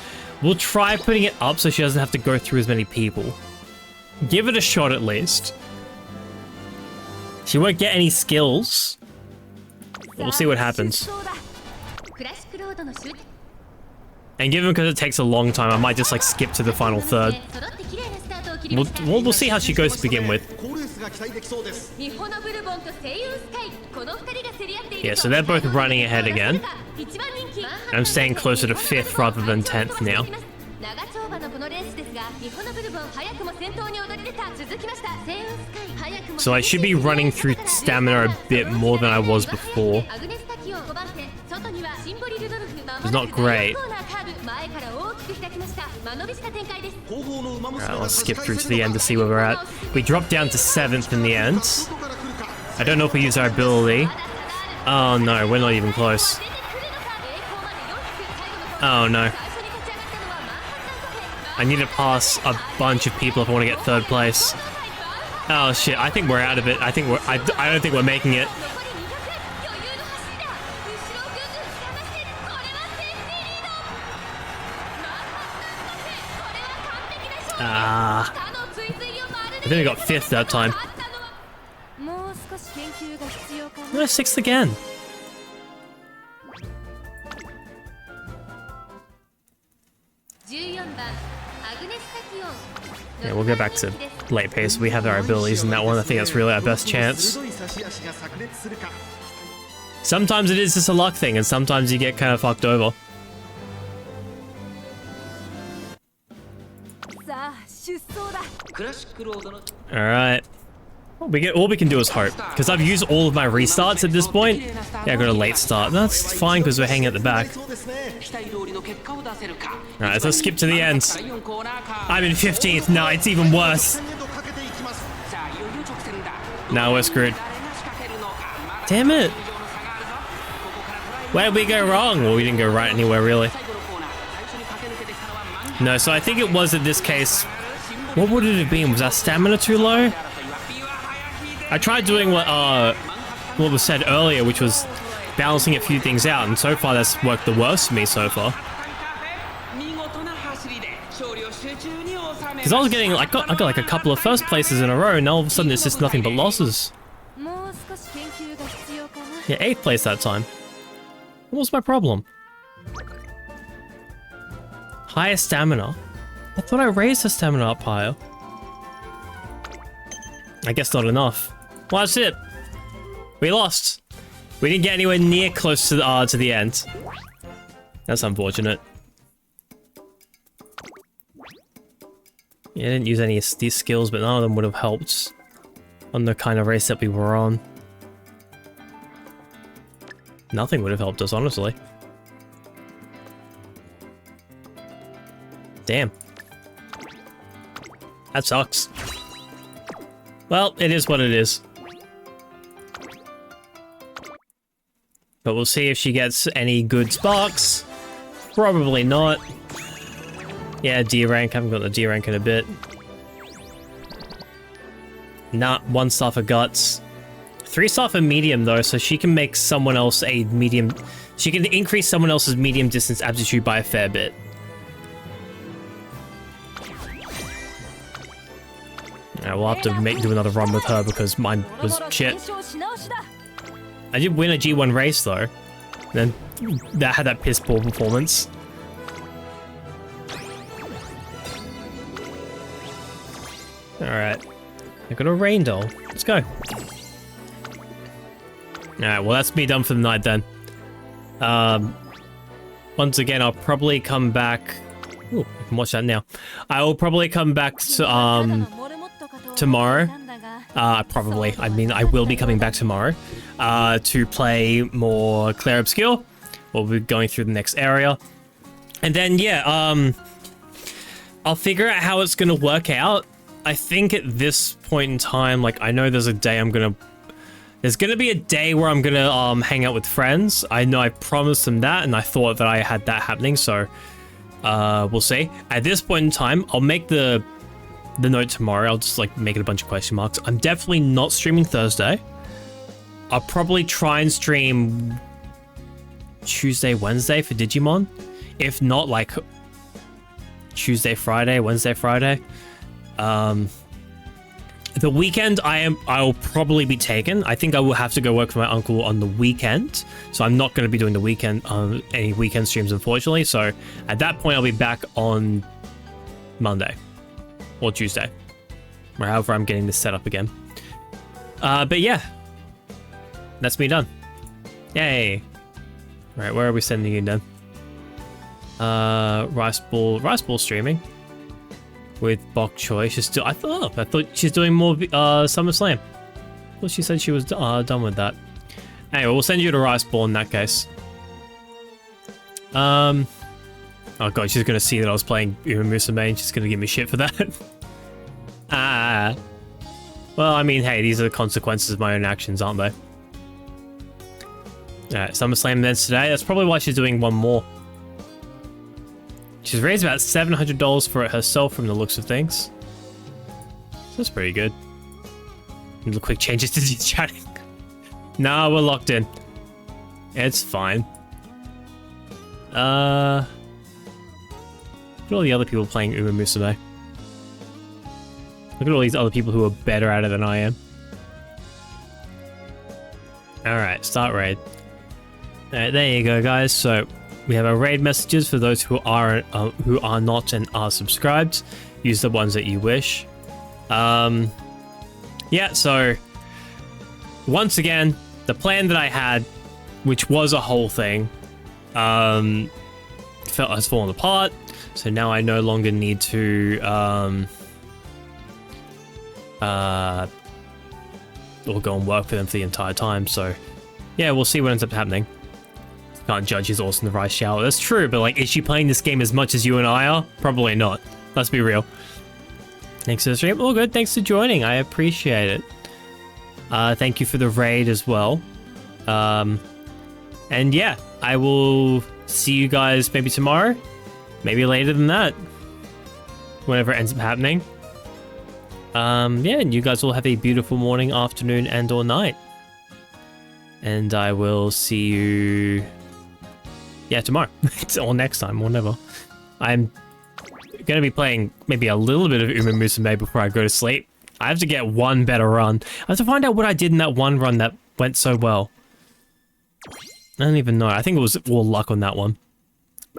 We'll try putting it up so she doesn't have to go through as many people. Give it a shot at least. She won't get any skills. We'll see what happens. And given because it takes a long time, I might just like skip to the final third. We'll see how she goes to begin with. Yeah, so they're both running ahead again. I'm staying closer to 5th rather than 10th now. So I should be running through stamina a bit more than I was before. It's not great. Alright, let's skip through to the end to see where we're at. We dropped down to 7th in the end. I don't know if we use our ability. Oh no, we're not even close. Oh no. I need to pass a bunch of people if I want to get third place. Oh shit, I think we're out of it. I don't think we're making it. I think we got 5th that time. No, 6th again. Yeah, we'll go back to late pace. We have our abilities in that one. I think that's really our best chance. Sometimes it is just a luck thing, and sometimes you get kind of fucked over. Alright. All we can do is hope. Because I've used all of my restarts at this point. Yeah, I got a late start. That's fine because we're hanging at the back. Alright, let's skip to the end. I'm in 15th. No, it's even worse. Now we're screwed. Damn it. Where did we go wrong? Well, we didn't go right anywhere, really. No, so I think it was in this case. What would it have been? Was our stamina too low? I tried doing what was said earlier, which was balancing a few things out, and so far that's worked the worst for me so far. Because I was getting, I got like a couple of first places in a row, and all of a sudden it's just nothing but losses. Yeah, 8th place that time. What was my problem? Higher stamina. I thought I raised the stamina up higher. I guess not enough. Well, that's it. We lost. We didn't get anywhere near close to the end. That's unfortunate. Yeah, I didn't use any of these skills, but none of them would have helped on the kind of race that we were on. Nothing would have helped us, honestly. Damn. That sucks. Well, it is what it is. But we'll see if she gets any good sparks. Probably not. Yeah, D rank. I haven't got the D rank in a bit. Nah, 1 star for guts. 3 star for medium though, so she can make someone else a medium. She can increase someone else's medium distance aptitude by a fair bit. Yeah, we'll have to do another run with her because mine was shit. I did win a G1 race though. Then that had that piss poor performance. Alright. I got a rain doll. Let's go. Alright, well that's me done for the night then. Once again, I'll probably come back. Ooh, I can watch that now. I will probably come back to, tomorrow. Probably. I mean, I will be coming back tomorrow to play more Clair Obscure. We'll be going through the next area. And then, yeah, I'll figure out how it's going to work out. I think at this point in time, like, I know there's a day there's going to be a day where I'm going to hang out with friends. I know I promised them that, and I thought that I had that happening, so we'll see. At this point in time, I'll make the note tomorrow. I'll just like make it a bunch of question marks. I'm definitely not streaming Thursday. I'll probably try and stream Tuesday, Wednesday for Digimon. If not, like Tuesday, Friday, Wednesday, Friday. The weekend I'll probably be taken. I think I will have to go work for my uncle on the weekend. So I'm not going to be doing the weekend any weekend streams, unfortunately. So at that point I'll be back on Monday. Or Tuesday. Or however I'm getting this set up again. But yeah. That's me done. Yay. Right, where are we sending you then? Rice Ball streaming. With Bok Choy. I thought she's doing more SummerSlam. I thought she said she was done with that. Anyway, we'll send you to Rice Ball in that case. Oh god, she's gonna see that I was playing Uma Musume and she's gonna give me shit for that. Well, I mean, hey, these are the consequences of my own actions, aren't they? Alright, SummerSlam events today. That's probably why she's doing one more. She's raised about $700 for it herself from the looks of things. So that's pretty good. Little quick changes to the chatting. Nah, we're locked in. It's fine. Look at all the other people playing Uma Musume. Look at all these other people who are better at it than I am. Alright, start raid. Alright, there you go, guys. So we have our raid messages for those who are not and are subscribed. Use the ones that you wish. Yeah, so once again, the plan that I had, which was a whole thing, has fallen apart. So now I no longer need to or go and work for them for the entire time. So yeah, we'll see what ends up happening. Can't judge his awesome the rice shower. That's true, but like, is she playing this game as much as you and I are? Probably not. Let's be real. Thanks for the stream. All good. Thanks for joining. I appreciate it. Thank you for the raid as well. And yeah, I will see you guys maybe tomorrow, maybe later than that, whenever it ends up happening. Yeah, and you guys will have a beautiful morning, afternoon, and or night. And I will see you, yeah, tomorrow or next time, whenever. I'm going to be playing maybe a little bit of Uma Musume before I go to sleep. I have to get one better run. I have to find out what I did in that one run that went so well. I don't even know. I think it was all luck on that one.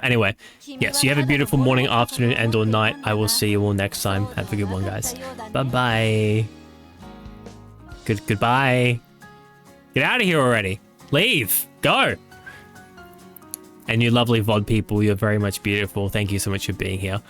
Anyway, yes, you have a beautiful morning, afternoon, and or night. I will see you all next time. Have a good one, guys. Bye-bye. Goodbye. Get out of here already. Leave. Go. And you lovely VOD people, you're very much beautiful. Thank you so much for being here.